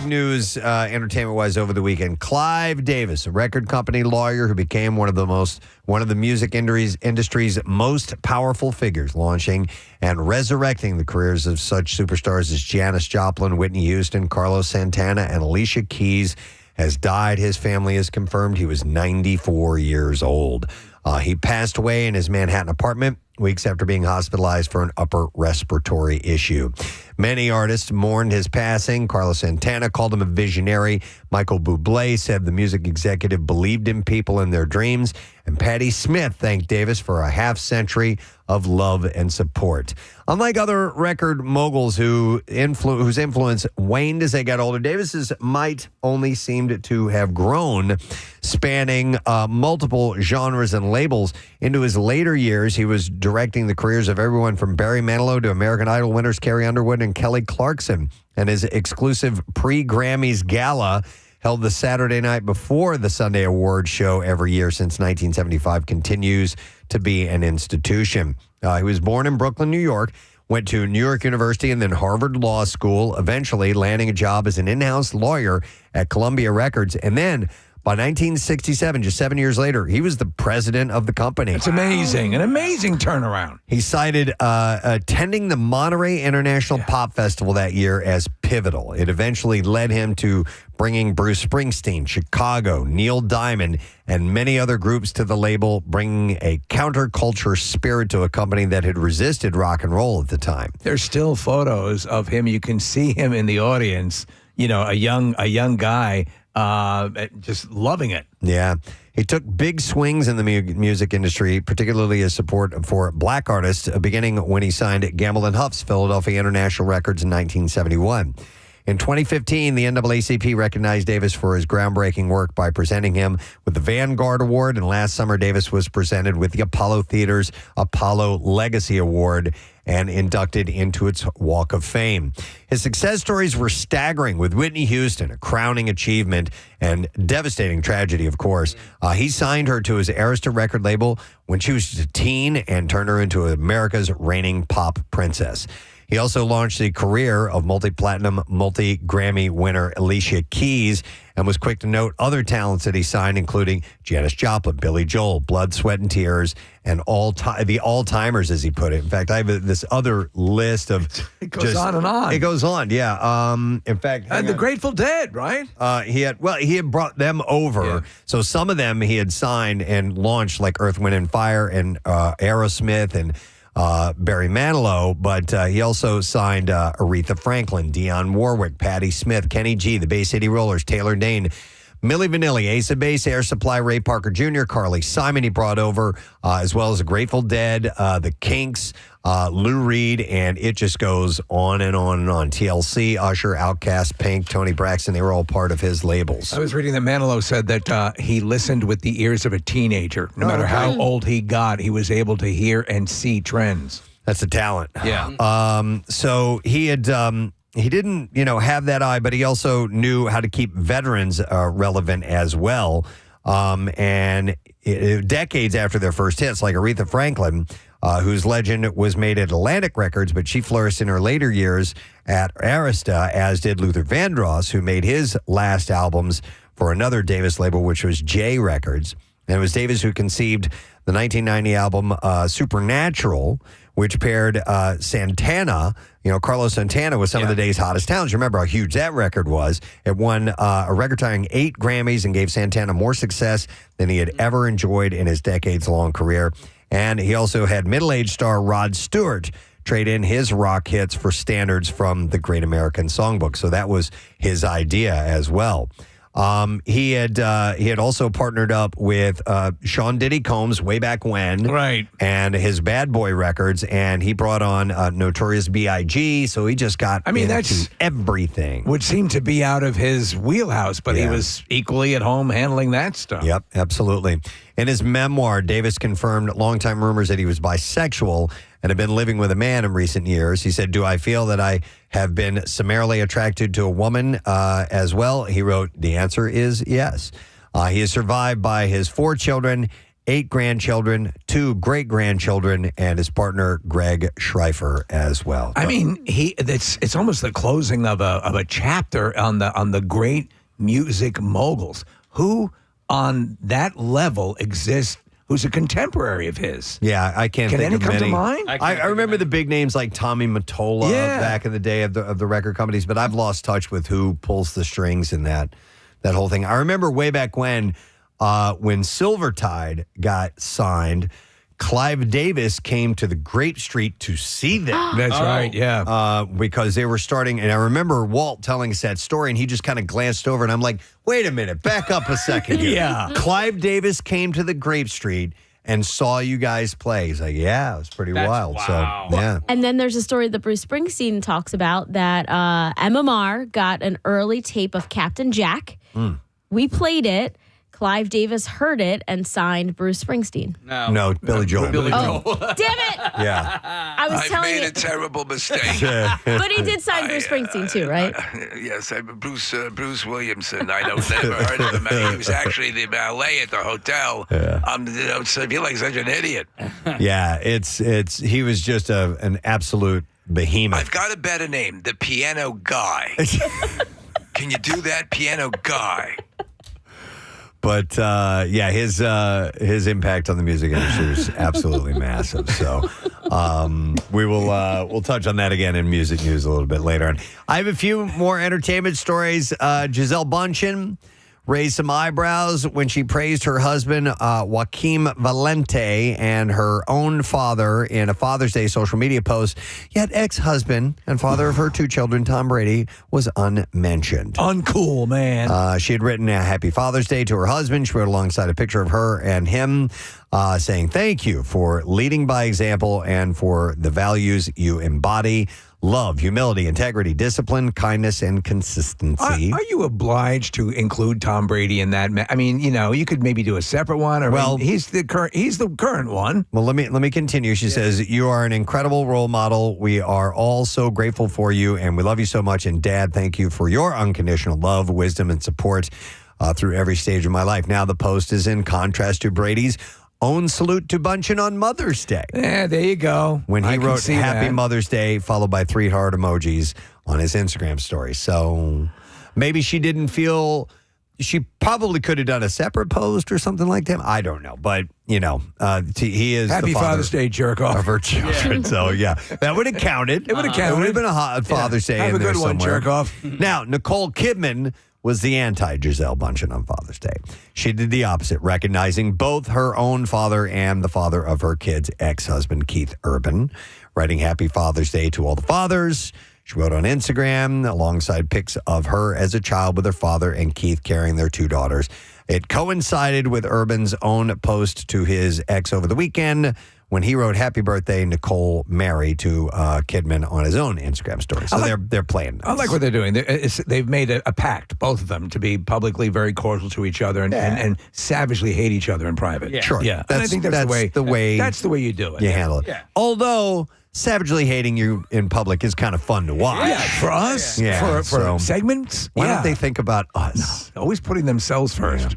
news entertainment-wise over the weekend. Clive Davis, a record company lawyer who became one of the music industry's most powerful figures, launching and resurrecting the careers of such superstars as Janis Joplin, Whitney Houston, Carlos Santana, and Alicia Keys, has died. His family has confirmed he was 94 years old. He passed away in his Manhattan apartment weeks after being hospitalized for an upper respiratory issue. Many artists mourned his passing. Carlos Santana called him a visionary. Michael Bublé said the music executive believed in people and their dreams. And Patti Smith thanked Davis for a half-century of love and support. Unlike other record moguls whose influence waned as they got older, Davis's might only seemed to have grown, spanning multiple genres and labels. Into his later years, he was directing the careers of everyone from Barry Manilow to American Idol winners Carrie Underwood and Kelly Clarkson. And his exclusive pre-Grammys gala, held the Saturday night before the Sunday Awards show every year since 1975, continues to be an institution. He was born in Brooklyn, New York, went to New York University and then Harvard Law School, eventually landing a job as an in-house lawyer at Columbia Records. And then by 1967, just 7 years later, he was the president of the company. It's amazing. An amazing turnaround. He cited attending the Monterey International Pop Festival that year as pivotal. It eventually led him to bringing Bruce Springsteen, Chicago, Neil Diamond, and many other groups to the label, bringing a counterculture spirit to a company that had resisted rock and roll at the time. There's still photos of him. You can see him in the audience, a young guy, just loving it. Yeah. He took big swings in the music industry, particularly his support for black artists, beginning when he signed Gamble and Huff's Philadelphia International Records in 1971. In 2015, the NAACP recognized Davis for his groundbreaking work by presenting him with the Vanguard Award, and last summer Davis was presented with the Apollo Theater's Apollo Legacy Award and inducted into its Walk of Fame. His success stories were staggering, with Whitney Houston, a crowning achievement and devastating tragedy, of course. He signed her to his Arista record label when she was a teen and turned her into America's reigning pop princess. He also launched the career of multi-platinum, multi-Grammy winner Alicia Keys, and was quick to note other talents that he signed, including Janis Joplin, Billy Joel, Blood, Sweat, and Tears, and the all-timers, as he put it. In fact, I have this other list of... It goes on and on. It goes on, yeah. In fact... And the Grateful Dead, right? He had brought them over. Yeah. So some of them he had signed and launched, like Earth, Wind, and Fire, and Aerosmith, and... Barry Manilow, but he also signed Aretha Franklin, Dionne Warwick, Patti Smith, Kenny G, the Bay City Rollers, Taylor Dane, Milli Vanilli, Ace of Base, Air Supply, Ray Parker Jr., Carly Simon he brought over, as well as the Grateful Dead, the Kinks, Lou Reed, and it just goes on and on and on. TLC, Usher, Outkast, Pink, Tony Braxton, they were all part of his labels. I was reading that Manilow said that he listened with the ears of a teenager. No matter how old he got, he was able to hear and see trends. That's a talent. Yeah. So he had... he didn't, have that eye, but he also knew how to keep veterans relevant as well. And decades after their first hits, like Aretha Franklin, whose legend was made at Atlantic Records, but she flourished in her later years at Arista, as did Luther Vandross, who made his last albums for another Davis label, which was J Records. And it was Davis who conceived the 1990 album Supernatural, which paired Santana, Carlos Santana, with some of the day's hottest talents. You remember how huge that record was. It won a record-tying 8 Grammys and gave Santana more success than he had ever enjoyed in his decades-long career. And he also had middle-aged star Rod Stewart trade in his rock hits for standards from the Great American Songbook. So that was his idea as well. He had also partnered up with Sean Diddy Combs way back when, right? And his Bad Boy Records, and he brought on Notorious B.I.G. So he just got that's everything. Would seem to be out of his wheelhouse, but he was equally at home handling that stuff. Yep, absolutely. In his memoir, Davis confirmed longtime rumors that he was bisexual and had been living with a man in recent years. He said, "Do I feel that I have been summarily attracted to a woman as well?" He wrote, "The answer is yes." He is survived by his 4 children 8 grandchildren, 2 great-grandchildren, and his partner, Greg Schreifer, as well. I mean, it's almost the closing of a chapter on the great music moguls. Who on that level exists? Who's a contemporary of his? Yeah, I can't think any of come many. to mind? I remember the big names like Tommy Mottola back in the day of the record companies, but I've lost touch with who pulls the strings in that whole thing. I remember way back when Silvertide got signed, Clive Davis came to the Grape Street to see them. That's right, yeah. Because they were starting, and I remember Walt telling us that story, and he just kind of glanced over, and I'm like, wait a minute, back up a second here. Yeah. Clive Davis came to the Grape Street and saw you guys play. He's like, yeah, it was pretty wild. Wow. So, yeah. And then there's a story that Bruce Springsteen talks about that MMR got an early tape of Captain Jack. We played it. Clive Davis heard it and signed Bruce Springsteen. No, Billy Joel. Billy Oh, Joel. damn it! Yeah. I was I've telling made you. a terrible mistake. But he did sign Bruce Springsteen too, right? Yes, Bruce Williamson. I don't never heard of him. He was actually the valet at the hotel. So I feel like such an idiot. Yeah, he was just an absolute behemoth. I've got a better name, the Piano Guy. Can you do that, Piano Guy? But yeah, his impact on the music industry is absolutely massive. So we'll touch on that again in music news a little bit later on. I have a few more entertainment stories. Gisele Bündchen raised some eyebrows when she praised her husband, Joaquim Valente, and her own father in a Father's Day social media post. Yet ex-husband and father of her 2 children, Tom Brady, was unmentioned. Uncool, man. She had written a Happy Father's Day to her husband. She wrote alongside a picture of her and him saying, thank you for leading by example and for the values you embody. Love, humility, integrity, discipline, kindness, and consistency. Are you obliged to include Tom Brady in that? I mean, you could maybe do a separate one. Or Well- he's the current one. Well, let me continue. She says, you are an incredible role model. We are all so grateful for you, and we love you so much. And Dad, thank you for your unconditional love, wisdom, and support through every stage of my life. Now the post is in contrast to Brady's own salute to Bündchen on Mother's Day. Yeah, there you go. When he I can wrote see Happy that. Mother's Day, followed by 3 heart emojis on his Instagram story. So maybe she didn't feel, she probably could have done a separate post or something like that. I don't know. But, he is Happy the father Father's Day, jerk of off. her children. So, yeah, that would have counted. It would have counted. It would have been a hot Father's Day Have in a there good one, somewhere. jerk off. Now, Nicole Kidman was the anti-Gisele Bündchen on Father's Day. She did the opposite, recognizing both her own father and the father of her kids' ex-husband, Keith Urban, writing Happy Father's Day to all the fathers. She wrote on Instagram alongside pics of her as a child with her father and Keith carrying their 2 daughters. It coincided with Urban's own post to his ex over the weekend when he wrote Happy Birthday, Nicole Mary to Kidman on his own Instagram story. So they're playing nice. I like what they're doing. They've made a pact, both of them, to be publicly very cordial to each other and savagely hate each other in private. Yeah. Sure. Yeah, and I think that's the way you do it. you handle it. Yeah. Although savagely hating you in public is kind of fun to watch. Yeah, for us, Yeah, for so- segments. Why yeah. don't they think about us? Always putting themselves first.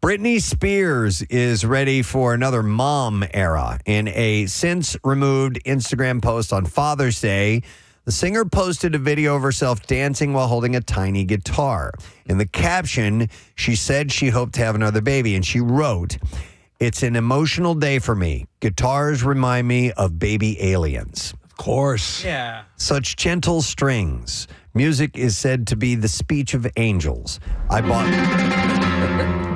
Britney Spears is ready for another mom era. In a since-removed Instagram post on Father's Day, the singer posted a video of herself dancing while holding a tiny guitar. In the caption, she said she hoped to have another baby, and she wrote, "It's an emotional day for me. Guitars remind me of baby aliens. Of course. Yeah. Such gentle strings. Music is said to be the speech of angels.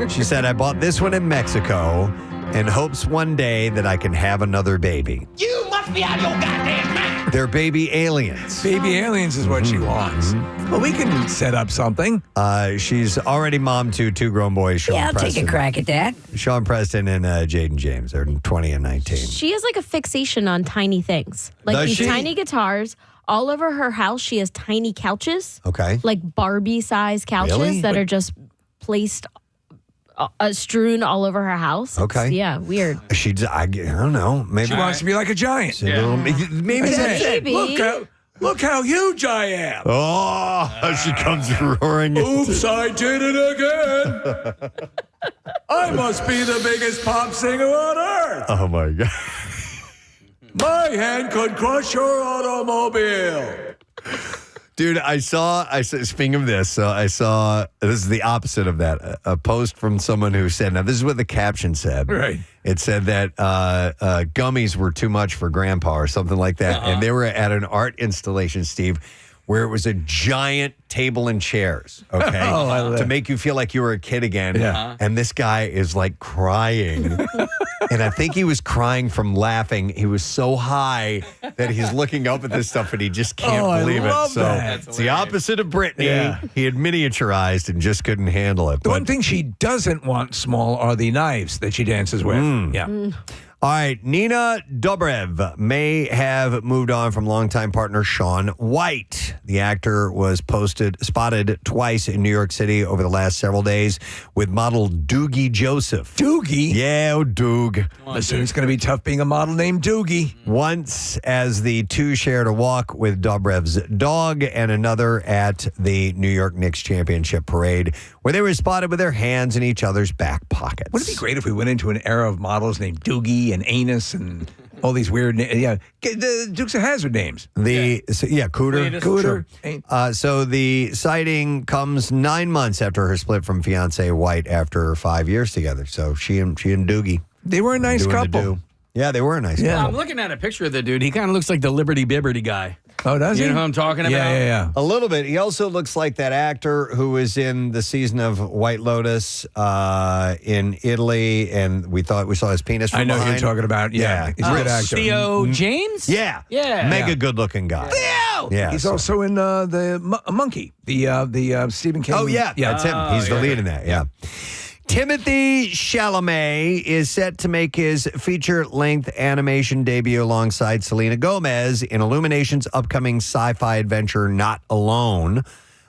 She said, I bought this one in Mexico in hopes one day that I can have another baby. You must be out of your goddamn mind. They're baby aliens. Baby aliens is what she wants. Well, we can set up something. She's already mom to 2 grown boys, Sean Yeah, I'll Preston. take a crack at that. Sean Preston and Jaden James. They're 20 and 19. She has like a fixation on tiny things. Like Does these she? tiny guitars. All over her house, she has tiny couches. Okay. Like Barbie-sized couches Really? that are just placed, strewn all over her house. Okay. Yeah, weird. I don't know. Maybe She wants to be like a giant. she's a little, maybe That's that's it. Maybe. Look how huge I am. Oh, she comes roaring. Oops, I did it again. I must be the biggest pop singer on earth. Oh my God. My hand could crush your automobile. Dude, I saw, speaking of this, this is the opposite of that. A post from someone who said, now this is what the caption said. Right. It said that gummies were too much for grandpa or something like that. And they were at an art installation, Steve, where it was a giant table and chairs, okay? To make you feel like you were a kid again. Yeah. And this guy is like crying. And I think he was crying from laughing. He was so high that he's looking up at this stuff and he just can't believe I love it. So that. it's the opposite of Britney. Yeah. He had miniaturized and just couldn't handle it. The one thing she doesn't want small are the knives that she dances with. Yeah. All right, Nina Dobrev may have moved on from longtime partner Shaun White. The actor was spotted twice in New York City over the last several days with model Doogie Joseph. Doogie? Yeah, Doog. Listen, it's going to be tough being a model named Doogie. Once as the two shared a walk with Dobrev's dog and another at the New York Knicks championship parade where they were spotted with their hands in each other's back pockets. Wouldn't it be great if we went into an era of models named Doogie and Anus and all these weird names? Yeah, the Dukes of Hazzard names. Cooter. Cooter. So the sighting comes 9 months after her split from fiance White after 5 years together. So she and Doogie. They were a nice doing the couple. do. Yeah, they were a nice Yeah. couple. I'm looking at a picture of the dude. He kind of looks like the Liberty Bibberty guy. Oh, does he? You know who I'm talking about? Yeah. A little bit. He also looks like that actor who was in the season of White Lotus in Italy, and we thought we saw his penis from I know who behind. you're talking about. Yeah. He's a good actor. Theo James? Yeah. Yeah. Mega good-looking guy. Theo! Yeah. He's so- also in the Monkey, the Stephen King. Oh, yeah. That's him. He's the lead in that. Yeah. Timothy Chalamet is set to make his feature-length animation debut alongside Selena Gomez in Illumination's upcoming sci-fi adventure Not Alone.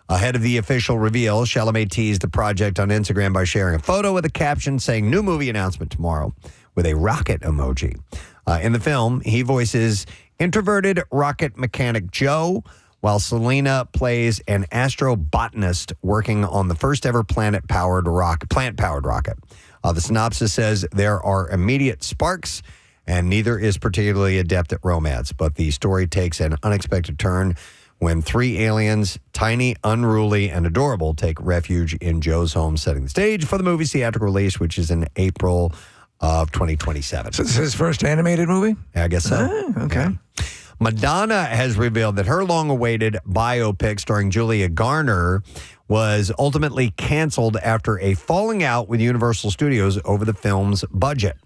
Ahead of the official reveal, Chalamet teased the project on Instagram by sharing a photo with a caption saying, "New movie announcement tomorrow," with a rocket emoji. In the film, he voices introverted rocket mechanic Joe, while Selena plays an astrobotanist working on the first ever plant-powered rocket. The synopsis says there are immediate sparks, and neither is particularly adept at romance. But the story takes an unexpected turn when three aliens, tiny, unruly, and adorable, take refuge in Joe's home, setting the stage for the movie's theatrical release, which is in April of 2027. So this is his first animated movie? I guess so. Okay. Yeah. Madonna has revealed that her long-awaited biopic starring Julia Garner was ultimately canceled after a falling out with Universal Studios over the film's budget.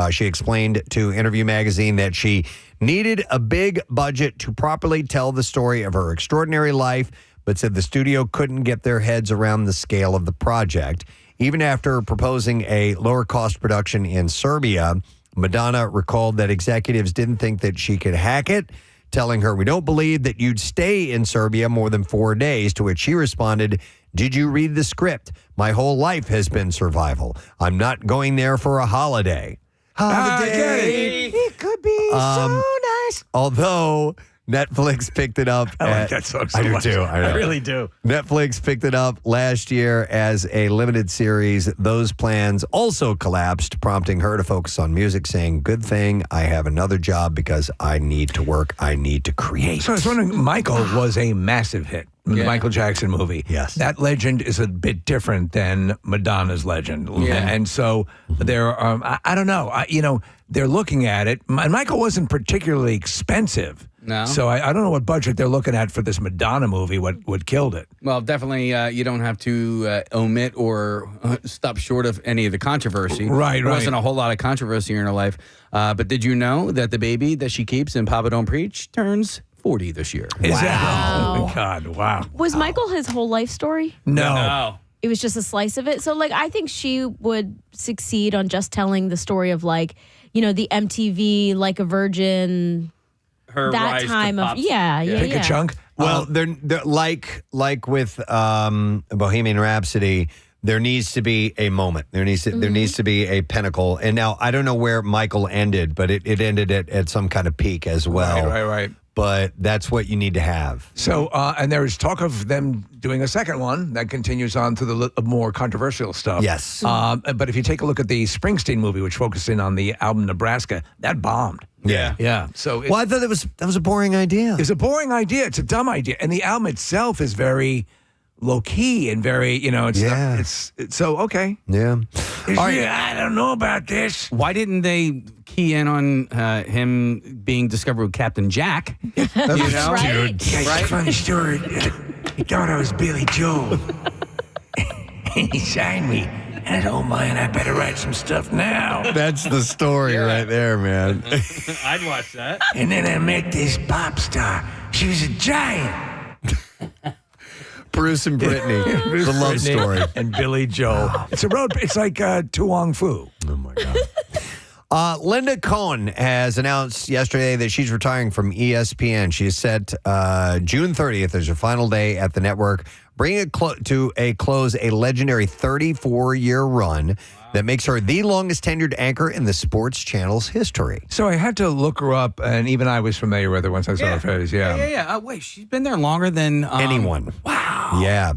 She explained to Interview Magazine that she needed a big budget to properly tell the story of her extraordinary life, but said the studio couldn't get their heads around the scale of the project. Even after proposing a lower-cost production in Serbia, Madonna recalled that executives didn't think that she could hack it, telling her, "We don't believe that you'd stay in Serbia more than 4 days," to which she responded, "Did you read the script? My whole life has been survival. I'm not going there for a holiday." I get it. It could be so nice. Although Netflix picked it up. I like that song so I do much. too. I know. I really do. Netflix picked it up last year as a limited series. Those plans also collapsed, prompting her to focus on music, saying, "Good thing I have another job because I need to work. I need to create." So I was wondering, Michael was a massive hit. The Yeah. Michael Jackson movie. Yes. That legend is a bit different than Madonna's legend. Yeah. And so there are, I don't know, they're looking at it. And Michael wasn't particularly expensive. No. So I don't know what budget they're looking at for this Madonna movie, what killed it. Well, definitely you don't have to omit or stop short of any of the controversy. Right. There wasn't a whole lot of controversy in her life. But did you know that the baby that she keeps in Papa Don't Preach turns 40 this year? Is that? Wow. Oh, my God. Wow. Was Michael his whole life story? No. It was just a slice of it. So, I think she would succeed on just telling the story of, the MTV, Like a Virgin, Her that rise to time of, pop- Pick a chunk. Well, they're like with Bohemian Rhapsody. There needs to be a moment. There needs to be a pinnacle. And now I don't know where Michael ended, but it ended at some kind of peak as well. Right. but that's what you need to have. So, and there is talk of them doing a second one that continues on to the more controversial stuff. Yes. But if you take a look at the Springsteen movie, which focused in on the album Nebraska, that bombed. Yeah. Yeah. So Well, I thought that was a boring idea. it's a boring idea. It's a dumb idea. And the album itself is very low key and very, it's, Yeah. it's so, okay. Yeah. I don't know about this. Why didn't they key in on him being discovered with Captain Jack? You know? Right? Guys, funny story. He thought I was Billy Joel. And he signed me. And I said, oh, man, I better write some stuff now. That's the story right there, man. I'd watch that. And then I met this pop star. She was a giant. Bruce and Brittany. The love story. And Billy Joel. It's a road. It's like Tuong Fu. Oh, my God. Linda Cohen has announced yesterday that she's retiring from ESPN. She has set June 30th as her final day at the network, bringing to a close a legendary 34-year run that makes her the longest tenured anchor in the sports channel's history. So I had to look her up, and even I was familiar with her once I saw her face. Yeah. Wait, she's been there longer than Anyone. Wow. Yeah.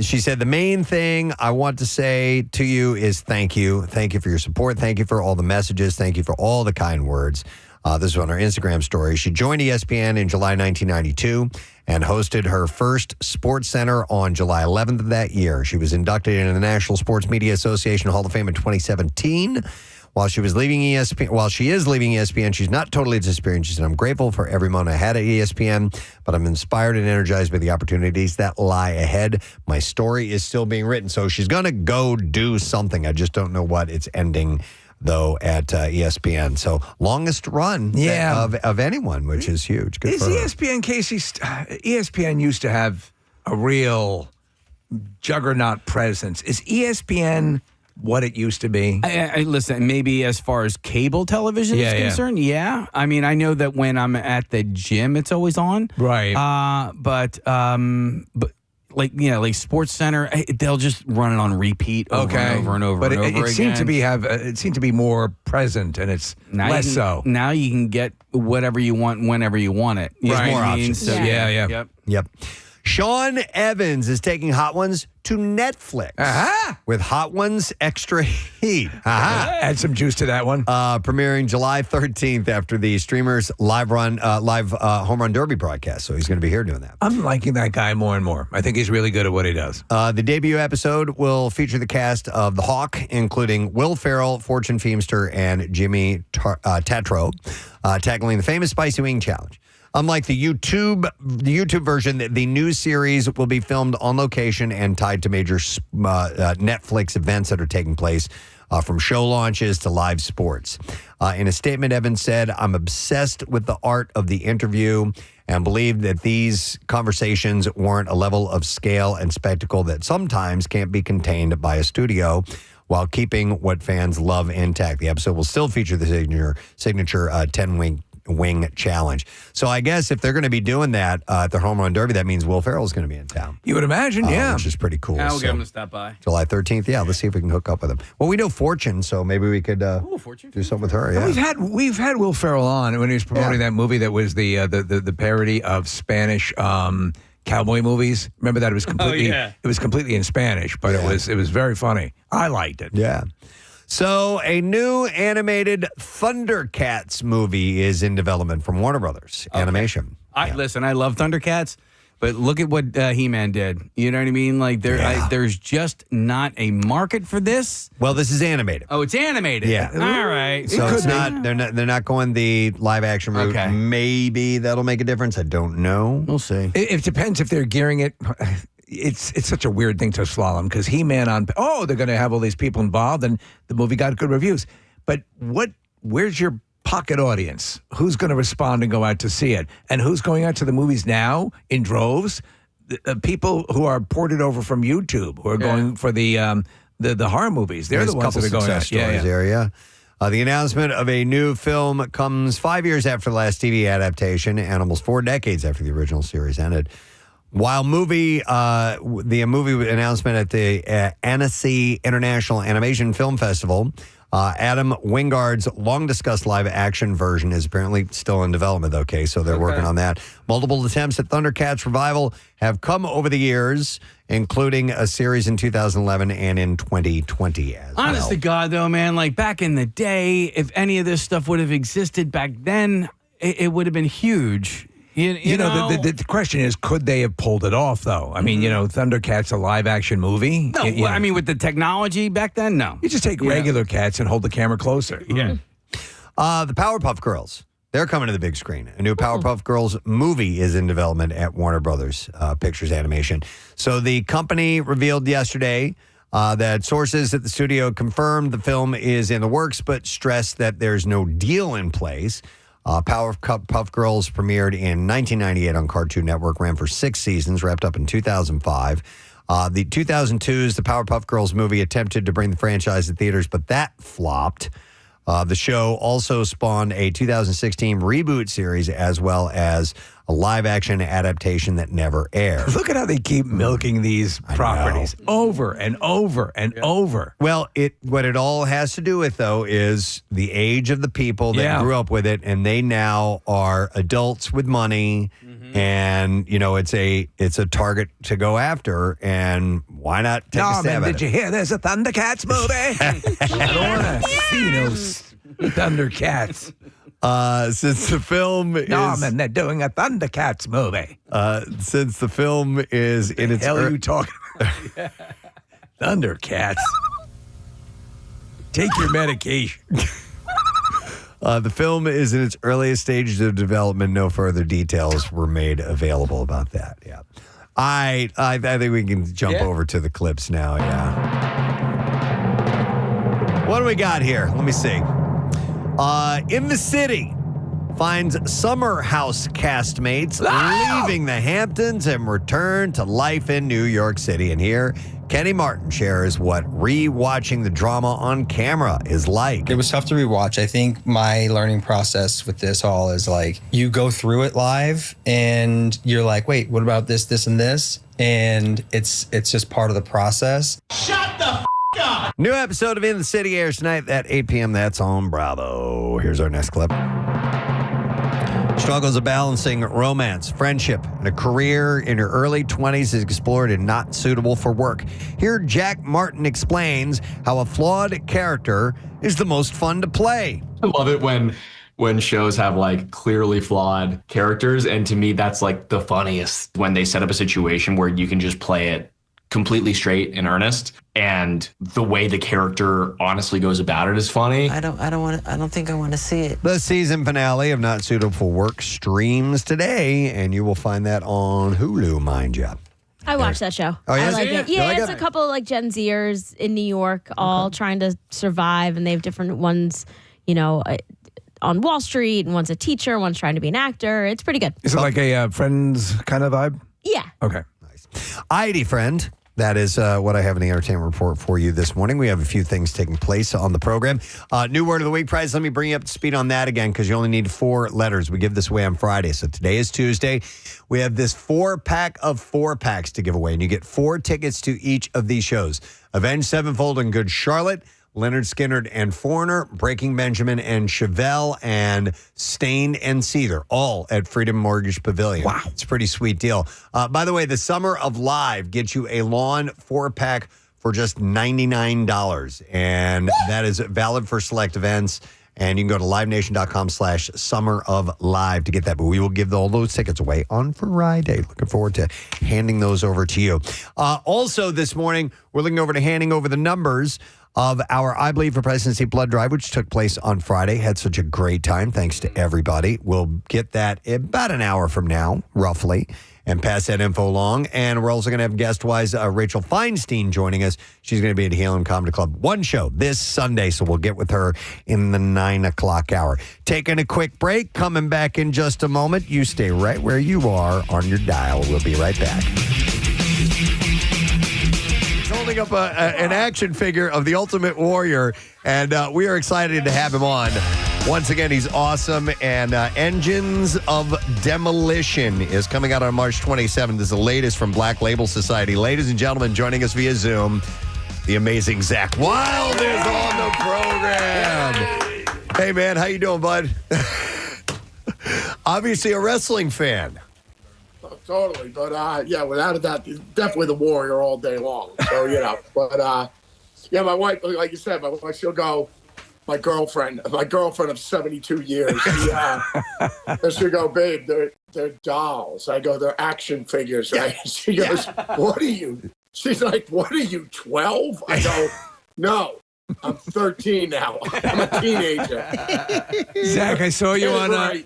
She said, the main thing I want to say to you is thank you. Thank you for your support. Thank you for all the messages. Thank you for all the kind words. This is on her Instagram story. She joined ESPN in July 1992 and hosted her first Sports Center on July 11th of that year. She was inducted into the National Sports Media Association Hall of Fame in 2017. While she is leaving ESPN, she's not totally disappearing. She said, I'm grateful for every moment I had at ESPN, but I'm inspired and energized by the opportunities that lie ahead. My story is still being written. So she's going to go do something. I just don't know what. It's ending, though, at ESPN. So longest run of anyone, which is huge. Good Is for her. ESPN, Casey? ESPN used to have a real juggernaut presence. Is ESPN what it used to be? I listen, maybe as far as cable television is concerned, yeah. I mean, I know that when I'm at the gym, it's always on. Right. But like Sports Center, they'll just run it on repeat over and over and over but and over again. It seemed to be more present, and it's less so. Now you can get whatever you want whenever you want it. You There's know more what I mean? options. So, Yeah. Yep. Sean Evans is taking Hot Ones to Netflix with Hot Ones Extra Heat. Add some juice to that one. Premiering July 13th after the streamer's live home run derby broadcast. So he's going to be here doing that. I'm liking that guy more and more. I think he's really good at what he does. The debut episode will feature the cast of The Hawk, including Will Ferrell, Fortune Feimster, and Jimmy Tatro, tackling the famous Spicy Wing Challenge. Unlike the YouTube version, the new series will be filmed on location and tied to major Netflix events that are taking place, from show launches to live sports. In a statement, Evans said, I'm obsessed with the art of the interview and believe that these conversations warrant a level of scale and spectacle that sometimes can't be contained by a studio, while keeping what fans love intact. The episode will still feature the signature 10-wing challenge. So I guess if they're going to be doing that at their home run derby, that means Will Ferrell's going to be in town. You would imagine, yeah. Which is pretty cool. I'll So, get him to stop by. July 13th. Yeah, let's see if we can hook up with him. Well, we know Fortune, so maybe we could Fortune. do something with her. And Yeah. we've had Will Ferrell on when he was promoting that movie that was the parody of Spanish cowboy movies. Remember that it was completely in Spanish, but it was very funny. I liked it. Yeah. So a new animated Thundercats movie is in development from Warner Brothers Animation. Listen, I love Thundercats, but look at what He-Man did. You know what I mean? Like there's just not a market for this. Well, this is animated. Oh, it's animated. Yeah. All right. So it's not. They're not going the live action route. Okay. Maybe that'll make a difference. I don't know. We'll see. It depends if they're gearing it. It's such a weird thing to slalom because He-Man they're going to have all these people involved and the movie got good reviews. But where's your pocket audience? Who's going to respond and go out to see it? And who's going out to the movies now in droves? The people who are ported over from YouTube, who are going for the horror movies. They're There's the ones that are going out. Stories there, yeah. The announcement of a new film comes 5 years after the last TV adaptation and almost 4 decades after the original series ended. While the movie announcement at the Annecy International Animation Film Festival Adam Wingard's long-discussed live-action version is apparently still in development, okay, so they're working on that. Multiple attempts at Thundercats revival have come over the years, including a series in 2011 and in 2020 as well. Honest to God, though, man, like back in the day, if any of this stuff would have existed back then, it would have been huge. You know, the question is, could they have pulled it off, though? I mean, Thundercats, a live-action movie. No, I mean, with the technology back then, no. You just take regular cats and hold the camera closer. Yeah. The Powerpuff Girls, they're coming to the big screen. A new Powerpuff Girls movie is in development at Warner Brothers Pictures Animation. So the company revealed yesterday that sources at the studio confirmed the film is in the works, but stressed that there's no deal in place. Powerpuff Girls premiered in 1998 on Cartoon Network, ran for 6 seasons, wrapped up in 2005. The 2002's The Powerpuff Girls movie attempted to bring the franchise to theaters, but that flopped. The show also spawned a 2016 reboot series as well as a live-action adaptation that never aired. Look at how they keep milking these properties over and over and over. Well, what it all has to do with, though, is the age of the people that grew up with it, and they now are adults with money, and, it's a target to go after, and why not take a stab at it? Did you hear there's a Thundercats movie? I don't want to see those Thundercats. Since the film is... Norman, they're doing a Thundercats movie. Since the film is in its... What the hell are you talking about? Thundercats. Take your medication. The film is in its earliest stages of development. No further details were made available about that. Yeah, I think we can jump over to the clips now. Yeah. What do we got here? Let me see. In the City finds summer house castmates leaving the Hamptons and return to life in New York City. And here, Kenny Martin shares what rewatching the drama on camera is like. It was tough to rewatch. I think my learning process with this all is like you go through it live and you're like, wait, what about this, this, and this? And it's just part of the process. Shut the up! New episode of In the City airs tonight at 8 p.m. That's on Bravo. Here's our next clip. Struggles of balancing romance, friendship, and a career in your early 20s is explored in Not Suitable for Work. Here, Jack Martin explains how a flawed character is the most fun to play. I love it when shows have like clearly flawed characters. And to me, that's like the funniest when they set up a situation where you can just play it completely straight and earnest. And the way the character honestly goes about it is funny. I don't think I want to see it. The season finale of Not Suitable for Work streams today, and you will find that on Hulu, mind you. I watched that show. Oh, yeah? I like it. Yeah, it's a couple of like Gen Zers in New York, all trying to survive, and they have different ones, on Wall Street, and one's a teacher, one's trying to be an actor. It's pretty good. Is it like a Friends kind of vibe? Yeah. Okay. Nice. ID friend. That is what I have in the entertainment report for you this morning. We have a few things taking place on the program. New word of the week prize. Let me bring you up to speed on that again because you only need 4 letters. We give this away on Friday. So today is Tuesday. We have this 4-pack of 4-packs to give away, and you get 4 tickets to each of these shows. Avenged Sevenfold and Good Charlotte, Leonard Skinner and Foreigner, Breaking Benjamin and Chevelle, and Stained and Seether, all at Freedom Mortgage Pavilion. Wow. It's a pretty sweet deal. By the way, the Summer of Live gets you a lawn 4-pack for just $99, and that is valid for select events. And you can go to livenation.com/Summer of Live to get that. But we will give all those tickets away on Friday. Looking forward to handing those over to you. Also this morning, we're looking over to handing over the numbers of our I Believe for Preston Steve Blood Drive, which took place on Friday. Had such a great time. Thanks to everybody. We'll get that about an hour from now, roughly, and pass that info along. And we're also going to have guest-wise Rachel Feinstein joining us. She's going to be at Helium Comedy Club. One show this Sunday, so we'll get with her in the 9 o'clock hour. Taking a quick break. Coming back in just a moment. You stay right where you are on your dial. We'll be right back. Holding up an action figure of the Ultimate Warrior, and we are excited to have him on. Once again, he's awesome, and Engines of Demolition is coming out on March 27th. This is the latest from Black Label Society. Ladies and gentlemen, joining us via Zoom, the amazing Zach Wild is on the program. program. Hey, man, how you doing, bud? Obviously a wrestling fan. Oh, totally, but yeah, without a doubt, definitely the Warrior all day long. So but yeah, my wife, like you said, my wife, she'll go. My girlfriend of 72 years, she'll go, babe, they're dolls. I go, they're action figures, right? She goes, what are you? She's like, what are you, 12? I go, no, I'm 13 now. I'm a teenager. Zach, I saw you on right.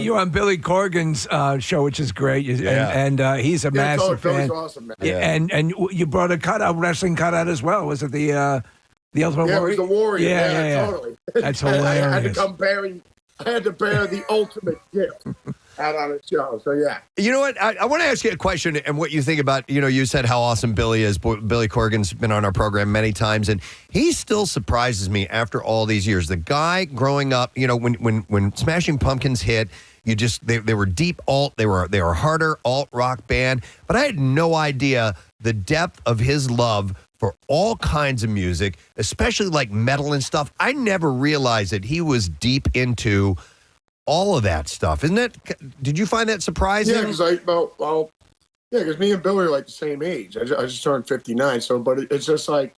you on Billy Corgan's show, which is great, and he's a massive fan. Billy's awesome, man. And you brought a wrestling cutout as well. Was it the Ultimate Warrior? Yeah, it was the Warrior. Yeah. Totally. That's hilarious. I had to bear the ultimate gift out on a show. So yeah. You know what? I want to ask you a question and what you think about, you said how awesome Billy is. Billy Corgan's been on our program many times, and he still surprises me after all these years. The guy growing up, when Smashing Pumpkins hit, they were deep alt, they were a harder alt rock band, but I had no idea the depth of his love for all kinds of music, especially like metal and stuff. I never realized that he was deep into all of that stuff. Did you find that surprising? Yeah, because me and Billy are like the same age. I just turned 59. So, but it's just like,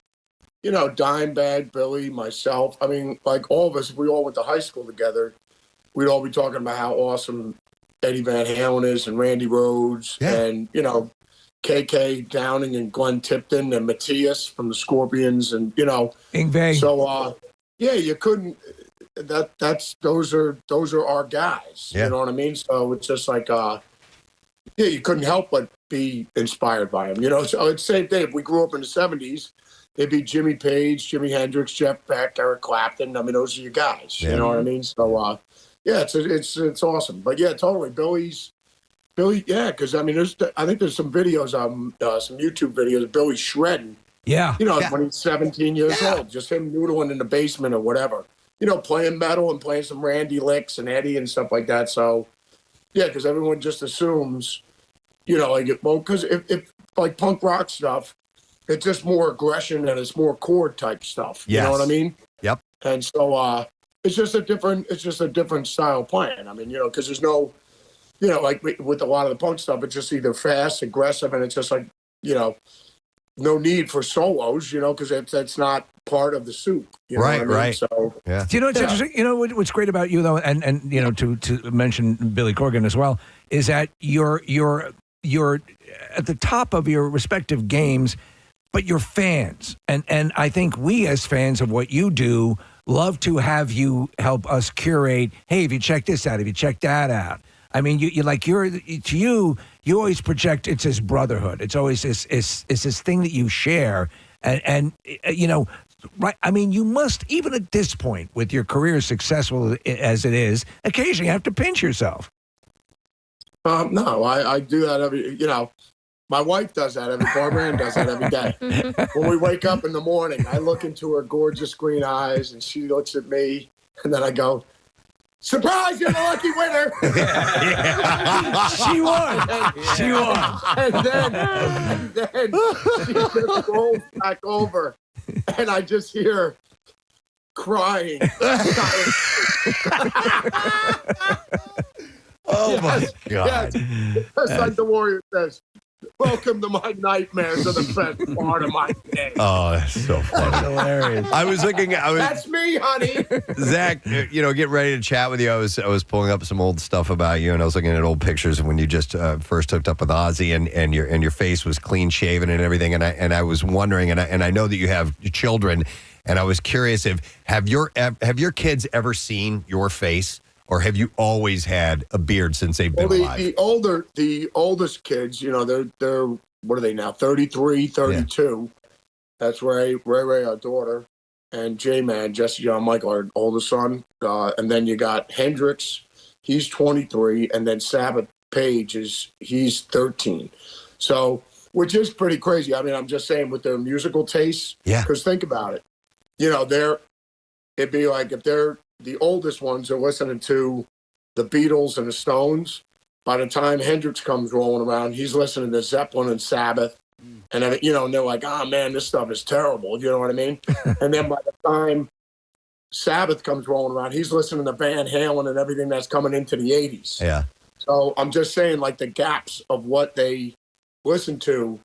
Dimebag, Billy, myself. I mean, like all of us, if we all went to high school together, we'd all be talking about how awesome Eddie Van Halen is and Randy Rhoads and, KK Downing and Glenn Tipton and Matthias from the Scorpions and, Yngwie. So, you couldn't, those are our guys. Yeah. You know what I mean? So it's just like, you couldn't help but be inspired by them. So it's the same thing. If we grew up in the 70s, it'd be Jimmy Page, Jimi Hendrix, Jeff Beck, Eric Clapton. I mean, those are your guys. Yeah. You know what I mean? So, it's awesome. But yeah, totally. Billy, yeah, because I mean, I think there's some videos, some YouTube videos of Billy shredding. Yeah. When he's 17 years old, just him noodling in the basement or whatever. Playing metal and playing some Randy licks and Eddie and stuff like that. So, yeah, because everyone just assumes, because if like punk rock stuff, it's just more aggression and it's more chord type stuff. Yes. You know what I mean? Yep. And so, it's just a different style playing. I mean, because there's no. Like with a lot of the punk stuff, it's just either fast, aggressive, and it's just like, no need for solos, because that's not part of the soup. You know what I mean? Right. So, yeah. Do you know what's interesting? What's great about you though, and to mention Billy Corgan as well, is that you're at the top of your respective games, but you're fans, and I think we as fans of what you do love to have you help us curate. Hey, have you checked this out? Have you checked that out? I mean, you always project it's this brotherhood. It's always this thing that you share, and right. I mean, you must, even at this point, with your career as successful as it is, occasionally have to pinch yourself. No, I do that every. My wife does that every. Barbara Ann does that every day. When we wake up in the morning, I look into her gorgeous green eyes, and she looks at me, and then I go, surprise, you're the lucky winner. She won. And then she just rolls back over, and I just hear crying. Oh, my God. Yes. Just like the Warrior says, welcome to my nightmares are the best part of my day. Oh, that's so funny. Hilarious. That's me, honey. Zach, getting ready to chat with you. I was pulling up some old stuff about you, and I was looking at old pictures of when you just first hooked up with Ozzy, and your face was clean shaven and everything. And I was wondering, and I know that you have children, and I was curious have your kids ever seen your face, or have you always had a beard since they've been alive? The oldest kids, they're what are they now? 33, 32. Yeah. That's Ray, our daughter, and J-Man, Jesse John Michael, our oldest son. And then you got Hendrix, he's 23, and then Sabbath Page he's 13. So, which is pretty crazy. I mean, I'm just saying with their musical tastes. Yeah. Because think about it. It'd be like if they're the oldest ones are listening to the Beatles and the Stones. By the time Hendrix comes rolling around, he's listening to Zeppelin and Sabbath. And then, and they're like, oh man, this stuff is terrible. You know what I mean? And then by the time Sabbath comes rolling around, he's listening to Van Halen and everything that's coming into the 80s. Yeah. So I'm just saying, like, the gaps of what they listen to,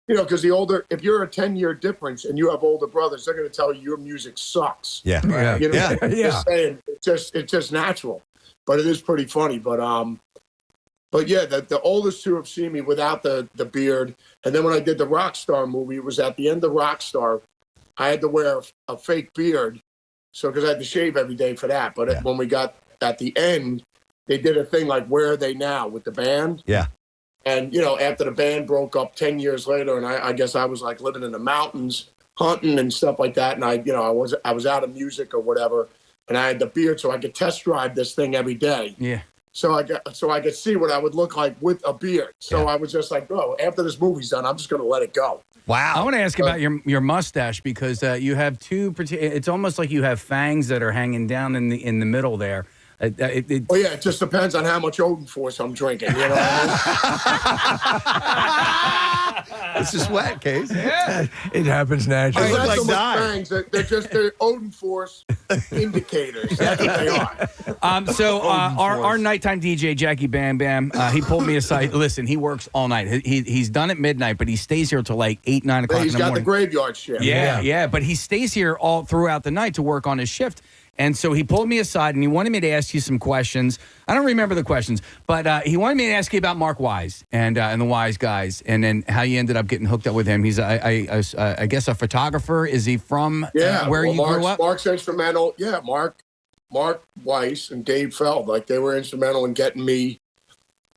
you know, because if you're a 10-year difference and you have older brothers, they're going to tell you your music sucks. Yeah. Yeah. You know, Yeah. just saying, it's just natural, but it is pretty funny. But yeah, the oldest two have seen me without the beard. And then when I did the Rockstar movie, it was at the end of Rockstar, I had to wear a fake beard. So, because I had to shave every day for that. But when we got at the end, they did a thing like, Where Are They Now with the band? Yeah. And, you know, after the band broke up 10 years later, and I guess I was like living in the mountains, hunting and stuff like that. And I was out of music or whatever. And I had the beard so I could test drive this thing every day. Yeah. So I could see what I would look like with a beard. So I was just like, bro, after this movie's done, I'm just going to let it go. Wow. I want to ask about your mustache because you have two. It's almost like you have fangs that are hanging down in the middle there. Well, yeah, it just depends on how much Odin Force I'm drinking. You know what I mean? This is wet, Case. Yeah. It happens naturally. They're look not like so much Di. fangs, they're just the Odin Force indicators. That's what they are. So our nighttime DJ Jackie Bam Bam, he pulled me aside. Listen, he works all night. He's done at midnight, but he stays here till like 8, 9 o'clock in He's the got morning. the graveyard shift. Yeah, but he stays here all throughout the night to work on his shift. And so he pulled me aside and he wanted me to ask you some questions. I don't remember the questions, but he wanted me to ask you about Mark Wise and the Wise Guys, and then how you ended up getting hooked up with him. He's, I guess, a photographer. Is he from where you grew up? Mark's instrumental. Yeah, Mark Weiss and Dave Feld, like they were instrumental in getting me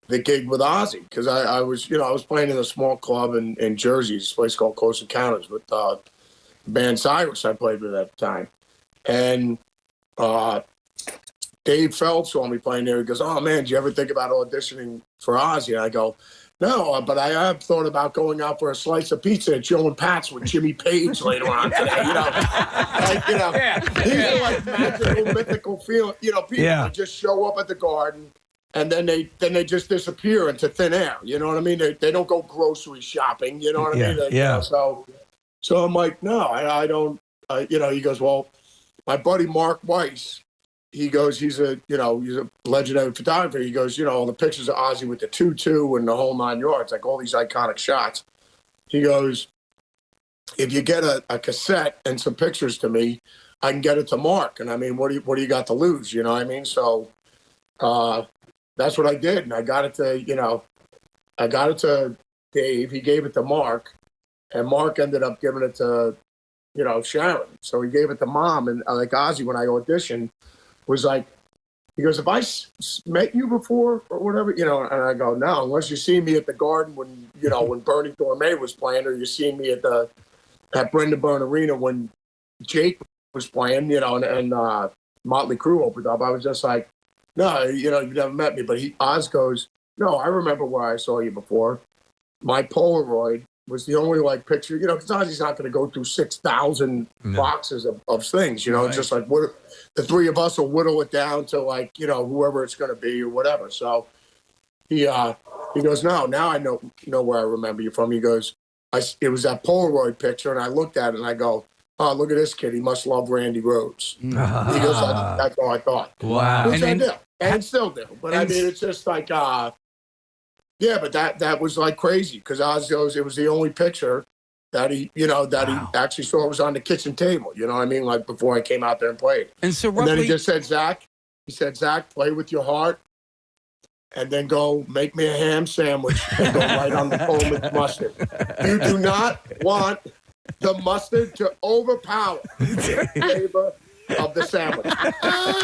the gig with Ozzy because I was playing in a small club in Jersey, this place called Close Encounters with the band Cyrus I played with at the time, and Dave Feld saw me playing there. He goes, "Oh man, did you ever think about auditioning for Ozzy?" And I go, "No, but I have thought about going out for a slice of pizza at Joe and Pat's with Jimmy Page later on today." These are like magical, mythical feeling. People that just show up at the Garden and then they just disappear into thin air. You know what I mean? They don't go grocery shopping. You know what I mean? So I'm like, no, I don't. He goes, well. My buddy Mark Weiss, he goes, he's a legendary photographer. He goes, all the pictures of Ozzy with the tutu and the whole 9 yards, like all these iconic shots. He goes, if you get a cassette and some pictures to me, I can get it to Mark. And I mean, what do you got to lose? You know what I mean? So that's what I did. And I got it to Dave. He gave it to Mark, and Mark ended up giving it to Sharon. So he gave it to Mom, and like Ozzy, when I auditioned, was like, he goes, "Have I met you before or whatever?" And I go, "No, unless you see me at the Garden when when Bernie Gourmet was playing, or you see me at Brenda Byrne Arena when Jake was playing, and Motley Crue opened up." I was just like, "No, you've never met me." But Oz goes, "No, I remember where I saw you before. My Polaroid was the only picture, because Ozzy's not going to go through 6,000 boxes of things, right. Just like the three of us will whittle it down to whoever it's going to be or whatever." So he goes, "No, now I know where I remember you from." He goes, "It was that Polaroid picture," and I looked at it and I go, "Oh, look at this kid. He must love Randy Rhoads." He goes, that's all I thought. Wow. Which I do, and still do. But I mean, it's just like, yeah, but that was like crazy because Oz goes, it was the only picture that he actually saw was on the kitchen table. You know what I mean? Like before I came out there and played. And so then he just said, "Zach," "play with your heart, and then go make me a ham sandwich and go right on the phone with mustard. You do not want the mustard to overpower the flavor of the sandwich."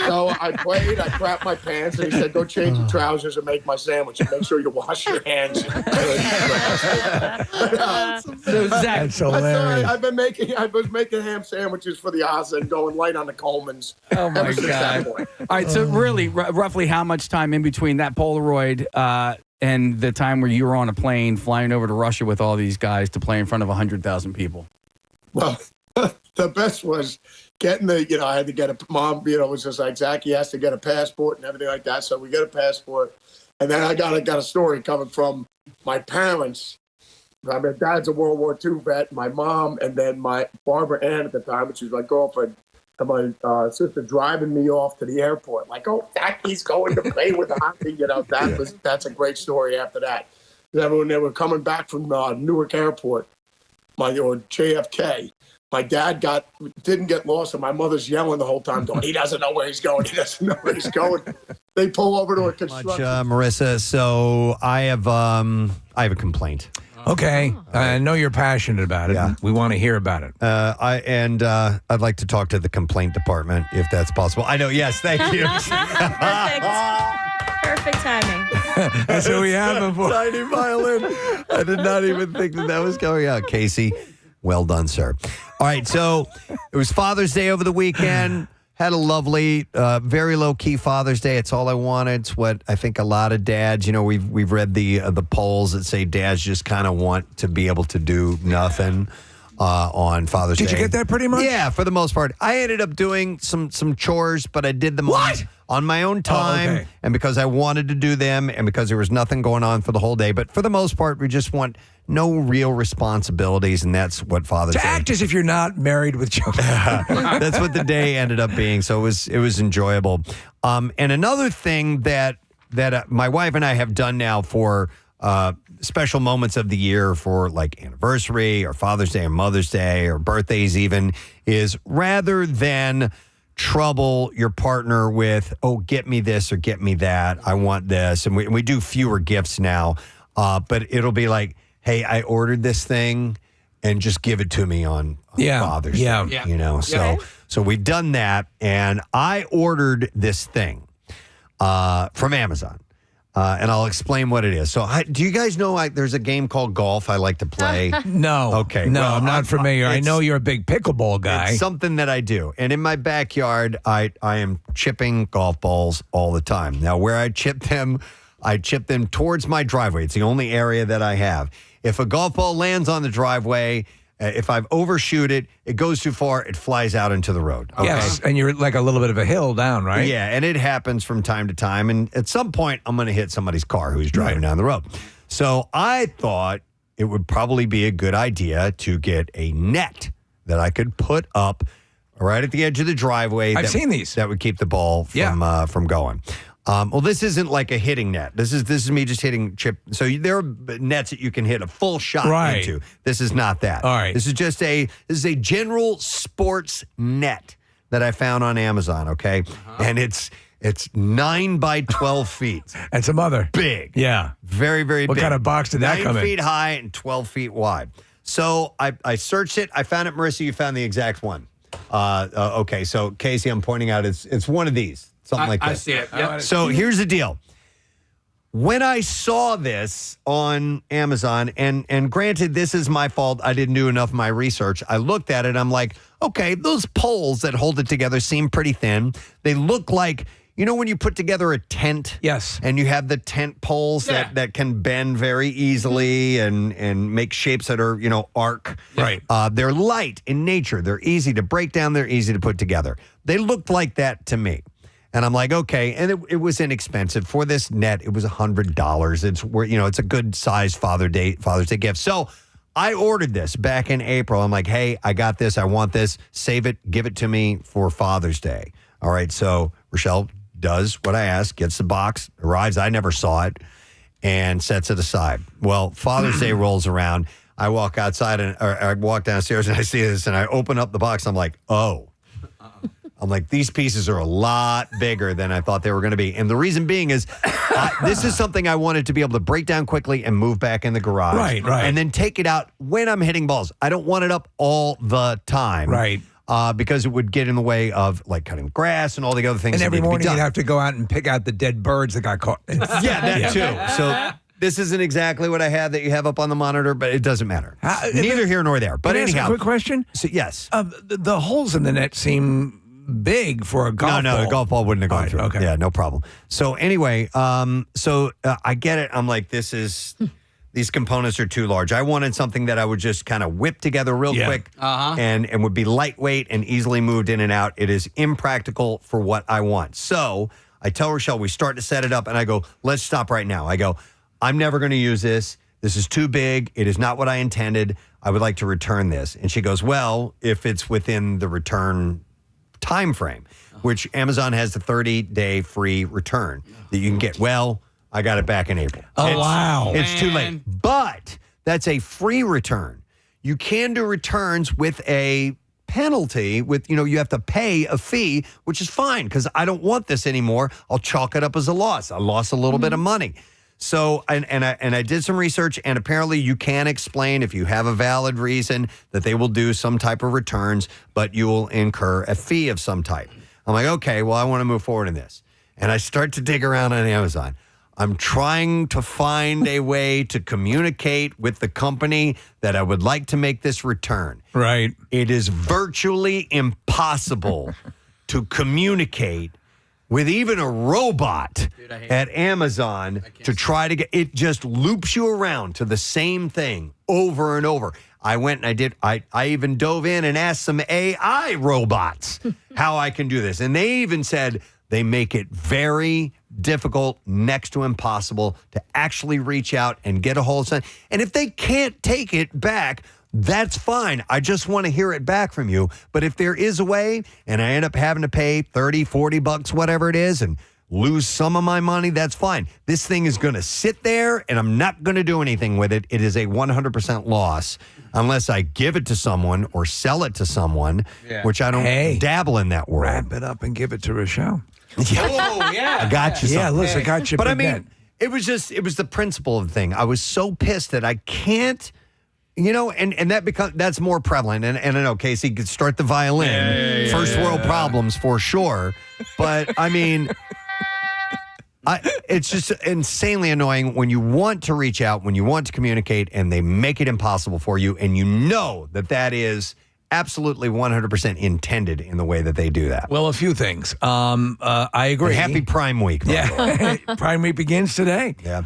So I played, I crapped my pants, and he said, "Go change your trousers and make my sandwich, and make sure you wash your hands." So Zach, that's hilarious. I was making ham sandwiches for the Oz and going light on the Colemans. Oh my God! All right, so really, roughly how much time in between that Polaroid and the time where you were on a plane flying over to Russia with all these guys to play in front of 100,000 people? Well, the best was getting I had to get Mom, was just like, "Zach, he has to get a passport and everything like that." So we get a passport. And then I got a story coming from my parents. My dad's a World War II vet, my mom, and then my Barbara Ann at the time, which was my girlfriend. and my sister driving me off to the airport. Like, oh, he's going to play with hockey. That's a great story after that. Then when they were coming back from Newark Airport, or JFK, my dad didn't get lost, and my mother's yelling the whole time, going, he doesn't know where he's going. He doesn't know where he's going. They pull over to a construction. Marisa. So I have a complaint. Okay. I know you're passionate about it. Yeah. We want to hear about it. I'd like to talk to the complaint department if that's possible. I know. Yes. Thank you. Perfect timing. That's what we have before. Tiny violin. I did not even think that was going out. Casey, well done, sir. All right. So it was Father's Day over the weekend. Had a lovely, very low-key Father's Day. It's all I wanted. It's what I think a lot of dads, we've read the polls that say dads just kind of want to be able to do nothing on Father's Day. Did you get that pretty much? Yeah, for the most part. I ended up doing some chores, but I did them on my own time, and because I wanted to do them, and because there was nothing going on for the whole day. But for the most part, we just want no real responsibilities, and that's what Father's Day. To act as if you're not married with children. That's what the day ended up being. So it was enjoyable. And another thing that my wife and I have done now for special moments of the year, for like anniversary or Father's Day or Mother's Day or birthdays even, is rather than trouble your partner with, oh, get me this or get me that, I want this, and we do fewer gifts now, but it'll be like, hey, I ordered this thing, and just give it to me on Father's Day. So we've done that, and I ordered this thing from Amazon. And I'll explain what it is. So, do you guys know there's a game called golf I like to play? No. Okay. No, well, I'm not familiar. I know you're a big pickleball guy. It's something that I do. And in my backyard, I am chipping golf balls all the time. Now, where I chip them towards my driveway. It's the only area that I have. If a golf ball lands on the driveway, if I've overshoot it, it goes too far, it flies out into the road. Okay? Yes, and you're like a little bit of a hill down, right? Yeah, and it happens from time to time. And at some point, I'm going to hit somebody's car who's driving down the road. So I thought it would probably be a good idea to get a net that I could put up right at the edge of the driveway. I've seen these. That would keep the ball from going. Well, this isn't like a hitting net. This is me just hitting chip. So there are nets that you can hit a full shot into. This is not that. All right. This is a general sports net that I found on Amazon. Okay, and it's 9 by 12 feet. And some other big. Yeah. Very, very big. What kind of box did that come in? 9 feet high and 12 feet wide. So I searched it. I found it. Marisa, you found the exact one. Okay, so Casey, I'm pointing out it's one of these. Something like that. I see it. Yep. So here's the deal. When I saw this on Amazon, and granted, this is my fault. I didn't do enough of my research. I looked at it. I'm like, okay, those poles that hold it together seem pretty thin. They look like, when you put together a tent? Yes. And you have the tent poles that can bend very easily and make shapes that are, arc. Right. They're light in nature. They're easy to break down. They're easy to put together. They looked like that to me. And I'm like, okay. And it was inexpensive. For this net, it was $100. It's a good size Father's Day gift. So I ordered this back in April. I'm like, hey, I got this. I want this. Save it. Give it to me for Father's Day. All right. So Rochelle does what I asked, gets the box, arrives. I never saw it, and sets it aside. Well, Father's Day rolls around. I walk outside or I walk downstairs and I see this and I open up the box. I'm like, oh. I'm like, these pieces are a lot bigger than I thought they were going to be. And the reason being is this is something I wanted to be able to break down quickly and move back in the garage. Right. And then take it out when I'm hitting balls. I don't want it up all the time. Right. Because it would get in the way of like cutting grass and all the other things. And that every need to be morning done. you'd have to go out and pick out the dead birds that got caught. Yeah, that too. So this isn't exactly what I have that you have up on the monitor, but it doesn't matter. Neither here nor there. But Can I ask anyhow, a quick question? So, yes. The holes in the net seem big for a golf ball. No, the golf ball wouldn't have gone through. Okay. Yeah, no problem. So anyway, I get it. I'm like, these components are too large. I wanted something that I would just kind of whip together real quick and would be lightweight and easily moved in and out. It is impractical for what I want. So I tell Rochelle, we start to set it up, and I go, let's stop right now. I go, I'm never going to use this. This is too big. It is not what I intended. I would like to return this. And she goes, well, if it's within the return time frame, which Amazon has the 30-day free return that you can get. Well, I got it back in April. Wow. It's too late. But that's a free return. You can do returns with a penalty with, you have to pay a fee, which is fine because I don't want this anymore. I'll chalk it up as a loss. I lost a little bit of money. So, and I did some research, and apparently you can explain if you have a valid reason that they will do some type of returns, but you will incur a fee of some type. I'm like, okay, well, I want to move forward in this. And I start to dig around on Amazon. I'm trying to find a way to communicate with the company that I would like to make this return. Right. It is virtually impossible to communicate with even a robot at Amazon to try to get it. Just loops you around to the same thing over and over. I went and I even dove in and asked some AI robots how I can do this. And they even said they make it very difficult, next to impossible, to actually reach out and get a hold of something. And if they can't take it back, that's fine. I just want to hear it back from you. But if there is a way and I end up having to pay $30, $40, whatever it is, and lose some of my money, that's fine. This thing is going to sit there and I'm not going to do anything with it. It is a 100% loss unless I give it to someone or sell it to someone, which I don't dabble in that world. Wrap it up and give it to Rochelle. Oh, yeah. I got you. Yeah, listen, I got you. But I baguette. mean, it was the principle of the thing. I was so pissed that I can't, and that's more prevalent. And I know Casey could start the violin, first world problems for sure. But I mean, it's just insanely annoying when you want to reach out, when you want to communicate, and they make it impossible for you, and you know that is absolutely 100% intended in the way that they do that. Well, a few things. I agree. And happy Prime Week. By the way. Prime Week begins today. Yeah.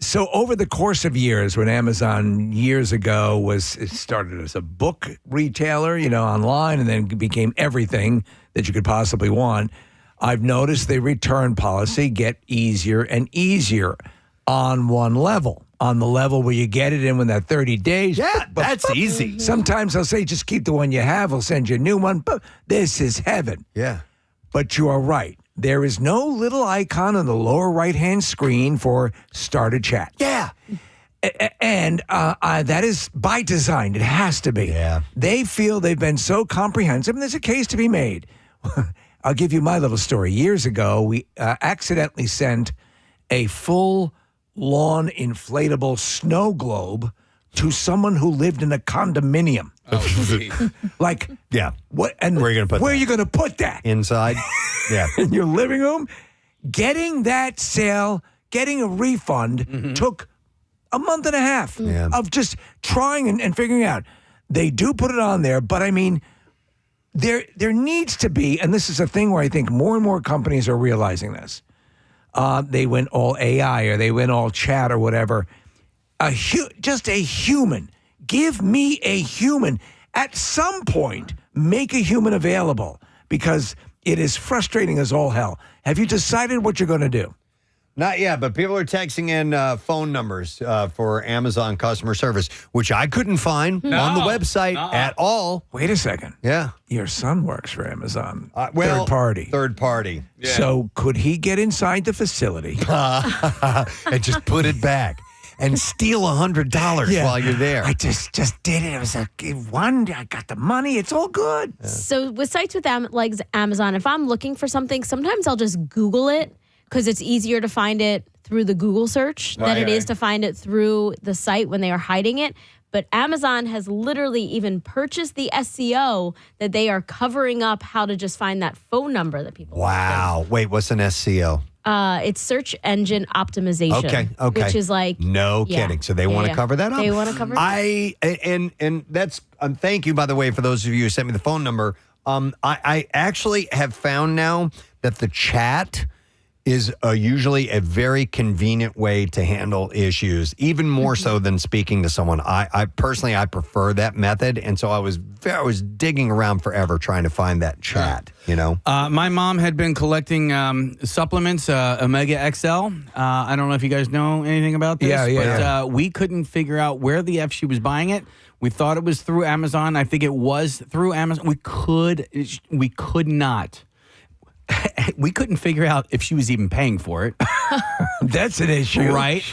So over the course of years, when Amazon years ago it started as a book retailer, online, and then became everything that you could possibly want, I've noticed the return policy get easier and easier on one level. On the level where you get it in within that 30 days. Yeah, that's easy. Sometimes they'll say, just keep the one you have. We'll send you a new one. But this is heaven. Yeah. But you are right. There is no little icon on the lower right-hand screen for start a chat. Yeah. And that is by design. It has to be. Yeah. They feel they've been so comprehensive, and there's a case to be made. I'll give you my little story. Years ago, we accidentally sent a full lawn inflatable snow globe to someone who lived in a condominium. Like, yeah. What? And where are you going to put where that? are you going to put that? Inside? Yeah. In your living room? Getting that sale, getting a refund took a month and a half of just trying and figuring out. They do put it on there, but I mean, there needs to be, and this is a thing where I think more and more companies are realizing this. They went all AI or they went all chat or whatever. Just a human. Give me a human. At some point, make a human available because it is frustrating as all hell. Have you decided what you're going to do? Not yet, but people are texting in phone numbers for Amazon customer service, which I couldn't find on the website at all. Wait a second. Yeah. Your son works for Amazon. Well, third party. Third party. Yeah. So could he get inside the facility? And just put it back and steal $100 while you're there. I just did it. It was I got the money. It's all good. Yeah. So with sites with like Amazon, if I'm looking for something, sometimes I'll just Google it because it's easier to find it through the Google search than it is to find it through the site when they are hiding it. But Amazon has literally even purchased the SEO that they are covering up how to just find that phone number that people Wow. Wait, what's an SEO? It's search engine optimization. Okay. Which is like no kidding. So they want to cover that up. They want to cover it. And that's thank you, by the way, for those of you who sent me the phone number. I actually have found now that the chat is usually a very convenient way to handle issues, even more so than speaking to someone. I personally, I prefer that method. And so I was digging around forever trying to find that chat, you know? My mom had been collecting supplements, Omega XL. I don't know if you guys know anything about this. But we couldn't figure out where the F she was buying it. We thought it was through Amazon. I think it was through Amazon. We could not. We couldn't figure out if she was even paying for it. That's an issue. Right?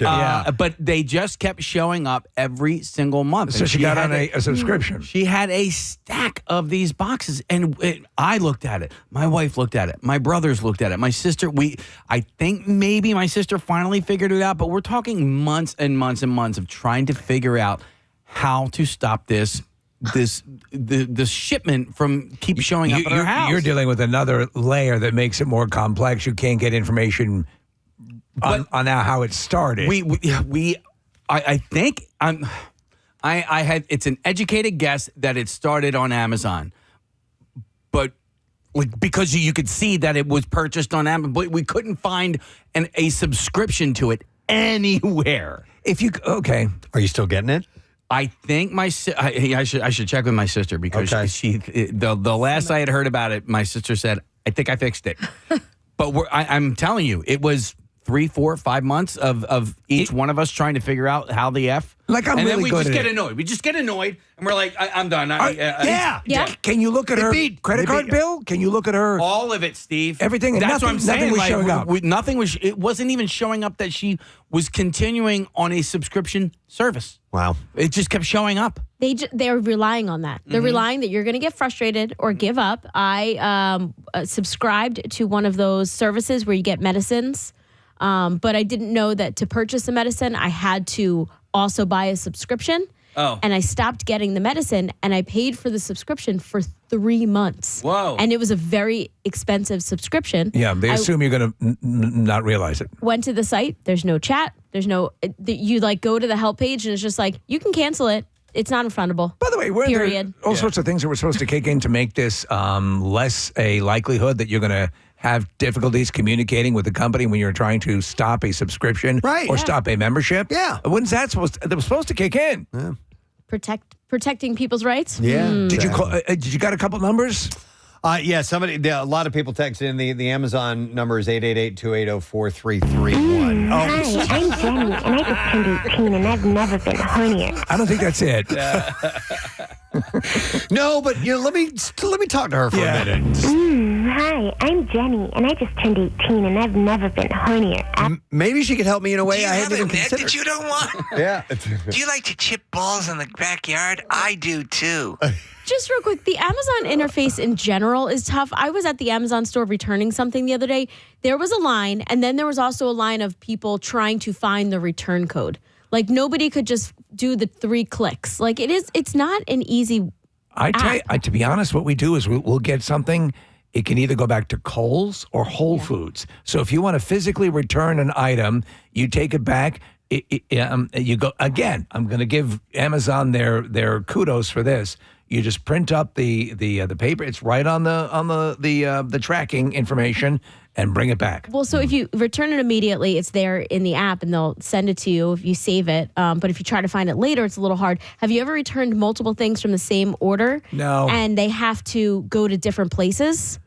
But they just kept showing up every single month. So she got on a subscription. She had a stack of these boxes. And I looked at it. My wife looked at it. My brothers looked at it. My sister, I think maybe my sister finally figured it out. But we're talking months and months and months of trying to figure out how to stop this shipment from keep showing up at our house. You're dealing with another layer that makes it more complex. You can't get information on how it started. I think I had. It's an educated guess that it started on Amazon, but because you could see that it was purchased on Amazon, but we couldn't find a subscription to it anywhere. Are you still getting it? I think I should check with my sister because the last I had heard about it, my sister said, I think I fixed it. But I'm telling you, it was 3, 4, 5 months of each one of us trying to figure out how the F. Like I'm and really then we good just at get it. annoyed. We just get annoyed, and we're like, I'm done. Yeah. Can you look at her credit card bill? Can you look at her? All of it, Steve. Everything. And That's what I'm saying. Nothing was showing up. Nothing was. It wasn't even showing up that she was continuing on a subscription service. Wow. It just kept showing up. They're relying on that. They're relying that you're going to get frustrated or give up. I subscribed to one of those services where you get medicines, but I didn't know that to purchase the medicine, I had to also buy a subscription. Oh. And I stopped getting the medicine, and I paid for the subscription for 3 months. Whoa. And it was a very expensive subscription. Yeah, they assume you're going to not realize it. Went to the site. There's no chat. There's no, you go to the help page, and it's just like, you can cancel it. It's not refundable. By the way, weren't period. there all sorts of things that were supposed to kick in to make this less a likelihood that you're going to have difficulties communicating with the company when you're trying to stop a subscription or stop a membership? Yeah. When's that supposed to, that was supposed to kick in? Yeah. Protecting people's rights? Yeah. Did you call, did you got a couple numbers? Yeah, a lot of people texted in. The Amazon number is 888-280-4331. Hi, I'm Jenny, and I just turned 18, and I've never been hornier. I don't think that's it. No, but let me talk to her for a minute. Hi, I'm Jenny, and I just turned 18, and I've never been hornier. Maybe she could help me in a way I haven't even net considered. that you don't want? Yeah. Do you like to chip balls in the backyard? I do too. Just real quick, the Amazon interface in general is tough. I was at the Amazon store returning something the other day. There was a line, and then there was also a line of people trying to find the return code. Like, nobody could just do the 3 clicks. Like, it's not an easy Tell you, to be honest, what we do is we'll get something. It can either go back to Kohl's or Whole Foods. So if you want to physically return an item, you take it back. You go again. I'm going to give Amazon their kudos for this. You just print up the paper. It's right on the tracking information, and bring it back. Well, so if you return it immediately, it's there in the app, and they'll send it to you if you save it. But if you try to find it later, it's a little hard. Have you ever returned multiple things from the same order? No. And they have to go to different places?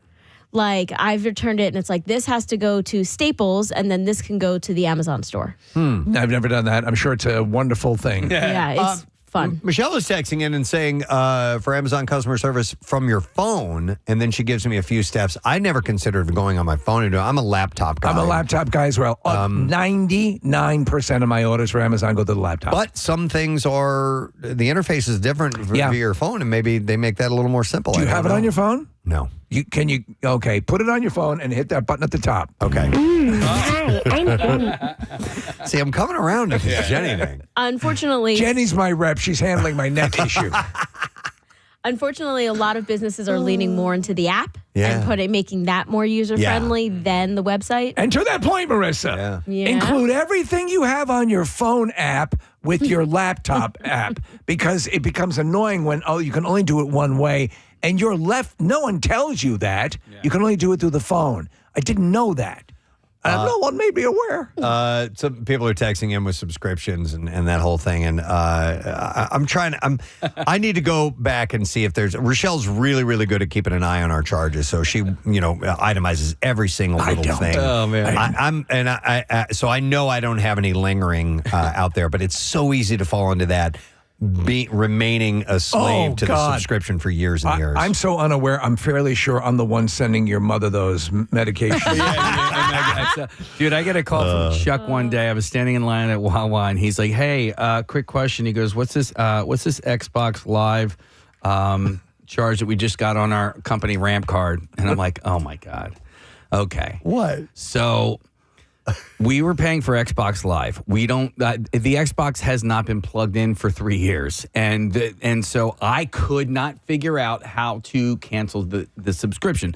Like, I've returned it, and it's like, this has to go to Staples, and then this can go to the Amazon store. I've never done that. I'm sure it's a wonderful thing. Yeah, it's fun. Michelle is texting in and saying for Amazon customer service from your phone, and then she gives me a few steps. I never considered going on my phone and doing. I'm a laptop guy. I'm a laptop guy as well. 99% of my orders for Amazon go to the laptop. But some things the interface is different via your phone, and maybe they make that a little more simple. Do you have it on your phone? No. Okay, put it on your phone and hit that button at the top. Okay. Hi, I'm Jenny. See, I'm coming around to this Jenny thing. Unfortunately, Jenny's my rep. She's handling my neck issue. Unfortunately, a lot of businesses are leaning more into the app Yeah. and making that more user-friendly than the website. And to that point, Marissa, Yeah. include everything you have on your phone app with your laptop app, because it becomes annoying when, you can only do it one way, and you're left, no one tells you that. You can only do it through the phone. I didn't know that. no one may be aware. Some people are texting in with subscriptions and that whole thing, and I need to go back and see if there's. Rochelle's really, really good at keeping an eye on our charges, so she, itemizes every single little thing. Oh man, so I know I don't have any lingering out there, but it's so easy to fall into that. Remaining a slave to the subscription for years and years. I'm so unaware. I'm fairly sure I'm the one sending your mother those medications. Dude, I get a call from Chuck one day. I was standing in line at Wawa, and he's like, "Hey, quick question." He goes, "What's this Xbox Live charge that we just got on our company ramp card?" And I'm like, "Oh my god, okay, what?" So. We were paying for Xbox Live. We don't. The Xbox has not been plugged in for 3 years, and so I could not figure out how to cancel the subscription.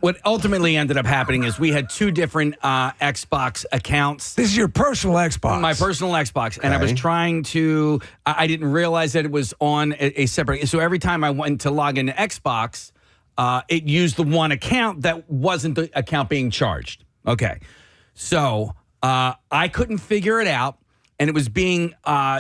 What ultimately ended up happening is we had 2 different Xbox accounts. This is your personal Xbox. My personal Xbox, and I was trying to. I didn't realize that it was on a separate. So every time I went to log into Xbox, it used the one account that wasn't the account being charged. Okay. So I couldn't figure it out, and it was being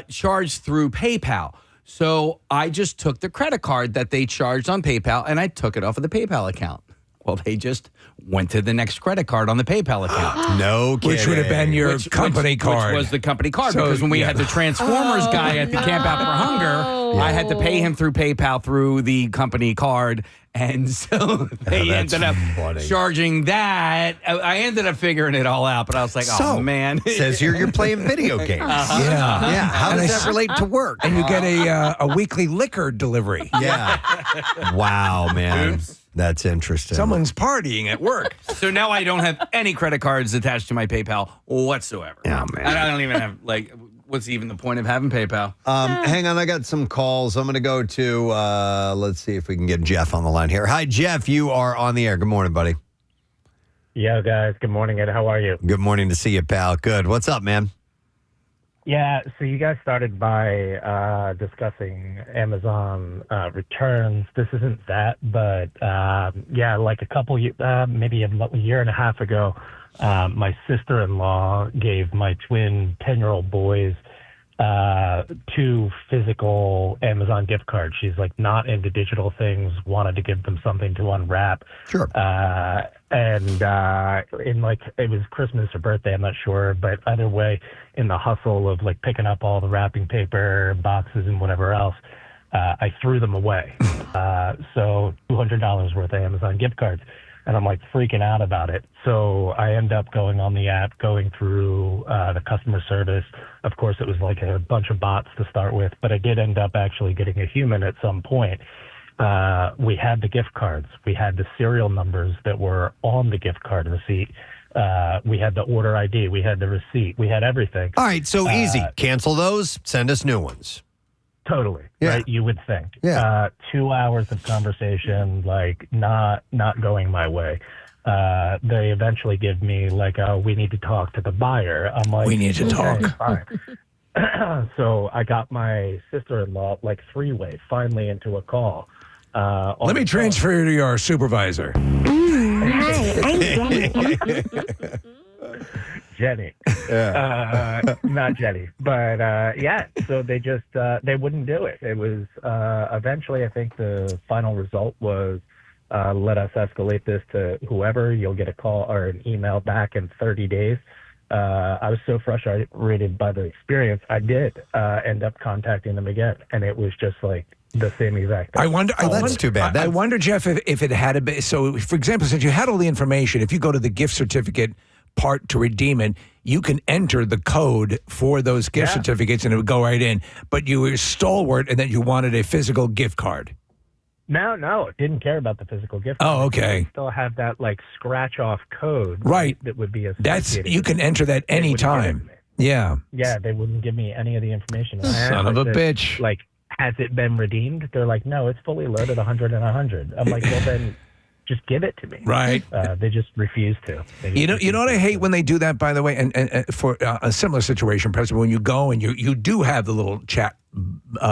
charged through PayPal. So I just took the credit card that they charged on PayPal, and I took it off of the PayPal account. Well, they just went to the next credit card on the PayPal account. No kidding. Which would have been your company card. Which was the company card, because when we had the Transformers guy at the Camp Out for Hunger, I had to pay him through PayPal through the company card. And so they ended up charging that. I ended up figuring it all out, but I was like, oh, man. Says here you're playing video games. Yeah. How does that relate to work? And you get a weekly liquor delivery. Yeah. Wow, man. Oops. That's interesting. Someone's partying at work. So now I don't have any credit cards attached to my PayPal whatsoever. Oh, man. I don't even have, what's even the point of having PayPal? Hang on, I got some calls. I'm going to go to, let's see if we can get Jeff on the line here. Hi, Jeff. You are on the air. Good morning, buddy. Yeah, guys. Good morning, Ed. How are you? Good morning to see you, pal. Good. What's up, man? Yeah, so you guys started by discussing Amazon returns. This isn't that, but like a couple, maybe a year and a half ago, my sister-in-law gave my twin 10-year-old boys 2 physical Amazon gift cards. She's not into digital things, wanted to give them something to unwrap. Sure. And it was Christmas or birthday, I'm not sure, but either way, in the hustle of picking up all the wrapping paper, boxes, and whatever else, I threw them away. So $200 worth of Amazon gift cards. And I'm freaking out about it. So I end up going on the app, going through the customer service. Of course, it was a bunch of bots to start with, but I did end up actually getting a human at some point. We had the gift cards. We had the serial numbers that were on the gift card receipt. We had the order ID. We had the receipt. We had everything. All right, so easy. Cancel those. Send us new ones. Totally. Yeah. Right. You would think. Yeah. 2 hours of conversation, not going my way. They eventually give me we need to talk to the buyer. I'm like, we need to talk. Fine. So I got my sister-in-law 3-way finally into a call. Let me transfer you to your supervisor. Hi, I'm Jenny. Jenny. Not Jenny. But so they just they wouldn't do it. It was eventually I think the final result was let us escalate this to whoever. You'll get a call or an email back in 30 days. I was so frustrated by the experience. I did end up contacting them again, and it was just the same exact thing. I wonder. That's too bad. I wonder, Jeff, if it had a bit. So, for example, since you had all the information, if you go to the gift certificate part to redeem it, you can enter the code for those gift certificates, and it would go right in. But you were stalwart, and then you wanted a physical gift card. No, didn't care about the physical gift card. Oh, okay. You still have that scratch off code, right? That would be associated. You can enter that any time. Yeah. Yeah, they wouldn't give me any of the information. Son of a bitch. Has it been redeemed? They're like, no, it's fully loaded, 100 and 100. I'm like, well then, just give it to me. Right. They just refuse to. You know what I hate when they do that, by the way, and for a similar situation, President, when you go and you do have the little chat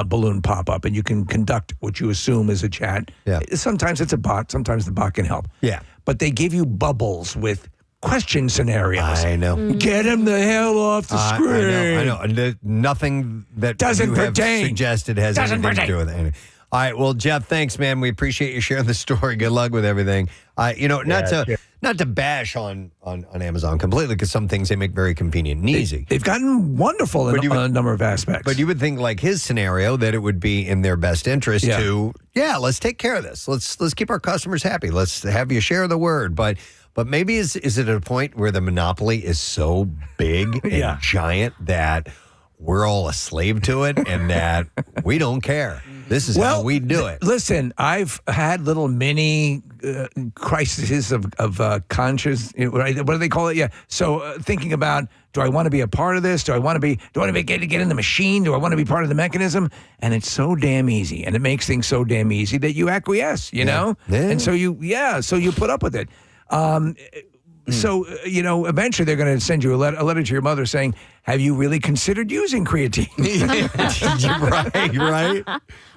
balloon pop up and you can conduct what you assume is a chat. Yeah. Sometimes it's a bot. Sometimes the bot can help. Yeah. But they give you bubbles with question scenarios. I know. Get him the hell off the screen. I know. And nothing that Doesn't you have pertain. suggested has Doesn't anything to do with it. All right. Well, Jeff, thanks, man. We appreciate you sharing the story. Good luck with everything. Not to bash on Amazon completely, because some things they make very convenient and easy. They've gotten wonderful in a number of aspects. But you would think, like his scenario, that it would be in their best interest to, let's take care of this. Let's keep our customers happy. Let's have you share the word. But maybe is it at a point where the monopoly is so big and giant that we're all a slave to it and that we don't care? This is how we do it. Listen, I've had little mini crises of conscience. What do they call it? Yeah. So thinking about, do I want to be a part of this? Do I want to get in the machine? Do I want to be part of the mechanism? And it's so damn easy, and it makes things so damn easy that you acquiesce. You know, and so you put up with it. So, eventually they're going to send you a letter to your mother saying, have you really considered using creatine? Right.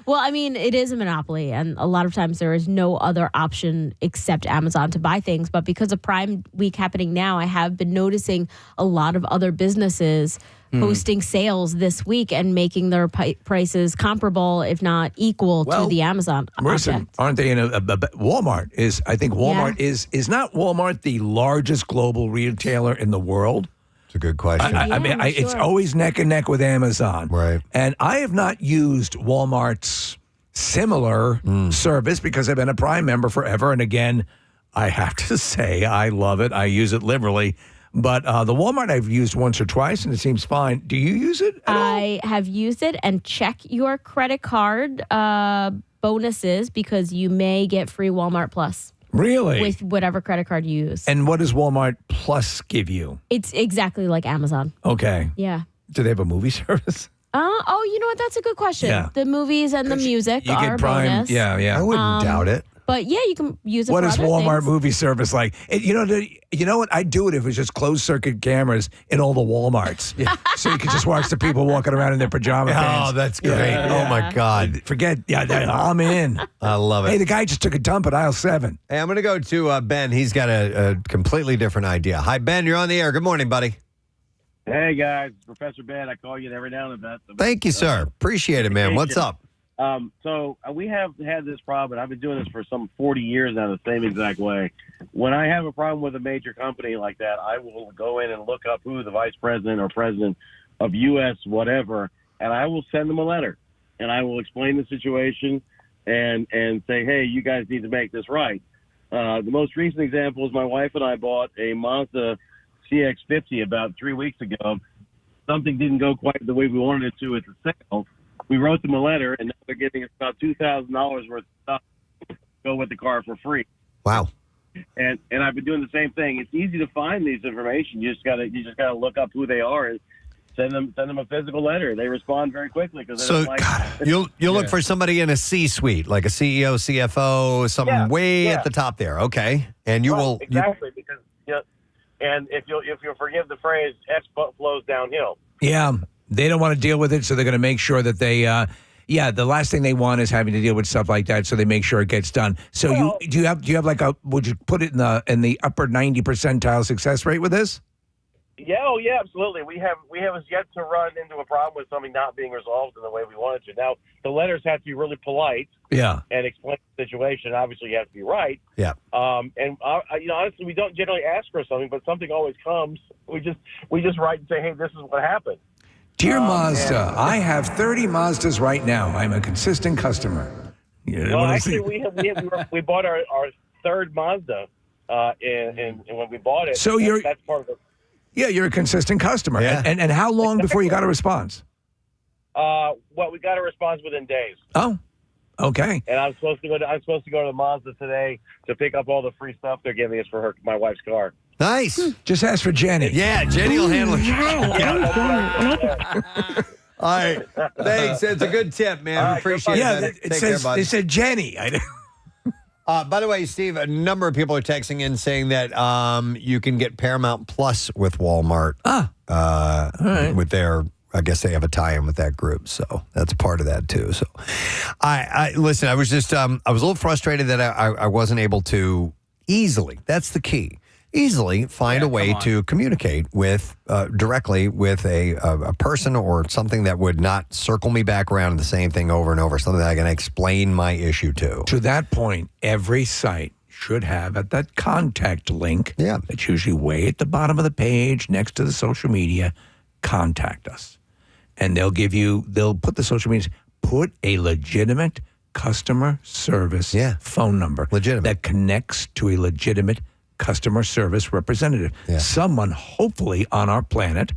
Well, I mean, it is a monopoly, and a lot of times there is no other option except Amazon to buy things. But because of Prime Week happening now, I have been noticing a lot of other businesses hosting sales this week and making their prices comparable, if not equal, to the Amazon Marisa, aren't they in Walmart is, I think Walmart is not Walmart the largest global retailer in the world? It's a good question. I mean, it's always neck and neck with Amazon. Right. And I have not used Walmart's similar service because I've been a Prime member forever. And again, I have to say, I love it. I use it liberally. But the Walmart I've used once or twice, and it seems fine. Do you use it at all? I have used it, and check your credit card bonuses because you may get free Walmart Plus. Really? With whatever credit card you use. And what does Walmart Plus give you? It's exactly like Amazon. Okay. Yeah. Do they have a movie service? You know what? That's a good question. Yeah. The movies and the music You are get Prime. bonus. Yeah. I wouldn't doubt it. But yeah, you can use it What for is other Walmart things. movie service like? You know what? I'd do it if it was just closed circuit cameras in all the Walmarts. So you could just watch the people walking around in their pajama pants. Oh, that's great. Oh, my God. Forget, I'm in. I love it. Hey, the guy just took a dump at aisle 7. Hey, I'm going to go to Ben. He's got a completely different idea. Hi, Ben. You're on the air. Good morning, buddy. Hey, guys. Professor Ben. I call you every now and then. Thank you, sir. Appreciate it, man. What's up? So we have had this problem. I've been doing this for some 40 years now, the same exact way. When I have a problem with a major company like that, I will go in and look up who the vice president or president of U.S. whatever, and I will send them a letter, and I will explain the situation and say, hey, you guys need to make this right. The most recent example is my wife and I bought a Mazda CX-50 about 3 weeks ago. Something didn't go quite the way we wanted it to at the sale. We wrote them a letter, and now they're giving us about $2,000 worth of stuff to go with the car for free. Wow. And I've been doing the same thing. It's easy to find these information. You just gotta look up who they are and send them a physical letter. They respond very quickly because you'll look for somebody in a C-suite, like a CEO, CFO, something at the top there. Okay, and you will exactly because and if you'll forgive the phrase, X flows downhill. Yeah. They don't want to deal with it, so they're going to make sure that they, the last thing they want is having to deal with stuff like that, so they make sure it gets done. So do you have like would you put it in the upper 90 percentile success rate with this? Yeah, absolutely. We have yet to run into a problem with something not being resolved in the way we wanted to. Now, the letters have to be really polite. Yeah. And explain the situation. Obviously, you have to be right. Yeah. And honestly, we don't generally ask for something, but something always comes. We just write and say, hey, this is what happened. Dear Mazda, I have 30 Mazdas right now. I'm a consistent customer. Actually, we bought our third Mazda, and when we bought it, so that's part of it. Yeah, you're a consistent customer. Yeah. And how long before you got a response? We got a response within days. Oh, okay. And I'm supposed to go to the Mazda today to pick up all the free stuff they're giving us for my wife's car. Nice. Just ask for Jenny. Yeah, Jenny will handle it. Hi, All right. Thanks. It's a good tip, man. We appreciate it. It said Jenny. By the way, Steve, a number of people are texting in saying that you can get Paramount Plus with Walmart. All right. With their, I guess they have a tie-in with that group, so that's part of that too. So, I listen. I was just I was a little frustrated that I wasn't able to easily. That's the key. easily find a way to communicate with directly with a person or something that would not circle me back around to the same thing over and over, something that I can explain my issue to. To that point, every site should have at that contact link. Yeah. It's usually way at the bottom of the page next to the social media. Contact us. And they'll put the social media, put a legitimate customer service phone number that connects to a legitimate customer service representative. Yeah. Someone hopefully on our planet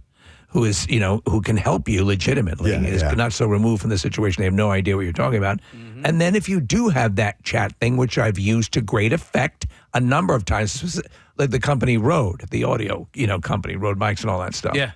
who is, who can help you legitimately, is not so removed from the situation. They have no idea what you're talking about. Mm-hmm. And then if you do have that chat thing, which I've used to great effect a number of times, like the company Rode, the audio, company, Rode mics and all that stuff. Yeah.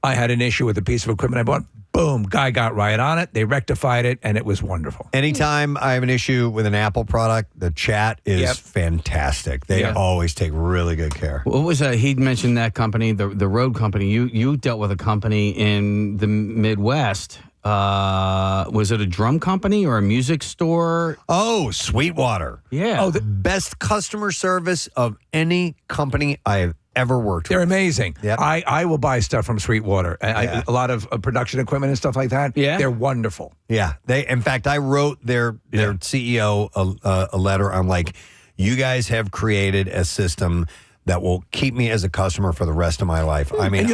I had an issue with a piece of equipment I bought. Boom, guy got right on it. They rectified it, and it was wonderful. Anytime I have an issue with an Apple product, the chat is fantastic. They always take really good care. What was he'd mentioned that company, the Rode company. You dealt with a company in the Midwest. Was it a drum company or a music store? Oh, Sweetwater. Yeah. Oh, the best customer service of any company I have ever worked They're with. amazing. Yep. I will buy stuff from Sweetwater. A lot of production equipment and stuff like that. Yeah. They're wonderful. Yeah. In fact, I wrote their CEO a letter. I'm like, you guys have created a system that will keep me as a customer for the rest of my life. I mean,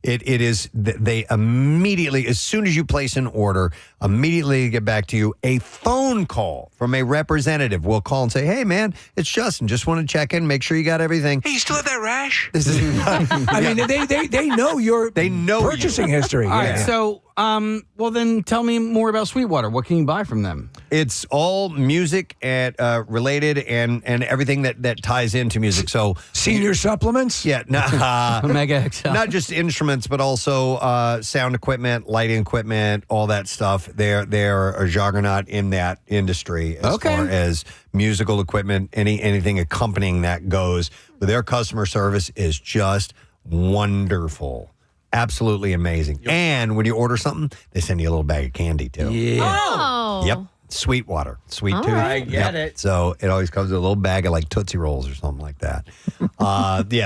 it is, they immediately, as soon as you place an order, immediately get back to you. A phone call from a representative will call and say, hey, man, it's Justin. Just want to check in, make sure you got everything. Hey, you still have that rash? This is, I mean, they know your purchasing history. All right, so, well, then tell me more about Sweetwater. What can you buy from them? It's all music and related and everything that ties into music. So senior supplements? Yeah. Mega XL. Not just instruments, but also sound equipment, lighting equipment, all that stuff. They're a juggernaut in that industry as far as musical equipment, anything accompanying that goes. But their customer service is just wonderful. Absolutely amazing. Yep. And when you order something, they send you a little bag of candy too. Yeah. Oh. Yep. Sweetwater. Sweet tooth. I get it. So it always comes with a little bag of like Tootsie Rolls or something like that.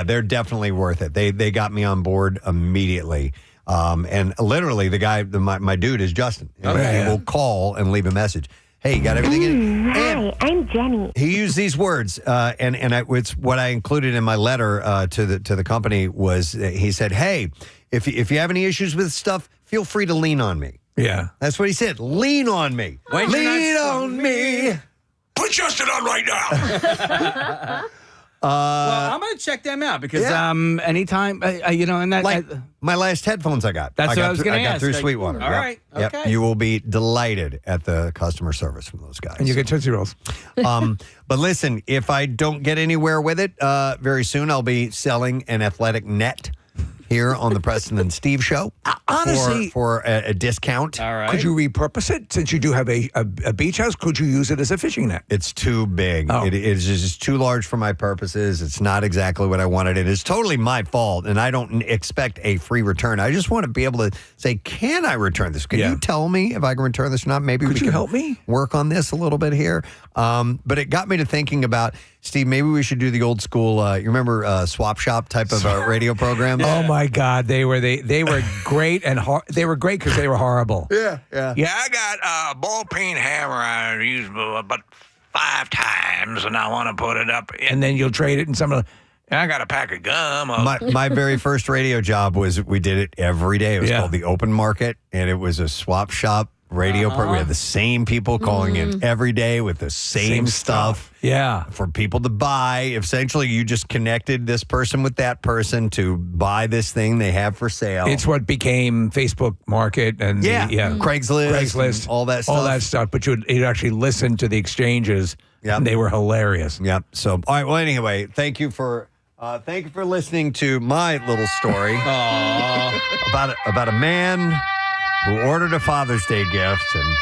They're definitely worth it. They got me on board immediately. And literally the guy, my dude is Justin. He will call and leave a message. Hey, you got everything? Hi, I'm Jenny. He used these words, it's what I included in my letter to the company was he said, "Hey, if you have any issues with stuff, feel free to lean on me." Yeah, that's what he said. Lean on me. Lean on me. Put Justin on right now. Well, I'm going to check them out because anytime, and that like my last headphones I got. That's what I was going to ask. I got through Sweetwater. All right. Yep. Okay. You will be delighted at the customer service from those guys. And you get Tootsie Rolls. But listen, if I don't get anywhere with it, very soon I'll be selling an athletic net here on the Preston and Steve show. Honestly, for a discount. All right. Could you repurpose it since you do have a beach house? Could you use it as a fishing net? It's too big. Oh. It is just too large for my purposes. It's not exactly what I wanted. It is totally my fault, and I don't expect a free return. I just want to be able to say, can I return this? Can you tell me if I can return this or not? Maybe Could we you can help me work on this a little bit here. But it got me to thinking about, Steve, maybe we should do the old school, you remember Swap Shop type of radio program? Oh my God, they were great and they were great because they were horrible. Yeah. I got a ball peen hammer I used about 5 times, and I want to put it up. And then you'll trade it, and I got a pack of gum. My very first radio job we did it every day. It was called the Open Market, and it was a Swap Shop radio program. We had the same people calling in every day with the same stuff. Yeah. For people to buy. Essentially, you just connected this person with that person to buy this thing they have for sale. It's what became Facebook Market and Craigslist, and all that stuff. All that stuff. But you'd actually listen to the exchanges. Yep. And they were hilarious. Yep. So, all right. Well, anyway, thank you for listening to my little story about a man who ordered a Father's Day gift and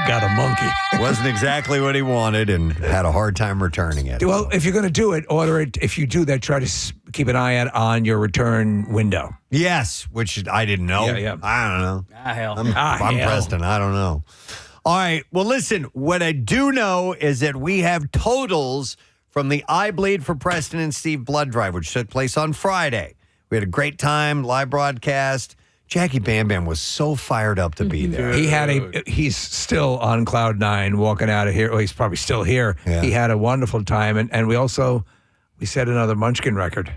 got a monkey. Wasn't exactly what he wanted and had a hard time returning it. Well, if you're going to do it, order it. If you do that, try to keep an eye out on your return window. Yes, which I didn't know. Yeah. I don't know. Hell. I'm Preston. I don't know. All right. Well, listen, what I do know is that we have totals from the I Bleed for Preston and Steve Blood Drive, which took place on Friday. We had a great time, live broadcast. Jackie Bam Bam was so fired up to be there. He's still on cloud nine walking out of here. Well, he's probably still here. Yeah. He had a wonderful time. And we set another Munchkin record.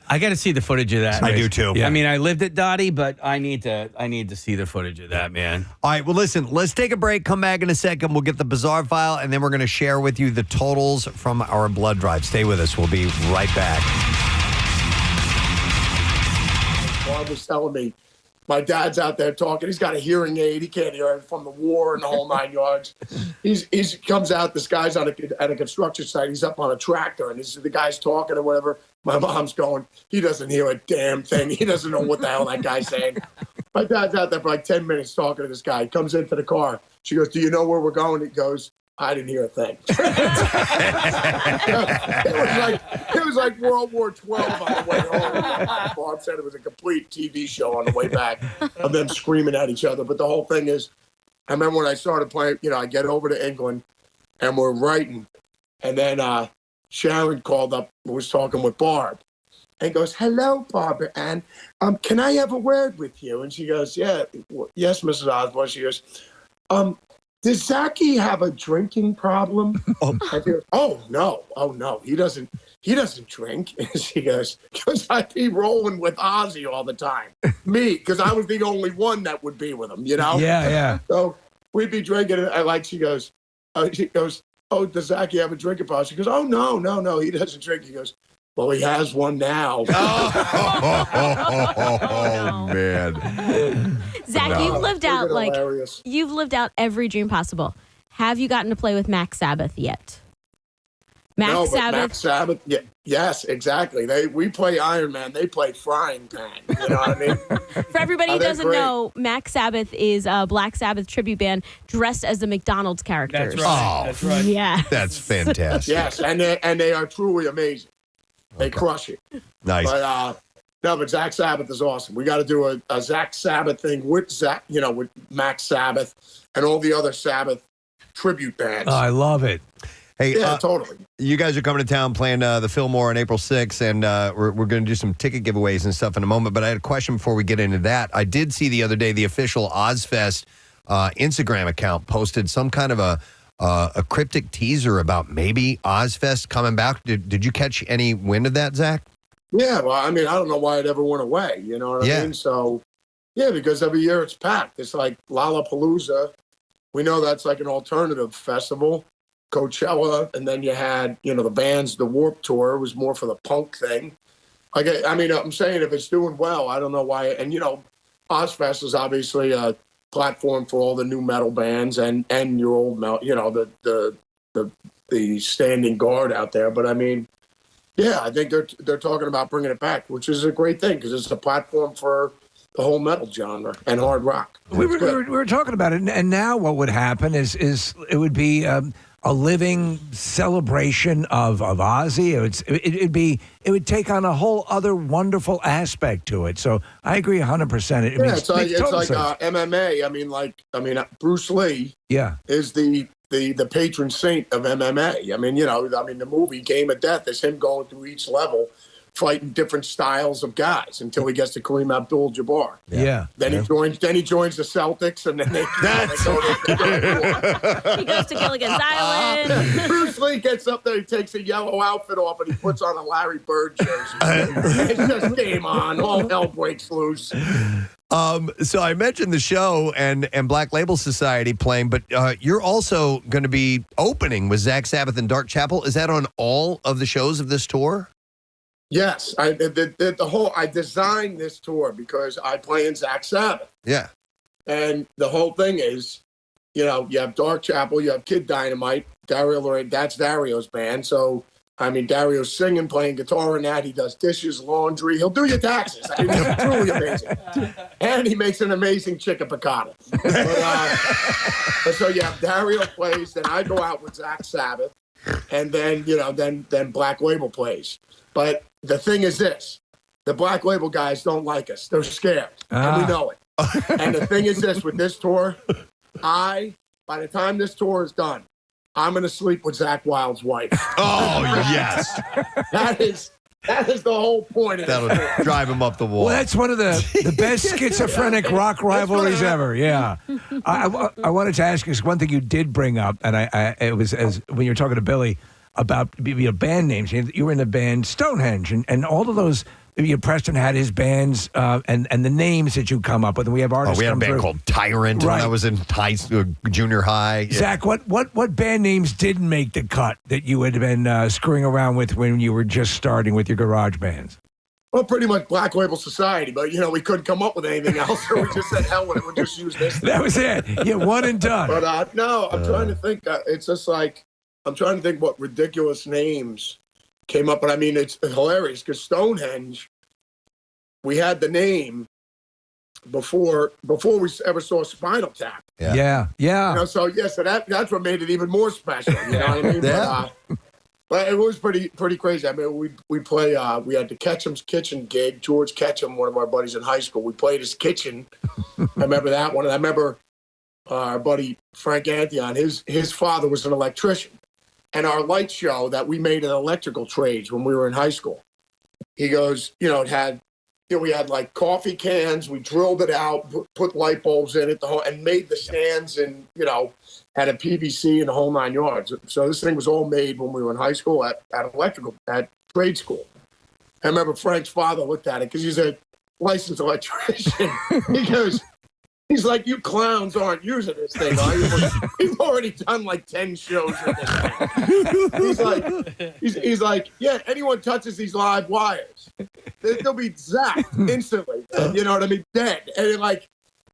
I got to see the footage of that. I do too. Yeah. I mean, I lived at Dottie, but I need to see the footage of that, man. All right, well, listen, let's take a break, come back in a second. We'll get the bizarre file, and then we're going to share with you the totals from our blood drive. Stay with us. We'll be right back. Bob was telling me, my dad's out there talking. He's got a hearing aid. He can't hear it from the war and the whole 9 yards. He comes out. This guy's at a construction site. He's up on a tractor, and the guy's talking or whatever. My mom's going, he doesn't hear a damn thing. He doesn't know what the hell that guy's saying. My dad's out there for like 10 minutes talking to this guy. He comes into the car. She goes, do you know where we're going? He goes, I didn't hear a thing. It was like World War XII on the way home. Bob said it was a complete TV show on the way back of them screaming at each other. But the whole thing is, I remember when I started playing, I get over to England and we're writing. And then Sharon called up, was talking with Barb. And goes, hello, Barbara Ann. Can I have a word with you? And she goes, yes, Mrs. Osborne. She goes, does Zachy have a drinking problem? And he goes, oh no, he doesn't drink. And she goes, because I'd be rolling with Ozzy all the time. Me, because I was the only one that would be with him, Yeah. So we'd be drinking, and she goes, oh, does Zachy have a drinking problem? She goes, oh no, he doesn't drink. He goes, well, he has one now. Oh, man. Zach, you've lived out every dream possible. Have you gotten to play with Max Sabbath yet? Max Sabbath, yeah, yes, exactly. We play Iron Man. They play Frying Pan. You know what I mean? For everybody who doesn't know, Max Sabbath is a Black Sabbath tribute band dressed as the McDonald's characters. That's right. That's right. Yeah, that's fantastic. Yes, and they are truly amazing. They crush it. Nice. But Zach Sabbath is awesome. We got to do a Zach Sabbath thing with Zach, with Max Sabbath and all the other Sabbath tribute bands. Oh, I love it. Hey, yeah, totally. You guys are coming to town playing the Fillmore on April 6th, and we're going to do some ticket giveaways and stuff in a moment. But I had a question before we get into that. I did see the other day the official Ozfest Instagram account posted some kind of a cryptic teaser about maybe Ozfest coming back. Did you catch any wind of that, Zach? Yeah, well, I mean, I don't know why it ever went away. You know what I mean? So, yeah, because every year it's packed. It's like Lollapalooza. We know that's like an alternative festival. Coachella, and then you had, the bands, the Warped Tour was more for the punk thing. I'm saying if it's doing well, I don't know why. And, Ozfest is obviously a platform for all the new metal bands and your old metal, the standing guard out there. But I mean, yeah, I think they're talking about bringing it back, which is a great thing because it's a platform for the whole metal genre and hard rock. We were talking about it, and now what would happen is it would be a living celebration of Ozzy. It would take on a whole other wonderful aspect to it. So I agree 100%. It's like MMA. I mean, Bruce Lee. Yeah. Is the patron saint of MMA. I mean, the movie Game of Death is him going through each level, fighting different styles of guys until he gets to Kareem Abdul-Jabbar. Yeah. Then he joins the Celtics, and then they he goes to Gilligan's Island. Bruce Lee gets up there, he takes a yellow outfit off, and he puts on a Larry Bird jersey. It's just game on. All hell breaks loose. So I mentioned the show and Black Label Society playing, but you're also going to be opening with Zach Sabbath and Dark Chapel. Is that on all of the shows of this tour? Yes, I designed this tour because I play in Zach Sabbath. Yeah. And the whole thing is, you have Dark Chapel, you have Kid Dynamite, Dario Lorraine, that's Dario's band. So, I mean, Dario's singing, playing guitar in that. He does dishes, laundry. He'll do your taxes. I mean, it's truly amazing. And he makes an amazing chicken piccata. But, so, yeah, Dario plays, then I go out with Zach Sabbath, and then, then Black Label plays. But the thing is this, the Black Label guys don't like us. They're scared, and we know it. And the thing is this, with this tour, by the time this tour is done, I'm gonna sleep with Zach Wilde's wife. Oh yes, That is the whole point of that'll this. drive him up the wall. Well, that's one of the best schizophrenic rock rivalries ever. Yeah, I wanted to ask you, 'cause one thing you did bring up, and it was as when you were talking to Billy about band names. You were in the band Stonehenge, and all of those. Preston had his bands and the names that you come up with. And we have artists. We had a come band through. called Tyrant when I was in junior high. Zach, what band names didn't make the cut that you had been screwing around with when you were just starting with your garage bands? Well, pretty much Black Label Society, but we couldn't come up with anything else, so we just said, hell with it, we'll just use this. That was it. Yeah, one and done. But no, I'm trying to think. It's just like I'm trying to think what ridiculous names came up, but I mean it's hilarious because Stonehenge, we had the name before we ever saw Spinal Tap. Yeah. So that's what made it even more special. You know what I mean? Yeah. But it was pretty crazy. I mean, we play. We had the Ketchum's Kitchen gig. George Ketchum, one of our buddies in high school, we played his kitchen. I remember that one. And I remember our buddy Frank Antheon. His father was an electrician. And our light show that we made in electrical trades when we were in high school, he goes, it had, we had like coffee cans. We drilled it out, put light bulbs in it, and made the stands, and had a PVC and the whole 9 yards. So this thing was all made when we were in high school at trade school. I remember Frank's father looked at it because he's a licensed electrician. He's like, you clowns aren't using this thing, are you? We've already done like 10 shows with this thing. He's like, yeah, anyone touches these live wires, they'll be zapped instantly. You know what I mean? Dead. And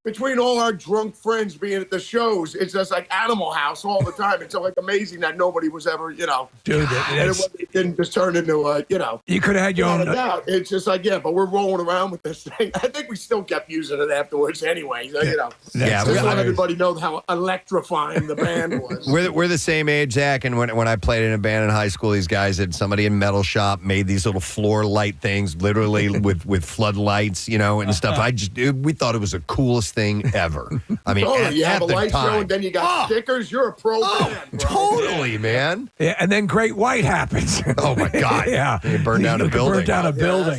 between all our drunk friends being at the shows, it's just like Animal House all the time. It's like amazing that nobody was ever, Dude, and it didn't just turn into You could have had your own. Doubt. It's just like, but we're rolling around with this thing. I think we still kept using it afterwards anyway. So, just let everybody know how electrifying the band was. We're the same age, Zach, and when I played in a band in high school, these guys had somebody in metal shop made these little floor light things, literally with floodlights, and stuff. We thought it was the coolest thing ever. I mean, you have a the light time. show and then you got stickers. You're a pro band, bro. Totally, man. Yeah, and then Great White happens. Oh my God! Yeah, they burned down a building. Burn down a building.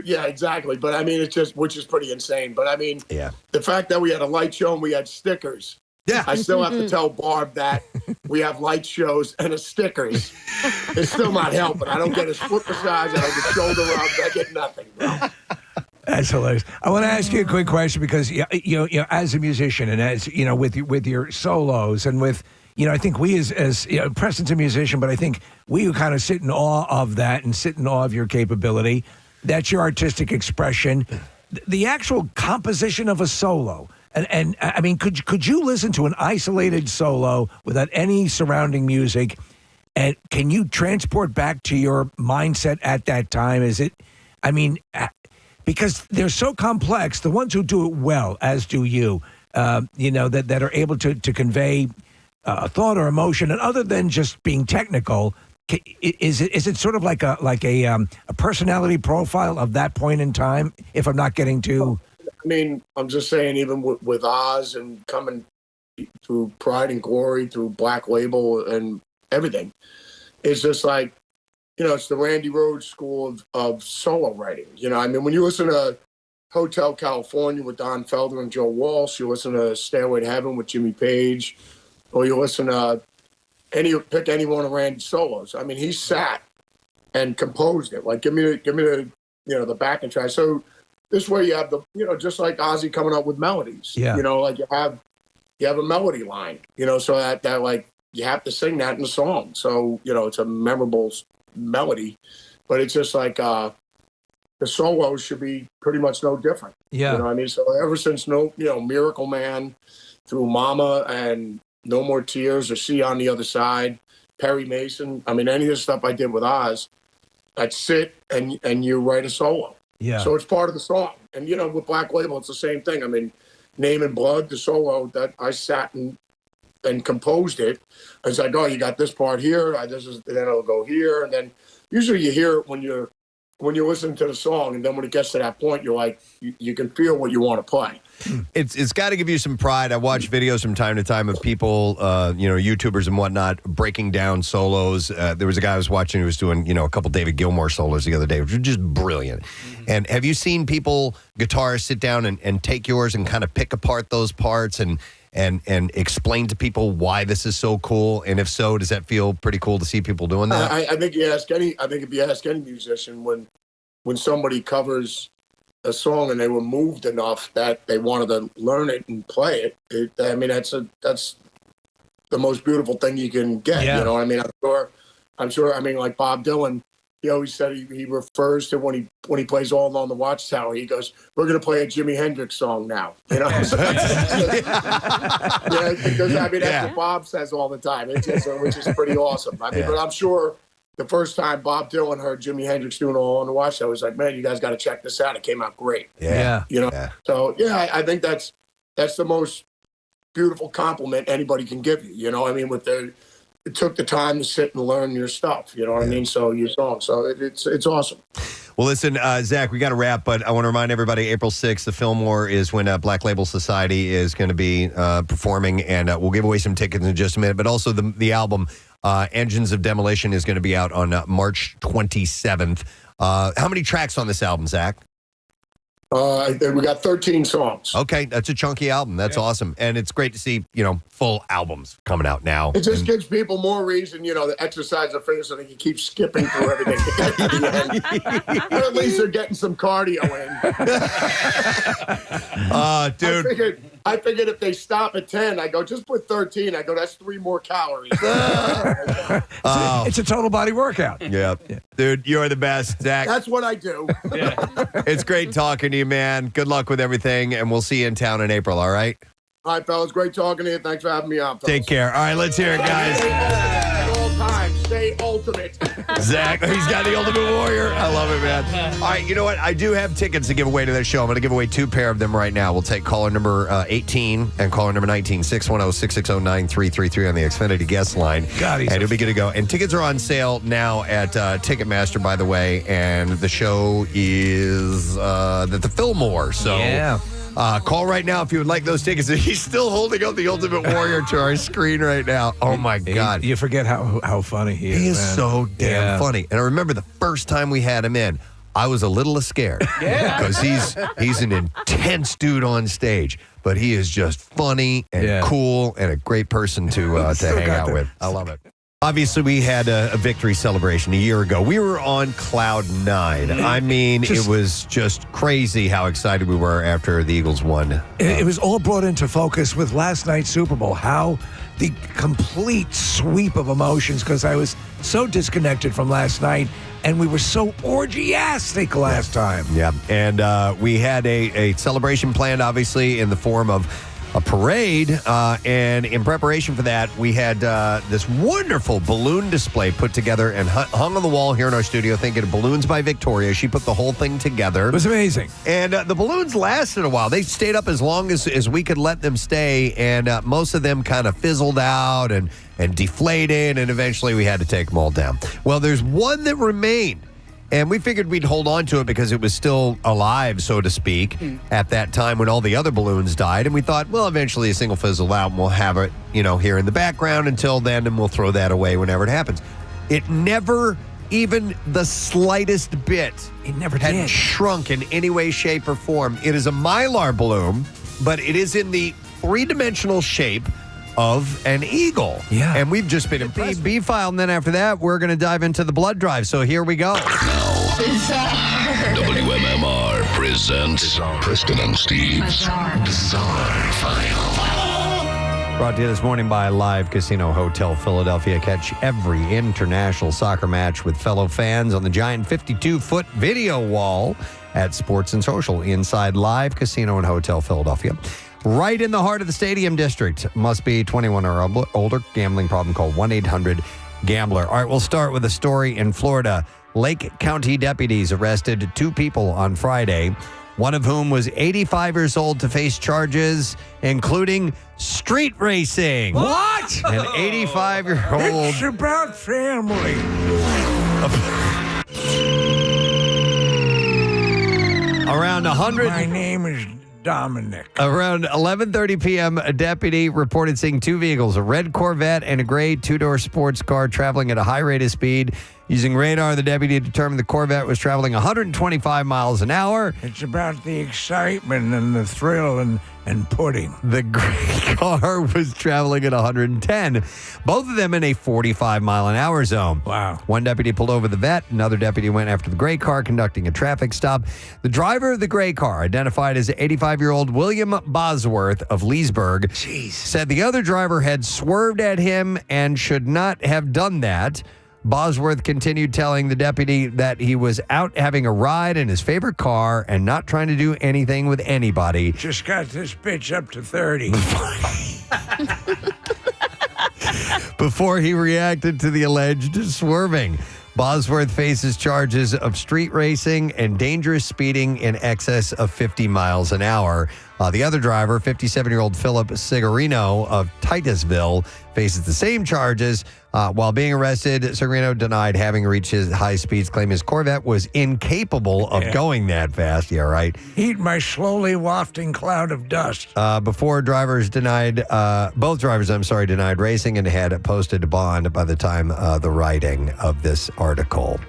Exactly. But I mean, which is pretty insane. But I mean, the fact that we had a light show and we had stickers. Yeah, I still have to tell Barb that we have light shows and stickers. It's still not helping. I don't get a foot massage. I don't get shoulder rubs. I get nothing, bro. That's hilarious. I want to ask you a quick question because as a musician and as with your solos and with I think we as Preston's a musician, but I think we who kind of sit in awe of that and sit in awe of your capability. That's your artistic expression. The actual composition of a solo. And I mean, could you listen to an isolated solo without any surrounding music? And can you transport back to your mindset at that time? Because they're so complex, the ones who do it well, as do you, that are able to convey a thought or emotion, and other than just being technical, is it sort of like a personality profile of that point in time? If I'm not getting too, I mean, I'm just saying, even with Oz and coming through Pride and Glory, through Black Label and everything, it's just like. It's the Randy Rhoads school of solo writing. I mean, when you listen to Hotel California with Don Felder and Joe Walsh, you listen to Stairway to Heaven with Jimmy Page, or you listen to pick any one of Randy's solos. I mean, he sat and composed it. Like, give me the backing track. So this way you have just like Ozzy coming up with melodies. Yeah. Like you have a melody line. So that like you have to sing that in the song. So it's a memorable melody, but it's just like the solos should be pretty much no different. Yeah. I mean? So ever since Miracle Man, through Mama and No More Tears or See on the Other Side, Perry Mason, I mean, any of the stuff I did with Oz, I'd sit and you write a solo. Yeah. So it's part of the song. And with Black Label, it's the same thing. I mean, Name and Blood, the solo that I sat and composed it. It's like, oh, you got this part here. Then it'll go here, and then usually you hear it when you listen to the song, and then when it gets to that point, you're like, you can feel what you want to play. It's got to give you some pride. I watch videos from time to time of people, YouTubers and whatnot, breaking down solos. There was a guy I was watching who was doing, a couple David Gilmour solos the other day, which were just brilliant. And have you seen people, guitarists, sit down and take yours and kind of pick apart those parts and explain to people why this is so cool? And if so, does that feel pretty cool to see people doing that? I think if you ask any musician, when somebody covers a song and they were moved enough that they wanted to learn it and play it, that's the most beautiful thing you can get. Yeah. You know what I mean? I'm sure. I mean, like Bob Dylan, he always said he refers to when he plays All Along the Watchtower, he goes, "We're going to play a Jimi Hendrix song now." You know, because that's what Bob says all the time, which is pretty awesome. I mean, but I'm sure the first time Bob Dylan heard Jimi Hendrix doing All Along the Watchtower, I was like, "Man, you guys got to check this out. It came out great." Yeah. You know, so I think that's the most beautiful compliment anybody can give you. You know, I mean, it took the time to sit and learn your stuff, you know what I mean? So your song. So it's awesome. Well, listen, Zach, we got to wrap, but I want to remind everybody, April 6th, the Fillmore is when Black Label Society is going to be performing, and we'll give away some tickets in just a minute. But also the album, Engines of Demolition, is going to be out on March 27th. How many tracks on this album, Zach? We got 13 songs. Okay, that's a chunky album. That's awesome. And it's great to see, full albums coming out now. It just gives people more reason, to exercise their fingers so they can keep skipping through everything. But at least they're getting some cardio in. Dude. I figured if they stop at 10, I go, just put 13. I go, that's 3 more calories. It's a total body workout. Yeah. Dude, you're the best, Zach. That's what I do. It's great talking to you, man. Good luck with everything, and we'll see you in town in April, all right? All right, fellas. Great talking to you. Thanks for having me on, fellas. Take care. All right, let's hear it, guys. At all times, stay ultimate. Zach, he's got the Ultimate Warrior. I love it, man. All right, you know what? I do have tickets to give away to that show. I'm going to give away 2 pair of them right now. We'll take caller number 18 and caller number 19, 610-660-9333 on the Xfinity guest line. God, and it'll be good to go. And tickets are on sale now at Ticketmaster, by the way. And the show is at the Fillmore. So yeah. Call right now if you would like those tickets. He's still holding up the Ultimate Warrior to our screen right now. Oh, my God. You forget how funny he is. He is man. so damn funny. And I remember the first time we had him in, I was a little scared. Yeah. Because he's an intense dude on stage. But he is just funny and cool and a great person to hang out with. I love it. Obviously, we had a victory celebration a year ago. We were on cloud 9. I mean, it was just crazy how excited we were after the Eagles won. It was all brought into focus with last night's Super Bowl, how the complete sweep of emotions, because I was so disconnected from last night, and we were so orgiastic last time. Yeah, and we had a celebration planned, obviously, in the form of a parade, and in preparation for that, we had this wonderful balloon display put together and hung on the wall here in our studio, thinking of Balloons by Victoria. She put the whole thing together. It was amazing. And the balloons lasted a while. They stayed up as long as we could let them stay, and most of them kind of fizzled out and deflated, and eventually we had to take them all down. Well, there's one that remained. And we figured we'd hold on to it because it was still alive, so to speak, at that time when all the other balloons died. And we thought, well, eventually this thing will fizzle out and we'll have it, here in the background until then, and we'll throw that away whenever it happens. It never, even the slightest bit, had shrunk in any way, shape, or form. It is a Mylar balloon, but it is in the 3-dimensional shape of an eagle. Yeah. And we've just been impressed. B-file, and then after that, we're going to dive into the blood drive. So here we go. WMMR presents Preston and Steve's Bizarre File. Brought to you this morning by Live Casino Hotel Philadelphia. Catch every international soccer match with fellow fans on the giant 52-foot video wall at Sports and Social inside Live Casino and Hotel Philadelphia. Right in the heart of the stadium district. Must be 21 or older. Gambling problem, call 1-800-GAMBLER. All right, we'll start with a story in Florida. Lake County deputies arrested 2 people on Friday, one of whom was 85 years old, to face charges, including street racing. What? An 85-year-old. It's about family. Around 100. My name is Dominic. Around 11:30 p.m., a deputy reported seeing two vehicles, a red Corvette and a gray two-door sports car traveling at a high rate of speed. Using radar, the deputy determined the Corvette was traveling 125 miles an hour. It's about the excitement and the thrill and pudding. The gray car was traveling at 110, both of them in a 45-mile-an-hour zone. Wow. One deputy pulled over the vet. Another deputy went after the gray car, conducting a traffic stop. The driver of the gray car, identified as 85-year-old William Bosworth of Leesburg, said the other driver had swerved at him and should not have done that. Bosworth continued telling the deputy that he was out having a ride in his favorite car and not trying to do anything with anybody. Just got this bitch up to 30. Before he reacted to the alleged swerving. Bosworth faces charges of street racing and dangerous speeding in excess of 50 miles an hour. The other driver, 57-year-old Philip Cigarino of Titusville, faces the same charges. While being arrested, Cigarino denied having reached his high speeds, claiming his Corvette was incapable of going that fast. Yeah, right. Eat my slowly wafting cloud of dust. Both drivers denied racing and had posted a bond by the time the writing of this article.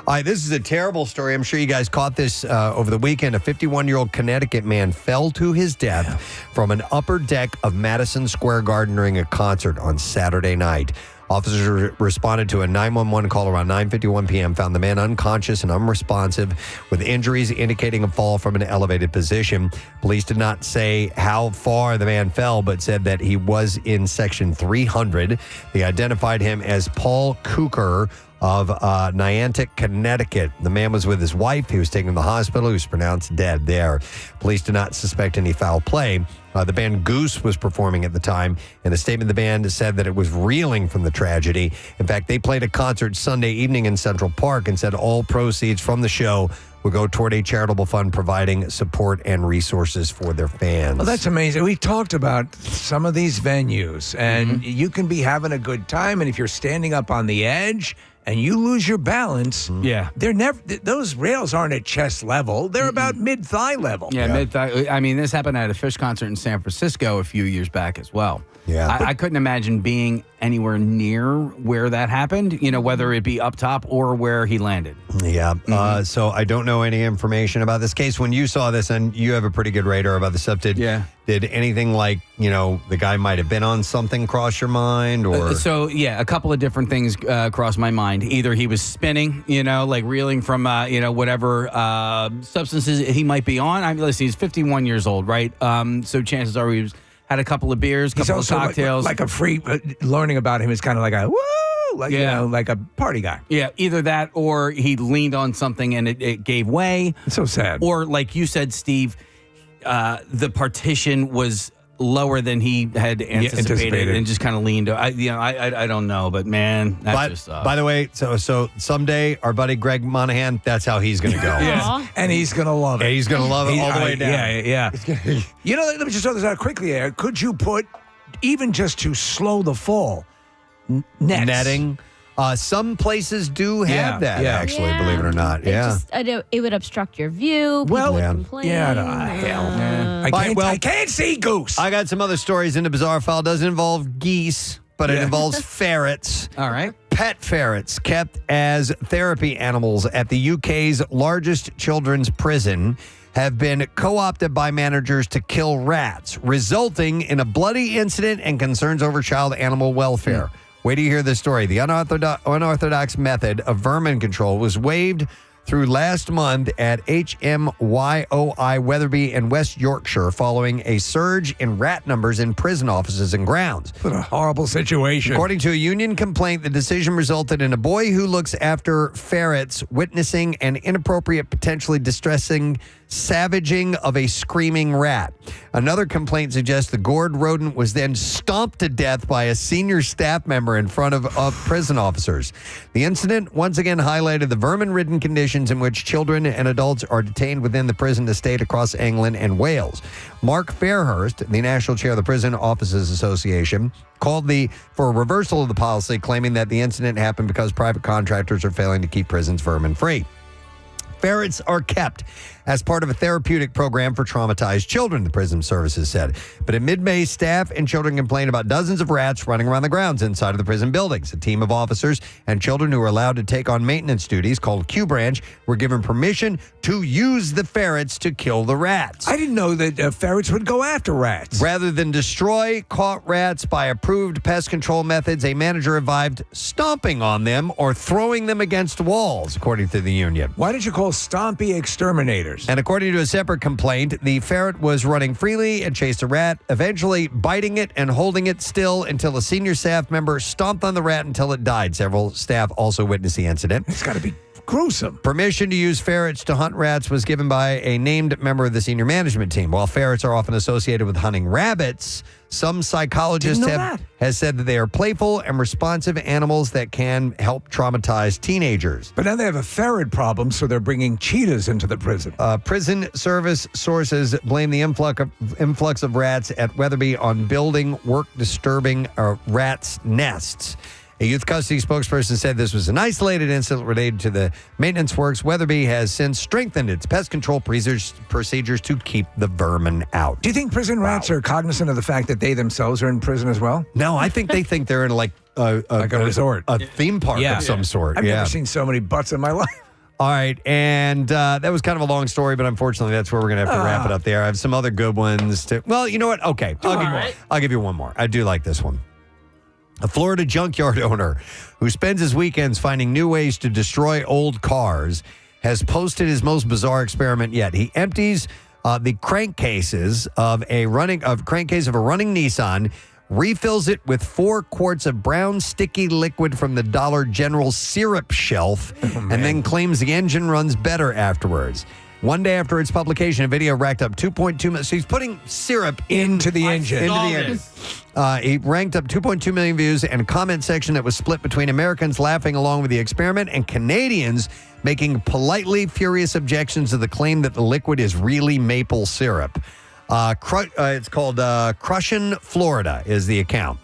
All right, this is a terrible story. I'm sure you guys caught this over the weekend. A 51-year-old Connecticut man fell to his death from an upper deck of Madison Square Garden during a concert on Saturday night. Officers responded to a 911 call around 9:51 p.m., found the man unconscious and unresponsive with injuries indicating a fall from an elevated position. Police did not say how far the man fell, but said that he was in section 300. They identified him as Paul Cooker of Niantic, Connecticut. The man was with his wife. He was taken to the hospital. He was pronounced dead there. Police do not suspect any foul play. The band Goose was performing at the time. In a statement, the band said that it was reeling from the tragedy. In fact, they played a concert Sunday evening in Central Park and said all proceeds from the show will go toward a charitable fund providing support and resources for their fans. Well, that's amazing. We talked about some of these venues, and you can be having a good time, and if you're standing up on the edge and you lose your balance, they're never. Those rails aren't at chest level; they're about mid-thigh level. Yeah, mid-thigh. I mean, this happened at a Fish concert in San Francisco a few years back as well. Yeah, I couldn't imagine being anywhere near where that happened. You know, whether it be up top or where he landed. Yeah. So I don't know any information about this case. When you saw this, and you have a pretty good radar about the stuff, did anything like, the guy might have been on something cross your mind? Or a couple of different things crossed my mind. Either he was spinning, like reeling from, whatever substances he might be on. I mean, listen, he's 51 years old, right? So chances are he had a couple of beers, couple of cocktails. Like a free, learning about him is kind of like a, woo! Like a party guy. Yeah, either that or he leaned on something and it gave way. It's so sad. Or like you said, Steve, the partition was lower than he had anticipated. And just kind of leaned. I don't know, but man, that just sucks. By the way, so someday our buddy Greg Monahan, that's how he's going to go. And he's going to love it. And he's going to love it all the way down. Yeah. Let me just throw this out quickly here. Could you put, even just to slow the fall, netting? Some places do have that, actually, believe it or not. It would obstruct your view. People would complain. I can't see Goose. I got some other stories in the bizarre file. It doesn't involve geese, but it involves ferrets. All right. Pet ferrets kept as therapy animals at the UK's largest children's prison have been co-opted by managers to kill rats, resulting in a bloody incident and concerns over child animal welfare. Wait till you hear this story. The unorthodox method of vermin control was waived through last month at HMYOI Weatherby in West Yorkshire following a surge in rat numbers in prison offices and grounds. What a horrible situation. According to a union complaint, the decision resulted in a boy who looks after ferrets witnessing an inappropriate, potentially distressing savaging of a screaming rat. Another complaint suggests the gored rodent was then stomped to death by a senior staff member in front of prison officers. The incident once again highlighted the vermin-ridden conditions in which children and adults are detained within the prison estate across England and Wales. Mark Fairhurst, the national chair of the Prison Officers Association, called for a reversal of the policy, claiming that the incident happened because private contractors are failing to keep prisons vermin-free. Ferrets are kept as part of a therapeutic program for traumatized children, the prison services said. But in mid-May, staff and children complained about dozens of rats running around the grounds inside of the prison buildings. A team of officers and children who were allowed to take on maintenance duties, called Q Branch, were given permission to use the ferrets to kill the rats. I didn't know that ferrets would go after rats. Rather than destroy caught rats by approved pest control methods, a manager advised stomping on them or throwing them against walls, according to the union. Why did you call Stompy exterminators? And according to a separate complaint, the ferret was running freely and chased a rat, eventually biting it and holding it still until a senior staff member stomped on the rat until it died. Several staff also witnessed the incident. It's got to be gruesome. Permission to use ferrets to hunt rats was given by a named member of the senior management team. While ferrets are often associated with hunting rabbits, some psychologists have said that they are playful and responsive animals that can help traumatize teenagers. But now they have a ferret problem, so they're bringing cheetahs into the prison. Prison service sources blame the influx of rats at Weatherby on building work-disturbing rats' nests. A youth custody spokesperson said this was an isolated incident related to the maintenance works. Weatherby has since strengthened its pest control procedures to keep the vermin out. Do you think prison rats are cognizant of the fact that they themselves are in prison as well? No, I think they think they're in like a resort, a theme park of some sort. I've never seen so many butts in my life. All right, and that was kind of a long story, but unfortunately, that's where we're going to have to wrap it up there. I have some other good ones. Well, you know what? Okay, I'll give you one more. I do like this one. A Florida junkyard owner who spends his weekends finding new ways to destroy old cars has posted his most bizarre experiment yet. He empties the crankcases of a running Nissan, refills it with 4 quarts of brown sticky liquid from the Dollar General syrup shelf, and then claims the engine runs better afterwards. One day after its publication, a video racked up 2.2 million. So he's putting syrup into the engine. He ranked up 2.2 million views and a comment section that was split between Americans laughing along with the experiment and Canadians making politely furious objections to the claim that the liquid is really maple syrup. It's called Crushin' Florida is the account.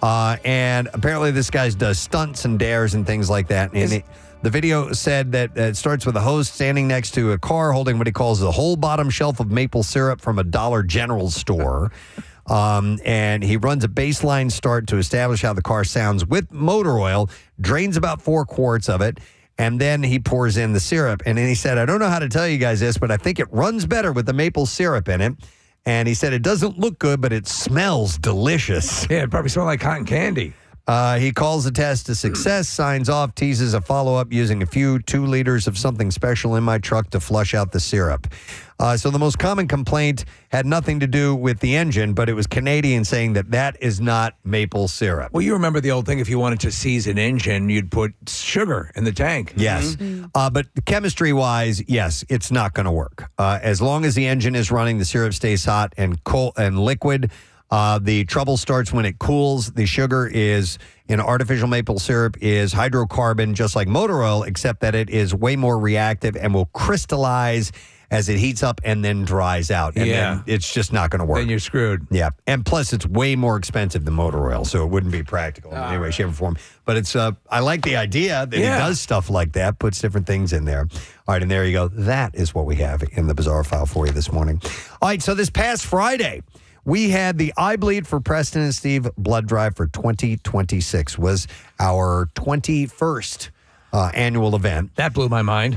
And apparently this guy does stunts and dares and things like that. And the video said that it starts with a host standing next to a car holding what he calls the whole bottom shelf of maple syrup from a Dollar General store. And he runs a baseline start to establish how the car sounds with motor oil, drains about 4 quarts of it, and then he pours in the syrup. And then he said, I don't know how to tell you guys this, but I think it runs better with the maple syrup in it. And he said it doesn't look good, but it smells delicious. Yeah, it probably smells like cotton candy. He calls the test a success, signs off, teases a follow-up using a few 2 liters of something special in my truck to flush out the syrup. So the most common complaint had nothing to do with the engine, but it was Canadians saying that is not maple syrup. Well, you remember the old thing, if you wanted to seize an engine, you'd put sugar in the tank. Yes. But chemistry-wise, yes, it's not going to work. As long as the engine is running, the syrup stays hot and cold and liquid. The trouble starts when it cools. The sugar in artificial maple syrup is hydrocarbon, just like motor oil, except that it is way more reactive and will crystallize as it heats up and then dries out. And then it's just not going to work. Then you're screwed. Yeah. And plus, it's way more expensive than motor oil, so it wouldn't be practical in any way, shape, or form. But it's I like the idea that he does stuff like that, puts different things in there. All right, and there you go. That is what we have in the Bizarre File for you this morning. All right, so this past Friday, we had the I Bleed for Preston and Steve Blood Drive for 2026 was our 21st annual event. That blew my mind.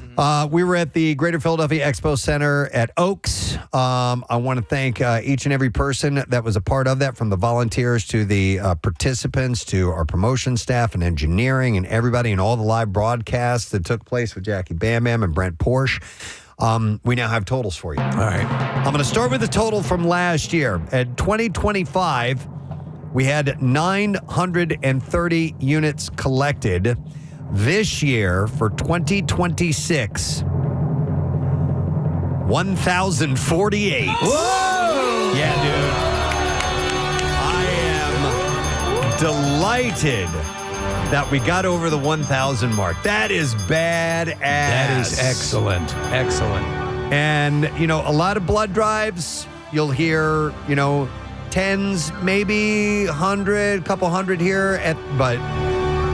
We were at the Greater Philadelphia Expo Center at Oaks. I want to thank each and every person that was a part of that, from the volunteers to the participants to our promotion staff and engineering and everybody, and all the live broadcasts that took place with Jackie Bam Bam and Brent Porsche. We now have totals for you. All right. I'm going to start with the total from last year. At 2025, we had 930 units collected. This year, for 2026, 1,048. Whoa! Yeah, dude. I am delighted that we got over the 1,000 mark. That is badass. That is excellent. Excellent. And, a lot of blood drives, you'll hear, tens, maybe 100, couple hundred here, but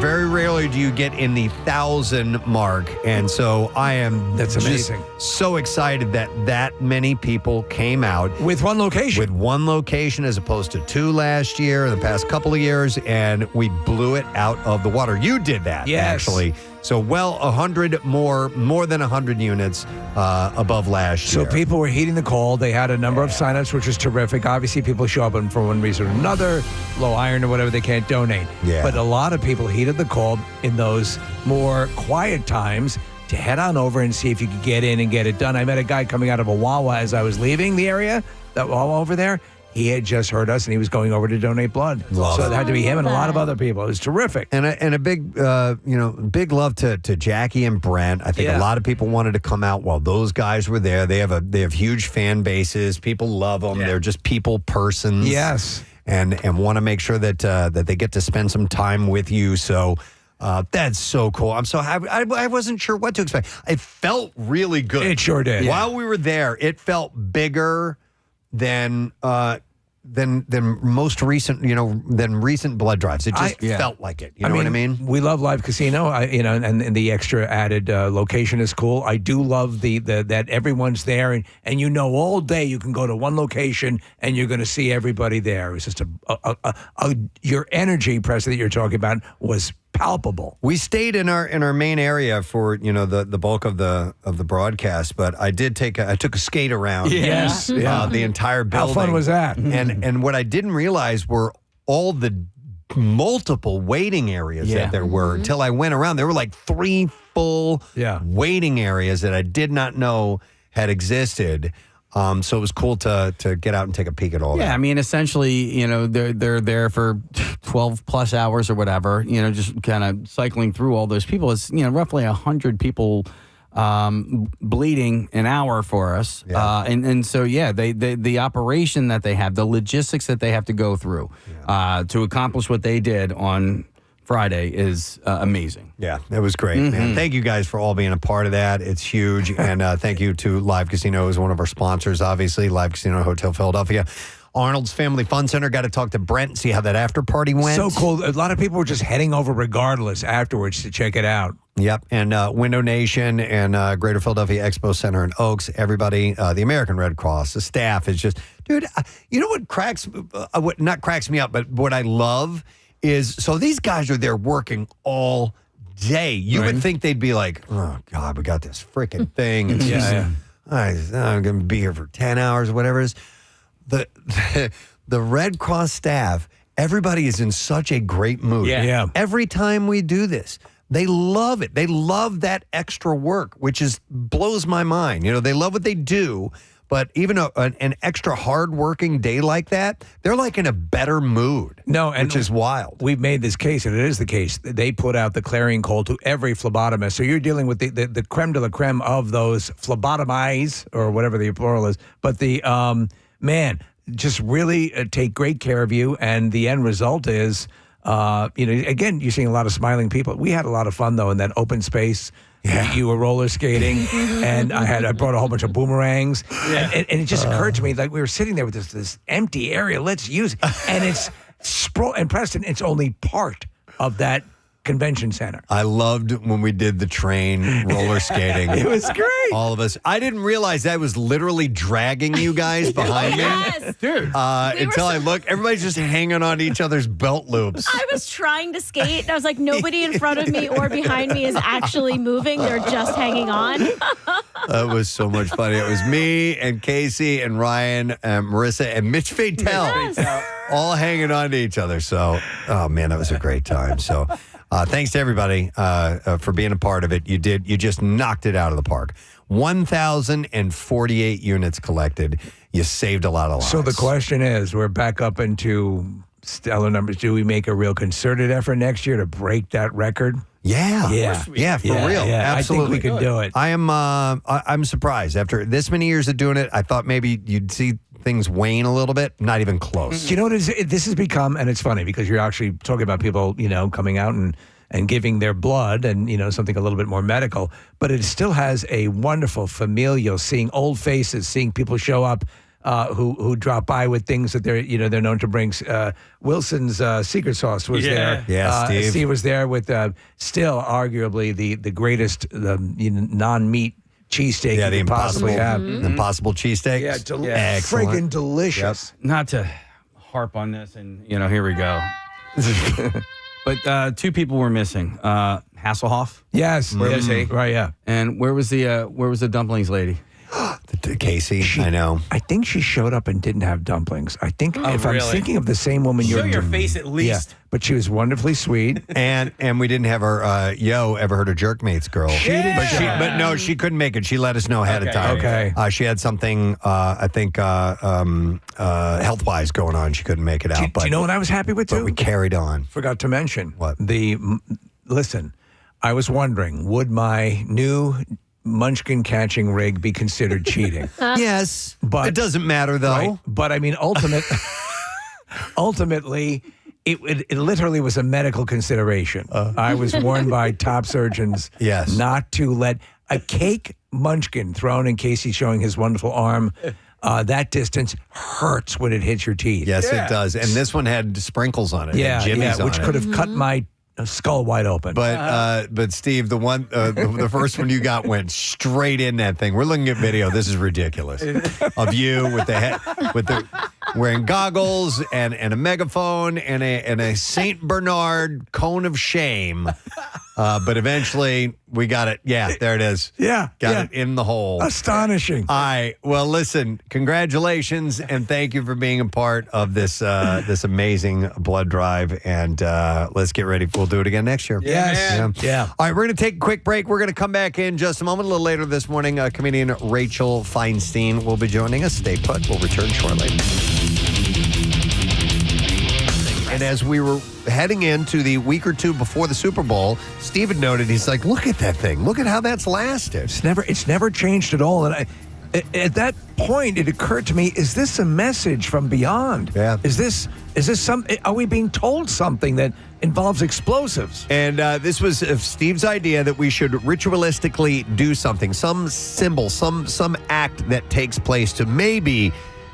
very rarely do you get in the 1,000 mark. And so I am That's amazing. So excited that many people came out. With one location. With one location as opposed to 2 last year, the past couple of years, and we blew it out of the water. You did that, actually. So 100 more than 100 units above last year. So people were heeding the call. They had a number of signups, which was terrific. Obviously, people show up and for one reason or another, low iron or whatever, they can't donate. Yeah. But a lot of people heeded the call in those more quiet times to head on over and see if you could get in and get it done. I met a guy coming out of a Wawa as I was leaving the area, that Wawa over there. He had just heard us, and he was going over to donate blood. So it had to be him and a lot of other people. It was terrific. And a big, big love to Jackie and Brent. I think a lot of people wanted to come out while those guys were there. They have huge fan bases. People love them. They're just people persons. Yes. And want to make sure that they get to spend some time with you. So that's so cool. I wasn't sure what to expect. It felt really good. It sure did. While we were there, it felt bigger than most recent, than recent blood drives. It just felt like it. You know what I mean? We love live casino, and the extra added location is cool. I do love that everyone's there, and all day you can go to one location and you're going to see everybody there. It's just your energy, Preston, that you're talking about was palpable. We stayed in our main area for the bulk of the broadcast, but I took a skate around. Yes, the entire building. How fun was that? And what I didn't realize were all the multiple waiting areas that there were until I went around. There were like 3 full waiting areas that I did not know had existed. So it was cool to get out and take a peek at all that. Yeah, I mean, essentially, they're there for 12 plus hours or whatever, just kind of cycling through all those people. It's, roughly 100 people bleeding an hour for us. Yeah. And so, the operation that they have, the logistics that they have to go through to accomplish what they did on Friday is amazing. Yeah, it was great, man. Thank you guys for all being a part of that. It's huge. And thank you to Live Casino as one of our sponsors, obviously, Live Casino Hotel Philadelphia. Arnold's Family Fun Center. Got to talk to Brent and see how that after party went. So cool. A lot of people were just heading over regardless afterwards to check it out. Yep. And Window Nation and Greater Philadelphia Expo Center in Oaks, everybody, the American Red Cross, the staff is just, dude, you know what not cracks me up, but what I love is, so these guys are there working all day. You would think they'd be like, oh, God, we got this freaking thing. It's I'm going to be here for 10 hours, whatever it is. The Red Cross staff, everybody is in such a great mood. Yeah. Every time we do this, they love it. They love that extra work, which blows my mind. They love what they do, but even an extra hard-working day like that, they're like in a better mood. No, and which is wild. We've made this case, and it is the case. They put out the clarion call to every phlebotomist. So you're dealing with the creme de la creme of those phlebotomies, or whatever the plural is. But just really take great care of you, and the end result is, again, you're seeing a lot of smiling people. We had a lot of fun, though, in that open space. Yeah. You were roller skating, and I brought a whole bunch of boomerangs, and it just occurred to me, like, we were sitting there with this empty area. Let's use it, and it's and Preston, it's only part of that convention center. I loved when we did the train roller skating. It was great. All of us. I didn't realize that was literally dragging you guys behind me. Dude. Until I look, everybody's just hanging on to each other's belt loops. I was trying to skate, and I was like, nobody in front of me or behind me is actually moving. They're just hanging on. That was so much fun. It was me and Casey and Ryan and Marisa and Mitch Fatel. Yes. All hanging on to each other. So, oh man, that was a great time. So, thanks to everybody for being a part of it. You just knocked it out of the park. 1,048 units collected. You saved a lot of lives. So the question is, we're back up into stellar numbers. Do we make a real concerted effort next year to break that record? Yeah, for real. Yeah. Absolutely, I think we could do it. I'm surprised. After this many years of doing it, I thought maybe you'd see things wane a little bit. Not even close. You know what this has become, and it's funny because you're actually talking about people, coming out and giving their blood and, something a little bit more medical, but it still has a wonderful familial, seeing old faces, seeing people show up who drop by with things that they're known to bring. Wilson's secret sauce was there. Yeah, Steve. Steve was there with still arguably the greatest non-meat cheesesteak you could possibly have. Impossible cheesesteaks. Yeah, friggin' delicious. Not to harp on this, and here we go. But two people were missing. Hasselhoff. Yes. Where was he? Right. Yeah. And where was the dumplings lady? Casey, I know. I think she showed up and didn't have dumplings. I think if I'm really? thinking of the same woman, Show your face at least. Yeah, but she was wonderfully sweet. And we didn't have her ever heard of Jerkmates girl. She didn't. But no, she couldn't make it. She let us know ahead of time. Okay. She had something I think health-wise going on. She couldn't make it out. Do you know what I was happy with too? But we carried on. Forgot to mention what listen. I was wondering, would my new Munchkin catching rig be considered cheating? Yes, but it doesn't matter though. Right? But I mean, ultimately, it literally was a medical consideration. I was warned by top surgeons not to let a cake Munchkin thrown in Casey showing his wonderful arm. That distance hurts when it hits your teeth. Yes, it does. And this one had sprinkles on it. Yeah, and which could have cut my skull wide open. But Steve, the one the first one you got went straight in that thing. We're looking at video. This is ridiculous. Of you with the wearing goggles and a megaphone and a Saint Bernard cone of shame. But eventually we got it. Yeah, there it is. Yeah. Got it in the hole. Astonishing. All right. Well, listen, congratulations and thank you for being a part of this this amazing blood drive. And let's get ready. We'll do it again next year. Yes. Yeah. All right, we're going to take a quick break. We're going to come back in just a moment. A little later this morning, comedian Rachel Feinstein will be joining us. Stay put. We'll return shortly. And as we were heading into the week or two before the Super Bowl, Steven noted, he's like, look at that thing. Look at how that's lasted. It's never changed at all. And at that point, it occurred to me, is this a message from beyond? Yeah. Is this are we being told something that involves explosives? And this was Steve's idea that we should ritualistically do something, some symbol, some act that takes place to maybe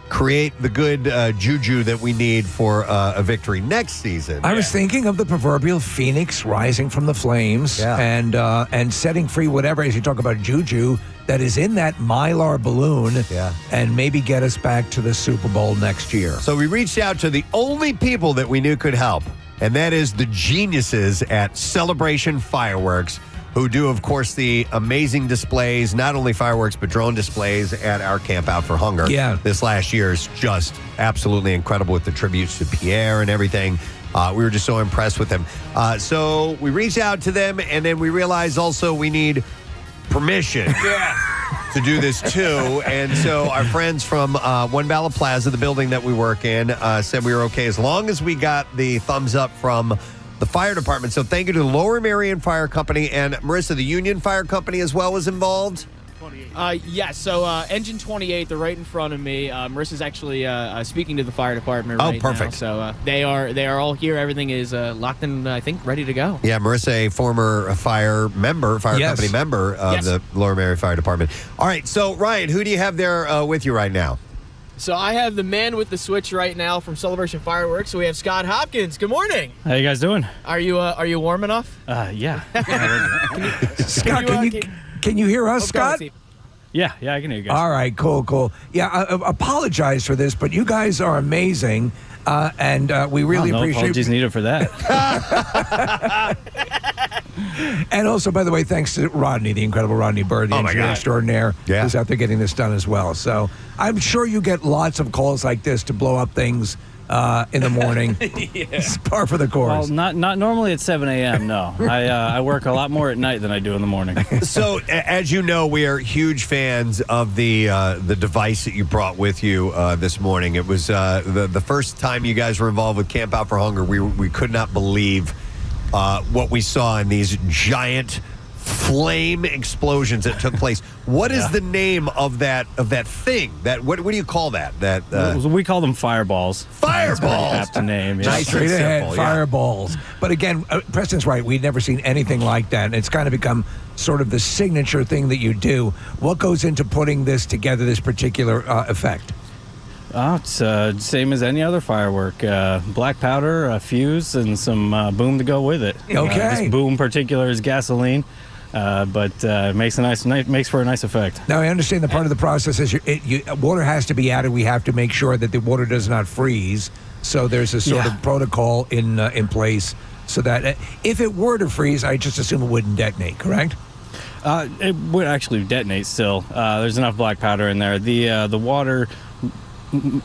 create the good juju that we need for a victory next season. I was thinking of the proverbial phoenix rising from the flames and setting free whatever, as you talk about juju, that is in that Mylar balloon and maybe get us back to the Super Bowl next year. So we reached out to the only people that we knew could help, and that is the geniuses at Celebration Fireworks, who do, of course, the amazing displays, not only fireworks, but drone displays at our Camp Out for Hunger. Yeah. This last year is just absolutely incredible with the tributes to Pierre and everything. We were just so impressed with them. So we reached out to them, and then we realized also we need permission to do this too. And so our friends from One Bala Plaza, the building that we work in, said we were okay as long as we got the thumbs up from the fire department. So thank you to the Lower Merion Fire Company, and Marisa, the Union Fire Company as well was involved. So Engine 28, they're right in front of me. Marissa's actually speaking to the fire department right perfect. now. So they are all here. Everything is locked and I think ready to go. Yeah, Marissa, a former fire company member of the Lower Merion Fire Department. All right, so Ryan, who do you have there with you right now? So I have the man with the switch right now from Celebration Fireworks. So we have Scott Hopkins. Good morning. How you guys doing? Are you warm enough? Yeah. Scott, can you hear us, Scott? Yeah, I can hear you guys. All right, cool. Yeah, I apologize for this, but you guys are amazing, and we really no appreciate. Apologies needed for that. And also, by the way, thanks to Rodney, the incredible Rodney Bird, the engineer extraordinaire, who's out there getting this done as well. So I'm sure you get lots of calls like this to blow up things in the morning. It's par for the course. Well, not normally at 7 a.m., no. I work a lot more at night than I do in the morning. So, as you know, we are huge fans of the device that you brought with you this morning. It was the first time you guys were involved with Camp Out for Hunger. We could not believe what we saw in these giant flame explosions that took place. What is the name of that thing? What do you call that? We call them fireballs. Fireballs. Apt to name. Yeah. Nice, straight ahead, fireballs. But again, Preston's right. We'd never seen anything like that, and it's kind of become sort of the signature thing that you do. What goes into putting this together? This particular effect? Oh, it's same as any other firework. Black powder, a fuse, and some boom to go with it. Okay. This boom in particular is gasoline, but makes for a nice effect. Now, I understand the part of the process is water has to be added. We have to make sure that the water does not freeze. So there's a sort of protocol in place so that if it were to freeze, I just assume it wouldn't detonate, correct? It would actually detonate still. There's enough black powder in there. The water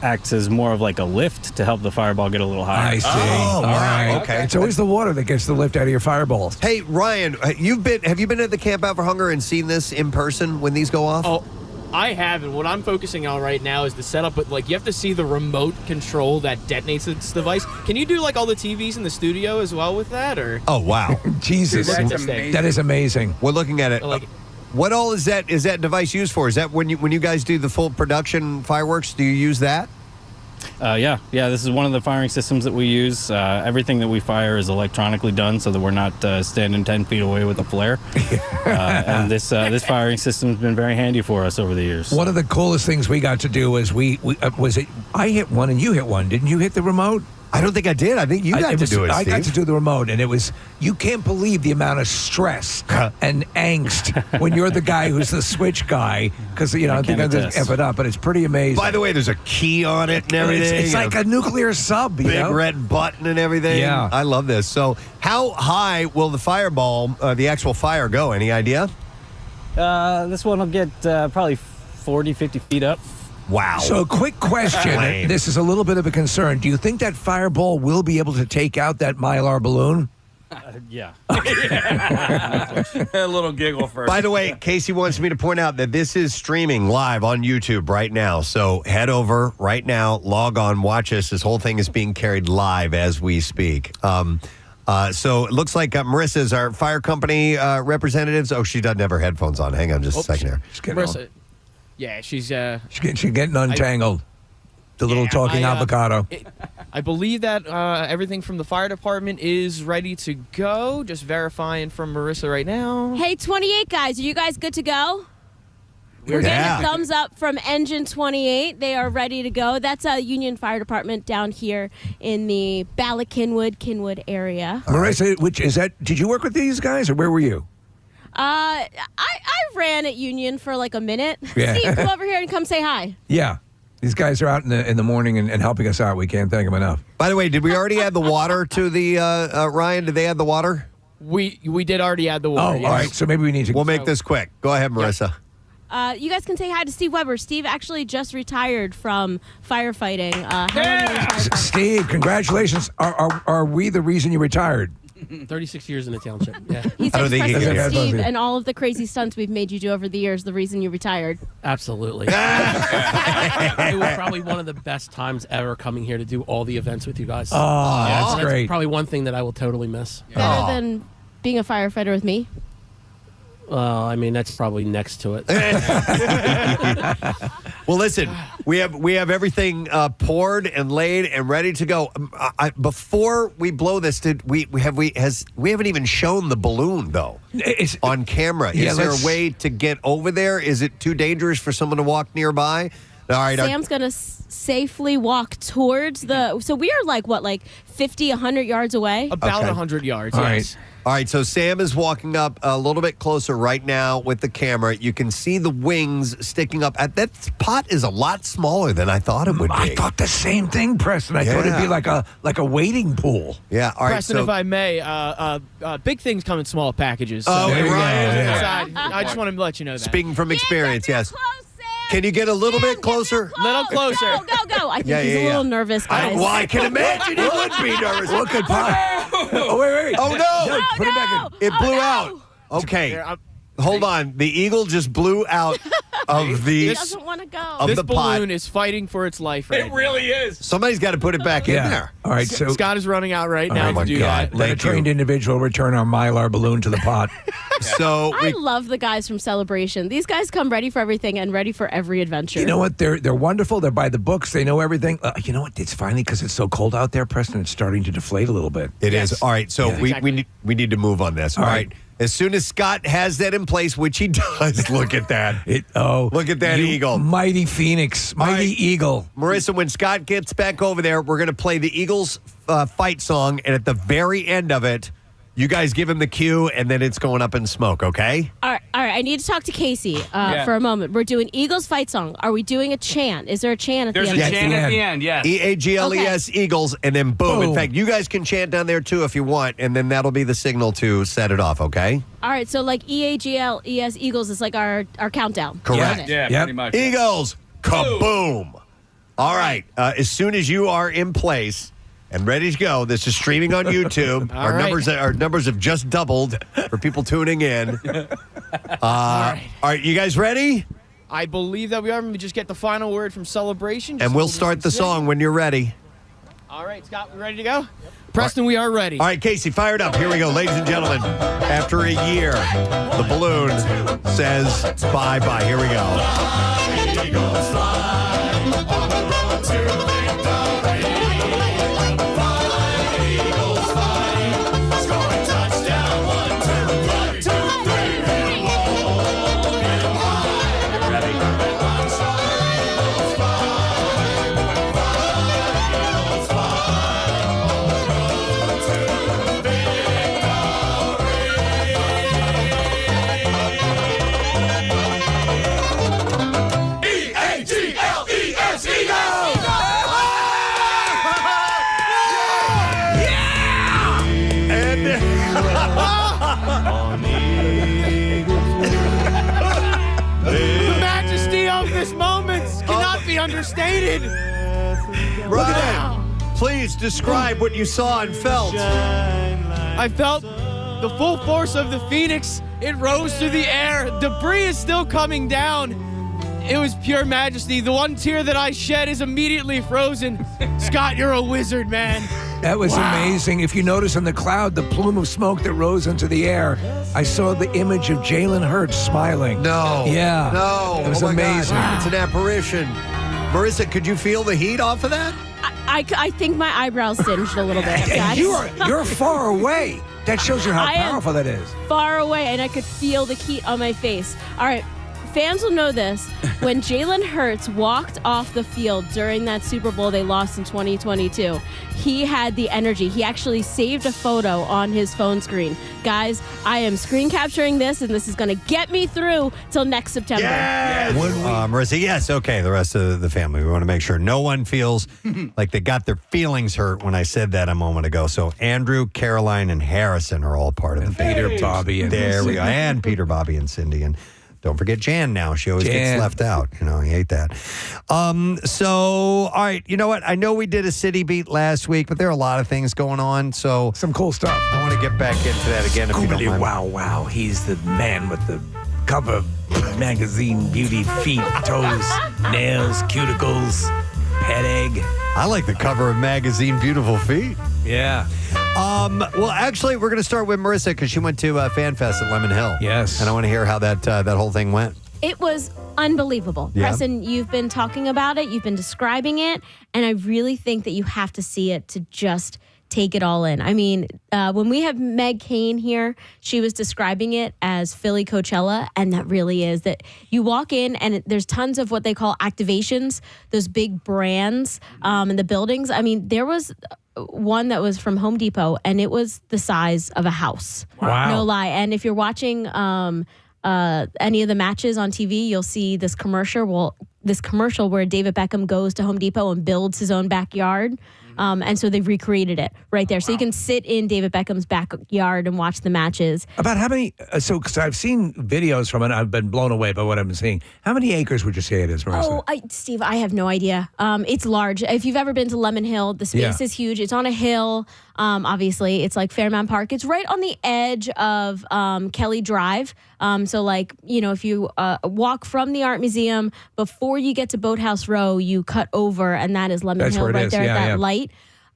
acts as more of like a lift to help the fireball get a little higher. I see. All right. Okay. It's always the water that gets the lift out of your fireballs. Hey, Ryan, have you been at the Camp Out for Hunger and seen this in person when these go off? Oh, I haven't. What I'm focusing on right now is the setup, but like you have to see the remote control that detonates this device. Can you do like all the TVs in the studio as well with that, or? Oh, wow. Jesus. That's amazing. That is amazing. We're looking at it. Like, What all is that device used for? Is that when you guys do the full production fireworks, do you use that? Yeah. This is one of the firing systems that we use. Everything that we fire is electronically done, so that we're not standing 10 feet away with a flare. And this firing system's been very handy for us over the years. One of the coolest things we got to do was I hit one and you hit one. Didn't you hit the remote? I don't think I did. I think you got to do it, I Steve. got to do the remote, and it was, you can't believe the amount of stress and angst when you're the guy who's the switch guy, because, I think I'm going to F it up, but it's pretty amazing. By the way, there's a key on it and everything. It's like a nuclear sub, big red button and everything. Yeah. I love this. So how high will the fireball, the actual fire go? Any idea? This one will get probably 40, 50 feet up. Wow. So, quick question. Lame. This is a little bit of a concern. Do you think that fireball will be able to take out that Mylar balloon? Yeah. A little giggle first. By the way, Casey wants me to point out that this is streaming live on YouTube right now. So head over right now, log on, watch us. This whole thing is being carried live as we speak. So it looks like Marisa is our fire company representatives. Oh, she doesn't have her headphones on. Hang on just a second here. Marisa, yeah, she's getting untangled. The little talking avocado. I believe that everything from the fire department is ready to go. Just verifying from Marisa right now. Hey, 28 guys, are you guys good to go? We're getting a thumbs up from Engine 28. They are ready to go. That's a Union Fire Department down here in the Bala-Kinwood area. Marisa, which is that? Did you work with these guys, or where were you? I ran at Union for like a minute. Yeah. Steve, come over here and come say hi. Yeah. These guys are out in the morning and helping us out. We can't thank them enough. By the way, did we already add the water to the Ryan? Did they add the water? We did already add the water. Oh, yes. All right. So maybe we need to. We'll make this quick. Go ahead, Marisa. You guys can say hi to Steve Weber. Steve actually just retired from firefighting. Steve, congratulations. Are we the reason you retired? 36 years in the township. Yeah. He said Preston Steve and all of the crazy stunts we've made you do over the years, the reason you retired. Absolutely. It was probably one of the best times ever coming here to do all the events with you guys. Oh, that's great. Probably one thing that I will totally miss. Better than being a firefighter with me. Well, I mean, that's probably next to it. Well, listen, we have everything poured and laid and ready to go. Before we blow this, we haven't even shown the balloon though on camera. Yeah, is there a way to get over there? Is it too dangerous for someone to walk nearby? All right, Sam's going to safely walk towards the... So we are like 50, 100 yards away? About 100 yards, All yes. right. All right, so Sam is walking up a little bit closer right now with the camera. You can see the wings sticking up. That pot is a lot smaller than I thought it would be. I thought the same thing, Preston. I thought it'd be like a wading pool. Yeah, all right. Preston, if I may, big things come in small packages. So Oh, there right. I just wanted to let you know that. Speaking from experience, yes. Can you get a little bit closer? Little closer. Go. I think he's a little nervous, guys. I can imagine he would be nervous. What could Oh, wait. Oh, no. Put it back in. It blew out. Okay. Hold on. The eagle just blew out of the... He doesn't want to go. This balloon is fighting for its life right now. really is. Somebody's got to put it back in there. All right, so Scott is running out right now to do that. Let a trained individual return our Mylar balloon to the pot. So I love the guys from Celebration. These guys come ready for everything and ready for every adventure. You know what? They're wonderful. They're by the books. They know everything. You know what? It's finally, because it's so cold out there, Preston, it's starting to deflate a little bit. It is. All right, so we need to move on this. All right. As soon as Scott has that in place, which he does, look at that. Look at that eagle. Mighty Phoenix, mighty eagle. Marisa, when Scott gets back over there, we're going to play the Eagles fight song, and at the very end of it, you guys give him the cue, and then it's going up in smoke, okay? All right. I need to talk to Casey for a moment. We're doing Eagles fight song. Are we doing a chant? Is there a chant at the end? There's a chant at the end, yes. EAGLES Eagles, and then boom. In Boom. fact, you guys can chant down there too if you want, and then that'll be the signal to set it off, okay? All right, so like EAGLES Eagles is like our countdown. Correct. Yeah, pretty much. Eagles, kaboom. All right. As soon as you are in place and ready to go, this is streaming on YouTube. All right. Our numbers have just doubled for people tuning in. All right, you guys ready? I believe that we are. Let me just get the final word from Celebration. And we'll start the song when you're ready. All right, Scott, we ready to go? Preston, we are ready. All right, Casey, fire it up. Here we go, ladies and gentlemen. After a year, the balloon says bye-bye. Here we go. The majesty of this moment cannot be understated. Ryan, please describe what you saw and felt. I felt the full force of the Phoenix. It rose through the air. Debris is still coming down. It was pure majesty. The one tear that I shed is immediately frozen. Scott, you're a wizard, man. That was amazing. If you notice in the cloud, the plume of smoke that rose into the air, I saw the image of Jalen Hurts smiling. No. Yeah. No. It was Oh my amazing. God. It's an apparition. Marisa, could you feel the heat off of that? I think my eyebrows singed a little bit. And guys. you're far away. That shows you how I am powerful that is. far away, and I could feel the heat on my face. All right, fans will know this. When Jalen Hurts walked off the field during that Super Bowl they lost in 2022, he had the energy. He actually saved a photo on his phone screen. Guys, I am screen capturing this, and this is going to get me through till next September. Yes! Marisa, yes. Okay, the rest of the family. We want to make sure no one feels like they got their feelings hurt when I said that a moment ago. So Andrew, Caroline, and Harrison are all part of the family. Peter, Bobby, and there we go. Cindy. And Peter, Bobby, and Cindy. And don't forget Jan now. She always gets Jan. left out. You know, I hate that. So, all right. You know what? I know we did a city beat last week, but there are a lot of things going on. So some cool stuff. I want to get back into that again if you don't mind. Wow. He's the man with the cover magazine, beauty, feet, toes, nails, cuticles, pet egg. I like the cover of magazine Beautiful Feet. Yeah. Well, actually, we're going to start with Marisa because she went to FanFest at Lemon Hill. Yes. And I want to hear how that whole thing went. It was unbelievable. Yeah. Preston, you've been talking about it, you've been describing it, and I really think that you have to see it to just take it all in. I mean, when we have Meg Kane here, she was describing it as Philly Coachella, and that really is that you walk in and there's tons of what they call activations, those big brands in the buildings. I mean, there was one that was from Home Depot, and it was the size of a house. Wow. No lie. And if you're watching any of the matches on TV, you'll see this commercial. Well, this commercial where David Beckham goes to Home Depot and builds his own backyard. And so they've recreated it right there. So you can sit in David Beckham's backyard and watch the matches. About how many? Because I've seen videos from it. I've been blown away by what I've been seeing. How many acres would you say it is, Marisa? Oh, Steve, I have no idea. It's large. If you've ever been to Lemon Hill, the space is huge. It's on a hill. Obviously, it's like Fairmount Park. It's right on the edge of Kelly Drive. So, like, you know, if you walk from the Art Museum, before you get to Boathouse Row, you cut over, and that is Lemon Hill right there at that light.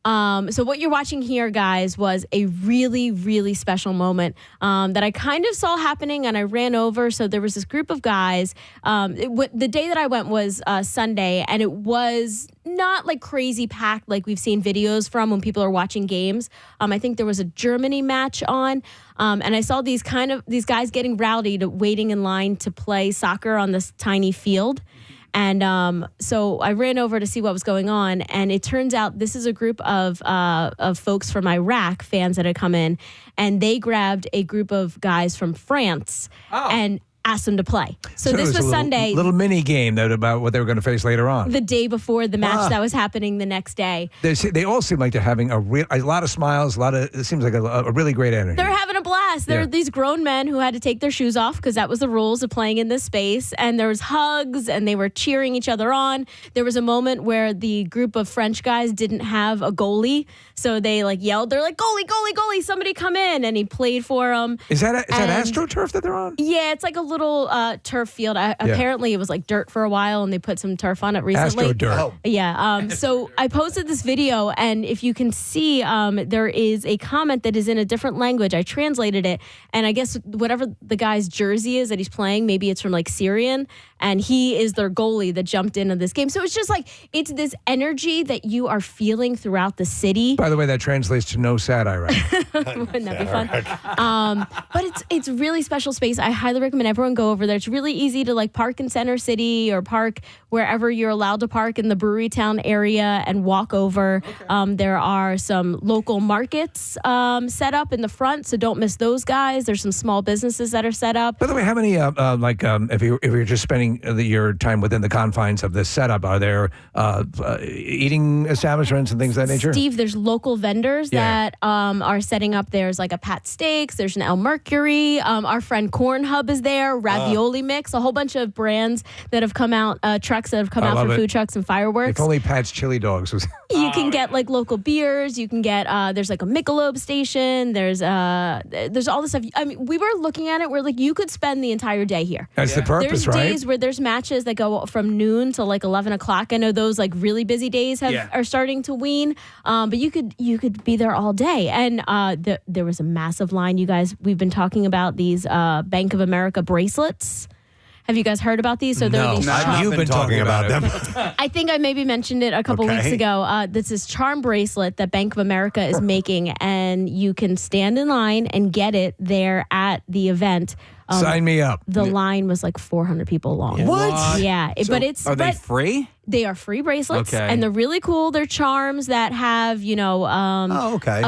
So what you're watching here, guys, was a really, really special moment that I kind of saw happening, and I ran over. So there was this group of guys. The day that I went was Sunday, and it was not like crazy packed like we've seen videos from when people are watching games. I think there was a Germany match on, and I saw these guys getting rowdy, waiting in line to play soccer on this tiny field. And so I ran over to see what was going on, and it turns out this is a group of folks from Iraq, fans that had come in, and they grabbed a group of guys from France and asked them to play. So this was Sunday. Little mini game about what they were going to face later on. The day before the match that was happening the next day. They all seem like they're having a lot of smiles, it seems like a really great energy. They're having a blast. There are these grown men who had to take their shoes off because that was the rules of playing in this space. And there was hugs, and they were cheering each other on. There was a moment where the group of French guys didn't have a goalie, so they yelled. They're like, "Goalie, goalie, goalie! Somebody come in!" And he played for them. Is that AstroTurf that they're on? Yeah, it's like a little turf field. Apparently, it was like dirt for a while, and they put some turf on it recently. AstroDirt. Oh. Yeah. So I posted this video, and if you can see, there is a comment that is in a different language. I translated it, and I guess whatever the guy's jersey is that he's playing, maybe it's from Syrian, and he is their goalie that jumped into this game. So it's just it's this energy that you are feeling throughout the city. By the way, that translates to no satire. Wouldn't that be fun? But it's really special space. I highly recommend everyone go over there. It's really easy to park in Center City or park wherever you're allowed to park in the Brewery Town area and walk over. Okay. There are some local markets set up in the front, so don't miss those guys. There's some small businesses that are set up. By the way, how many if you're just spending your time within the confines of this setup, are there eating establishments and things of that nature? Steve, there's local vendors that are setting up. There's a Pat Steaks, there's an El Mercury, our friend Corn Hub is there, Ravioli Mix, a whole bunch of brands that have come out, trucks that have come out for food trucks and fireworks. If only Pat's Chili Dogs was. You can get local beers. You can get there's a Michelob station. There's all this stuff. I mean, we were looking at it. We're you could spend the entire day here. That's the purpose, there's right? Days where there's matches that go from noon to 11 o'clock. I know those really busy days are starting to wean. But you could be there all day. And there was a massive line. You guys, we've been talking about these Bank of America bracelets. Have you guys heard about these? So there are these You've been talking about them. I think I maybe mentioned it a couple weeks ago. This is charm bracelet that Bank of America is making, and you can stand in line and get it there at the event. Sign me up. The line was 400 people long. What? Yeah, Are they free? They are free bracelets, Okay. and they're really cool. They're charms that have, a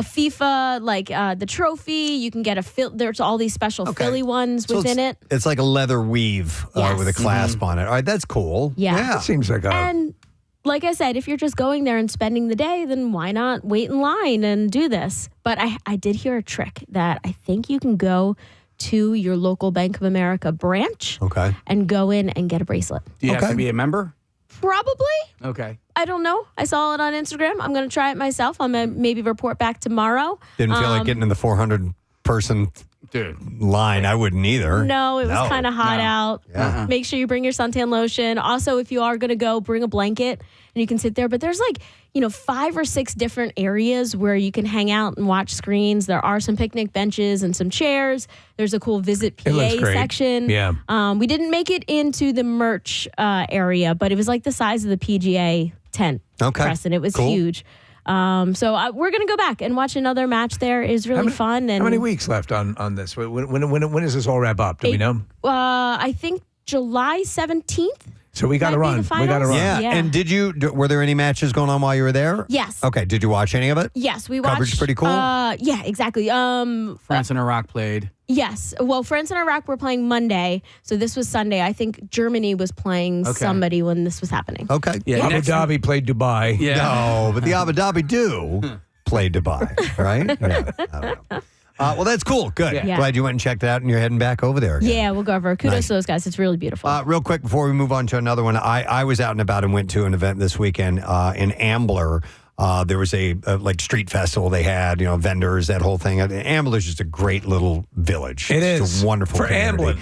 FIFA, the trophy. You can get there's all these special Philly ones within it. It's like a leather weave with a clasp on it. All right, that's cool. Yeah. It seems like And like I said, if you're just going there and spending the day, then why not wait in line and do this? But I did hear a trick that I think you can go to your local Bank of America branch and go in and get a bracelet. Do you have to be a member? Probably. Okay. I don't know. I saw it on Instagram. I'm going to try it myself. I'm going to maybe report back tomorrow. Didn't feel like getting in the 400-person line. I wouldn't either. No, it was kind of hot out. Yeah. Make sure you bring your suntan lotion. Also, if you are going to go, bring a blanket and you can sit there. But there's 5 or 6 different areas where you can hang out and watch screens. There are some picnic benches and some chairs. There's a cool visit PA section. Yeah. We didn't make it into the merch area, but it was the size of the PGA tent. Okay. Preston. It was huge. So we're going to go back and watch another match there. It's really fun. And how many weeks left on this? When does this all wrap up? Do we know? I think July 17th. So we got to run. We got to run. Yeah. And were there any matches going on while you were there? Yes. Okay. Did you watch any of it? Yes, we watched. Coverage pretty cool? Yeah, exactly. France and Iraq played. Yes. Well, France and Iraq were playing Monday, so this was Sunday. I think Germany was playing somebody when this was happening. Okay. Yeah, Abu Dhabi played Dubai. Yeah. No, but the Abu Dhabi do play Dubai, right? Yeah. I don't know. Well, that's cool. Good. Yeah. Glad you went and checked it out, and you're heading back over there again. Yeah, we'll go over. Kudos to those guys. It's really beautiful. Real quick, before we move on to another one, I was out and about and went to an event this weekend in Ambler. There was a street festival they had, vendors, that whole thing. Ambler's just a great little village. It it's is. a wonderful For community. Amblin.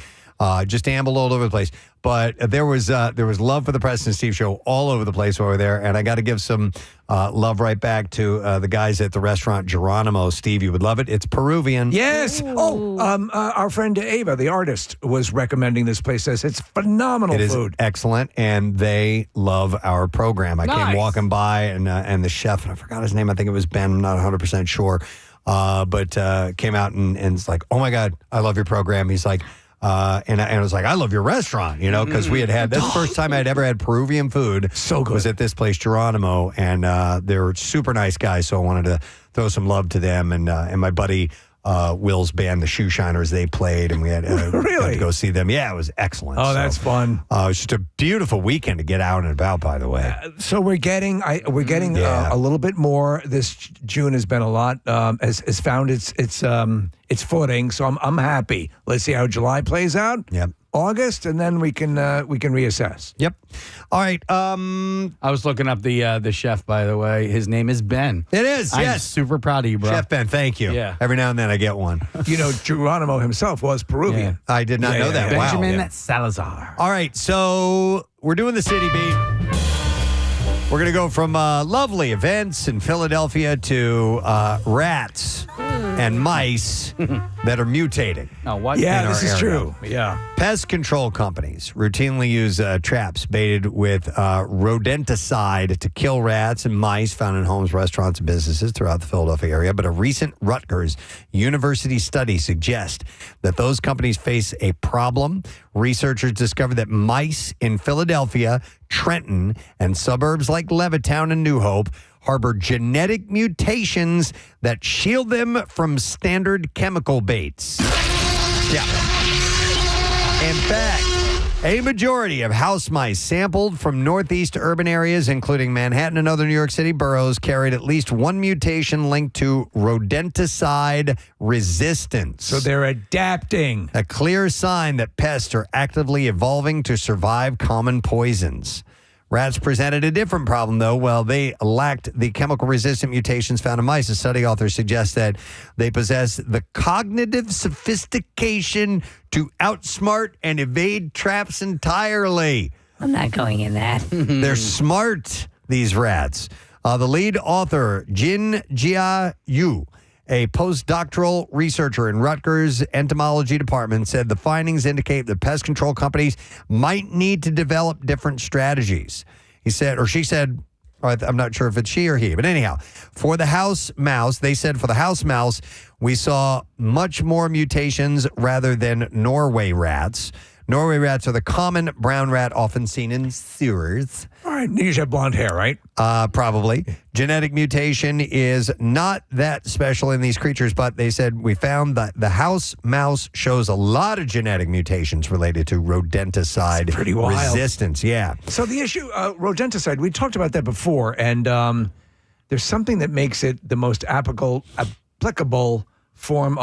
Just ambled all over the place. But there was love for the Preston Steve Show all over the place over there. And I got to give some love right back to the guys at the restaurant Geronimo. Steve, you would love it. It's Peruvian. Yes. Our friend Ava, the artist, was recommending this place. Says it's phenomenal food. Excellent, and they love our program. I came Nice. walking by, and the chef, I forgot his name. I think it was Ben. I'm not 100% sure, but came out and it's like, oh my God, I love your program. He's like. And I was like, I love your restaurant, because we had that's the first time I'd ever had Peruvian food. So good. Was at this place, Geronimo, and they were super nice guys. So I wanted to throw some love to them, and my buddy Will's band, the Shoe Shiners, they played, and we had got to go see them. Yeah, it was excellent. Oh, that's fun. It was just a beautiful weekend to get out and about. By the way, So we're getting a little bit more. This June has been a lot. Has found its footing. So I'm happy. Let's see how July plays out. Yep. August, and then we can reassess. Yep. All right. I was looking up the chef, by the way. His name is Ben. It is. I'm yes. super proud of you, bro. Chef Ben, thank you. Yeah. Every now and then I get one. Geronimo himself was Peruvian. I did not know that. Wow. Benjamin Salazar. All right, so we're doing the city beat. We're going to go from lovely events in Philadelphia to rats and mice that are mutating. Oh, what? Yeah, in this our is area. true. Yeah. Pest control companies routinely use traps baited with rodenticide to kill rats and mice found in homes, restaurants, and businesses throughout the Philadelphia area. But a recent Rutgers University study suggests that those companies face a problem. Researchers discovered that mice in Philadelphia, Trenton, and suburbs like Levittown and New Hope harbor genetic mutations that shield them from standard chemical baits. Yeah. In fact, a majority of house mice sampled from northeast urban areas, including Manhattan and other New York City boroughs, carried at least one mutation linked to rodenticide resistance. So they're adapting. A clear sign that pests are actively evolving to survive common poisons. Rats presented a different problem, though. Well, they lacked the chemical-resistant mutations found in mice. The study authors suggest that they possess the cognitive sophistication to outsmart and evade traps entirely. I'm not going in that. They're smart, these rats. The lead author, Jin Jia Yu, a postdoctoral researcher in Rutgers entomology department, said the findings indicate that pest control companies might need to develop different strategies. He said, or she said, I'm not sure if it's she or he, but anyhow, for the house mouse, they said for the house mouse, we saw much more mutations rather than Norway rats. Norway rats are the common brown rat often seen in sewers. All right, you have blonde hair, right? Probably. Genetic mutation is not that special in these creatures, but they said we found that the house mouse shows a lot of genetic mutations related to rodenticide pretty wild. resistance. Yeah. So the issue, rodenticide, we talked about that before, and there's something that makes it the most applicable form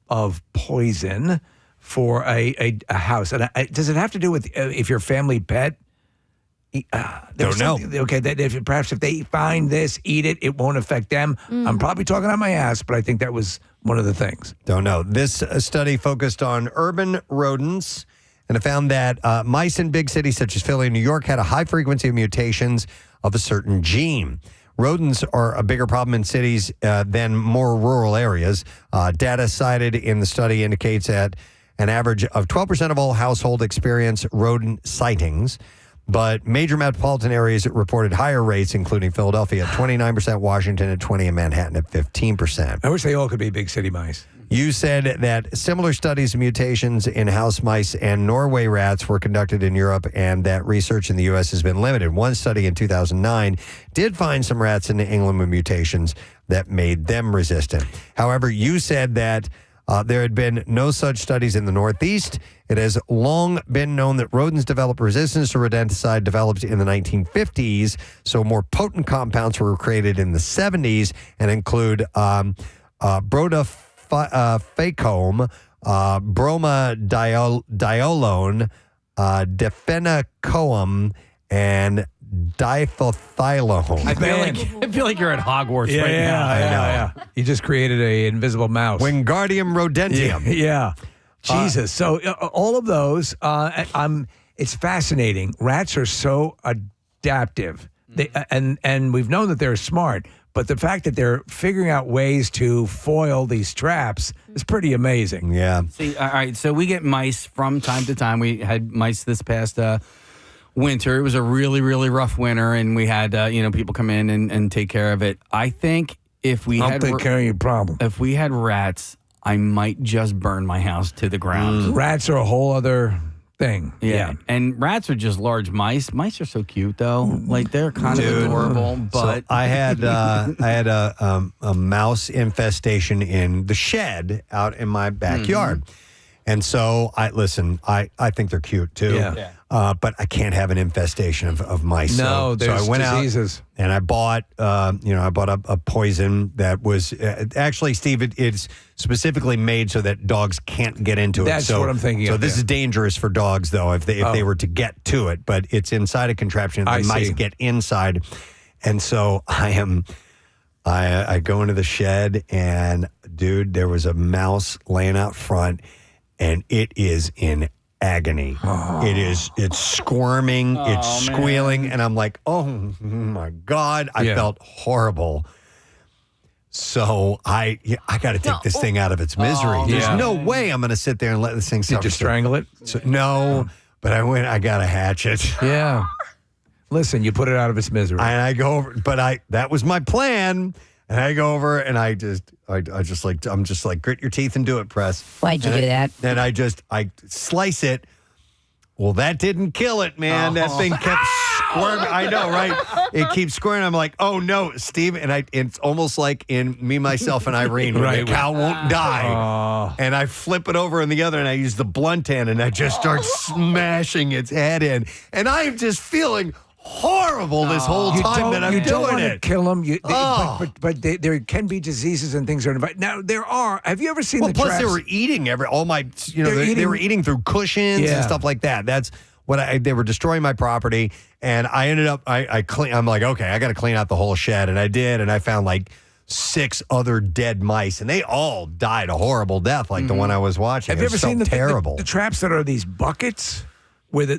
of poison for a house. And does it have to do with if your family pet? Don't know. Okay, that perhaps if they find this, eat it, it won't affect them. I'm probably talking on my ass, but I think that was one of the things. Don't know. This study focused on urban rodents, and it found that mice in big cities such as Philly and New York had a high frequency of mutations of a certain gene. Rodents are a bigger problem in cities than more rural areas. Data cited in the study indicates that an average of 12% of all households experience rodent sightings. But major metropolitan areas reported higher rates, including Philadelphia at 29%, Washington at 20%, and Manhattan at 15%. I wish they all could be big city mice. You said that similar studies of mutations in house mice and Norway rats were conducted in Europe, and that research in the U.S. has been limited. One study in 2009 did find some rats in England with mutations that made them resistant. However, you said that there had been no such studies in the Northeast. It has long been known that rodents develop resistance to rodenticide developed in the 1950s, so more potent compounds were created in the 70s and include bromophacoum, bromadiolone, difenacoum, and diphthothylone. I feel like you're at Hogwarts right now. Yeah. You just created an invisible mouse. Wingardium rodentium. Yeah. Jesus. So all of those, it's fascinating. Rats are so adaptive. And we've known that they're smart, but the fact that they're figuring out ways to foil these traps is pretty amazing. Yeah. See, all right, so we get mice from time to time. We had mice this past winter. It was a really, really rough winter, and we had people come in and take care of it. I think if we I'll take care of your problem. If we had rats, I might just burn my house to the ground. Rats are a whole other thing. Yeah. And rats are just large mice. Mice are so cute, though. Like, they're kind of adorable. But So I had a mouse infestation in the shed out in my backyard. And so I think they're cute too. Yeah. But I can't have an infestation of mice. No, so there's I went diseases. out and I bought a poison that was actually, Steve, it's specifically made so that dogs can't get into it. That's So- what I'm thinking So of, this yeah. is dangerous for dogs, though, if they were to get to it. But it's inside a contraption. I The mice see. get inside, and so I go into the shed, and dude, there was a mouse laying out front, and it is in agony. It's squirming, it's squealing, and I'm like, oh my God, I felt horrible. So I got to take this thing out of its misery. There's no way I'm going to sit there and let this thing suffer. Did you strangle it? So, no, but I got a hatchet. Yeah. Listen, you put it out of its misery. And I go over, but that was my plan. And I go over and I'm just like, grit your teeth and do it, Press. Why'd you do that? And I slice it. Well, that didn't kill it, man. That thing kept squirming. I know, right? It keeps squirming. I'm like, oh no, Steve. And it's almost like in Me, Myself, and Irene, where the cow won't die. And I flip it over in the other, and I use the blunt end, and I just start smashing its head in. And I am just feeling horrible this whole time that I'm you don't doing want it. to kill them. But there can be diseases and things that are invited. Now there are. Have you ever seen the plus traps? they were eating all my, they were eating through cushions Yeah. and stuff like that. That's what they were destroying my property. And I ended up, I'm like, okay, I got to clean out the whole shed. And I did. And I found like 6 other dead mice, and they all died a horrible death, like the one I was watching. Have you ever seen terrible? The traps that are these buckets? Where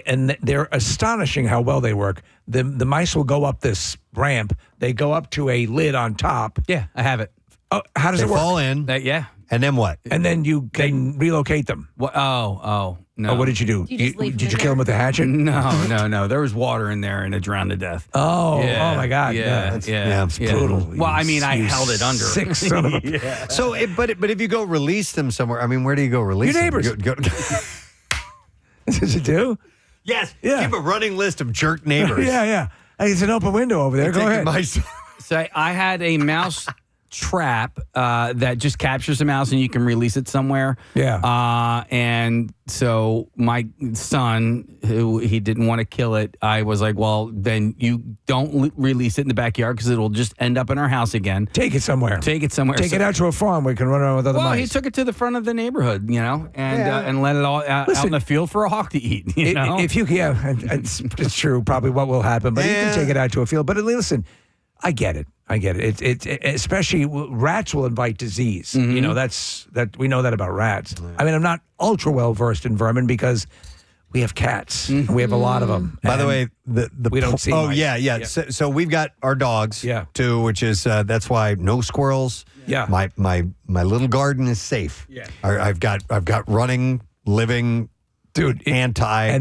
and they're astonishing how well they work. The mice will go up this ramp. They go up to a lid on top. Yeah, I have it. Oh, how does They it work? fall in. Yeah. And then what? And then you can relocate them. What? Oh, no. Oh, what did you do? You just leave Did them you kill them with a hatchet? No. There was water in there, and it drowned to death. Oh, Yeah, oh my God. Yeah, It's brutal. Well, I mean, I You held it under. sick son of a... Yeah. So, but if you go release them somewhere, I mean, where do you go release Your them? neighbors. Does it do? Yes. Yeah. Keep a running list of jerk neighbors. Yeah. Hey, it's an open window over there. Go ahead. So I had a mouse trap that just captures the mouse and you can release it somewhere. Yeah. And so my son, who he didn't want to kill it, I was like, well, then you don't release it in the backyard because it will just end up in our house again. Take it somewhere. Take it somewhere. Take it out to a farm where you can run around with other Well, mice. he took it to the front of the neighborhood, and let it all out in the field for a hawk to eat. You know? If you, it's true, probably what will happen, but you can take it out to a field. But listen, I get it. It especially rats will invite disease. You know, that we know that about rats. I mean, I'm not ultra well versed in vermin because we have cats. And we have a lot of them. By the way, we don't see. Oh mice. yeah. So we've got our dogs. Yeah. Too, which is that's why no squirrels. Yeah. My little garden is safe. Yeah. I've got running, living, dude, and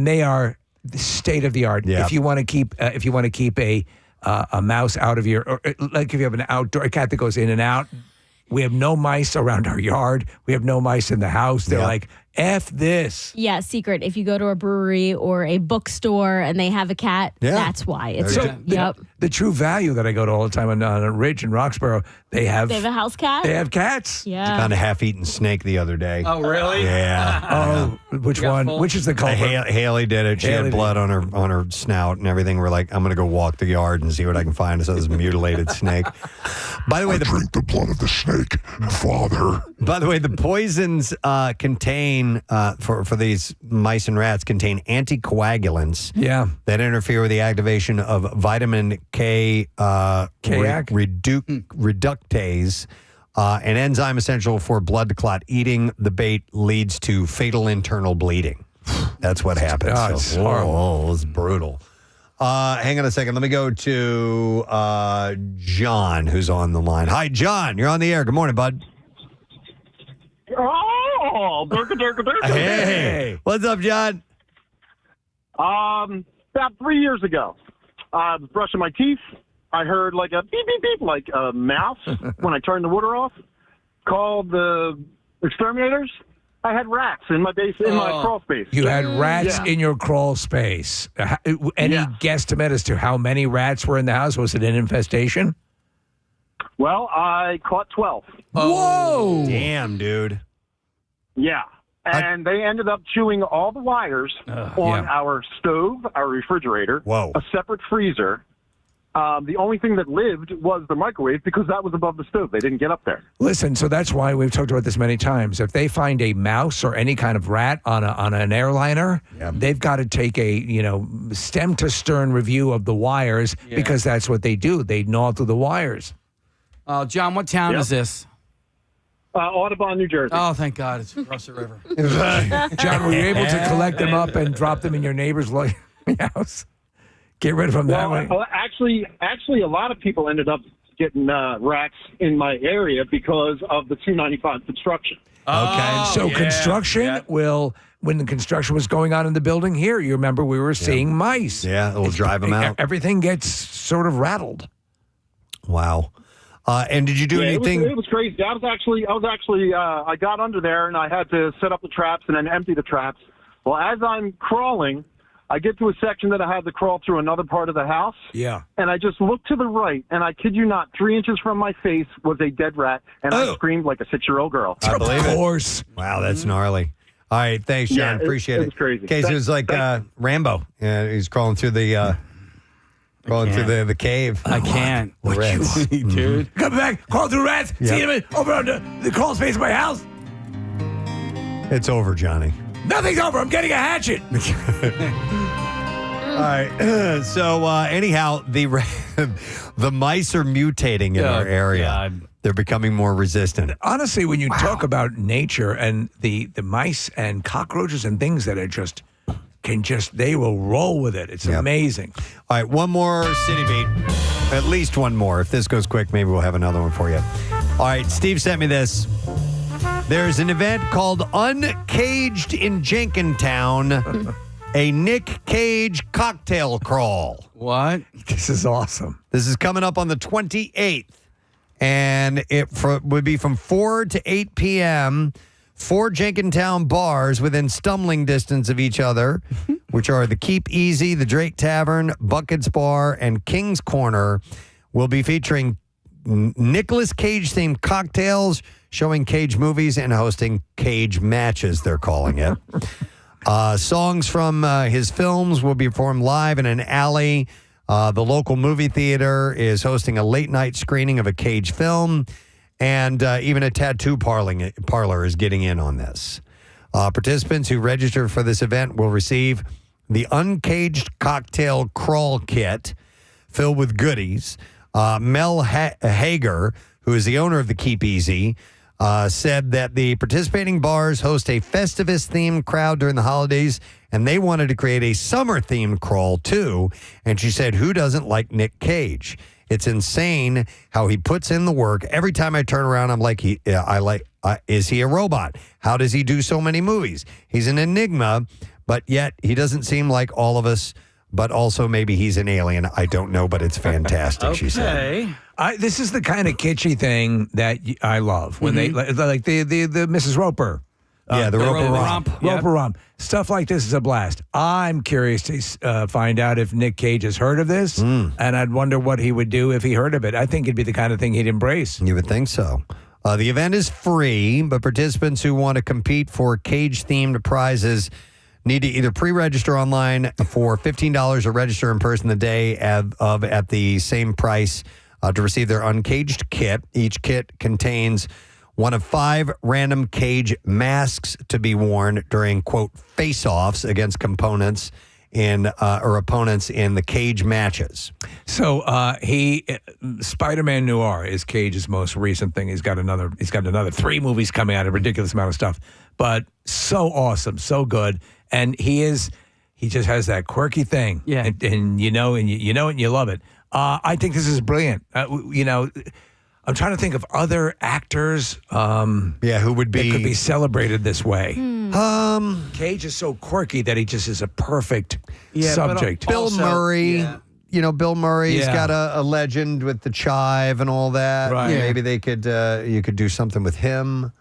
they are the state of the art. Yeah. If you want to keep a mouse out of your, or like if you have an outdoor a cat that goes in and out. We have no mice around our yard. We have no mice in the house. They're like, F this. Yeah, secret. If you go to a brewery or a bookstore and they have a cat, that's why. It's the true value that I go to all the time on a Ridge in Roxborough, they have a house cat? They have cats. Yeah. Found a half-eaten snake the other day. Oh, really? Yeah. Which one? Which is the culprit? Haley did it. She Haley had blood on her snout and everything. We're like, I'm going to go walk the yard and see what I can find. So this mutilated snake. By the way, drink the blood of the snake, Father. By the way, the poisons contain for these mice and rats contain anticoagulants. Yeah. That interfere with the activation of vitamin K Kayak? reductase, An enzyme essential for blood clot. Eating the bait leads to fatal internal bleeding. That's what happens. Oh, it's horrible. It's brutal. Hang on a second. Let me go to John, who's on the line. Hi, John. You're on the air. Good morning, bud. Oh, Hey. What's up, John? About 3 years ago, I was brushing my teeth. I heard like a beep, beep, beep, like a mouse when I turned the water off. Called the exterminators. I had rats in my crawl space. You had rats in your crawl space. Any guesstimate as to how many rats were in the house? Was it an infestation? Well, I caught 12. Whoa! Damn, dude. Yeah. And they ended up chewing all the wires on our stove, our refrigerator, a separate freezer. The only thing that lived was the microwave because that was above the stove. They didn't get up there. Listen, so that's why we've talked about this many times. If they find a mouse or any kind of rat on an airliner, they've got to take a stem to stern review of the wires because that's what they do. They gnaw through the wires. John, what town is this? Audubon, New Jersey. Oh, thank God. It's across the river. John, were you able to collect them up and drop them in your neighbor's house? Get rid of them that way. Well, actually, a lot of people ended up getting rats in my area because of the 295 construction. Construction will, when the construction was going on in the building here, you remember we were seeing mice. Yeah, it'll drive them out. Everything gets sort of rattled. Wow. And did you do anything? It was crazy. I got under there and I had to set up the traps and then empty the traps. Well, as I'm crawling, I get to a section that I had to crawl through another part of the house. Yeah. And I just looked to the right, and I kid you not, 3 inches from my face was a dead rat, and I screamed like a 6-year-old girl. I believe it. Of course. Wow, that's gnarly. All right, thanks, John. Yeah, Appreciate it. It was crazy. Okay, so it was like Rambo. Yeah, he's crawling through the the cave. I can't. The rats. Dude. Come back, crawl through rats, see them over on the crawl space of my house. It's over, Johnny. Nothing's over. I'm getting a hatchet. All right. So anyhow, the mice are mutating in our area. God. They're becoming more resistant. Honestly, when you talk about nature and the mice and cockroaches and things that are they will roll with it. It's amazing. All right, one more city beat. At least one more. If this goes quick, maybe we'll have another one for you. All right, Steve sent me this. There's an event called Uncaged in Jenkintown, a Nick Cage cocktail crawl. What? This is awesome. This is coming up on the 28th, and it would be from 4 to 8 p.m., 4 Jenkintown bars within stumbling distance of each other, which are the Keep Easy, the Drake Tavern, Buckets Bar, and King's Corner, will be featuring Nicolas Cage-themed cocktails, showing Cage movies, and hosting Cage matches, they're calling it. Songs from his films will be performed live in an alley. The local movie theater is hosting a late-night screening of a Cage film, and even a tattoo parlor is getting in on this. Participants who register for this event will receive the Uncaged Cocktail Crawl Kit filled with goodies. Mel Hager, who is the owner of the Keep Easy, said that the participating bars host a Festivus-themed crowd during the holidays, and they wanted to create a summer-themed crawl, too. And she said, who doesn't like Nick Cage? It's insane how he puts in the work. Every time I turn around, I'm like, is he a robot? How does he do so many movies? He's an enigma, but yet he doesn't seem like all of us, but also maybe he's an alien. I don't know, but it's fantastic, she said. This is the kind of kitschy thing that I love when they like the Mrs. Roper. The Roper Romp. Roper Romp. Stuff like this is a blast. I'm curious to find out if Nick Cage has heard of this, and I'd wonder what he would do if he heard of it. I think it'd be the kind of thing he'd embrace. You would think so. The event is free, but participants who want to compete for Cage-themed prizes need to either pre-register online for $15 or register in person the day at the same price to receive their Uncaged kit. Each kit contains one of 5 random Cage masks to be worn during, quote, face-offs against components in or opponents in the cage matches. So Spider-Man Noir is Cage's most recent thing. He's got another 3 movies coming out, a ridiculous amount of stuff, but so awesome, so good, and he just has that quirky thing, and you know it and you love it. I think this is brilliant. I'm trying to think of other actors. Who would be that could be celebrated this way. Cage is so quirky that he just is a perfect subject. Bill Murray. Bill Murray's got a legend with the chive and all that. Right. Yeah. Maybe they could you could do something with him.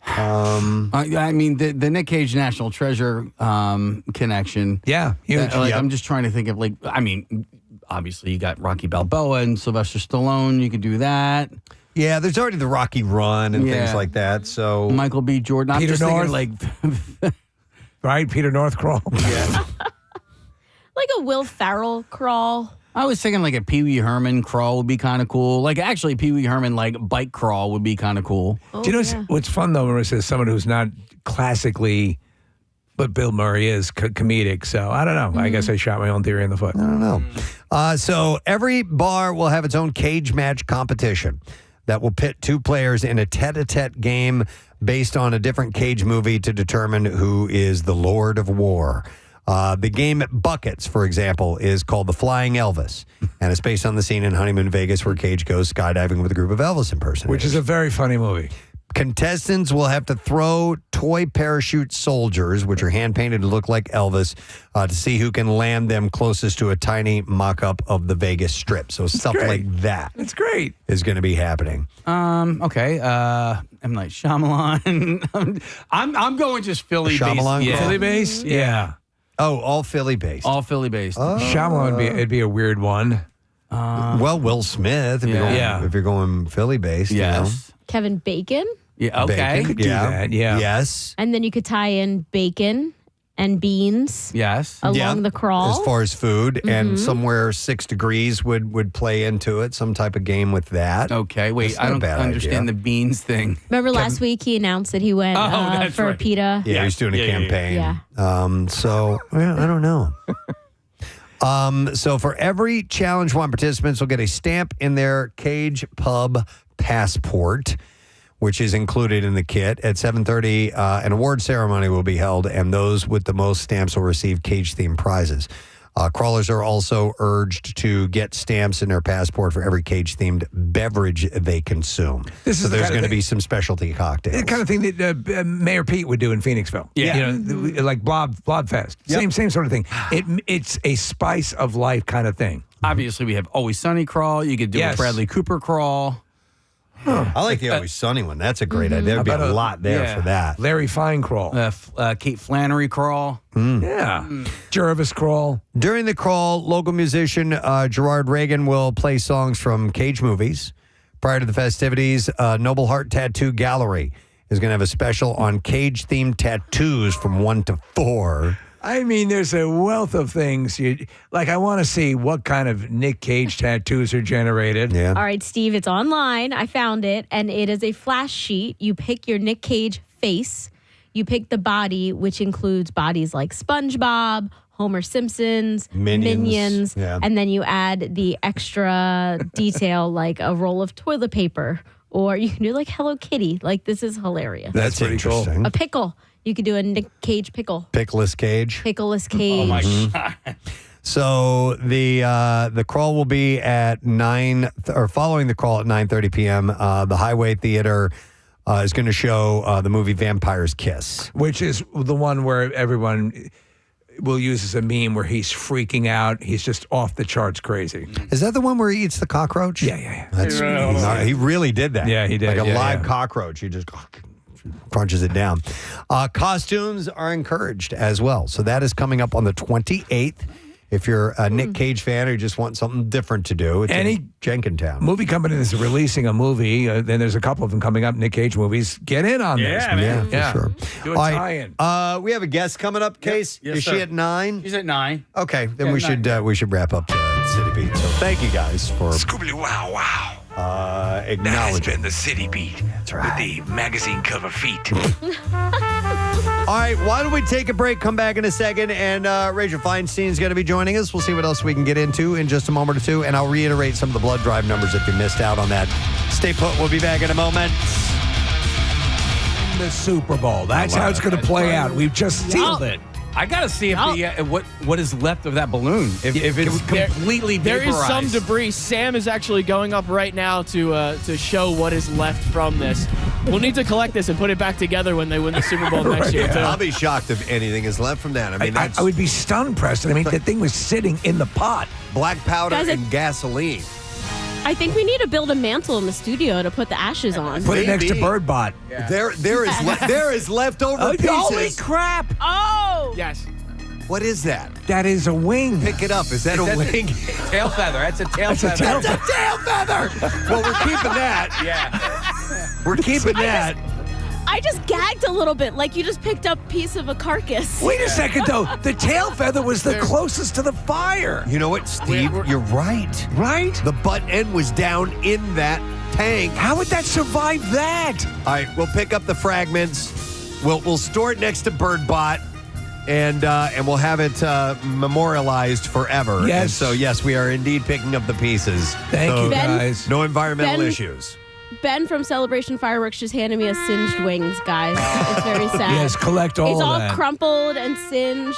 I mean, the Nick Cage National Treasure connection. Yeah, huge. I'm just trying to think of obviously you got Rocky Balboa and Sylvester Stallone. You could do that. Yeah, there's already the Rocky Run and things like that. So Michael B. Jordan. I'm Peter just North. thinking Right, Peter North crawl. Yeah. Like a Will Ferrell crawl. I was thinking like a Pee Wee Herman crawl would be kind of cool. Like actually Pee Wee Herman bike crawl would be kind of cool. Do you know what's fun though, Marisa, is someone who's not classically, but Bill Murray is comedic. So I don't know. I guess I shot my own theory in the foot. I don't know. So every bar will have its own cage match competition that will pit 2 players in a tete-a-tete game based on a different Cage movie to determine who is the Lord of War. The game at Buckets, for example, is called The Flying Elvis, and it's based on the scene in Honeymoon Vegas where Cage goes skydiving with a group of Elvis impersonators. Which is a very funny movie. Contestants will have to throw toy parachute soldiers, which are hand-painted to look like Elvis, to see who can land them closest to a tiny mock-up of the Vegas Strip. So stuff like that. That's great. Is going to be happening. Okay. I'm like Shyamalan. I'm going just Philly Shyamalan? based. Philly based? Yeah. Oh, all Philly based. All Philly based. Shyamalan it'd be a weird one. Well, Will Smith, if you're going Philly based. Yes. Kevin Bacon. Yeah, okay. Bacon, Could do that, yeah. Yes. And then you could tie in bacon and beans Yes. along the crawl. As far as food, and somewhere 6 degrees would play into it, some type of game with that. Okay, wait, That's not I a don't bad understand idea. the beans thing. Remember last week he announced that he went that's for right. PETA? Yeah, he's doing a campaign. Yeah. So, I don't know. So for every Challenge 1, participants will get a stamp in their Cage Pub passport, which is included in the kit. At 7:30, an award ceremony will be held, and those with the most stamps will receive Cage-themed prizes. Crawlers are also urged to get stamps in their passport for every Cage-themed beverage they consume. So there's going to be some specialty cocktails. The kind of thing that Mayor Pete would do in Phoenixville. Yeah. Like Blobfest. Yep. Same sort of thing. It's a spice of life kind of thing. Obviously, we have Always Sunny crawl. You could do a Bradley Cooper crawl. I like the Always Sunny one. That's a great idea. There'd be a lot there for that. Larry Fine crawl. Kate Flannery crawl. Yeah. Jervis crawl. During the crawl, local musician Gerard Reagan will play songs from Cage movies. Prior to the festivities, Noble Heart Tattoo Gallery is going to have a special on Cage-themed tattoos from 1 to 4. I mean, there's a wealth of things. I want to see what kind of Nick Cage tattoos are generated. Yeah. All right, Steve, it's online. I found it, and it is a flash sheet. You pick your Nick Cage face. You pick the body, which includes bodies like SpongeBob, Homer Simpson's, Minions, and then you add the extra detail like a roll of toilet paper, or you can do like Hello Kitty. Like, this is hilarious. That's pretty interesting. A pickle. You could do a Nick Cage pickle. Pickless Cage. Pickleless Cage. Oh, my God. So the crawl will be at 9, or following the crawl at 9:30 p.m. The Highway Theater is going to show the movie Vampire's Kiss, which is the one where everyone will use as a meme where he's freaking out. He's just off the charts crazy. Is that the one where he eats the cockroach? Yeah. He really did that. Yeah, he did. Like a live cockroach. He just crunches it down. Costumes are encouraged as well. So that is coming up on the 28th. If you're a Nick Cage fan or you just want something different to do, it's in Jenkintown. Movie company that's releasing a movie, then there's a couple of them coming up, Nick Cage movies. Get in on this. Man. Yeah, for sure. Do a tie-in. We have a guest coming up, Case. Yes, is sir. she at 9? She's at 9. Okay, then we should wrap up to City Beat. So thank you guys for Scooby wow wow. That has Acknowledge been the City Beat. That's right. With the magazine cover feet. All right, why don't we take a break, come back in a second, and Rachel Feinstein is going to be joining us. We'll see what else we can get into in just a moment or two, and I'll reiterate some of the blood drive numbers if you missed out on that. Stay put. We'll be back in a moment. The Super Bowl. That's how it's going to play out. We've just sealed it. I gotta see if the what is left of that balloon. If it's completely there is vaporized. some debris. Sam is actually going up right now to show what is left from this. We'll need to collect this and put it back together when they win the Super Bowl next year. Too. I'll be shocked if anything is left from that. I mean, I would be stunned, Preston. I mean, the thing was sitting in the pot. Black powder Guys, and gasoline. I think we need to build a mantle in the studio to put the ashes on. Put it next to Birdbot. Yeah. There is leftover pieces. Holy crap! Oh! Yes. What is that? That is a wing. Pick it up. Is that a wing? Tail feather. That's a tail feather. That's a tail feather. Well, we're keeping that. Yeah. We're keeping that. I just gagged a little bit, like you just picked up a piece of a carcass. Wait a second, though. The tail feather was the closest to the fire. You know what, Steve? You're right. Right? The butt end was down in that tank. How would that survive that? All right, we'll pick up the fragments. We'll store it next to Birdbot, and we'll have it memorialized forever. Yes. And so, yes, we are indeed picking up the pieces. Thank you, Ben- guys. No environmental Ben- issues. Ben from Celebration Fireworks just handed me a singed wings, guys. It's very sad. Yes, collect all It's all of that. crumpled and singed.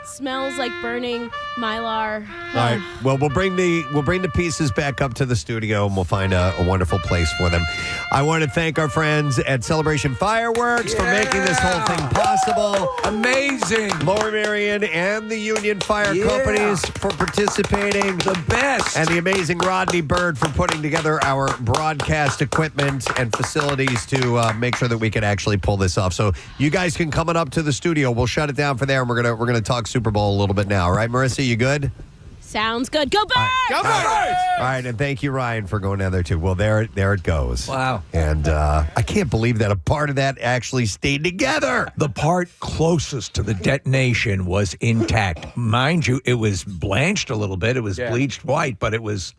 Smells like burning mylar. All right. Well, we'll bring the pieces back up to the studio, and we'll find a wonderful place for them. I want to thank our friends at Celebration Fireworks for making this whole thing possible. Amazing. Lower Merion and the Union Fire Companies for participating. The best. And the amazing Rodney Bird for putting together our broadcast equipment and facilities to make sure that we can actually pull this off. So you guys can come on up to the studio. We'll shut it down for there, and we're gonna talk Super Bowl a little bit now. All right, Marisa, you good? Sounds good. Go Birds! Go Birds! All right, and thank you, Ryan, for going down there too. Well, there it goes. Wow. And I can't believe that a part of that actually stayed together. The part closest to the detonation was intact. Mind you, it was blanched a little bit. It was bleached white, but that was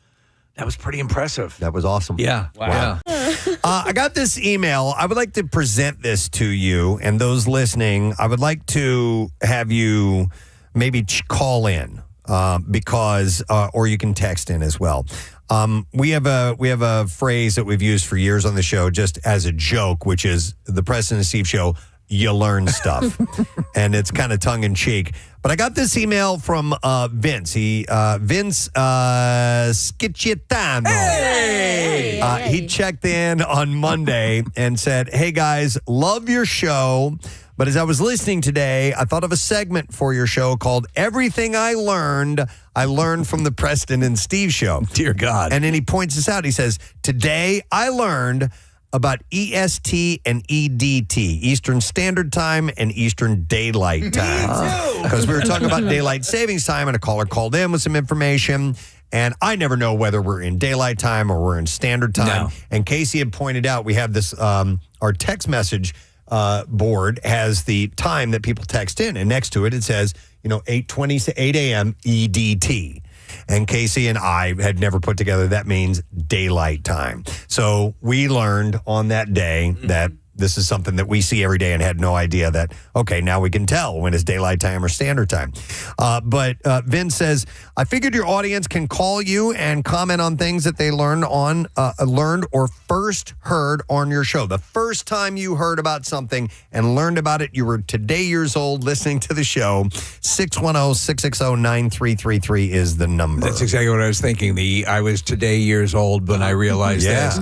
pretty impressive. That was awesome. Yeah. Wow. I got this email. I would like to present this to you and those listening. I would like to have you maybe call in because, or you can text in as well. We have a phrase that we've used for years on the show just as a joke, which is the Preston and Steve Show. You learn stuff, and it's kind of tongue in cheek. But I got this email from Vince. Vince Schiccietano. Hey! He checked in on Monday and said, "Hey guys, love your show. But as I was listening today, I thought of a segment for your show called Everything I Learned from the Preston and Steve Show." Dear God. And then he points this out. He says, "Today I learned about EST and EDT, Eastern Standard Time and Eastern Daylight Time." Because we were talking about daylight savings time, and a caller called in with some information. And I never know whether we're in daylight time or we're in standard time. No. And Casey had pointed out we have this, our text message board has the time that people text in. And next to it, it says, 8:20 to 8 a.m. EDT. And Casey and I had never put together that means daylight time. So we learned on that day that this is something that we see every day and had no idea that, okay, now we can tell when it's daylight time or standard time. But Vince says, "I figured your audience can call you and comment on things that they learned or first heard on your show. The first time you heard about something and learned about it, you were today years old listening to the show. 610-660-9333 is the number." That's exactly what I was thinking. I was today years old when I realized this.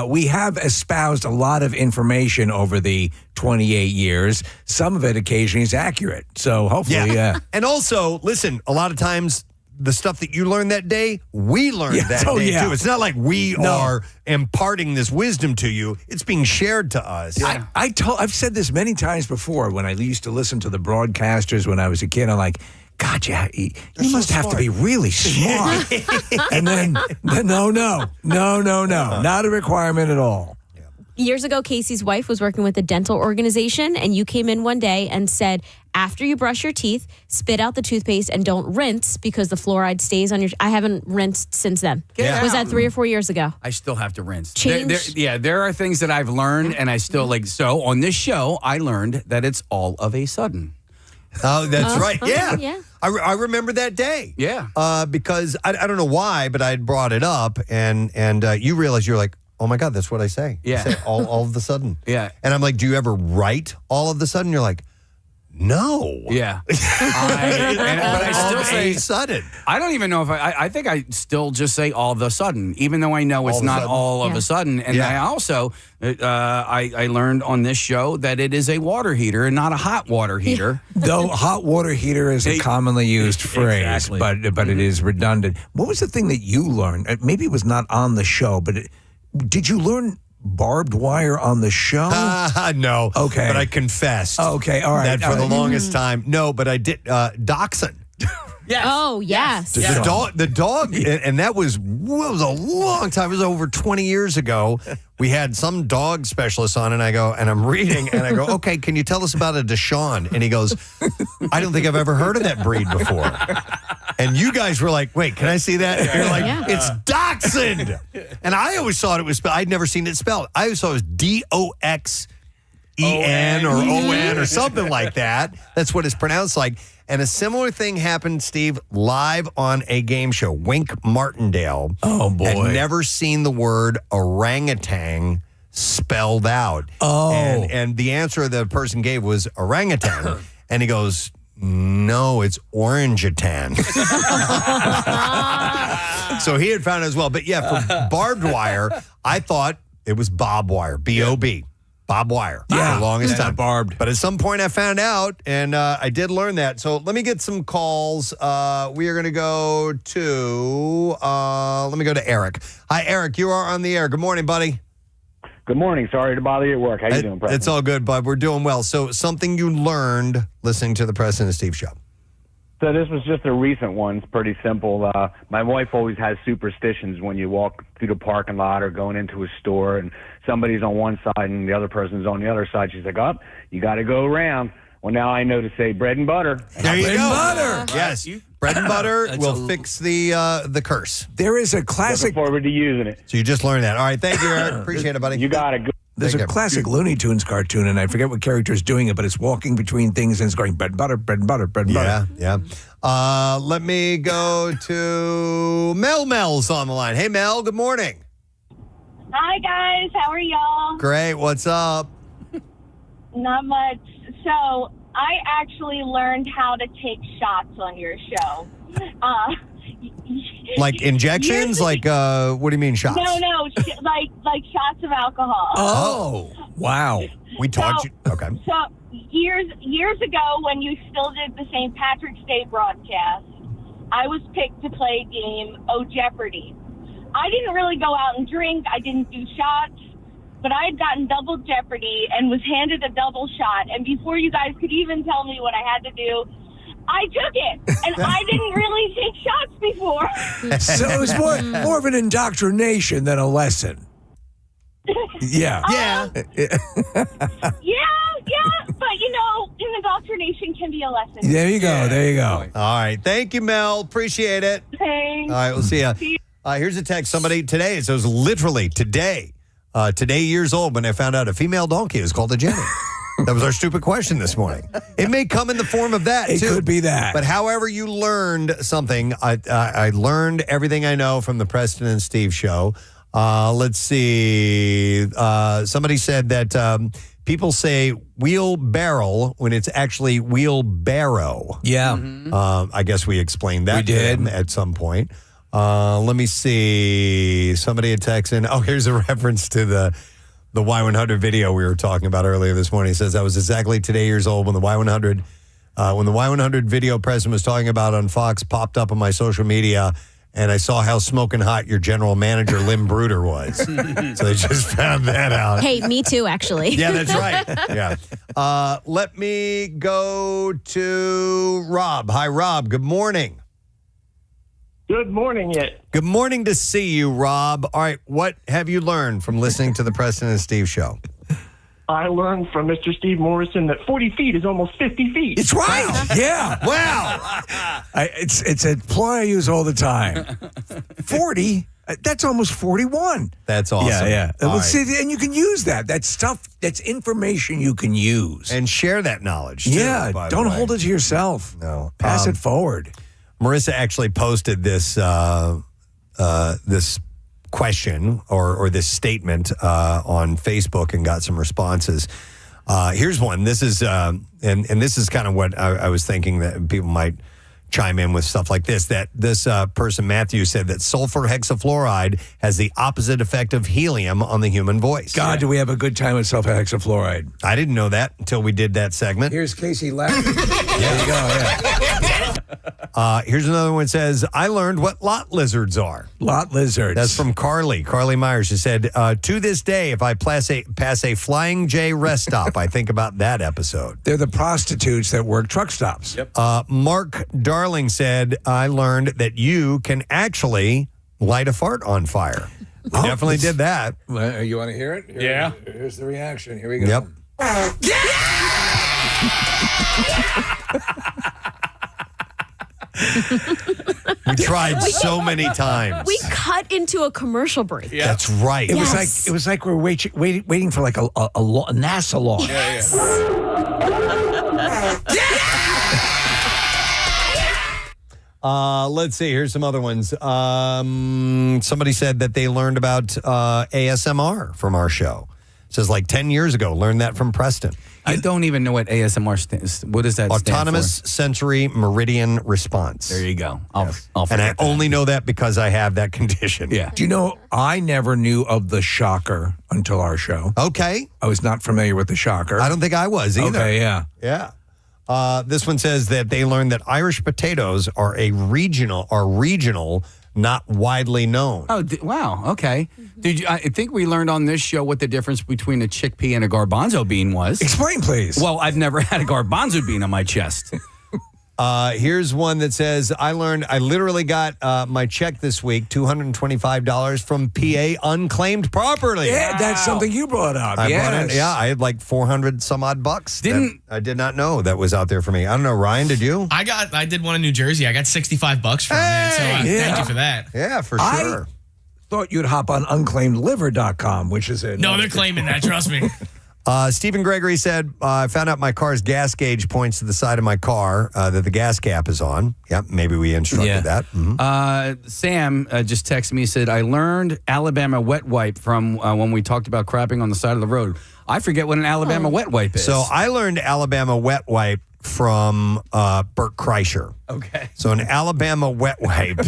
We have espoused a lot of information over the 28 years. Some of it occasionally is accurate. So hopefully, And also, listen, a lot of times the stuff that you learned that day, we learned that day too. It's not like we are imparting this wisdom to you. It's being shared to us. I've said this many times before when I used to listen to the broadcasters when I was a kid. I'm like, God, you must have to be really smart. And then, no, not a requirement at all. Years ago, Casey's wife was working with a dental organization, and you came in one day and said, after you brush your teeth, spit out the toothpaste and don't rinse because the fluoride stays on your. I haven't rinsed since then. Was that 3 or 4 years ago? I still have to rinse. Change. There are things that I've learned, and I still like. So on this show, I learned that it's all of a sudden. Oh, that's right. Yeah. Yeah. I remember that day. Yeah. Because I don't know why, but I had brought it up, and you realized you're like, oh my God, that's what I say. Yeah. I say all of a sudden. Yeah. And I'm like, do you ever write all of a sudden? You're like, no. Yeah. But I still say sudden. I don't even know if I think I still just say all of a sudden, even though I know it's All of a not sudden? all of a sudden. And I also, I learned on this show that it is a water heater and not a hot water heater. Though hot water heater is a commonly used phrase, Exactly. but it is redundant. What was the thing that you learned? Maybe it was not on the show, but did you learn barbed wire on the show? No. Okay. But I confessed. Okay, all right. That for all the right. longest time. No, but I did. Dachshund. Yes. Oh, yes. The dog, and that was a long time. It was over 20 years ago. We had some dog specialist on, and I'm reading, and I go, okay, can you tell us about a Deshaun? And he goes, I don't think I've ever heard of that breed before. And you guys were like, wait, can I see that? And you're like, it's Dachshund. And I always thought it was spelled, I'd never seen it spelled. I always thought it was DOXEN or ON or something like that. That's what it's pronounced like. And a similar thing happened, Steve, live on a game show. Wink Martindale. Oh, boy. Had never seen the word orangutan spelled out. Oh. And the answer the person gave was orangutan. And he goes, no, it's orangutan. So he had found it as well. But yeah, for barbed wire, I thought it was bob wire, B-O-B. Bob wire for the longest time. Barbed. But at some point I found out, and I did learn that. So let me get some calls. We are going to go to, let me go to Eric. Hi, Eric. You are on the air. Good morning, buddy. Good morning. Sorry to bother you at work. How you doing, Preston? It's all good, bud. We're doing well. So something you learned listening to the Preston and Steve show. So this was just a recent one. It's pretty simple. My wife always has superstitions when you walk through the parking lot or going into a store and somebody's on one side and the other person's on the other side. She's like, oh, you got to go around. Well, now I know to say bread and butter. There you Bread go. and butter. Yes. Bread and butter will fix the curse. There is a Looking classic. forward to using it. So you just learned that. All right. Thank you, Eric. Appreciate it, buddy. You got it. There's Take a care. classic Looney Tunes cartoon, and I forget what character is doing it, but it's walking between things and it's going bread and butter, bread and butter, bread and butter. Yeah. Let me go to Mel's on the line. Hey, Mel. Good morning. Hi, guys. How are y'all? Great. What's up? Not much. So, I actually learned how to take shots on your show. Like injections? Like, what do you mean shots? No, like shots of alcohol. Oh, wow. We taught you. Okay. So, years ago, when you still did the St. Patrick's Day broadcast, I was picked to play a game, Oh Jeopardy! I didn't really go out and drink. I didn't do shots. But I had gotten double Jeopardy and was handed a double shot. And before you guys could even tell me what I had to do, I took it. And I didn't really take shots before. So it was more of an indoctrination than a lesson. Yeah. Yeah. Yeah. But, an indoctrination can be a lesson. There you go. There you go. All right. Thank you, Mel. Appreciate it. Thanks. All right. We'll see ya. Here's a text. Somebody today, it says literally today, years old when I found out a female donkey is called a Jenny. That was our stupid question this morning. It may come in the form of that, It too. could be that. But however you learned something, I learned everything I know from the Preston and Steve show. Let's see. Somebody said that people say wheelbarrow when it's actually wheelbarrow. Yeah. I guess we explained that We did. to them at some point. Let me see. Somebody had texted. Oh, here's a reference to the Y100 video we were talking about earlier this morning. It says I was exactly today years old when the Y100 video President was talking about on Fox popped up on my social media, and I saw how smoking hot your general manager Lim Bruder was. So they just found that out. Hey, me too, actually. Yeah, that's right. Yeah. Let me go to Rob. Hi, Rob. Good morning. Good morning, yet. Good morning to see you, Rob. All right, what have you learned from listening to the Preston and Steve show? I learned from Mr. Steve Morrison that 40 feet is almost 50 feet. It's right. Yeah. Wow. It's a ploy I use all the time. 40. That's almost 41. That's awesome. Yeah. All Well, right. see, and you can use that. That's stuff. That's information you can use. And share that knowledge. Too, Yeah. by the Don't way. hold it to yourself. No. Pass it forward. Marisa actually posted this this question or this statement on Facebook and got some responses. Here's one. This is and this is kind of what I was thinking that people might chime in with stuff like this. That this person, Matthew, said that sulfur hexafluoride has the opposite effect of helium on the human voice. God, do we have a good time with sulfur hexafluoride? I didn't know that until we did that segment. Here's Casey laughing. There you go. Yeah. Here's another one that says, I learned what lot lizards are. Lot lizards. That's from Carly Myers. She said, to this day, if I pass a Flying J rest stop, I think about that episode. They're the prostitutes that work truck stops. Yep. Mark Darling said, I learned that you can actually light a fart on fire. Definitely did that. Well, you want to hear it? Yeah. Here's the reaction. Here we go. Yep. We tried so many times. We cut into a commercial break. That's right. It was like we're waiting for like a NASA launch. Let's see. Here's some other ones. Somebody said that they learned about ASMR from our show. It says like 10 years ago, learned that from Preston. I don't even know what ASMR stands. What does that stand for? Autonomous Sensory Meridian Response. There you go. I'll And forget I that. only know that because I have that condition. Yeah. Do you know, I never knew of the shocker until our show. Okay. I was not familiar with the shocker. I don't think I was either. Okay, yeah. Yeah. This one says that they learned that Irish potatoes are regional, not widely known. Oh, wow. Okay. Did you? I think we learned on this show what the difference between a chickpea and a garbanzo bean was. Explain, please. Well, I've never had a garbanzo bean on my chest. Here's one that says, I literally got my check this week, $225 from PA unclaimed property. Yeah, that's something you brought up. I yes. brought it. Yeah, I had like 400 some odd bucks. I did not know that was out there for me. I don't know, Ryan, did you? I did one in New Jersey. I got 65 bucks from it. So thank you for that. Yeah, for sure. I thought you'd hop on unclaimedliver.com, which is No, they're claiming that. Trust me. Stephen Gregory said, I found out my car's gas gauge points to the side of my car that the gas cap is on. Yep, maybe we instructed that. Mm-hmm. Sam just texted me, said, I learned Alabama wet wipe from when we talked about crapping on the side of the road. I forget what an Alabama wet wipe is. So I learned Alabama wet wipe from Bert Kreischer. Okay. So an Alabama wet wipe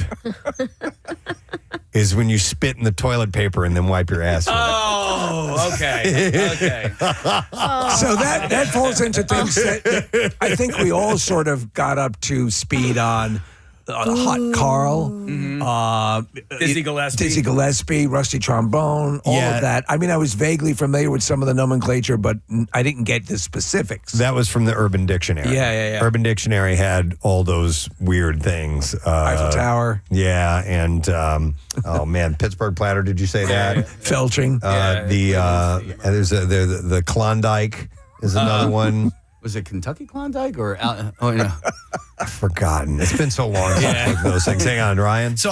is when you spit in the toilet paper and then wipe your ass with it. Oh, okay. Okay. So that falls into things that I think we all sort of got up to speed on. Hot Carl, Dizzy Gillespie, Rusty Trombone, all of that. I mean, I was vaguely familiar with some of the nomenclature, but I didn't get the specifics. That was from the Urban Dictionary. Yeah. Urban Dictionary had all those weird things. Eiffel Tower. Yeah, and oh man, Pittsburgh platter. Did you say that? Felching. There's the Klondike is another one. Was it Kentucky Klondike or? No. I've forgotten. It's been so long since I looked at those things. Hang on, Ryan. So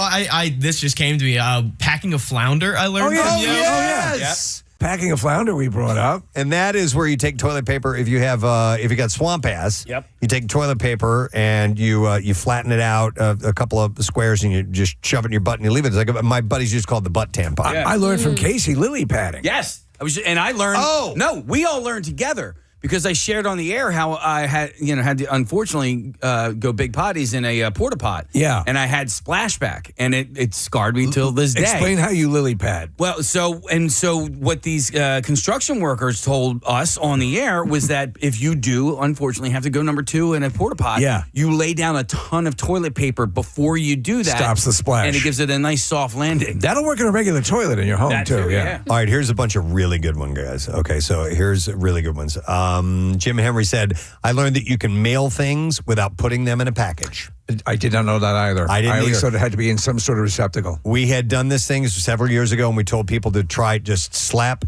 this just came to me. Packing a flounder, I learned from you. Yes. Packing a flounder we brought up. And that is where you take toilet paper. If you have, if you got swamp ass, Yep. you take toilet paper and you flatten it out a couple of squares and you just shove it in your butt and you leave it. It's like my buddies just called the butt tampon. Yeah. I learned from Casey lily padding. Yes. I learned. Oh. No, we all learned together. Because I shared on the air how I had to unfortunately go big potties in a porta pot. Yeah. And I had splashback, and it scarred me till this day. Explain how you lily pad. Well, so what these construction workers told us on the air was that if you do, unfortunately, have to go number 2 in a porta pot, you lay down a ton of toilet paper before you do that. Stops the splash. And it gives it a nice soft landing. That'll work in a regular toilet in your home, That too. too, Yeah. All right, here's a bunch of really good ones, guys. Okay, so here's really good ones. Jim Henry said, I learned that you can mail things without putting them in a package. I did not know that either. I didn't always either. thought it had to be in some sort of receptacle. We had done this thing several years ago, and we told people to try just slap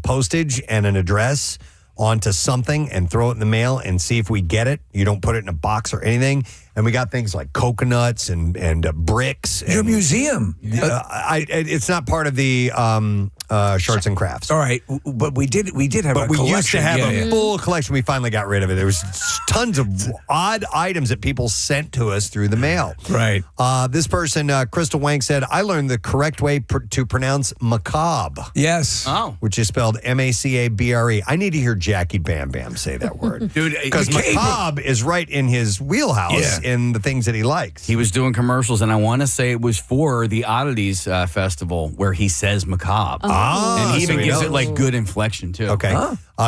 postage and an address onto something and throw it in the mail and see if we get it. You don't put it in a box or anything. And we got things like coconuts and bricks. Your museum. It's not part of the Shards and Crafts. All right, but we did have a But we collection. used to have Yeah, a full collection. We finally got rid of it. There was tons of odd items that people sent to us through the mail. Right. This person, Crystal Wank, said, I learned the correct way to pronounce macabre. Yes. Oh. Which is spelled M-A-C-A-B-R-E. I need to hear Jackie Bam Bam say that word. Dude, Because macabre is right in his wheelhouse in the things that he likes. He was doing commercials, and I want to say it was for the Oddities Festival where he says macabre. And he so even he gives knows. it like good inflection, too. Okay.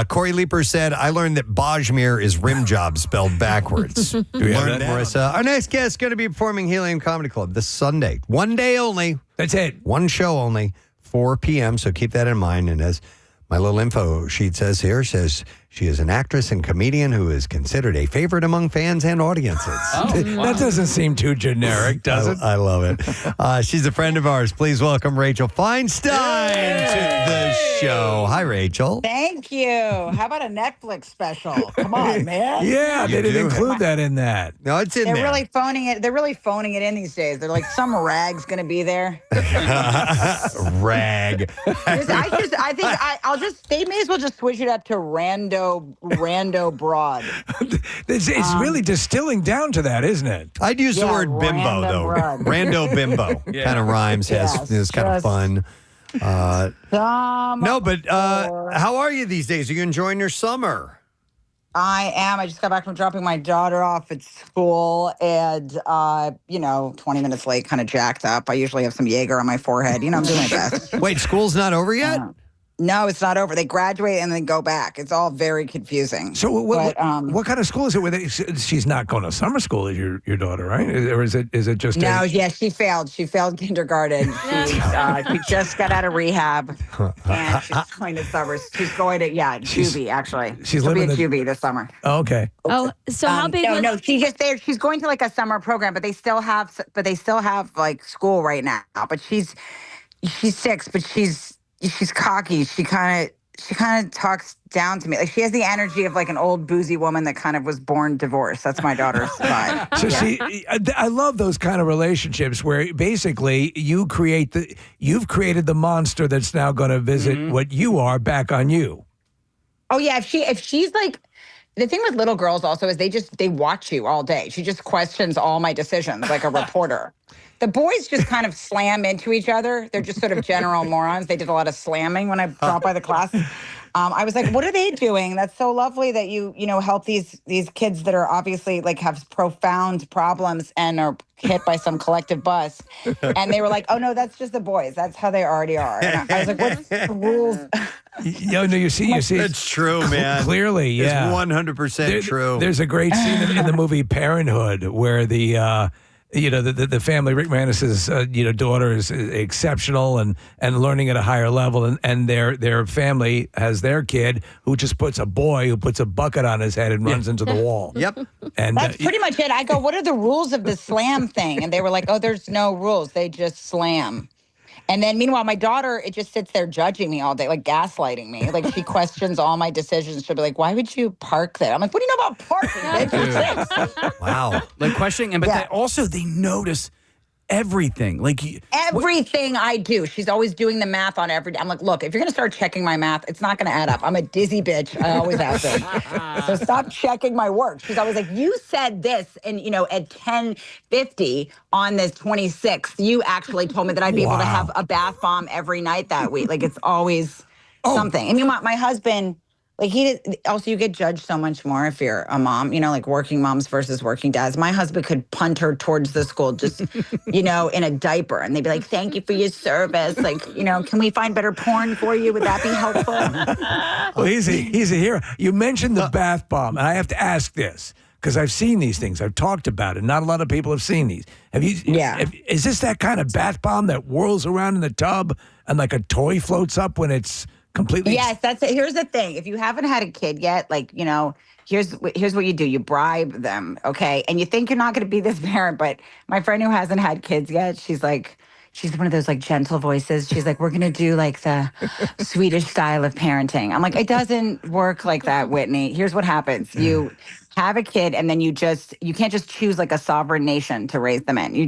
Corey Leeper said, I learned that Bajmir is rim job spelled backwards. we have Learned that? Marissa. Our next guest is going to be performing Helium Comedy Club this Sunday. One day only. That's it. One show only, 4 p.m. So keep that in mind. And as my little info sheet says here, says she is an actress and comedian who is considered a favorite among fans and audiences. That doesn't seem too generic, does it? I love it. She's a friend of ours. Please welcome Rachel Feinstein to the show. Hi, Rachel. Thank you. How about a Netflix special? Come on, man. Yeah, they didn't include that in that. No, it's in They're there. really phoning it. They're really phoning it in these days. They're like, some rag's going to be there. Rag. They may as well just switch it up to rando broad. It's really distilling down to that, isn't it? I'd use the word bimbo, though. run. Rando bimbo. Kind of rhymes. It's kind of fun. No, but how are you these days? Are you enjoying your summer? I am. I just got back from dropping my daughter off at school and, 20 minutes late, kind of jacked up. I usually have some Jaeger on my forehead. I'm doing my best. Wait, school's not over yet? No, it's not over. They graduate and then go back. It's all very confusing. So what kind of school is it? She's not going to summer school, is your daughter, right? Or is it just No, she failed. She failed kindergarten. She just got out of rehab and she's going to summer. She's going to juvie actually. She'll be at juvie this summer. Oh, okay. Oh, so how big? No, she's going to like a summer program, but they still have like school right now. But she's 6, but she's cocky. She kind of talks down to me. Like she has the energy of like an old boozy woman that kind of was born divorced. That's my daughter's vibe. So I love those kind of relationships where basically you've created the monster that's now going to visit what you are back on you. Oh yeah, if she's like, the thing with little girls also is they watch you all day. She just questions all my decisions like a reporter. The boys just kind of slam into each other. They're just sort of general morons. They did a lot of slamming when I dropped by the class. I was like, what are they doing? That's so lovely that you help these kids that are obviously like have profound problems and are hit by some collective bus. And they were like, oh no, that's just the boys. That's how they already are. And I was like, what's the rules? You see. It's true, man. Clearly, yeah. It's 100% true. There's a great scene in the movie Parenthood where the family, Rick Moranis's daughter is exceptional and learning at a higher level, and their family has their kid who just puts a bucket on his head and runs into the wall. Yep. And that's pretty much it. I go, what are the rules of the slam thing? And they were like, oh, there's no rules. They just slam. And then meanwhile, my daughter, it just sits there judging me all day, like gaslighting me. Like she questions all my decisions. She'll be like, why would you park there? I'm like, what do you know about parking, bitch? Wow. Like questioning, but they notice everything. Like everything I do. She's always doing the math on every. I'm like, look, if you're going to start checking my math, it's not going to add up. I'm a dizzy bitch. I always have been. So stop checking my work. She's always like, you said this, and at 10:50 on this 26th, you actually told me that I'd be able to have a bath bomb every night that week. Like it's always something. And my husband. Like you get judged so much more if you're a mom, like working moms versus working dads. My husband could punt her towards the school just, in a diaper. And they'd be like, thank you for your service. Like, can we find better porn for you? Would that be helpful? Well, he's a hero. You mentioned the bath bomb, and I have to ask this because I've seen these things. I've talked about it. Not a lot of people have seen these. Have you? Yeah. Is this that kind of bath bomb that whirls around in the tub and like a toy floats up when it's completely. Yes, that's it. Here's the thing. If you haven't had a kid yet, like, here's what you do. You bribe them, okay? And you think you're not going to be this parent, but my friend who hasn't had kids yet, she's one of those like gentle voices. She's like, we're going to do like the Swedish style of parenting. I'm like, it doesn't work like that, Whitney. Here's what happens. You have a kid and then you can't just choose like a sovereign nation to raise them in. You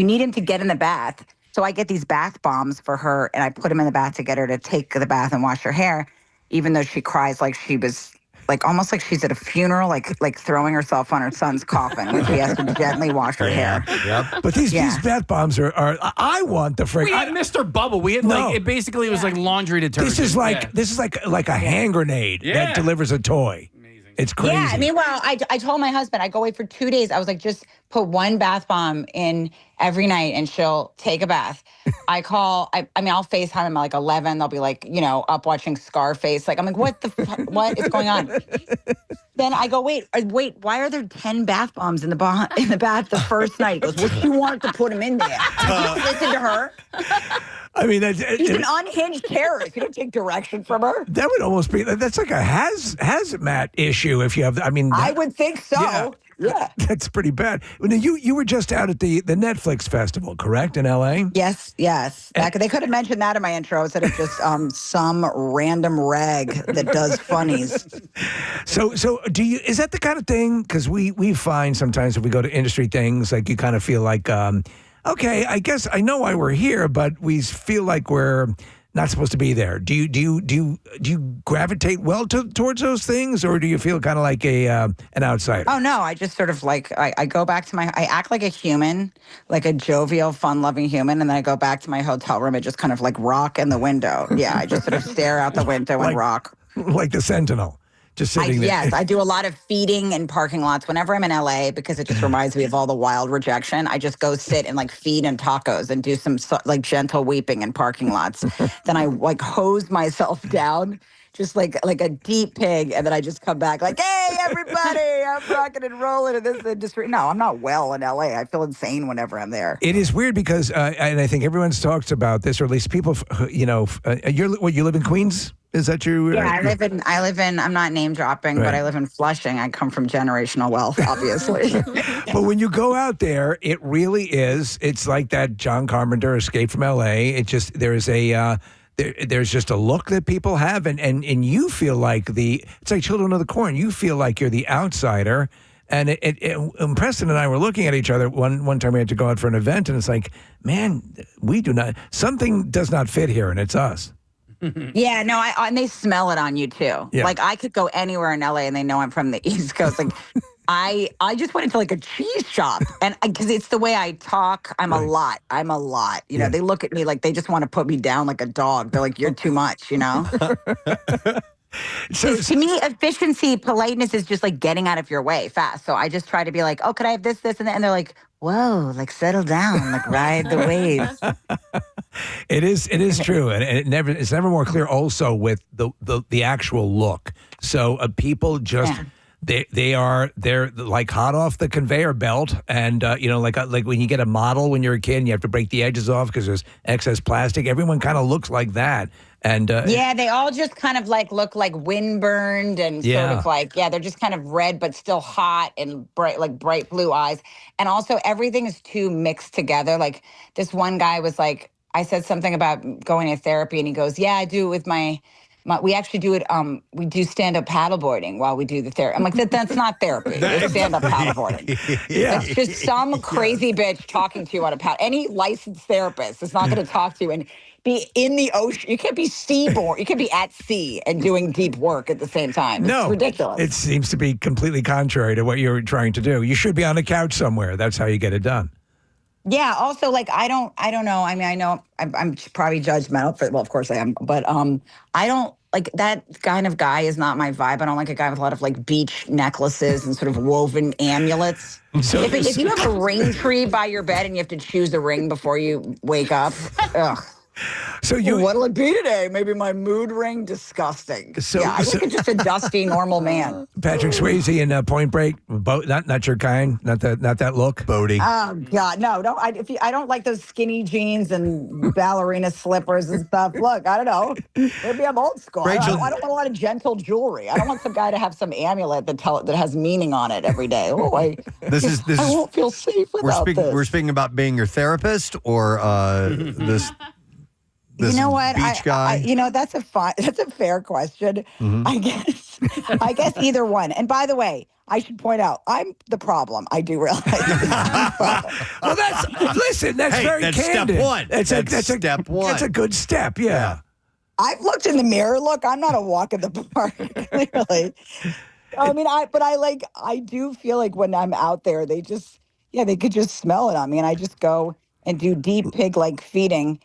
need him to get in the bath. So I get these bath bombs for her and I put them in the bath to get her to take the bath and wash her hair, even though she cries like she was like almost like she's at a funeral, like throwing herself on her son's coffin when she has to gently wash her hair. Yep. But these bath bombs are I want the frick. We had Mr. Bubble. We had it basically was like laundry detergent. This is like a hand grenade that delivers a toy. It's crazy. Yeah, meanwhile, I told my husband, I go away for 2 days. I was like, just put one bath bomb in every night and she'll take a bath. I'll FaceTime him at like 11. They'll be like, up watching Scarface. Like, I'm like, what is going on? Then I go, wait, why are there 10 bath bombs in the bath the first night? He goes, well, she wanted to put them in there. Listen to her. I mean, she's an unhinged terrorist. You don't take direction from her. That would almost be, that's like a hazmat issue if you have, I would think so. Yeah. That's pretty bad. Now, you were just out at the Netflix festival, correct, in L.A.? Yes. They could have mentioned that in my intro instead of just some random rag that does funnies. So is that the kind of thing, because we find sometimes if we go to industry things, like you kind of feel like, okay, I guess I know why we're here, but we feel like we're not supposed to be there. Do you gravitate well towards those things, or do you feel kind of like an outsider? Oh no, I just sort of like I go back to I act like a human, like a jovial, fun-loving human, and then I go back to my hotel room and just kind of like rock in the window. Yeah, I just sort of stare out the window and rock. Like the Sentinel. Just sitting there. Yes, I do a lot of feeding in parking lots whenever I'm in LA because it just reminds me of all the wild rejection. I just go sit and like feed in tacos and do some like gentle weeping in parking lots. Then I like hose myself down just like a deep pig, and then I just come back like, hey, everybody, I'm rocking and rolling in this industry. No, I'm not well in LA. I feel insane whenever I'm there. It is weird because, and I think everyone's talked about this, or at least people, you live in Queens? Is that your? Yeah, I live in. I'm not name dropping, but I live in Flushing. I come from generational wealth, obviously. But when you go out there, it really is. It's like that John Carpenter Escape from L.A. It just there's just a look that people have, and you feel like it's like Children of the Corn. You feel like you're the outsider. And and Preston and I were looking at each other one time. We had to go out for an event, and it's like, man, something does not fit here, and it's us. Yeah, no, and they smell it on you too. Yeah. Like I could go anywhere in LA and they know I'm from the East Coast. Like I just went into like a cheese shop, and because it's the way I talk, I'm a lot. You know, they look at me like they just want to put me down like a dog. They're like, you're too much, you know? So to me, efficiency, politeness is just like getting out of your way fast. So I just try to be like, oh, could I have this, and that? And they're like, whoa, like settle down, like ride the waves. It is true, and it's never more clear. Also, with the actual look, so people just they're like hot off the conveyor belt, and like when you get a model when you're a kid, and you have to break the edges off because there's excess plastic. Everyone kind of looks like that, and they all just kind of like look like windburned and sort of like they're just kind of red but still hot and bright blue eyes, and also everything is too mixed together. Like this one guy was like, I said something about going to therapy, and he goes, yeah, I do it with my we actually do it, we do stand-up paddleboarding while we do the therapy. I'm like, that's not therapy. It's stand-up paddleboarding. It's just some crazy bitch talking to you on a paddle. Any licensed therapist is not going to talk to you and be in the ocean. You can't be seaborne. You can't be at sea and doing deep work at the same time. It's ridiculous. It seems to be completely contrary to what you're trying to do. You should be on a couch somewhere. That's how you get it done. Yeah. Also, like, I don't know. I mean, I know I'm probably judgmental well, of course I am, but I don't like that kind of guy is not my vibe. I don't like a guy with a lot of like beach necklaces and sort of woven amulets. So if you have a ring tree by your bed and you have to choose a ring before you wake up, ugh. So you, what'll it be today? Maybe my mood ring. Disgusting. I look at just a dusty, normal man. Patrick Swayze in Point Break, not your kind, not that look. Bodie. Oh God, no! I don't like those skinny jeans and ballerina slippers and stuff. Look, I don't know. Maybe I'm old school. Rachel, I don't want a lot of gentle jewelry. I don't want some guy to have some amulet that has meaning on it every day. Oh, I won't feel safe without this. We're speaking about being your therapist or this. You know what? Beach guy? That's a fair question. Mm-hmm. I guess either one. And by the way, I should point out, I'm the problem. I do realize. Well, that's very that's candid. Step one. That's step one. That's a good step. Yeah. I've looked in the mirror. Look, I'm not a walk in the park. Clearly. I mean, I do feel like when I'm out there, they could just smell it on me, and I just go and do deep pig-like feeding.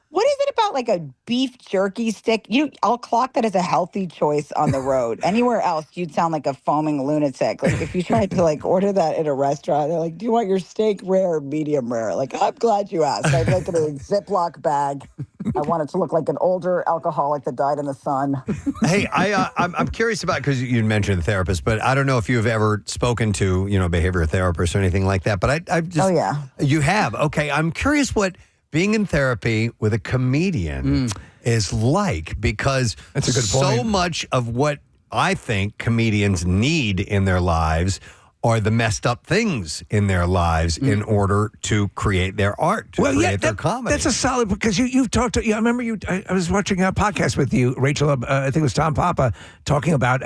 What is it about like a beef jerky stick? I'll clock that as a healthy choice on the road. Anywhere else, you'd sound like a foaming lunatic. Like if you tried to like order that at a restaurant, they're like, "Do you want your steak rare or medium rare?" Like, I'm glad you asked. I'd like it in a Ziploc bag. I want it to look like an older alcoholic that died in the sun. Hey, I'm curious about, because you mentioned the therapist, but I don't know if you've ever spoken to behavioral therapist or anything like that. But I just you have. Okay, I'm curious what being in therapy with a comedian is like, because that's a good point. So much of what I think comedians need in their lives are the messed up things in their lives in order to create their art, to create their comedy. That's a solid, because you've talked to, I remember I was watching a podcast with you, Rachel, I think it was Tom Papa, talking about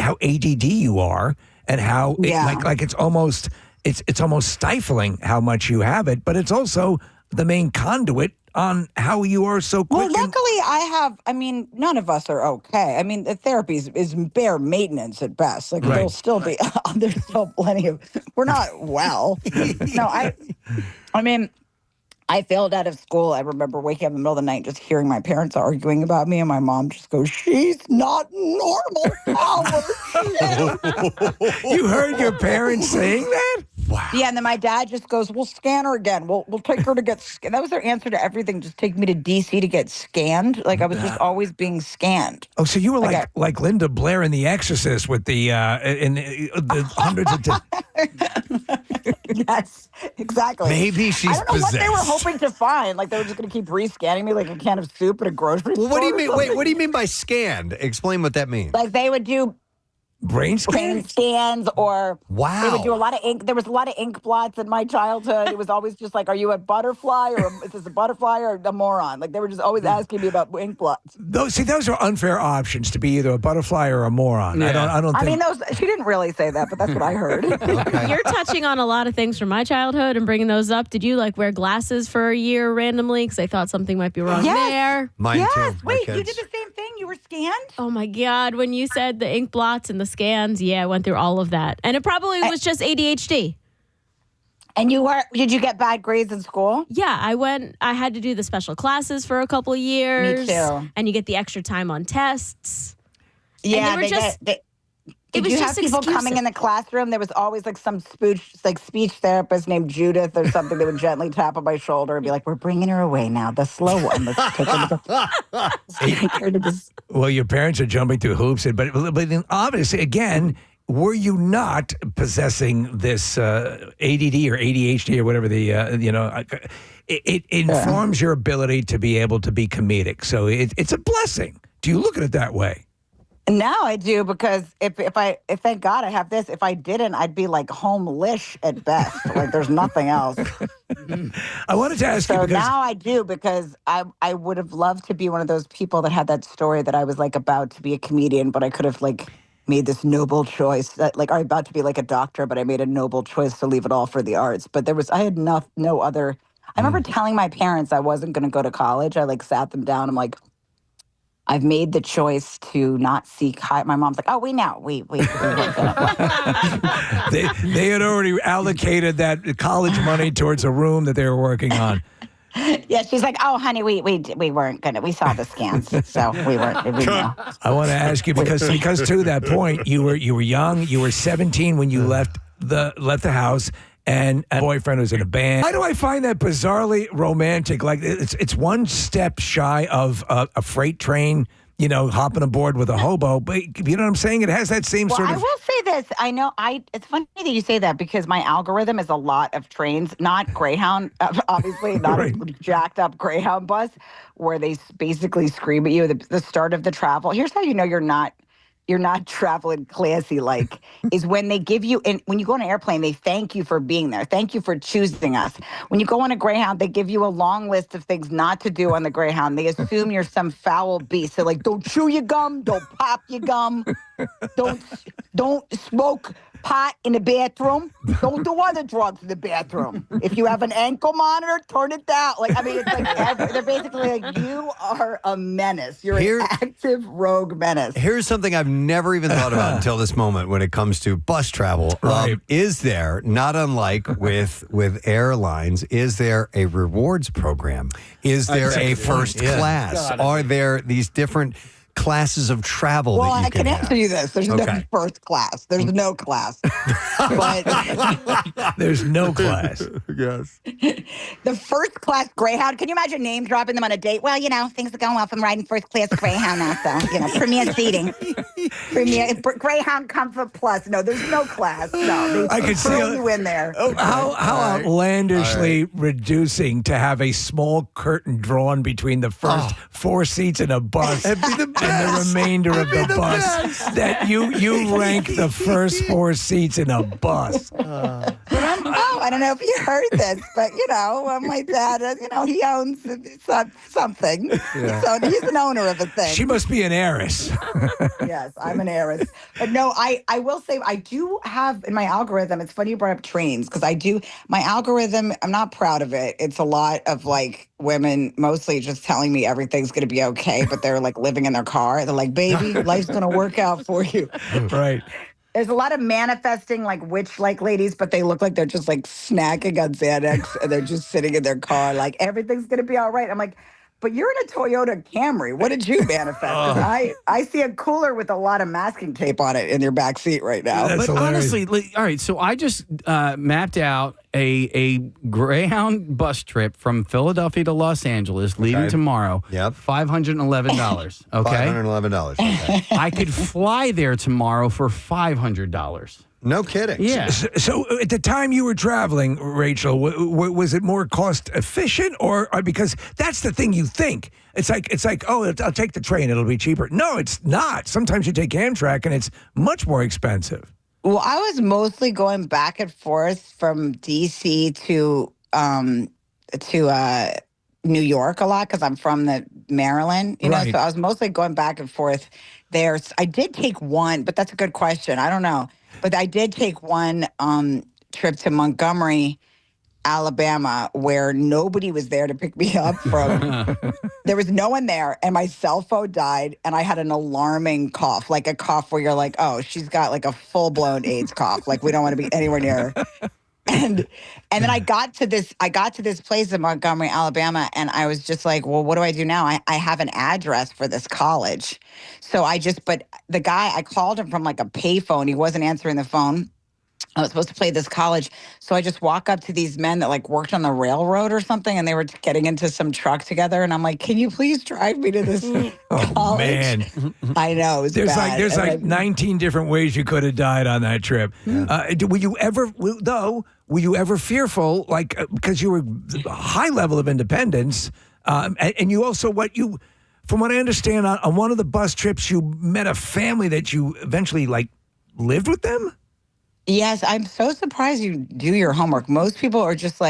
how ADD you are and how it's almost stifling how much you have it, but it's also the main conduit on how you are so quick. Well, luckily none of us are okay. I mean, the therapy is bare maintenance at best. Like, there'll still be, there's still plenty of, we're not well. No, I failed out of school. I remember waking up in the middle of the night just hearing my parents arguing about me, and my mom just goes, "She's not normal, Howard." You heard your parents saying that? Wow. Yeah, and then my dad just goes, "We'll scan her again. We'll take her to get scanned." That was their answer to everything. Just take me to D.C. to get scanned. Like, I was just always being scanned. Oh, so you were like Linda Blair in The Exorcist with the hundreds of. Yes, exactly. Maybe she's I don't know possessed. what they were hoping to find. Like, they were just going to keep re-scanning me like a can of soup at a grocery store. What do you mean? Wait, what do you mean by scanned? Explain what that means. Like, they would do brain scans, or wow, they would do a lot of ink. There was a lot of ink blots in my childhood. It was always just like, "Are you a butterfly, or is this a butterfly or a moron?" Like, they were just always asking me about ink blots. Those are unfair options to be either a butterfly or a moron. Yeah. I don't think. I mean, she didn't really say that, but that's what I heard. Okay. You're touching on a lot of things from my childhood and bringing those up. Did you wear glasses for a year randomly because I thought something might be wrong there? Mine too. Wait, you did the same thing? You were scanned? Oh my God! When you said the ink blots and the scans, I went through all of that, and it probably was just ADHD. And did you get bad grades in school? Yeah, I had to do the special classes for a couple of years. Me too. And you get the extra time on tests. Yeah, and Did you have people coming in the classroom? There was always some speech therapist named Judith or something that would gently tap on my shoulder and be like, "We're bringing her away now, the slow one. Let's take her to the." Well, your parents are jumping through hoops, but obviously, again, were you not possessing this ADD or ADHD or whatever it informs your ability to be able to be comedic. So it's a blessing. Do you look at it that way? Now I do, because if thank God I have this. If I didn't, I'd be like home-lish at best. Like, there's nothing else. I wanted to ask you, because now I do, because I would have loved to be one of those people that had that story that I was about to be a comedian, but I could have made this noble choice that or about to be a doctor, but I made a noble choice to leave it all for the arts. But I had no other. I remember telling my parents I wasn't going to go to college. I sat them down. I'm like, I've made the choice to not seek high. My mom's like, "Oh, we know. We weren't gonna." They had already allocated that college money towards a room that they were working on. Yeah, she's like, "Oh, honey, we weren't gonna. We saw the scans, so we weren't." We know. I want to ask you, because to that point, you were young. You were 17 when you left the house, and a boyfriend who's in a band. Why do I find that bizarrely romantic? Like it's one step shy of a freight train, hopping aboard with a hobo. But you know what I'm saying? It has that same sort of. I will say this. I know it's funny that you say that because my algorithm is a lot of trains, not Greyhound, obviously, not a jacked up Greyhound bus where they basically scream at you at the start of the travel. Here's how you know you're not traveling classy, is when they give you, and when you go on an airplane, they thank you for being there. Thank you for choosing us. When you go on a Greyhound, they give you a long list of things not to do on the Greyhound. They assume you're some foul beast. They're like, don't chew your gum, don't pop your gum, don't smoke pot in the bathroom, don't do other drugs in the bathroom. If you have an ankle monitor, turn it down. It's like they're basically like, you are a menace. You're an active rogue menace. Here's something I've never even thought about until this moment when it comes to bus travel. Is there, not unlike with airlines, is there a rewards program? Is there a first class? Are there these different classes of travel well, that you I can answer you this. There's no first class. There's no class. But there's no class. Yes. The first class Greyhound, can you imagine name dropping them on a date? Well, things are going well from riding first class Greyhound now, so, premier seating. Greyhound Comfort Plus. No, there's no class. No, I could throw you in there. How outlandishly reducing to have a small curtain drawn between the first 4 seats in a bus and the remainder of the bus. That you rank the first 4 seats in a bus. I don't know if you heard this, but my dad, he owns something. Yeah. So he's an owner of a thing. She must be an heiress. Yes, I'm an heiress. But no, I will say I do have in my algorithm, it's funny you brought up trains because my algorithm, I'm not proud of it. It's a lot of women mostly just telling me everything's going to be okay, but they're living in their car. They're like, baby, life's going to work out for you. Right. There's a lot of manifesting witch-like ladies, but they look like they're just snacking on Xanax and they're just sitting in their car everything's going to be all right. I'm like, but you're in a Toyota Camry. What did you manifest? 'Cause I see a cooler with a lot of masking tape on it in your back seat right now. But honestly, all right, so I just mapped out a Greyhound bus trip from Philadelphia to Los Angeles leaving tomorrow. Yep. $511. Okay. $511. Okay. I could fly there tomorrow for $500. No kidding. Yeah. So at the time you were traveling, Rachel, was it more cost efficient or because that's the thing you think. It's like, oh, I'll take the train. It'll be cheaper. No, it's not. Sometimes you take Amtrak and it's much more expensive. Well, I was mostly going back and forth from D.C. to New York a lot because I'm from Maryland, So I was mostly going back and forth there. I did take one, but that's a good question. I don't know. But I did take one trip to Montgomery, Alabama, where nobody was there to pick me up from. There was no one there, and my cell phone died, and I had an alarming cough, like a cough where you're like, oh, she's got a full-blown AIDS cough. We don't want to be anywhere near her. And then I got to this place in Montgomery, Alabama, and I was just like, well, what do I do now? I have an address for this college. So but the guy, I called him from a payphone. He wasn't answering the phone. I was supposed to play this college. So I just walk up to these men that worked on the railroad or something, and they were getting into some truck together. And I'm like, can you please drive me to this college? Oh, man. I know. It was bad. There's 19 different ways you could have died on that trip. Yeah. Were you ever fearful, because you were a high level of independence, and you also from what I understand, on one of the bus trips, you met a family that you eventually lived with them? Yes, I'm so surprised you do your homework. Most people are just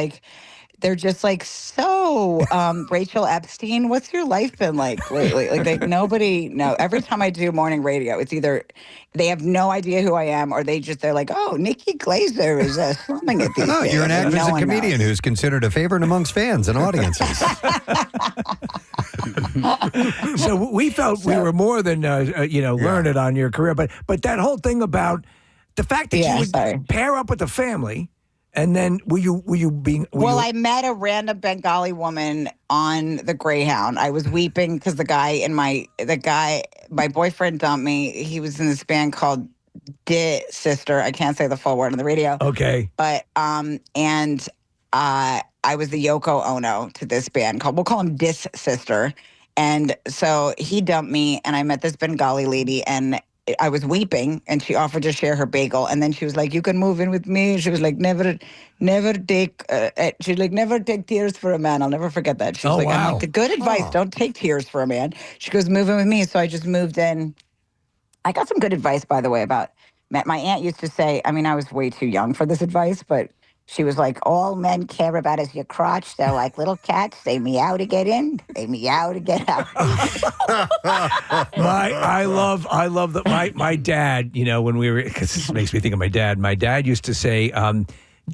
they're just so, Rachel Epstein, what's your life been like lately? Nobody know. Every time I do morning radio, it's either they have no idea who I am or they're like, oh, Nikki Glazer is slumming at these days. You're an actress and comedian who's considered a favorite amongst fans and audiences. So we felt we were more than, learned on your career. But that whole thing about the fact that you would pair up with the family, and then I met a random Bengali woman on the Greyhound. I was weeping because my boyfriend dumped me. He was in this band called sister. I can't say the full word on the radio. Okay. But I was the Yoko Ono to this band we'll call him Dis Sister. And so he dumped me, and I met this Bengali lady, and I was weeping, and she offered to share her bagel, and then she was like, "You can move in with me." She was like, "Never take." She's like, "Never take tears for a man." I'll never forget that. She's like, "I'm like, good advice. Don't take tears for a man." She goes, "Move in with me." So I just moved in. I got some good advice, by the way, about my aunt used to say. I mean, I was way too young for this advice, but she was like, "All men care about is your crotch. They're like little cats. They meow to get in. They meow to get out." I love that. My dad, when we were, because this makes me think of my dad. My dad used to say,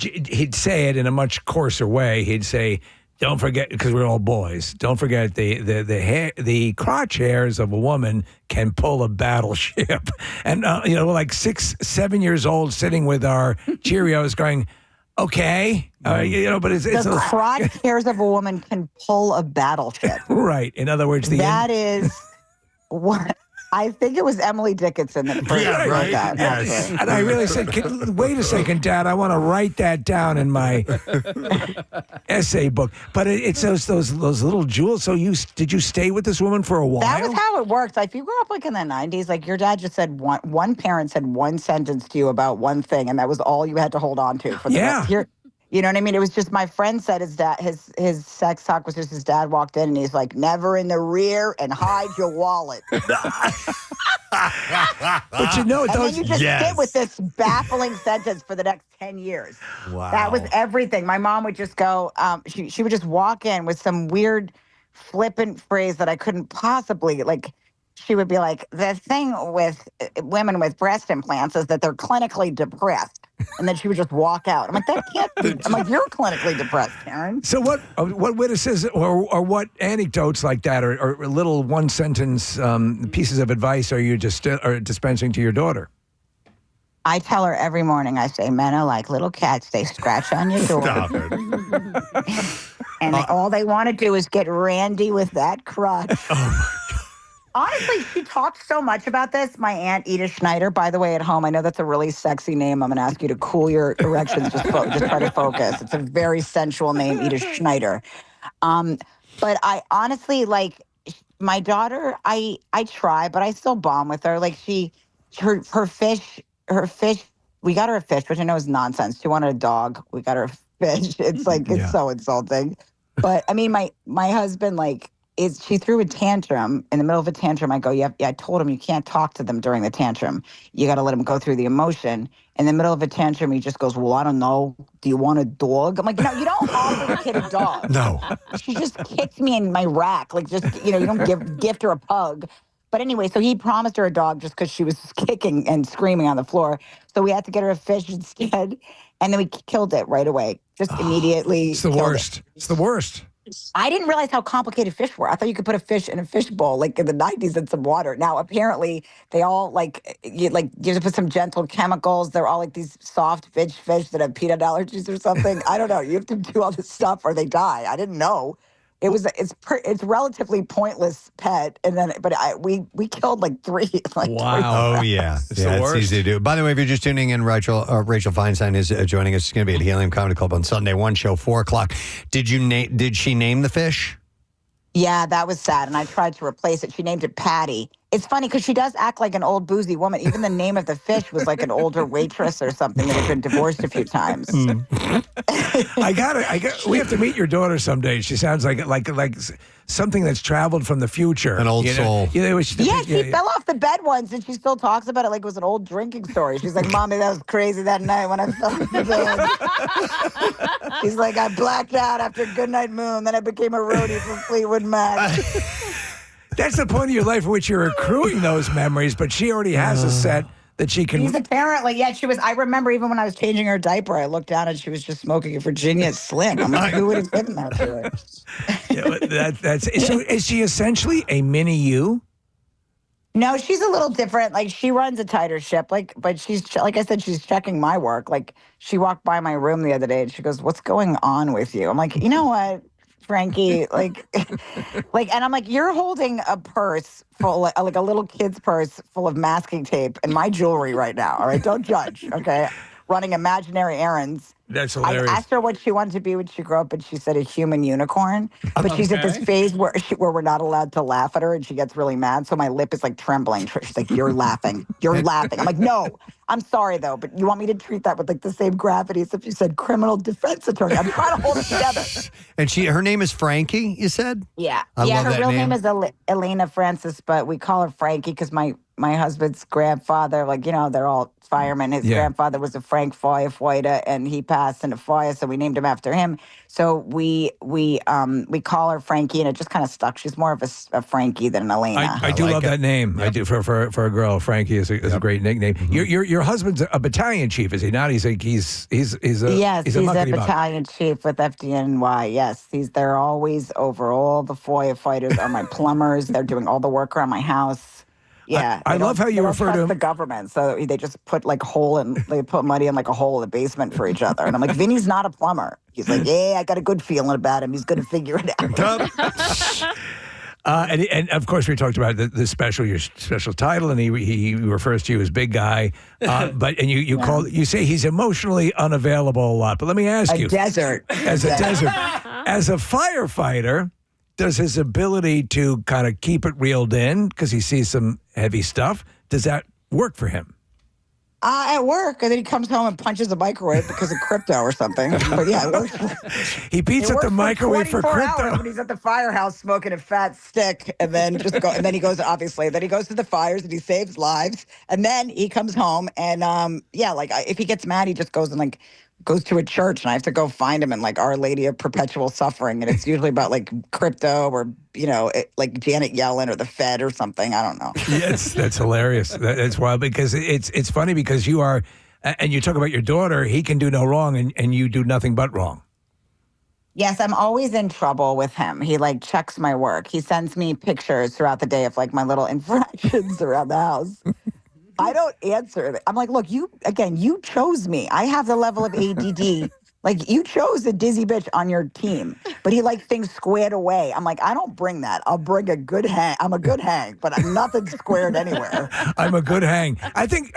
he'd say it in a much coarser way. He'd say, "Don't forget," because we're all boys. "Don't forget the crotch hairs of a woman can pull a battleship." And we're like 6, 7 years old, sitting with our Cheerios, going, "Okay," but it's the crotch hairs of a woman can pull a battleship. Right. In other words, that is what I think it was Emily Dickinson that first wrote that. Yes. And I really said, "Wait a second, Dad. I want to write that down in my essay book." But it's those little jewels. So did you stay with this woman for a while? That was how it worked. Like, if you grew up like in the 90s, like your dad just said one parent said one sentence to you about one thing, and that was all you had to hold on to for the rest of your. You know what I mean? It was just my friend said his dad, his sex talk was just his dad walked in and he's like, "Never in the rear and hide your wallet." But and then you just sit with this baffling sentence for the next 10 years. Wow. That was everything. My mom would just go, she would just walk in with some weird flippant phrase that I couldn't possibly, like, she would be like, "The thing with women with breast implants is that they're clinically depressed." And then she would just walk out. I'm like, "That can't be." I'm like, "You're clinically depressed, Karen." So what witticisms or what anecdotes like that or little one-sentence pieces of advice are you just dispensing to your daughter? I tell her every morning, I say, "Men are like little cats. They scratch on your door." Stop it. And all they want to do is get randy with that crotch. Honestly, she talks so much about this. My aunt, Edith Schneider, by the way, at home, I know that's a really sexy name. I'm going to ask you to cool your erections. Just try to focus. It's a very sensual name, Edith Schneider. But I honestly, like, my daughter, I try, but I still bond with her. Like, her fish, we got her a fish, which I know is nonsense. She wanted a dog. We got her a fish. It's like, it's so insulting. But, I mean, my husband, like, she threw a tantrum. In the middle of a tantrum, I go, I told him you can't talk to them during the tantrum. You got to let them go through the emotion. In the middle of a tantrum, he just goes, "Well, I don't know. Do you want a dog?" I'm like, "No, you don't offer a kid a dog." No. She just kicked me in my rack. Like, just, you don't gift her a pug. But anyway, so he promised her a dog just because she was kicking and screaming on the floor. So we had to get her a fish instead. And then we killed it right away. Just immediately. It's the worst. It's the worst. I didn't realize how complicated fish were. I thought you could put a fish in a fish bowl, like in the 90s, in some water. Now, apparently, they all, you have to put some gentle chemicals. They're all like these soft fish that have peanut allergies or something. I don't know. You have to do all this stuff or they die. I didn't know. It's relatively pointless pet, and then we killed like 3. Like, wow! Oh yeah, it's easy to do. By the way, if you're just tuning in, Rachel Feinstein is joining us. She's going to be at Helium Comedy Club on Sunday. One show, 4:00. Did she name the fish? Yeah, that was sad, and I tried to replace it. She named it Patty. It's funny because she does act like an old boozy woman. Even the name of the fish was like an older waitress or something that had been divorced a few times. We have to meet your daughter someday. She sounds like something that's traveled from the future. An old soul. She fell off the bed once, and she still talks about it like it was an old drinking story. She's like, "Mommy, that was crazy that night when I fell off the bed." She's like, "I blacked out after Goodnight Moon, then I became a roadie for Fleetwood Mac." That's the point of your life in which you're accruing those memories, but she already has a set that she can. She's apparently, she was. I remember even when I was changing her diaper, I looked down and she was just smoking a Virginia Slim. I'm like, who would have given that to her? So is she essentially a mini you? No, she's a little different. Like, she runs a tighter ship. But she's, like I said, she's checking my work. Like, she walked by my room the other day and she goes, "What's going on with you?" I'm like, "You know what? Frankie, like, and I'm like, you're holding a purse full, like a little kid's purse full of masking tape and my jewelry right now. All right, don't judge, okay? Running imaginary errands. That's hilarious. I asked her what she wanted to be when she grew up, and she said a human unicorn. But she's at this phase where we're not allowed to laugh at her, and she gets really mad. So my lip is like trembling. She's like, "You're laughing. You're laughing." I'm like, "No, I'm sorry though, but you want me to treat that with like the same gravity as if you said criminal defense attorney." I'm trying to hold it together. And her name is Frankie, you said? Yeah, I love her that real name. name is Elena Francis, but we call her Frankie because my husband's grandfather, like, you know, they're all firemen. His grandfather was a Frank Foya, and he passed in a Foya, so we named him after him. So we call her Frankie, and it just kind of stuck. She's more of a Frankie than an Elena. I do like love that name. I do for a girl. Frankie is a great nickname. Your husband's a battalion chief, is he not? He's a He's a muckety muck. battalion chief with FDNY. Yes, they're always over. All the Foya fighters are my plumbers. They're doing all the work around my house. Yeah, I love how you refer to him. The government, so they just put like they put money in like a hole in the basement for each other. And I'm like, Vinny's not a plumber. He's like, yeah, I got a good feeling about him. He's going to figure it out. And of course, we talked about your special title, and he refers to you as big guy. But you say he's emotionally unavailable a lot. But let me ask you, as a firefighter, does his ability to kind of keep it reeled in because he sees some heavy stuff, does that work for him? At work, and then he comes home and punches a microwave because of crypto or something. But yeah, it works. He beats at the microwave for crypto. Hours when he's at the firehouse smoking a fat stick, and then he goes to the fires and he saves lives, and then he comes home and if he gets mad, he just goes and goes to a church, and I have to go find him in like Our Lady of Perpetual Suffering, and it's usually about like crypto or like Janet Yellen or the Fed or something. I don't know. Yes, that's hilarious. That's wild because it's funny because you are, and you talk about your daughter. He can do no wrong, and you do nothing but wrong. Yes, I'm always in trouble with him. He checks my work. He sends me pictures throughout the day of like my little infractions around the house. I don't answer it. I'm like, look, you chose me. I have the level of ADD. Like, you chose a dizzy bitch on your team, but he likes things squared away. I'm like, I don't bring that. I'll bring a good hang. I'm a good hang, but nothing squared anywhere. I'm a good hang. I think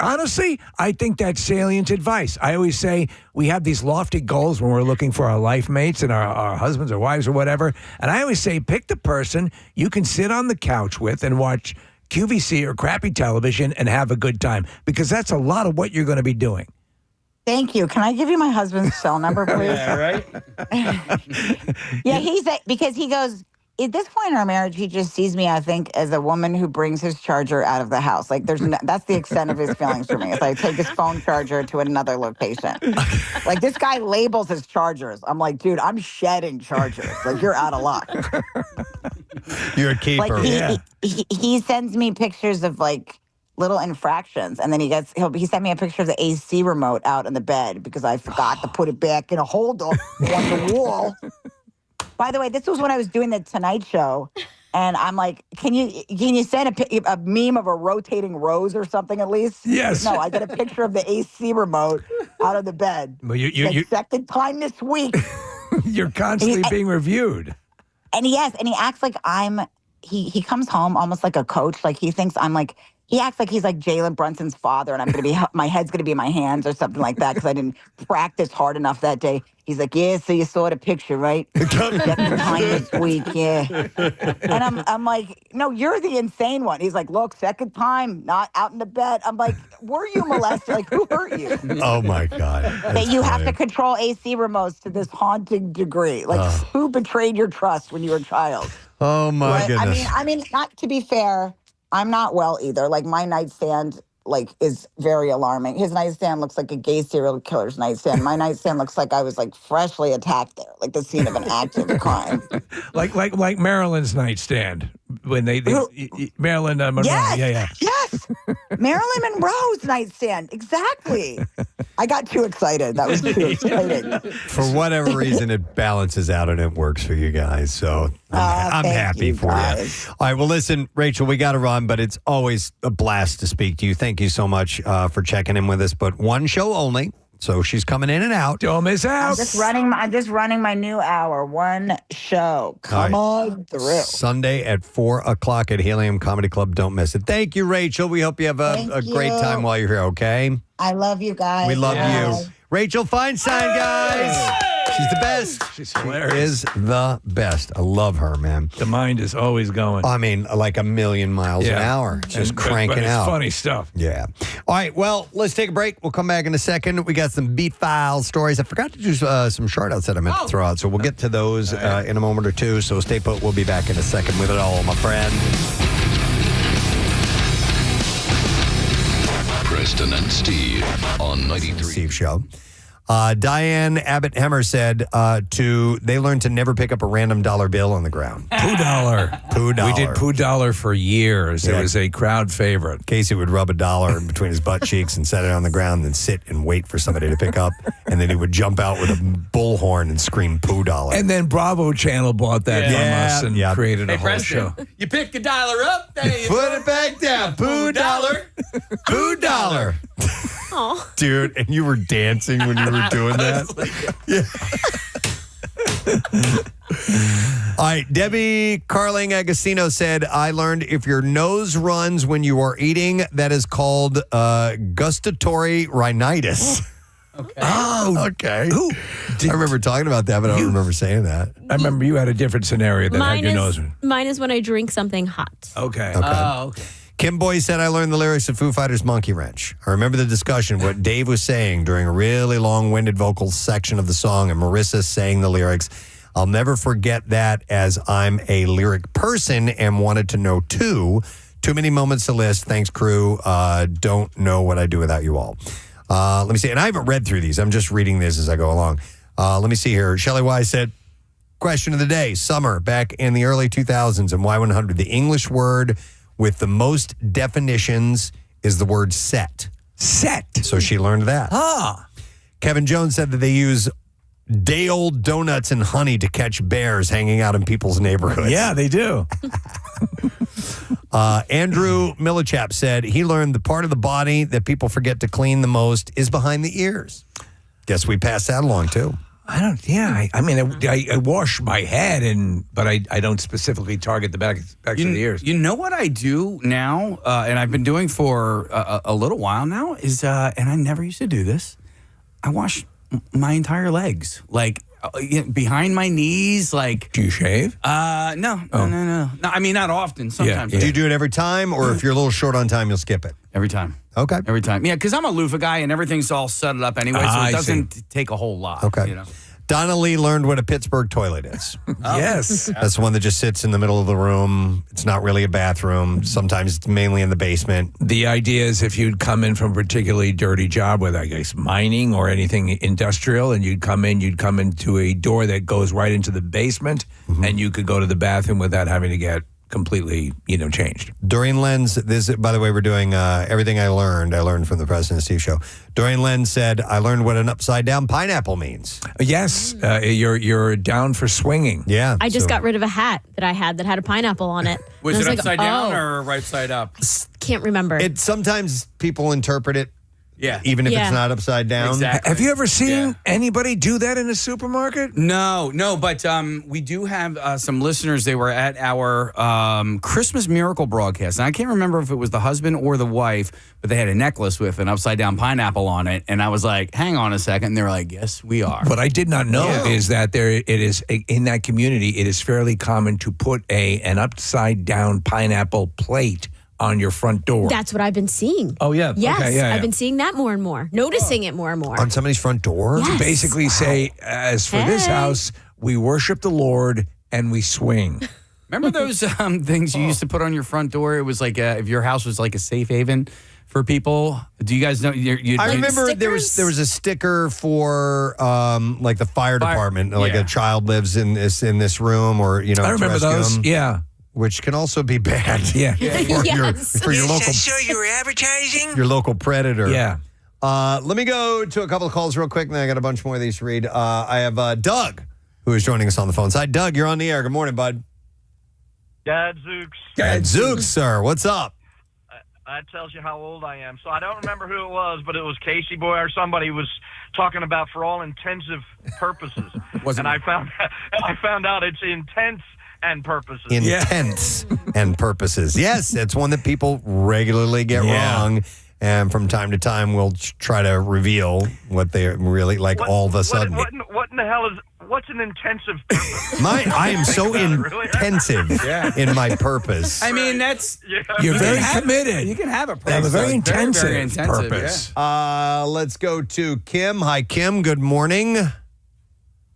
that's salient advice. I always say we have these lofty goals when we're looking for our life mates and our husbands or wives or whatever. And I always say, pick the person you can sit on the couch with and watch QVC or crappy television and have a good time, because that's a lot of what you're going to be doing. Thank you. Can I give you my husband's cell number, please? Yeah, right? Yeah, because he goes, at this point in our marriage, he just sees me, I think, as a woman who brings his charger out of the house. Like, that's the extent of his feelings for me. It's like, take his phone charger to another location. Like, this guy labels his chargers. I'm like, dude, I'm shedding chargers. Like, you're out of luck. You're a keeper. Like, he sends me pictures of like little infractions, and then he sent me a picture of the AC remote out in the bed because I forgot to put it back in a holder on the wall. By the way, this was when I was doing the Tonight Show, and I'm like, can you send a meme of a rotating rose or something at least? Yes. No, I got a picture of the AC remote out of the bed. Well, you second time this week. You're constantly being reviewed. And he acts like he comes home almost like a coach. Like he thinks he acts like he's like Jalen Brunson's father, and my head's going to be in my hands or something like that because I didn't practice hard enough that day. He's like, yeah, so you saw the picture, right? Second time this week, yeah. And I'm like, no, you're the insane one. He's like, look, second time, not out in the bed. I'm like, were you molested? Like, who hurt you? Oh, my God. That you have to control AC remotes to this haunting degree. Like, who betrayed your trust when you were a child? Oh, my goodness. I mean, not to be fair, I'm not well either. Like, my nightstand, is very alarming. His nightstand looks like a gay serial killer's nightstand. My nightstand looks like I was, freshly attacked there, like the scene of an active crime. Like Marilyn's nightstand when they Marilyn Monroe. Yes, yes. Marilyn Monroe's nightstand. Exactly. I got too excited. That was too exciting. For whatever reason, it balances out and it works for you guys. So I'm happy for you. All right. Well, listen, Rachel, we got to run, but it's always a blast to speak to you. Thank you so much for checking in with us. But one show only. So she's coming in and out. Don't miss out. I'm just running my new hour. One show. Come on through. Sunday at 4 o'clock at Helium Comedy Club. Don't miss it. Thank you, Rachel. We hope you have a great time while you're here, okay? I love you guys. We love you. Rachel Feinstein, guys. She's the best. She's hilarious. She is the best. I love her, man. The mind is always going. I mean, like a million miles an hour. Just cranking but it's out. funny stuff. Yeah. All right. Well, let's take a break. We'll come back in a second. We got some beat file stories. I forgot to do some shout outs that I meant to throw out. So we'll get to those in a moment or two. So stay put. We'll be back in a second with it all, my friend. Preston and Steve on 93. Steve Show. Diane Abbott Hemmer said they learned to never pick up a random dollar bill on the ground. Poo dollar. Poo dollar. We did poo dollar for years. Yeah. It was a crowd favorite. Casey would rub a dollar in between his butt cheeks and set it on the ground, then sit and wait for somebody to pick up. And then he would jump out with a bullhorn and scream poo dollar. And then Bravo Channel bought that from us and created a whole Preston, show. you pick a dollar up, there you Put it back down. Poo dollar. Poo dollar. Dude, and you were dancing when you were doing that. All right, Debbie Carling Agostino said, I learned if your nose runs when you are eating, that is called gustatory rhinitis. Okay. Oh, okay. I remember talking about that, but I don't remember saying that. I remember you had a different scenario that had your nose. Mine is when I drink something hot. Okay. Oh, okay. Kim Boy said, I learned the lyrics of Foo Fighters' Monkey Wrench. I remember the discussion, what Dave was saying during a really long-winded vocal section of the song, and Marisa saying the lyrics. I'll never forget that, as I'm a lyric person and wanted to know too. Too many moments to list. Thanks, crew. Don't know what I'd do without you all. Let me see. And I haven't read through these. I'm just reading this as I go along. Let me see here. Shelley Wise said, question of the day. Summer, back in the early 2000s in Y100, the English word with the most definitions is the word set. Set. So she learned that. Ah. Kevin Jones said that they use day-old donuts and honey to catch bears hanging out in people's neighborhoods. Yeah, they do. Andrew Millichap said he learned the part of the body that people forget to clean the most is behind the ears. Guess we passed that along, too. I wash my head, but I don't specifically target the backs of the ears. You know what I do now, and I've been doing for a little while now, is, and I never used to do this, I wash my entire legs, like behind my knees, like. Do you shave? No. I mean, not often. Sometimes. Do you do it every time, or if you're a little short on time, you'll skip it? Every time. Okay. Every time. Yeah, because I'm a loofah guy, and everything's all set up anyway, so it doesn't take a whole lot. Okay. You know? Donna Lee learned what a Pittsburgh toilet is. Yes. That's the one that just sits in the middle of the room. It's not really a bathroom. Sometimes it's mainly in the basement. The idea is if you'd come in from a particularly dirty job, whether I guess mining or anything industrial, and you'd come into a door that goes right into the basement, and you could go to the bathroom without having to get completely, changed. Dorian Lenz, by the way, we're doing everything I learned from the Preston Steve Show. Dorian Lenz said, I learned what an upside down pineapple means. Yes, you're down for swinging. Yeah. I just got rid of a hat that I had that had a pineapple on it. Was it like, upside down or right side up? Can't remember. Sometimes people interpret it. Yeah. Even if it's not upside down. Exactly. Have you ever seen anybody do that in a supermarket? No, but we do have some listeners. They were at our Christmas Miracle broadcast. And I can't remember if it was the husband or the wife, but they had a necklace with an upside down pineapple on it. And I was like, hang on a second. And they were like, yes, we are. What I did not know is that it is in that community, it is fairly common to put an upside down pineapple plate on your front door. That's what I've been seeing. Oh, yeah. Yes, okay, yeah. I've been seeing that more and more, noticing it more and more. On somebody's front door? Yes. To basically say, as for this house, we worship the Lord and we swing. Remember those things you used to put on your front door? It was like if your house was like a safe haven for people. Do you guys know? I remember there was a sticker for like the fire department, like a child lives in this room, or I remember those. Them. Yeah. Which can also be bad. Yeah. For your local. Show you were advertising. Your local predator. Yeah. Let me go to a couple of calls real quick, and then I got a bunch more of these to read. I have Doug, who is joining us on the phone side. Doug, you're on the air. Good morning, bud. Gadzooks. Gadzooks, sir. What's up? That tells you how old I am. So I don't remember who it was, but it was Casey Boy or somebody was talking about for all intensive purposes. And I found out it's intense and purposes. Intense and purposes. Yes, it's one that people regularly get wrong. And from time to time, we'll try to reveal what they really like all of a sudden. What in the hell what's an intensive purpose? I am so intensive in my purpose. I mean, that's... You're very committed. You can have a purpose. They have a very intensive, very intensive purpose. Let's go to Kim. Hi, Kim. Good morning.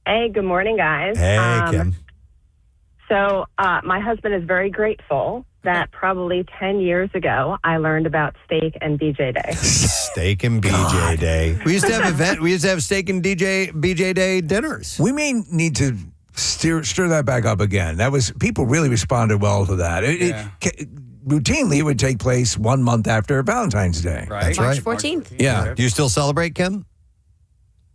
Hey, good morning, guys. Hey, Kim. So my husband is very grateful that probably 10 years ago, I learned about Steak and BJ Day. Steak and BJ Day. We used to have Steak and BJ Day dinners. We may need to stir that back up again. People really responded well to that. Routinely, it would take place 1 month after Valentine's Day. Right. That's March right. 14th. Yeah. Do you still celebrate, Kim?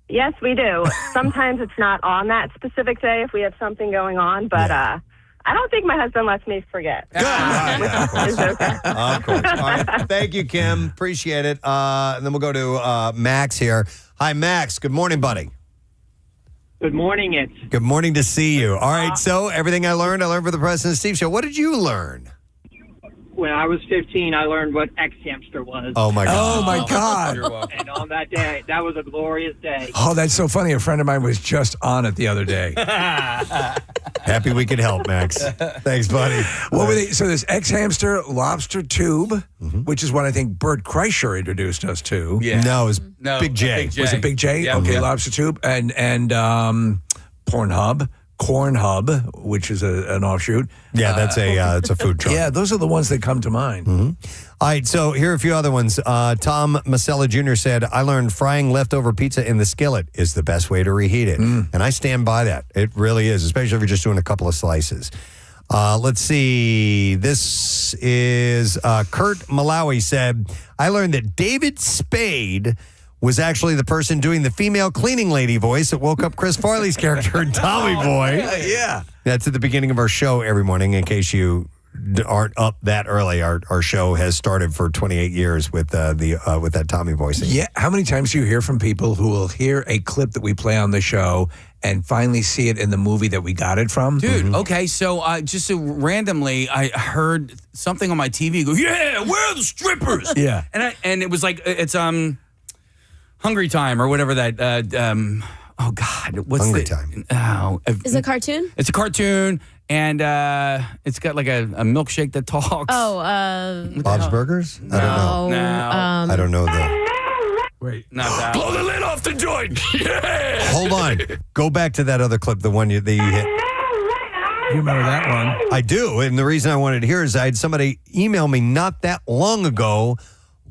Yes, we do. Sometimes it's not on that specific day if we have something going on, but I don't think my husband lets me forget. Good. Which is okay. Of course. All right. Thank you, Kim. Appreciate it. And then we'll go to Max here. Hi, Max. Good morning, buddy. Good morning, it's. Good morning to see you. All right, so everything I learned for the Preston Steve Show. What did you learn? When I was 15, I learned what X-Hamster was. Oh, my God. Oh, my God. And on that day, that was a glorious day. Oh, that's so funny. A friend of mine was just on it the other day. Happy we could help, Max. Thanks, buddy. What were they? So there's X-Hamster, Lobster Tube, which is what I think Bert Kreischer introduced us to. Yeah. No, it was Big J. Was it Big J? Yeah. Okay, Yeah. Lobster Tube. And Pornhub. Corn Hub, which is an offshoot. Yeah, that's it's a food truck. Yeah, those are the ones that come to mind. All right, so here are a few other ones. Tom Masella Jr. said, I learned frying leftover pizza in the skillet is the best way to reheat it. And I stand by that. It really is, especially if you're just doing a couple of slices. Let's see. This is Kurt Malawi said, I learned that David Spade was actually the person doing the female cleaning lady voice that woke up Chris Farley's character in Tommy Boy. Yeah. That's at the beginning of our show every morning. In case you aren't up that early, our show has started for 28 years with that Tommy voicing. Yeah. How many times do you hear from people who will hear a clip that we play on the show and finally see it in the movie that we got it from? Dude, okay, so just so randomly, I heard something on my TV go, yeah, where are the strippers? Yeah. And it was like, it's Hungry Time or whatever that, oh God, what's Hungry the Time. Oh, Is it a cartoon? it's a cartoon, and it's got like a milkshake that talks. Bob's Burgers? I don't know. No. I don't know that. Wait. Not that Blow one. the lid off the joint. Yeah. Hold on. Go back to that other clip, the one that you hit. You remember that one? I do. And the reason I wanted to hear is I had somebody email me not that long ago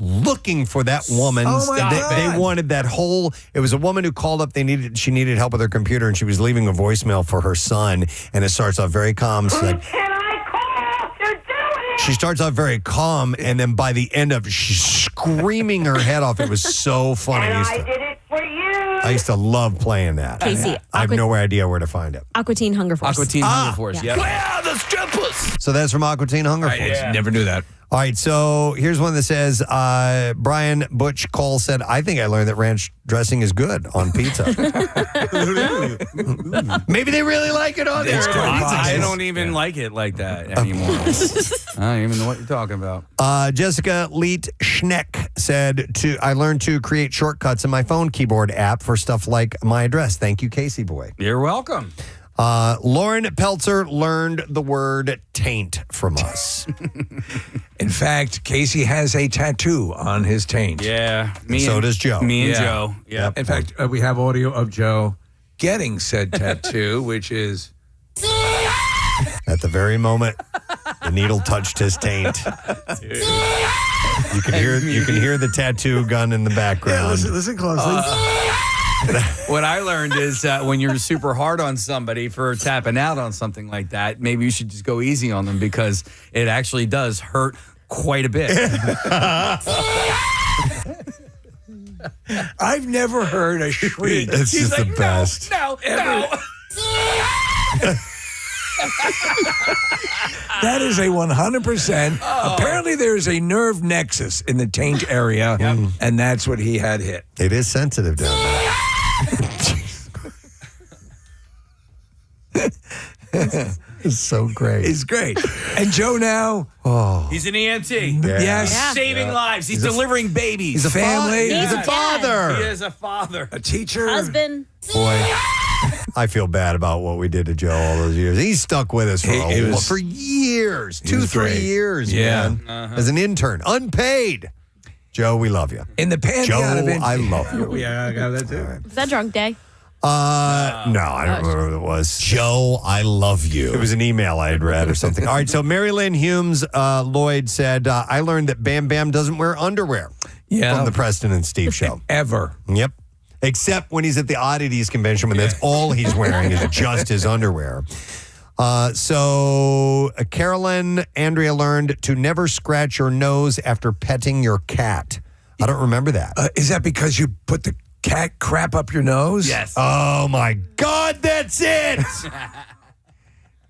looking for that woman. Oh my God. They wanted that whole, it was a woman who called up, she needed help with her computer and she was leaving a voicemail for her son, and it starts off very calm. She's like, she starts off very calm, and then by the end of it, she's screaming her head off. It was so funny. I used to love playing that. Casey, I have no idea where to find it. Aqua Teen Hunger Force. Aqua Teen Hunger Force, yeah. Where are the strippers? So that's from Aqua Teen Hunger Force. yeah. Never knew that. All right, so here's one that says, Brian Butch Cole said, I think I learned that ranch dressing is good on pizza. Maybe they really like it on there. I don't even like it like that anymore. I don't even know what you're talking about. Jessica Leet Schneck said, I learned to create shortcuts in my phone keyboard app for stuff like my address. Thank you, Casey Boy. You're welcome. Lauren Peltzer learned the word taint from us. In fact, Casey has a tattoo on his taint. Yeah. So does Joe. Me and Yeah. Joe. Yeah. In fact, we have audio of Joe getting said tattoo, which is... At the very moment the needle touched his taint. You can hear the tattoo gun in the background. Listen closely. What I learned is when you're super hard on somebody for tapping out on something like that, maybe you should just go easy on them because it actually does hurt quite a bit. I've never heard a shriek. It's just the best. No. That is a 100%. Apparently, there is a nerve nexus in the taint area, and that's what he had hit. It is sensitive down there. It's so great. It's great. And Joe now. He's an EMT. Yes. He's saving lives. He's delivering babies. He's a family. He's a father. He is a father. A teacher. Husband. Boy, I feel bad about what we did to Joe all those years. He stuck with us for years, 2-3 years, man. As an intern, unpaid. Joe, we love you. In the pantheon of Joe, I love you. Yeah, I got that too. Was that drunk day? No, I don't remember what it was. Joe, I love you. It was an email I had read or something. All right, so Mary Lynn Humes Lloyd said, I learned that Bam Bam doesn't wear underwear from the Preston and Steve show. Ever. Yep. Except when he's at the Oddities convention when that's all he's wearing is just his underwear. So Carolyn Andrea learned to never scratch your nose after petting your cat. I don't remember that. Is that because you put the cat crap up your nose? Yes. Oh, my God, that's it.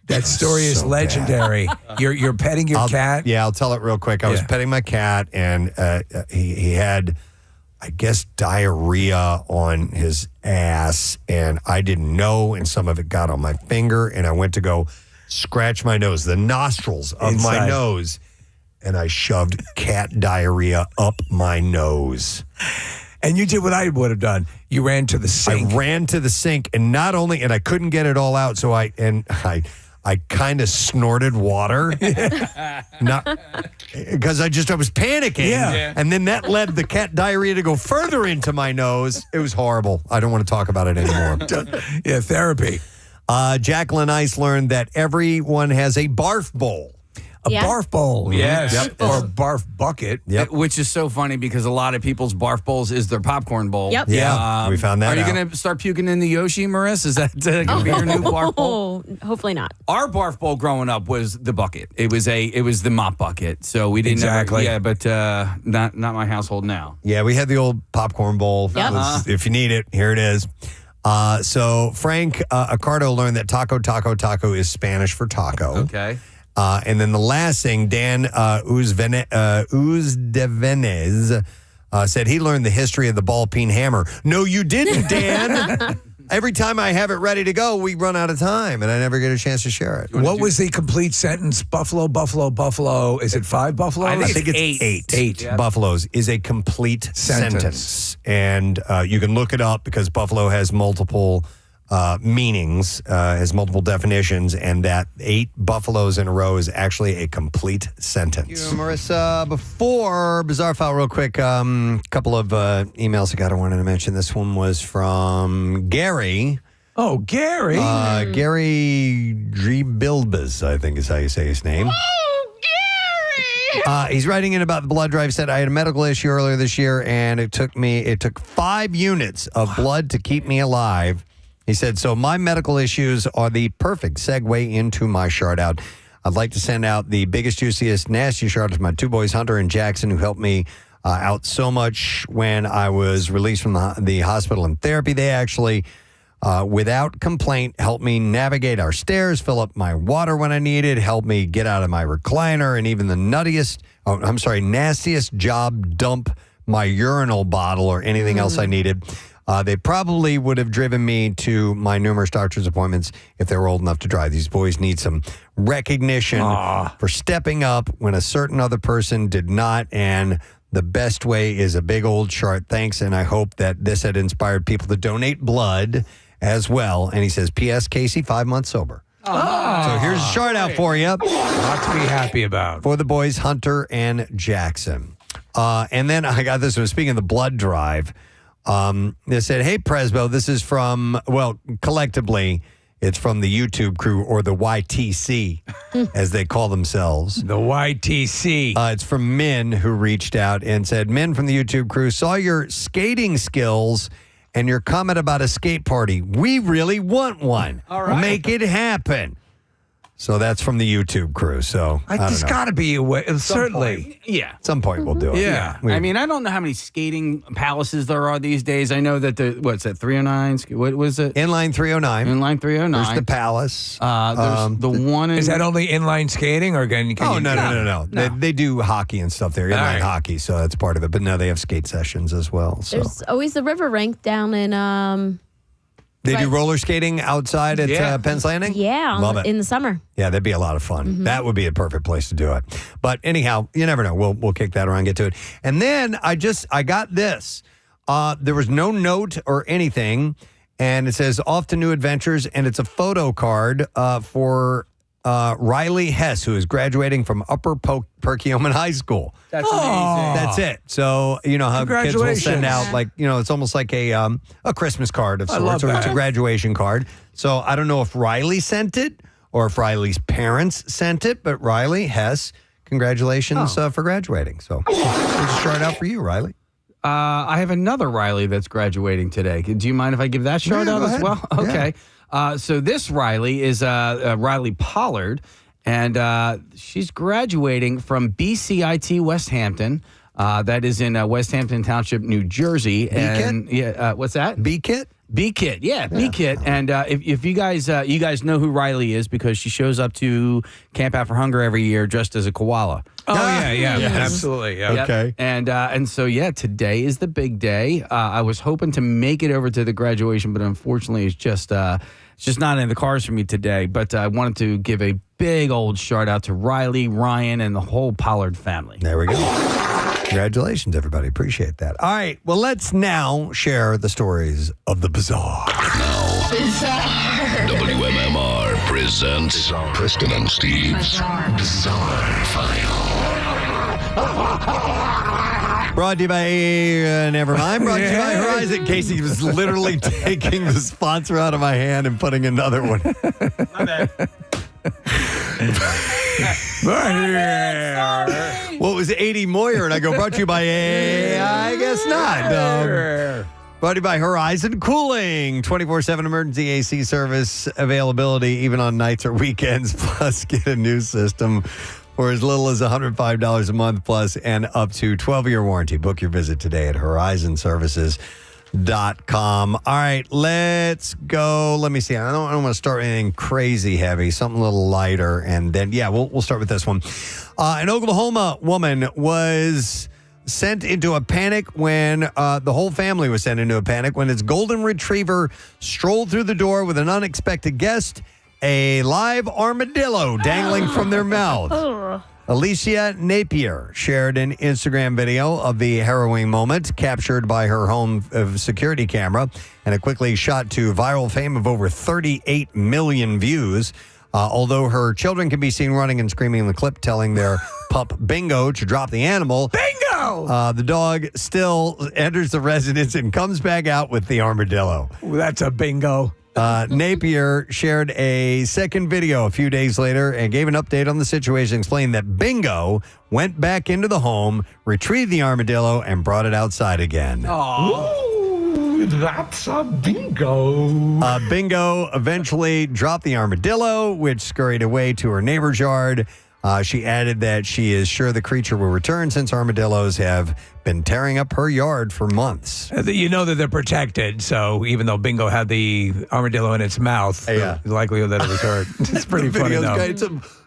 That story is legendary. You're petting your cat? Yeah, I'll tell it real quick. I was petting my cat, and he had, I guess, diarrhea on his ass, and I didn't know, and some of it got on my finger, and I went to go scratch my nose, the nostrils of my nose, and I shoved cat diarrhea up my nose. And you did what I would have done. You ran to the sink. I ran to the sink, and not only, and I couldn't get it all out, so I kind of snorted water, not because I was panicking, and then that led the cat diarrhea to go further into my nose. It was horrible. I don't want to talk about it anymore. Therapy. Jacqueline Ice learned that everyone has a barf bowl. A barf bowl, yes. Yep. Or a barf bucket. Yep. Which is so funny because a lot of people's barf bowls is their popcorn bowl. Yep. Yeah, we found that Are you out. going to start puking in the Yoshi, Marissa? Is that going to be your new barf bowl? Hopefully not. Our barf bowl growing up was the bucket. It was the mop bucket. So we didn't Exactly. but not my household now. Yeah, we had the old popcorn bowl. Yep. If you need it, here it is. So Frank Accardo learned that taco is Spanish for taco. Okay. And then the last thing, Dan Uzdevenez said he learned the history of the ball peen hammer. No, you didn't, Dan. Every time I have it ready to go, we run out of time, and I never get a chance to share it. What was the complete sentence? Buffalo, buffalo, buffalo. Is it 5 buffaloes? I think it's eight. 8. Yep. Buffaloes is a complete sentence. And you can look it up because buffalo has multiple meanings, has multiple definitions, and that 8 buffaloes in a row is actually a complete sentence. Thank you, Marissa. Before Bizarre File, real quick, couple of emails I wanted to mention. This one was from Gary. Oh, Gary. Gary Drebilbas, I think is how you say his name. He's writing in about the blood drive. Said I had a medical issue earlier this year, and it took 5 units of blood to keep me alive. He said, so my medical issues are the perfect segue into my shout out. I'd like to send out the biggest, juiciest, nastiest shout out to my 2 boys, Hunter and Jackson, who helped me out so much when I was released from the hospital and therapy. They actually, without complaint, helped me navigate our stairs, fill up my water when I needed, helped me get out of my recliner, and even the nastiest job dump my urinal bottle or anything else I needed. They probably would have driven me to my numerous doctor's appointments if they were old enough to drive. These boys need some recognition for stepping up when a certain other person did not, and the best way is a big old chart. Thanks, and I hope that this had inspired people to donate blood as well. And he says, P.S. Casey, 5 months sober. So here's a shout out for you. Lot to be happy about. For the boys, Hunter and Jackson. And then I got this one. Speaking of the blood drive, they said, hey, Presbo, this is from, collectively, it's from the YouTube crew, or the YTC, as they call themselves. The YTC. It's from Min, who reached out and said, Min from the YouTube crew, saw your skating skills and your comment about a skate party. We really want one. All right. Make it happen. So that's from the YouTube crew. So There's got to be a way. Certainly. Yeah. At some point we'll do it. Yeah. I mean, I don't know how many skating palaces there are these days. I know that what's that, 309? What was it? Inline 309. Inline 309. There's the Palace. There's the one in... Is that only inline skating or can No. They do hockey and stuff there. Inline hockey, so that's part of it. But no, they have skate sessions as well. So. There's always the river rink down in... They do roller skating outside at Penn's Landing? Yeah, Love it. in the summer. Yeah, that'd be a lot of fun. Mm-hmm. That would be a perfect place to do it. But anyhow, you never know. We'll kick that around, get to it. And then I got this. There was no note or anything, and it says off to new adventures, and it's a photo card for Riley Hess, who is graduating from Upper Perkiomen High School. That's amazing. That's it. So, you know how kids will send out, it's almost like a Christmas card of sorts, or it's a graduation card. So I don't know if Riley sent it or if Riley's parents sent it, but Riley Hess, congratulations for graduating. So we'll just start out for you, Riley. I have another Riley that's graduating today. Do you mind if I give that shout out as well? Okay. So this Riley is Riley Pollard, and she's graduating from BCIT West Hampton. That is in West Hampton Township, New Jersey. B-Kit? What's that? B-Kit? B-Kit, B-Kit. And if you guys know who Riley is because she shows up to Camp Out for Hunger every year dressed as a koala. Oh, yeah, Yes. absolutely. Yeah. Okay. And so, today is the big day. I was hoping to make it over to the graduation, but unfortunately it's just not in the cards for me today. But I wanted to give a big old shout out to Riley, Ryan, and the whole Pollard family. There we go. Congratulations, everybody. Appreciate that. All right. Well, let's now share the stories of the bizarre. WMMR presents Preston and Steve's Bizarre File. Brought to you by Nevermind. Brought to you by Horizon. Casey was literally taking the sponsor out of my hand and putting another one. My bad. What was 80 Moyer? And I go, brought to you by I guess not. Brought to you by Horizon Cooling. 24/7 emergency AC service availability even on nights or weekends. Plus, get a new system for as little as $105 a month plus and up to 12-year warranty. Book your visit today at horizonservices.com. All right, let's go. Let me see. I don't want to start with anything crazy heavy, something a little lighter. And then, we'll start with this one. An Oklahoma woman was sent into a panic when the whole family was sent into a panic when its golden retriever strolled through the door with an unexpected guest, a live armadillo dangling from their mouth. Alicia Napier shared an Instagram video of the harrowing moment captured by her home security camera, and it quickly shot to viral fame of over 38 million views. Although her children can be seen running and screaming in the clip, telling their pup Bingo to drop the animal. Bingo! The dog still enters the residence and comes back out with the armadillo. Ooh, that's a bingo. Napier shared a second video a few days later and gave an update on the situation, explaining that Bingo went back into the home, retrieved the armadillo, and brought it outside again. Ooh, that's a bingo. Bingo eventually dropped the armadillo, which scurried away to her neighbor's yard. She added that she is sure the creature will return since armadillos have been tearing up her yard for months. You know that they're protected, so even though Bingo had the armadillo in its mouth, the likelihood that it was hurt. It's pretty funny, though.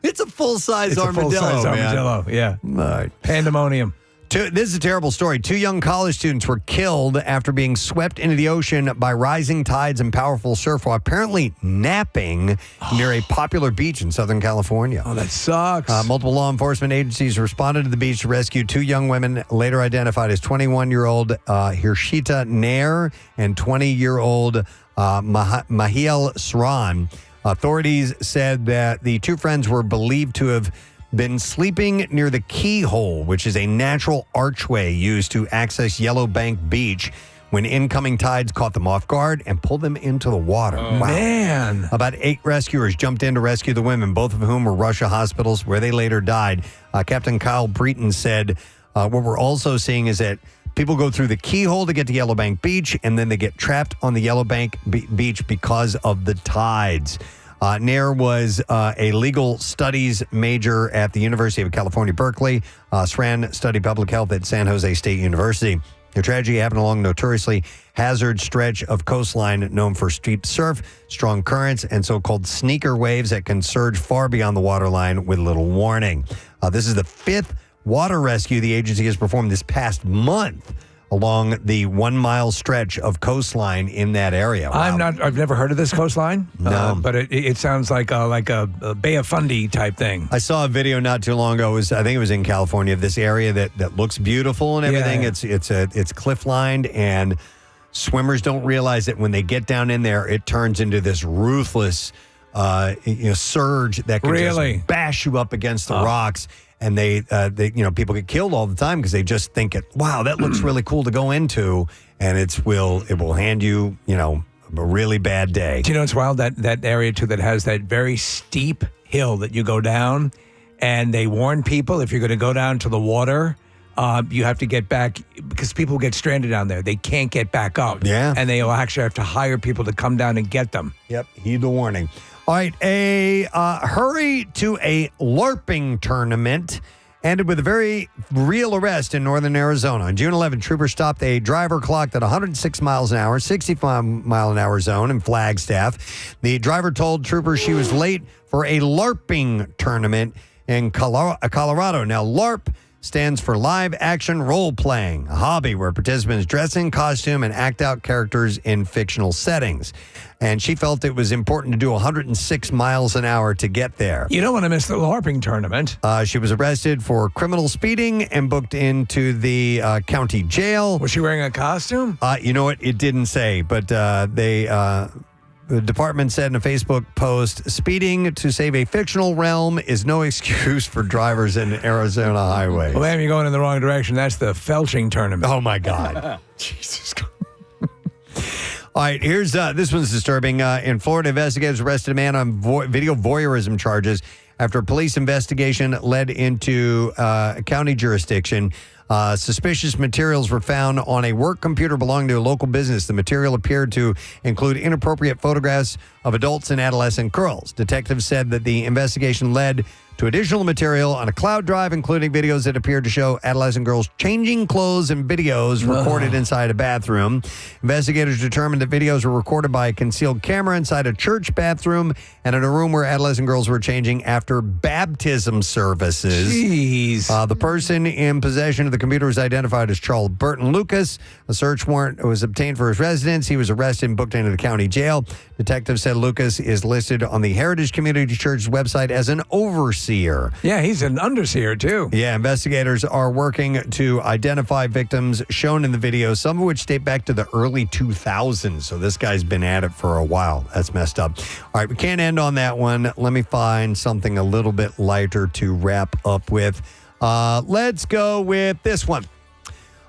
It's a full-size armadillo, full-size man. armadillo, yeah. All right. Pandemonium. This is a terrible story. 2 young college students were killed after being swept into the ocean by rising tides and powerful surf while apparently napping near a popular beach in Southern California. Oh, that sucks. Multiple law enforcement agencies responded to the beach to rescue 2 young women, later identified as 21-year-old Hirshita Nair and 20-year-old Mahiel Sran. Authorities said that the 2 friends were believed to have been sleeping near the keyhole, which is a natural archway used to access Yellow Bank Beach, when incoming tides caught them off guard and pulled them into the water. Oh, wow. Man. About 8 rescuers jumped in to rescue the women, both of whom were rushed to hospitals where they later died. Captain Kyle Breton said, what we're also seeing is that people go through the keyhole to get to Yellow Bank Beach, and then they get trapped on the Yellow Bank Beach because of the tides. Nair was a legal studies major at the University of California, Berkeley. Sran studied public health at San Jose State University. The tragedy happened along a notoriously hazard stretch of coastline known for steep surf, strong currents, and so-called sneaker waves that can surge far beyond the waterline with little warning. This is the 5th water rescue the agency has performed this past month along the 1 mile stretch of coastline in that area. Wow. I've never heard of this coastline. No. But it sounds like a Bay of Fundy type thing. I saw a video not too long ago. I think it was in California, of this area that looks beautiful and everything. Yeah. It's cliff lined, and swimmers don't realize that when they get down in there, it turns into this ruthless surge that can just bash you up against the rocks. And they people get killed all the time because they just think wow, that looks really cool to go into, and it will hand you, a really bad day. Do you know it's wild that area too that has that very steep hill that you go down, and they warn people if you're going to go down to the water, you have to get back because people get stranded down there. They can't get back up. Yeah, and they'll actually have to hire people to come down and get them. Yep, heed the warning. All right, a hurry to a LARPing tournament ended with a very real arrest in northern Arizona. On June 11, troopers stopped a driver clocked at 106 miles an hour, 65-mile-an-hour zone in Flagstaff. The driver told troopers she was late for a LARPing tournament in Colorado. Now, LARP stands for live action role playing, a hobby where participants dress in costume and act out characters in fictional settings. And she felt it was important to do 106 miles an hour to get there. You don't want to miss the LARPing tournament. She was arrested for criminal speeding and booked into the county jail. Was she wearing a costume? You know what? It didn't say, but the department said in a Facebook post, speeding to save a fictional realm is no excuse for drivers in Arizona highways. Well, you're going in the wrong direction. That's the felching tournament. Oh, my God. Jesus Christ. All right, here's this one's disturbing. In Florida, investigators arrested a man on video voyeurism charges after a police investigation led into a county jurisdiction. Suspicious materials were found on a work computer belonging to a local business. The material appeared to include inappropriate photographs of adults and adolescent girls. Detectives said that the investigation led to additional material on a cloud drive, including videos that appeared to show adolescent girls changing clothes and videos recorded inside a bathroom. Investigators determined that videos were recorded by a concealed camera inside a church bathroom and in a room where adolescent girls were changing after baptism services. Jeez. The person in possession of the computer was identified as Charles Burton Lucas. A search warrant was obtained for his residence. He was arrested and booked into the county jail. Detectives said Lucas is listed on the Heritage Community Church's website as an overseer. Yeah, he's an underseer, too. Yeah, investigators are working to identify victims shown in the video, some of which date back to the early 2000s. So this guy's been at it for a while. That's messed up. All right, we can't end on that one. Let me find something a little bit lighter to wrap up with. Let's go with this one.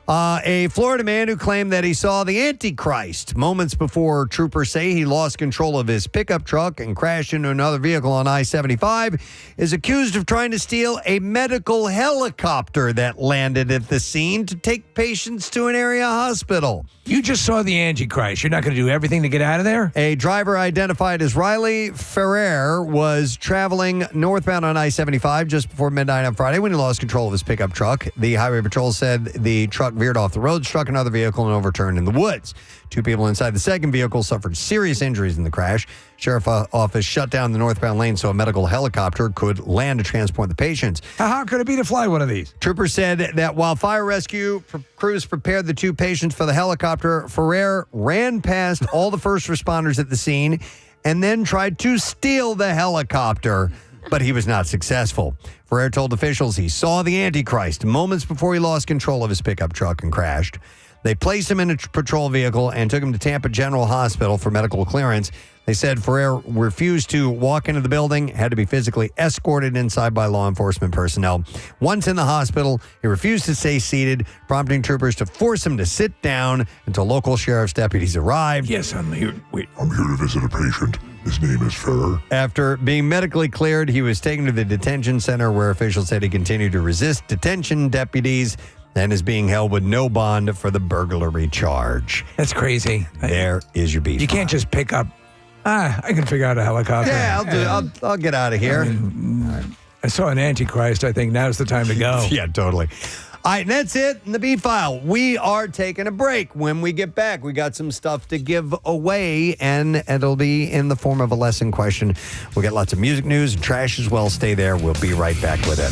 A Florida man who claimed that he saw the Antichrist moments before troopers say he lost control of his pickup truck and crashed into another vehicle on I-75 is accused of trying to steal a medical helicopter that landed at the scene to take patients to an area hospital. You just saw the Antichrist. You're not going to do everything to get out of there? A driver identified as Riley Ferrer was traveling northbound on I-75 just before midnight on Friday when he lost control of his pickup truck. The Highway Patrol said the truck veered off the road, struck another vehicle, and overturned in the woods. 2 people inside the second vehicle suffered serious injuries in the crash. Sheriff's office shut down the northbound lane so a medical helicopter could land to transport the patients. How could it be to fly one of these? Troopers said that while fire rescue crews prepared the 2 patients for the helicopter, Ferrer ran past all the first responders at the scene and then tried to steal the helicopter, but he was not successful. Ferrer told officials he saw the Antichrist moments before he lost control of his pickup truck and crashed. They placed him in a patrol vehicle and took him to Tampa General Hospital for medical clearance. They said Ferrer refused to walk into the building, had to be physically escorted inside by law enforcement personnel. Once in the hospital, he refused to stay seated, prompting troopers to force him to sit down until local sheriff's deputies arrived. Yes, I'm here. Wait. I'm here to visit a patient. His name is Ferrer. After being medically cleared, he was taken to the detention center where officials said he continued to resist detention deputies and is being held with no bond for the burglary charge. That's crazy. There is your beef. You can't just pick up I can figure out a helicopter. Yeah, I'll get out of here. I saw an Antichrist. I think now's the time to go. Yeah, totally. All right, and that's it in the B-File. We are taking a break. When we get back, we got some stuff to give away, and it'll be in the form of a lesson question. We'll get lots of music news and trash as well. Stay there. We'll be right back with it.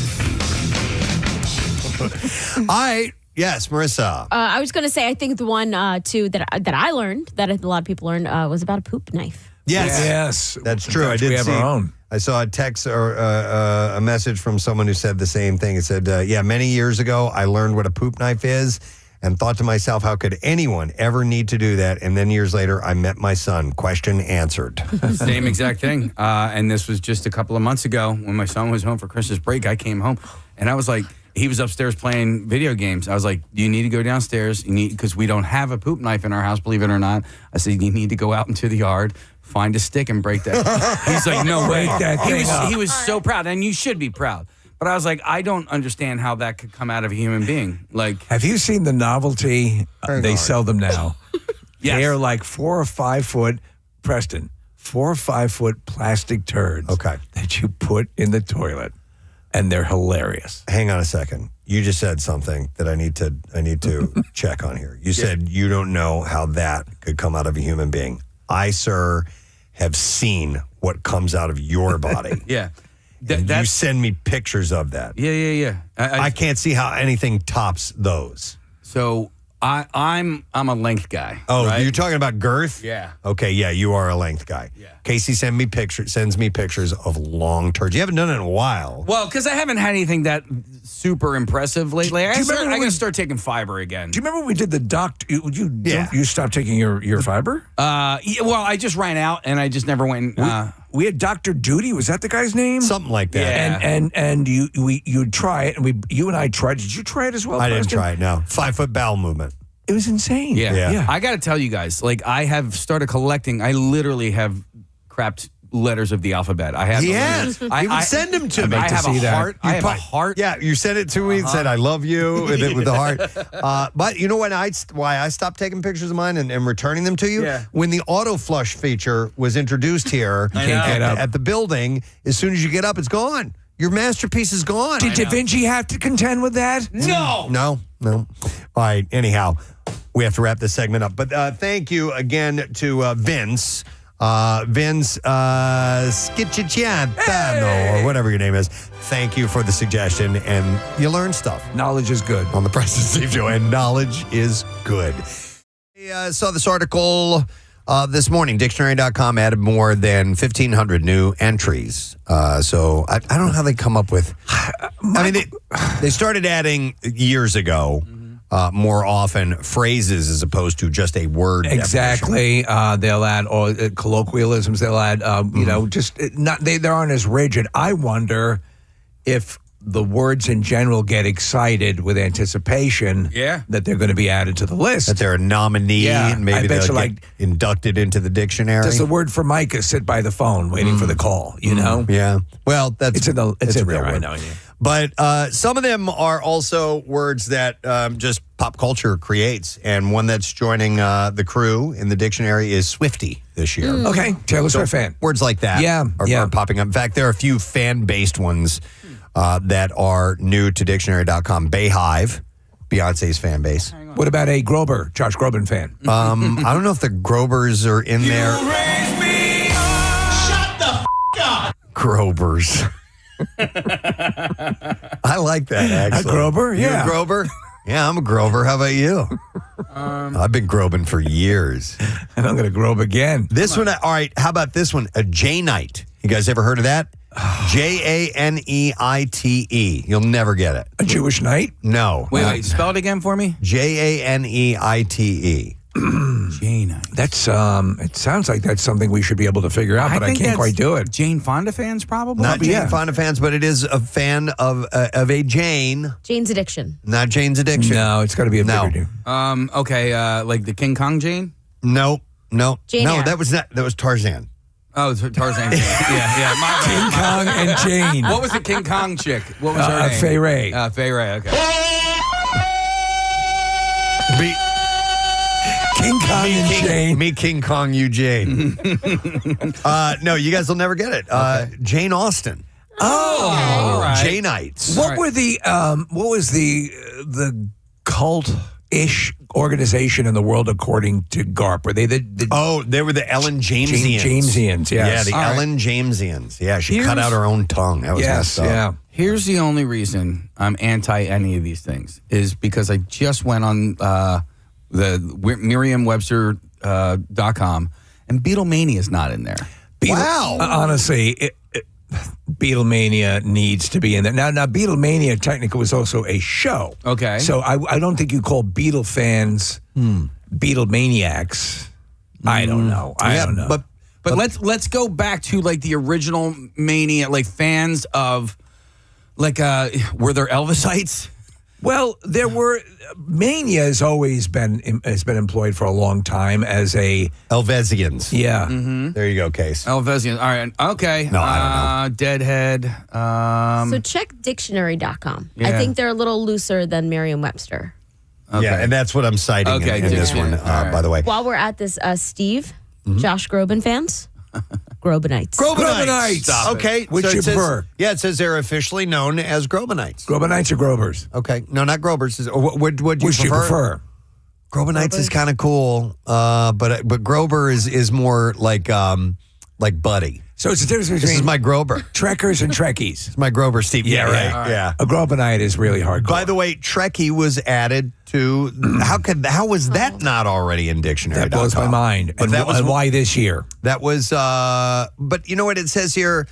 All right. Yes, Marissa. I was going to say, I think the one, too, that I learned, that a lot of people learned, was about a poop knife. Yes, that's true. I did see. Our own. I saw a text or a message from someone who said the same thing. It said, many years ago, I learned what a poop knife is and thought to myself, how could anyone ever need to do that? And then years later, I met my son. Question answered. Same exact thing. And this was just a couple of months ago when my son was home for Christmas break. I came home and I was like, he was upstairs playing video games. I was like, do you need to go downstairs? Because we don't have a poop knife in our house, believe it or not. I said, you need to go out into the yard, find a stick and break that. He's like, no way. He was so proud, and you should be proud. But I was like, I don't understand how that could come out of a human being. Like, have you seen the novelty? They sell them now. Yes. They are like 4 or 5 foot, Preston, 4 or 5 foot plastic turds. Okay. That you put in the toilet, and they're hilarious. Hang on a second. You just said something that I need to check on here. You said you don't know how that could come out of a human being. I, sir, have seen what comes out of your body. Yeah. You send me pictures of that. Yeah. I can't see how anything tops those. So I'm a length guy. Oh, right? You're talking about girth? Yeah. Okay, yeah, you are a length guy. Yeah. Casey sends me pictures of long turds. You haven't done it in a while. Well, because I haven't had anything that super impressive lately. I remember got to start taking fiber again. Do you remember when we did the doctor? You stopped taking your fiber? Well, I just ran out and I just never went. We had Dr. Duty. Was that the guy's name? Something like that. Yeah. And you'd try it, and you and I tried. Did you try it as well? I Preston? didn't try it. No, 5 foot bowel movement. It was insane. Yeah. I got to tell you guys, like I have started collecting. I literally have crapped letters of the alphabet. I have. I would send them to me. I have a heart. I have a heart. Yeah, you sent it to me and said, I love you with the heart. But you know why I stopped taking pictures of mine and returning them to you? Yeah. When the auto flush feature was introduced here at the building, as soon as you get up, it's gone. Your masterpiece is gone. Did Da Vinci have to contend with that? No. All right. Anyhow, we have to wrap this segment up. But thank you again to Vince. Vince Schicciano, or whatever your name is. Thank you for the suggestion, and you learn stuff. Knowledge is good. On the Preston Steve Show, and knowledge is good. I saw this article this morning. Dictionary.com added more than 1,500 new entries. So I don't know how they come up with... I mean, they started adding years ago... more often phrases as opposed to just a word. Exactly. They'll add colloquialisms. They'll add, just they aren't as rigid. I wonder if the words in general get excited with anticipation that they're going to be added to the list. That they're a nominee and maybe they'll get inducted into the dictionary. Does the word Formica sit by the phone waiting for the call, you know? Yeah. Well, it's in real there, word. I know. Yeah. But some of them are also words that just pop culture creates. And one that's joining the crew in the dictionary is Swiftie this year. Okay. Taylor Swift fan. Words like that are popping up. In fact, there are a few fan-based ones that are new to dictionary.com. Bayhive, Beyonce's fan base. What about a Grober, Josh Groban fan? I don't know if the Grobers are in there. Shut the up. Grobers. I like that, actually. A Grober? Yeah. You a Grober? Yeah, I'm a Grover. How about you? I've been grobing for years. And I'm going to grobe again. This one, all right, how about this one? A Janite. You guys ever heard of that? Janeite. You'll never get it. A Jewish knight? No. Wait, spell it again for me. Janeite. Janite. That's it sounds like that's something we should be able to figure out, but I can't quite do it. Jane Fonda fans, probably. Not Jane Fonda fans, but it is a fan of a Jane. Jane's Addiction. Not Jane's Addiction. No, it's got to be a bigger dude. Okay, like the King Kong Jane. No. Jane Eyre. That was Tarzan. Oh, Tarzan. yeah. King Kong and Jane. What was the King Kong chick? What was her name? Fay Wray. Fay Wray. Okay. King Kong Kong and Jane. Me, King Kong, you, Jane. No, you guys will never get it. Jane Austen. Oh, Janeites. What were the what was the cult-ish organization in the world according to Garp? Were they the they were the Ellen Jamesians. Jamesians, yes. Yeah, the All Ellen Jamesians. Yeah, she cut out her own tongue. That was messed up. yeah. Here's the only reason I'm anti any of these things is because I just went on the Merriam-Webster.com and Beatlemania is not in there. Wow. Honestly, Beatlemania needs to be in there. Now, Beatlemania technically was also a show. Okay. So I don't think you call Beatle fans Beatlemaniacs. I don't know. I don't know. But let's go back to like the original Mania, like fans of like were there Elvisites? Well, there were Mania has been employed for a long time as a Elvesians. Yeah. There you go, Case. Elvesians. All right. Okay. No, I don't know. Deadhead. So check dictionary.com. I Yeah. think they're a little looser than Merriam-Webster. Okay. Yeah, and that's what I'm citing in this one, by the way. While we're at this, Steve, Josh Groban fans, Grobanites. Grobanites. Okay. Which so you it says- prefer? Yeah, it says they're officially known as Grobanites. Grobanites or Grovers? Okay. No, not Grobers. What you Which you prefer? Grobanites is kind of cool, but Grober is more like Buddy. So it's a difference between This is my Grober. Trekkers and Trekkies. It's my Grober, Steve. Yeah, right. All Yeah. A Grobanite is really hardcore. By the way, Trekkie was added to. How was that not already in dictionary? That blows my mind. But and, that was and why this year? That was. But you know what it says here.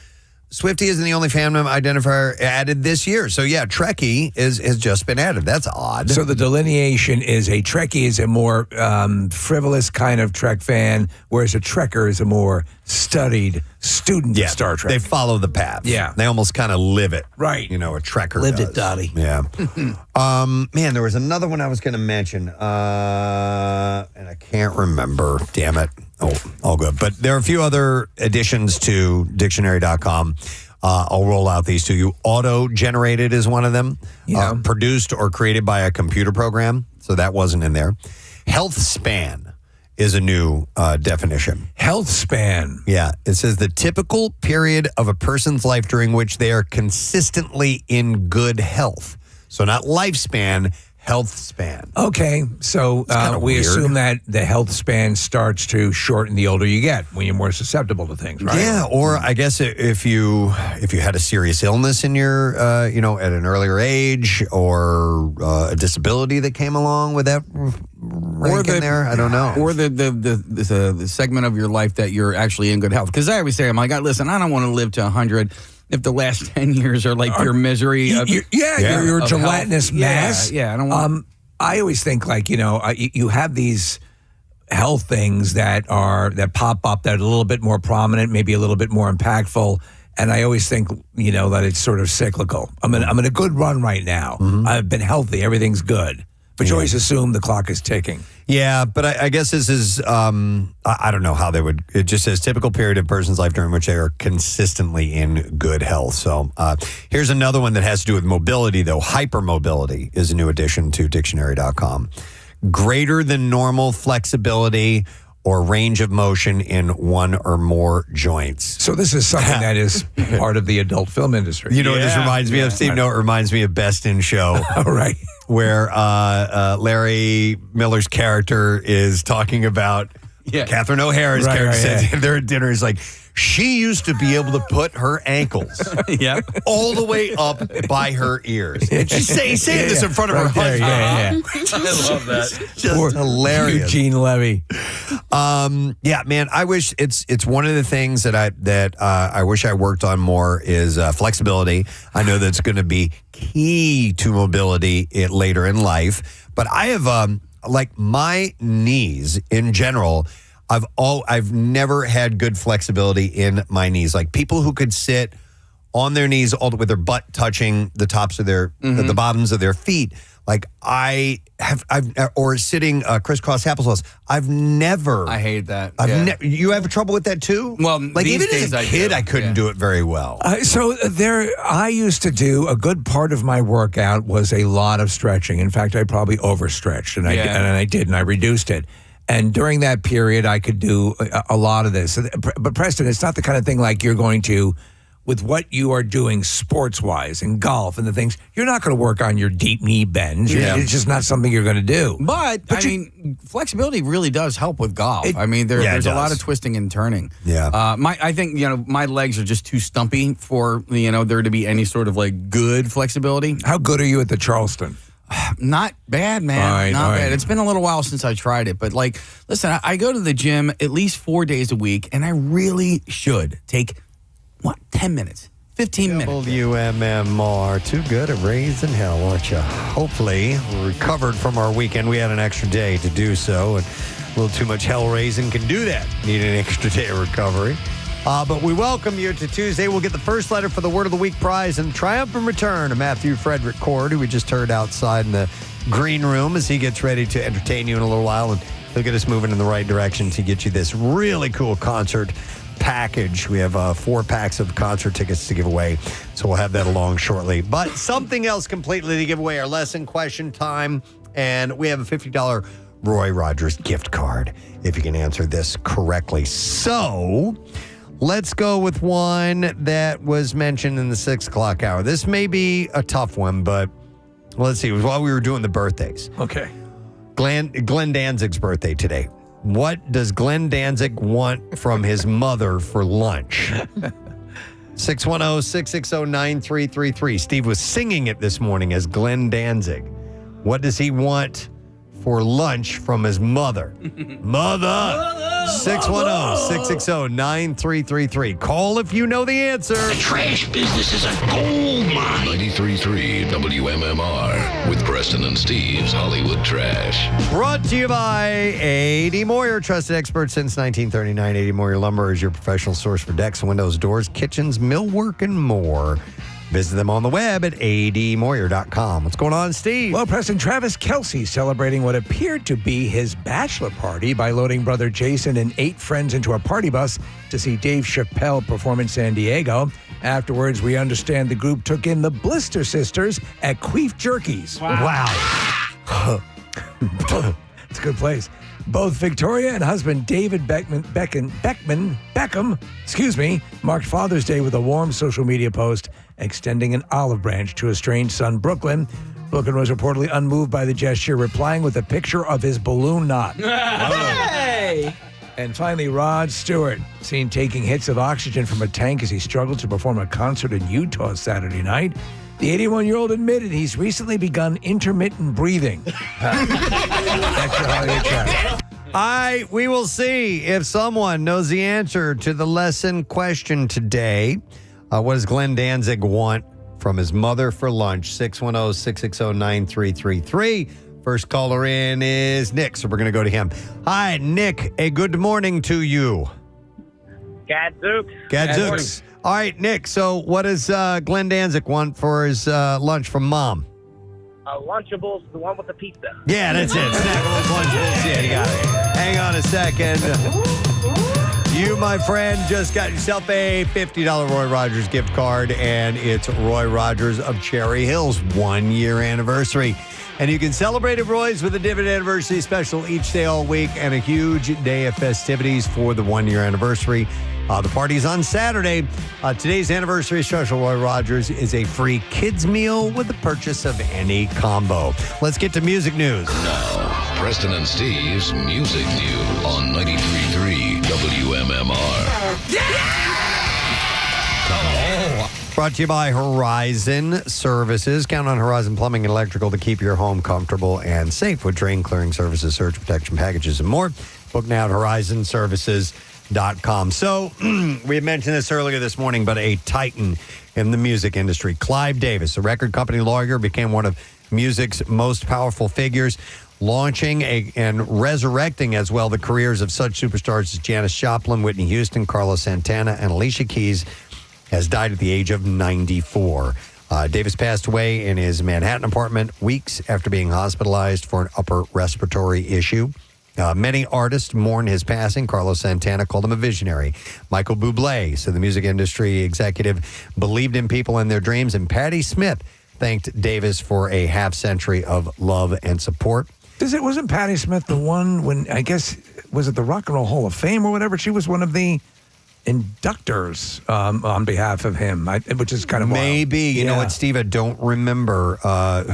Swiftie isn't the only fandom identifier added this year. So yeah, Trekkie has just been added. That's odd. So the delineation is a Trekkie is a more frivolous kind of Trek fan, whereas a Trekker is a more studied student of Star Trek. They follow the path. Yeah. They almost kind of live it. Right. You know, a Trekker Lived does. it, Dottie. Yeah. Man, there was another one I was going to mention, and I can't remember. Damn it. Oh, all good. But there are a few other additions to dictionary.com. I'll roll out these to you. Auto-generated is one of them. Yeah. Produced or created by a computer program. So that wasn't in there. Health span is a new definition. Health span. Yeah. It says the typical period of a person's life during which they are consistently in good health. So not lifespan, health span. Okay, so we weird. assume that the health span starts to shorten the older you get when you're more susceptible to things, right? Yeah, or I guess if you had a serious illness in your at an earlier age, or a disability that came along with that rank in there, I don't know. Or the segment of your life that you're actually in good health. Because I always say, I'm like, listen, I don't want to live to 100 if the last 10 years are like pure misery. You're a gelatinous mass. Yeah, I don't want. I always think you have these health things that pop up that are a little bit more prominent, maybe a little bit more impactful. And I always think, that it's sort of cyclical. I'm in a good run right now. I've been healthy. Everything's good. But you always assume the clock is ticking. Yeah, but I guess this is, I don't know how they would, it just says typical period of a person's life during which they are consistently in good health. So here's another one that has to do with mobility, though. Hypermobility is a new addition to dictionary.com. Greater than normal flexibility or range of motion in one or more joints. So this is something that is part of the adult film industry. You know what this reminds me of, Steve? No, it reminds me of Best in Show. All right. Where Larry Miller's character is talking about Catherine O'Hara's character says they're at dinner. He's like, she used to be able to put her ankles all the way up by her ears. And she's saying this in front of her husband. I love that. Just hilarious. Eugene Levy. Yeah, man, I wish it's one of the things that I wish I worked on more is flexibility. I know that's going to be key to mobility later in life, but I have like my knees in general. I've never had good flexibility in my knees. Like people who could sit on their knees all with their butt touching the tops of their the bottoms of their feet. Like or sitting crisscross applesauce. I've never. I hate that. You have trouble with that too? Well, like these even days as a kid, I couldn't do it very well. I used to do a good part of my workout was a lot of stretching. In fact, I probably overstretched, and I did, and I reduced it. And during that period, I could do a lot of this. But Preston, it's not the kind of thing like you're going to, with what you are doing sports-wise and golf and the things, you're not going to work on your deep knee bends. It's just not something you're going to do. But I mean, flexibility really does help with golf. There's a lot of twisting and turning. Yeah. I think, my legs are just too stumpy for, there to be any sort of like good flexibility. How good are you at the Charleston? Not bad, man. Not bad. It's been a little while since I tried it. But listen, I go to the gym at least 4 days a week, and I really should take 10 minutes, 15 minutes. WMMR, too good at raising hell, aren't you? Hopefully, we recovered from our weekend. We had an extra day to do so, and a little too much hell raising can do that. Need an extra day of recovery. But we welcome you to Tuesday. We'll get the first letter for the Word of the Week prize and triumphant return of Matthew Frederick Cord, who we just heard outside in the green room as he gets ready to entertain you in a little while, and he'll get us moving in the right direction to get you this really cool concert package. We have 4 packs of concert tickets to give away, so we'll have that along shortly. But something else completely to give away, our lesson question time, and we have a $50 Roy Rogers gift card if you can answer this correctly. So let's go with one that was mentioned in the 6 o'clock hour. This may be a tough one, but let's see. It was while we were doing the birthdays. Okay. Glenn Danzig's birthday today. What does Glenn Danzig want from his mother for lunch? 610-660-9333. Steve was singing it this morning as Glenn Danzig. What does he want for lunch from his mother? Mother! 610-660-9333. Call if you know the answer. The trash business is a gold mine. 93.3 WMMR with Preston and Steve's Hollywood Trash. Brought to you by A.D. Moyer, trusted expert since 1939. A.D. Moyer Lumber is your professional source for decks, windows, doors, kitchens, millwork, and more. Visit them on the web at admoyer.com. What's going on, Steve? Well, Preston, Travis Kelce celebrating what appeared to be his bachelor party by loading brother Jason and 8 friends into a party bus to see Dave Chappelle perform in San Diego. Afterwards, we understand the group took in the Blister Sisters at Queef Jerky's. Wow. It's a good place. Both Victoria and husband David Beckham, marked Father's Day with a warm social media post extending an olive branch to estranged son Brooklyn. Brooklyn was reportedly unmoved by the gesture, replying with a picture of his balloon knot. Hey! And finally, Rod Stewart, seen taking hits of oxygen from a tank as he struggled to perform a concert in Utah Saturday night. The 81-year-old admitted he's recently begun intermittent breathing. That's your Hollywood Trash. We will see if someone knows the answer to the lesson question today. What does Glenn Danzig want from his mother for lunch? 610-660-9333. First caller in is Nick, so we're going to go to him. Hi, Nick. A good morning to you. Gadzooks. Gadzooks. All right, Nick. So what does Glenn Danzig want for his lunch from Mom? Lunchables, the one with the pizza. Yeah, that's it. Snackables, Lunchables. Yeah, you got it. Hang on a second. You, my friend, just got yourself a $50 Roy Rogers gift card, and it's Roy Rogers of Cherry Hills' 1-year anniversary. And you can celebrate at Roy's with a dividend anniversary special each day all week and a huge day of festivities for the 1-year anniversary. The party's on Saturday. Today's anniversary special, Roy Rogers, is a free kids meal with the purchase of any combo. Let's get to music news. Now, Preston and Steve's Music News on 93.3 WMMR. Brought to you by Horizon Services. Count on Horizon Plumbing and Electrical to keep your home comfortable and safe with drain clearing services, surge protection packages, and more. Book now at horizonservices.com. So we had mentioned this earlier this morning, but a titan in the music industry, Clive Davis, a record company lawyer, became one of music's most powerful figures, launching and resurrecting as well the careers of such superstars as Janis Joplin, Whitney Houston, Carlos Santana, and Alicia Keys, has died at the age of 94. Davis passed away in his Manhattan apartment weeks after being hospitalized for an upper respiratory issue. Many artists mourn his passing. Carlos Santana called him a visionary. Michael Bublé, so the music industry executive, believed in people and their dreams. And Patti Smith thanked Davis for a half-century of love and support. Wasn't Patti Smith the one when, I guess, was it the Rock and Roll Hall of Fame or whatever? She was one of the inductors on behalf of him, which is kind of maybe. wild. You know what, Steve? I don't remember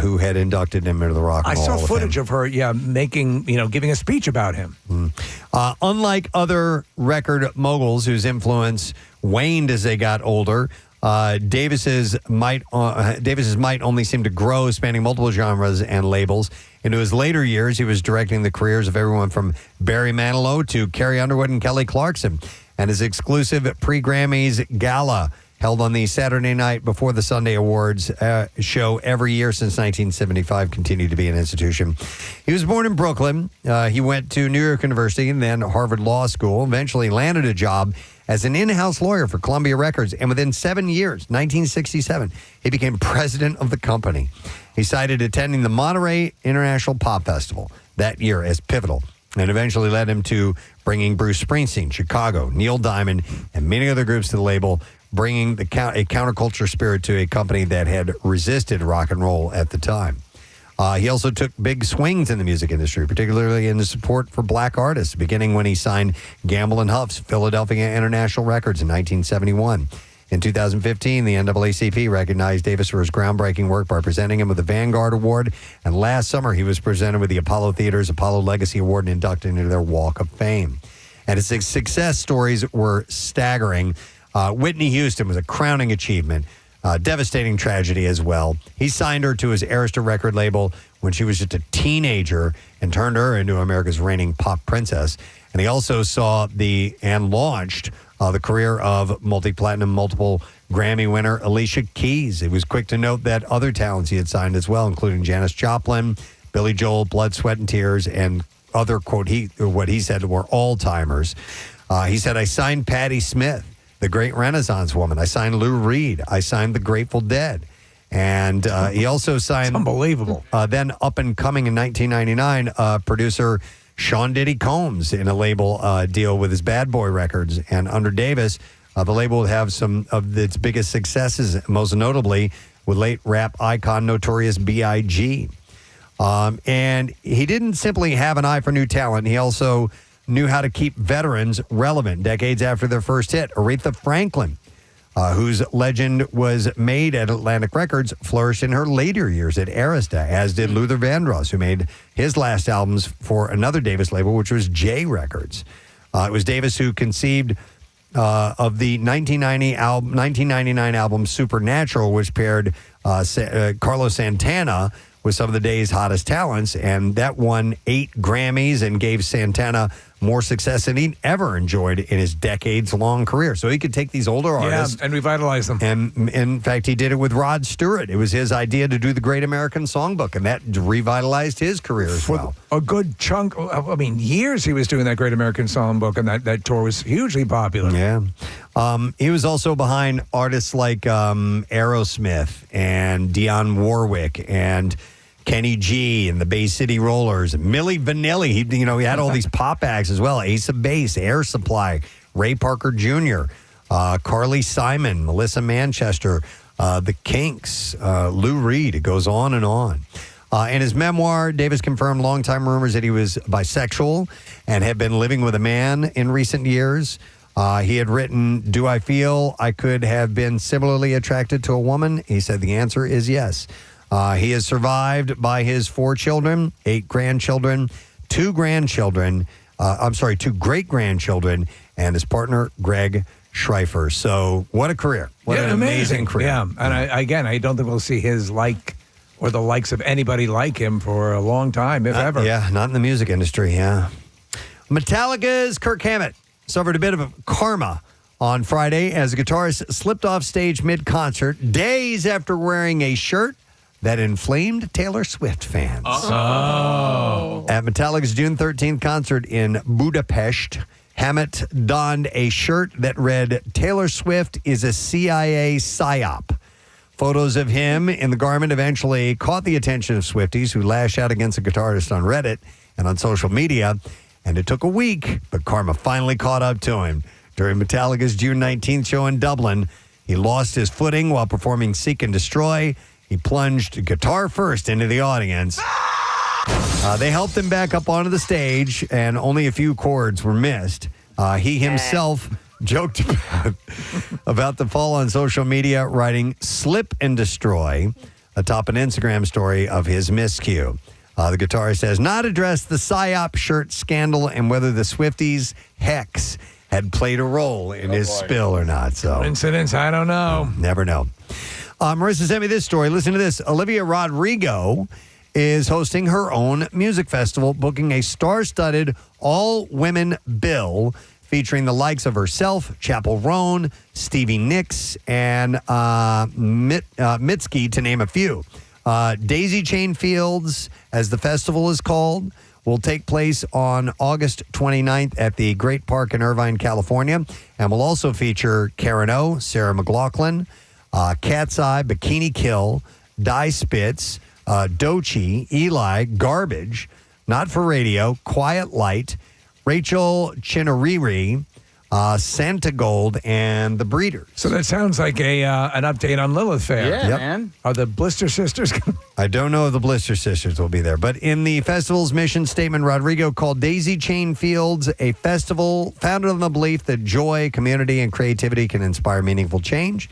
who had inducted him into the Rock and Roll Hall I saw of footage Fame. of her, giving a speech about him. Unlike other record moguls whose influence waned as they got older, Davis's might only seemed to grow, spanning multiple genres and labels. Into his later years, he was directing the careers of everyone from Barry Manilow to Carrie Underwood and Kelly Clarkson. And his exclusive pre-Grammys gala, held on the Saturday night before the Sunday Awards show every year since 1975, continued to be an institution. He was born in Brooklyn. He went to New York University and then Harvard Law School, eventually landed a job as an in-house lawyer for Columbia Records. And within 7 years, 1967, he became president of the company. He cited attending the Monterey International Pop Festival that year as pivotal, and eventually led him to bringing Bruce Springsteen, Chicago, Neil Diamond, and many other groups to the label, bringing a counterculture spirit to a company that had resisted rock and roll at the time. He also took big swings in the music industry, particularly in his support for black artists, beginning when he signed Gamble & Huff's Philadelphia International Records in 1971. In 2015, the NAACP recognized Davis for his groundbreaking work by presenting him with the Vanguard Award. And last summer, he was presented with the Apollo Theater's Apollo Legacy Award and inducted into their Walk of Fame. And his success stories were staggering. Whitney Houston was a crowning achievement, devastating tragedy as well. He signed her to his Arista record label when she was just a teenager and turned her into America's reigning pop princess. And he also saw and launched the career of multi-platinum, multiple Grammy winner Alicia Keys. He was quick to note that other talents he had signed as well, including Janis Joplin, Billy Joel, Blood, Sweat, and Tears, and other, quote, what he said were all-timers. He said, I signed Patti Smith, the great Renaissance woman. I signed Lou Reed. I signed the Grateful Dead. And he also signed... unbelievable. Then up and coming in 1999, producer Sean Diddy Combs in a label deal with his Bad Boy Records. And under Davis, the label would have some of its biggest successes, most notably with late rap icon Notorious B.I.G. And he didn't simply have an eye for new talent. He also knew how to keep veterans relevant decades after their first hit. Aretha Franklin, whose legend was made at Atlantic Records, flourished in her later years at Arista, as did Luther Vandross, who made his last albums for another Davis label, which was J Records. It was Davis who conceived of the 1999 album Supernatural, which paired Carlos Santana with some of the day's hottest talents, and that won 8 Grammys and gave Santana more success than he'd ever enjoyed in his decades-long career. So he could take these older artists and revitalize them. And in fact, he did it with Rod Stewart. It was his idea to do the Great American Songbook, and that revitalized his career as well. A good chunk, years he was doing that Great American Songbook, and that tour was hugely popular. Yeah. He was also behind artists like Aerosmith and Dionne Warwick and Kenny G and the Bay City Rollers, Milli Vanilli. He had all these pop acts as well. Ace of Base, Air Supply, Ray Parker Jr., Carly Simon, Melissa Manchester, The Kinks, Lou Reed. It goes on and on. In his memoir, Davis confirmed longtime rumors that he was bisexual and had been living with a man in recent years. He had written, "Do I feel I could have been similarly attracted to a woman?" He said the answer is yes. He is survived by his 4 children, 8 grandchildren, 2 great-grandchildren, and his partner, Greg Schreifer. So what a career. What an amazing career. Yeah, and I don't think we'll see his or the likes of anybody like him for a long time, if ever. Yeah, not in the music industry, yeah. Metallica's Kirk Hammett suffered a bit of karma on Friday as the guitarist slipped off stage mid-concert days after wearing a shirt that inflamed Taylor Swift fans. Oh. At Metallica's June 13th concert in Budapest, Hammett donned a shirt that read, "Taylor Swift is a CIA psyop." Photos of him in the garment eventually caught the attention of Swifties, who lashed out against the guitarist on Reddit and on social media. And it took a week, but karma finally caught up to him. During Metallica's June 19th show in Dublin, he lost his footing while performing Seek and Destroy. He plunged guitar first into the audience They helped him back up onto the stage, and only a few chords were missed. He himself joked about the fall on social media, writing "slip and destroy" atop an Instagram story of his miscue. The guitarist has not addressed the PSYOP shirt scandal and whether the Swifties' Hex had played a role in his spill or not. So Coincidence? I don't know. Never know. Marisa sent me this story. Listen to this. Olivia Rodrigo is hosting her own music festival, booking a star-studded all-women bill featuring the likes of herself, Chappell Roan, Stevie Nicks, and Mitski, to name a few. Daisy Chain Fields, as the festival is called, will take place on August 29th at the Great Park in Irvine, California, and will also feature Karen O, Sarah McLachlan, Cat's Eye, Bikini Kill, Die Spitz, Doechii, Eli, Garbage, Not for Radio, Quiet Light, Rachel Chinariri, Santa Gold, and The Breeders. So that sounds like an update on Lilith Fair. Yeah, man. Are the Blister Sisters? I don't know if the Blister Sisters will be there, but in the festival's mission statement, Rodrigo called Daisy Chain Fields a festival founded on the belief that joy, community, and creativity can inspire meaningful change.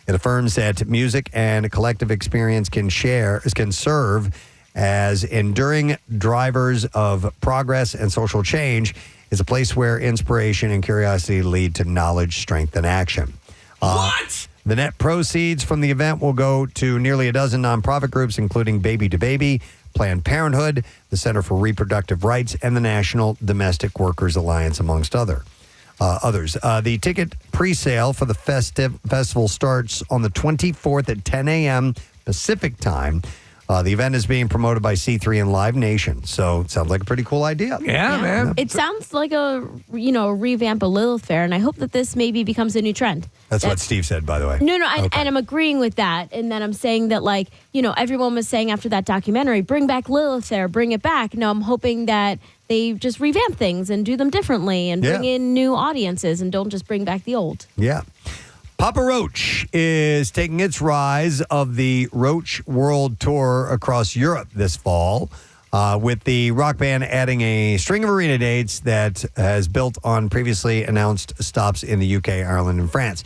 It affirms that music and collective experience can serve as enduring drivers of progress and social change. Is a place where inspiration and curiosity lead to knowledge, strength, and action. What? The net proceeds from the event will go to nearly a dozen nonprofit groups, including Baby to Baby, Planned Parenthood, the Center for Reproductive Rights, and the National Domestic Workers Alliance, amongst others. The ticket pre-sale for the festival starts on the 24th at 10 a.m. Pacific time. The event is being promoted by C3 and Live Nation, so it sounds like a pretty cool idea. Yeah, man. It sounds like a revamp of Lilith Fair, and I hope that this maybe becomes a new trend. That's what Steve said, by the way. No, and I'm agreeing with that, and then I'm saying that, everyone was saying after that documentary, bring back Lilith Fair, bring it back. No, I'm hoping that they just revamp things and do them differently and bring in new audiences and don't just bring back the old. Yeah. Papa Roach is taking its rise of the Roach World Tour across Europe this fall, with the rock band adding a string of arena dates that has built on previously announced stops in the UK, Ireland, and France.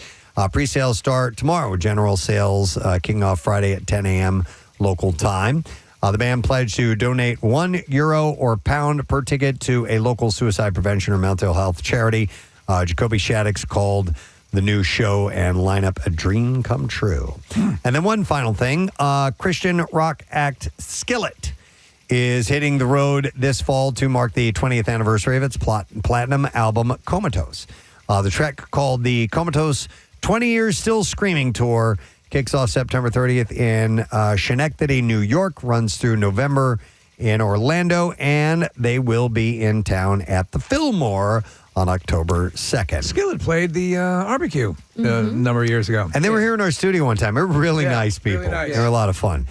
Pre-sales start tomorrow, with general sales kicking off Friday at 10 a.m. local time. The band pledged to donate €1 or £1 per ticket to a local suicide prevention or mental health charity. Jacoby Shaddix called the new show and lineup a dream come true. And then one final thing, Christian rock act Skillet is hitting the road this fall to mark the 20th anniversary of its platinum album, Comatose. The trek, called the Comatose 20 Years Still Screaming Tour, kicks off September 30th in Schenectady, New York, runs through November in Orlando, and they will be in town at the Fillmore on October 2nd. Skillet played the barbecue a number of years ago. And they were here in our studio one time. They're really nice people. Really nice. They're a lot of fun.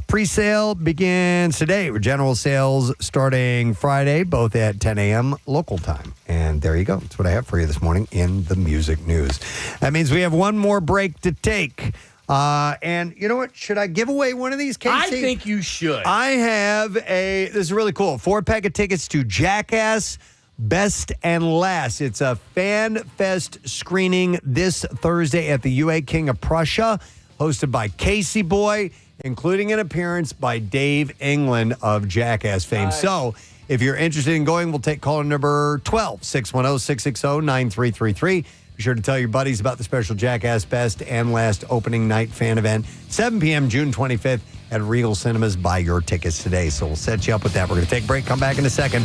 Pre-sale begins today with general sales starting Friday, both at 10 a.m. local time. And there you go. That's what I have for you this morning in the music news. That means we have one more break to take. And you know what? Should I give away one of these, Casey? I think you should. I have this is really cool, 4-pack of tickets to Jackass Best and Last. It's a Fan Fest screening this Thursday at the UA King of Prussia, hosted by Casey Boy, including an appearance by Dave England of Jackass fame. Nice. So if you're interested in going, we'll take caller number 12, 610-660-9333. Be sure to tell your buddies about the special Jackass Best and Last opening night fan event, 7 p.m. June 25th at Regal Cinemas. Buy your tickets today. So we'll set you up with that. We're going to take a break, come back in a second.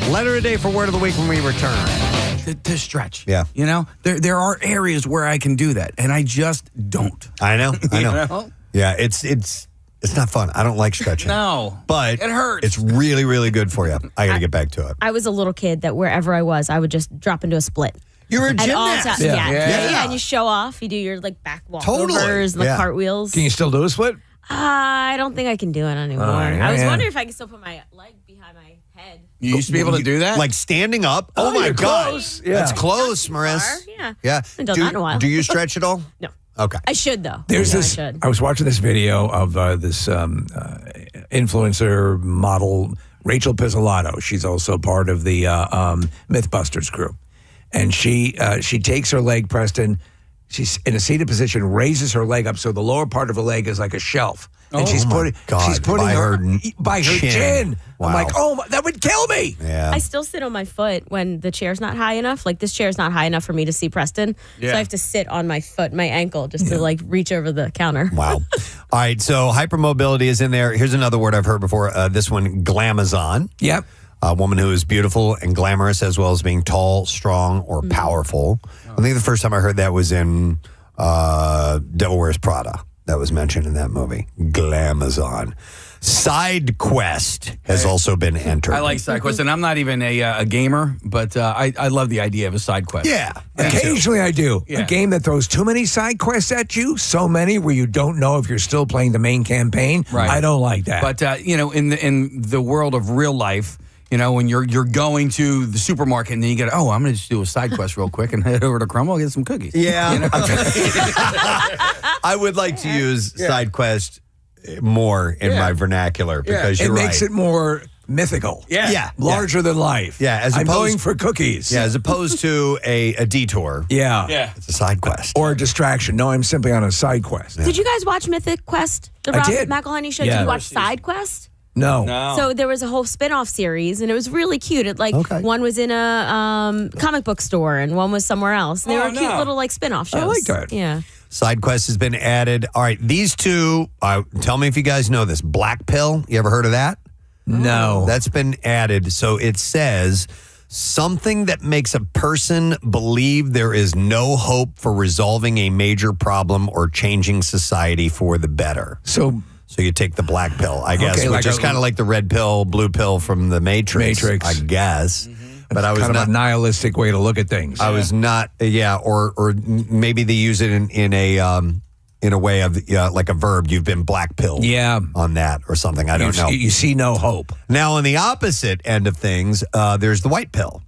Letter of the day for Word of the Week when we return. To stretch. Yeah. You know, there are areas where I can do that, and I just don't. I know. You know? Yeah, it's not fun. I don't like stretching. No. But it hurts. It's really, really good for you. I got to get back to it. I was a little kid that wherever I was, I would just drop into a split. You were a At all gymnast. times. Yeah, and you show off. You do your back walkovers and the cartwheels. Can you still do a split? I don't think I can do it anymore. I was wondering if I could still put my leg behind my head. You used to be able to do that? Like standing up? Oh my God. Close. Yeah. That's close, Marissa. Yeah. Yeah. Haven't done that in a while. Do you stretch at all? No. Okay. I should, though. There's Yeah, this. I should. I was watching this video of this influencer model, Rachel Pizzolatto. She's also part of the Mythbusters group, and she takes her leg, Preston. She's in a seated position, raises her leg up so the lower part of her leg is like a shelf, and she's putting by her chin. I'm like, oh, that would kill me. Yeah. I still sit on my foot when the chair's not high enough. Like this chair's not high enough for me to see Preston. Yeah. So I have to sit on my foot, my ankle, just to like reach over the counter. Wow. All right, so hypermobility is in there. Here's another word I've heard before. This one, glamazon. Yep. A woman who is beautiful and glamorous as well as being tall, strong, or powerful. I think the first time I heard that was in Devil Wears Prada. That was mentioned in that movie. Glamazon. Side quest has also been entered. I like side quest, and I'm not even a gamer, but I love the idea of a side quest. Yeah. Occasionally I do. Yeah. A game that throws too many side quests at you, so many where you don't know if you're still playing the main campaign. Right. I don't like that. But in the world of real life, when you're going to the supermarket and then you get, I'm going to just do a side quest real quick and head over to Crumble and get some cookies. Yeah. I would like to use side quest more in my vernacular because you're it makes right. it more mythical. Yeah. Larger than life. Yeah, as I'm opposed- going for cookies. Yeah, as opposed to a detour. Yeah. It's a side quest. Or a distraction. No, I'm simply on a side quest. Did you guys watch Mythic Quest? The I Rob did. McElhenney show? Yeah. Did you watch Side Quest? No. So there was a whole spin-off series, and it was really cute. One was in a comic book store, and one was somewhere else. And they were cute little spin-off shows. I like that. Yeah. Side quest has been added. All right, these two, tell me if you guys know this. Black pill, you ever heard of that? No. That's been added. So it says something that makes a person believe there is no hope for resolving a major problem or changing society for the better. So you take the black pill, I guess, Okay, which is kind of like the red pill, blue pill from the Matrix. I guess. But I was kind not of a nihilistic way to look at things. I was not, or maybe they use it in a way of like a verb. You've been black pilled, on that or something. I don't know. You see no hope. Now, on the opposite end of things, there's the white pill,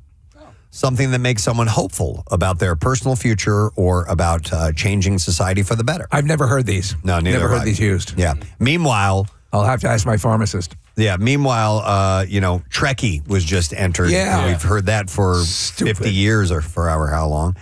something that makes someone hopeful about their personal future or about changing society for the better. I've never heard these. No, neither Never have heard I. these used. Yeah. Meanwhile, I'll have to ask my pharmacist. Yeah. Meanwhile, Trekkie was just entered. Yeah. We've heard that for 50 years or for however how long.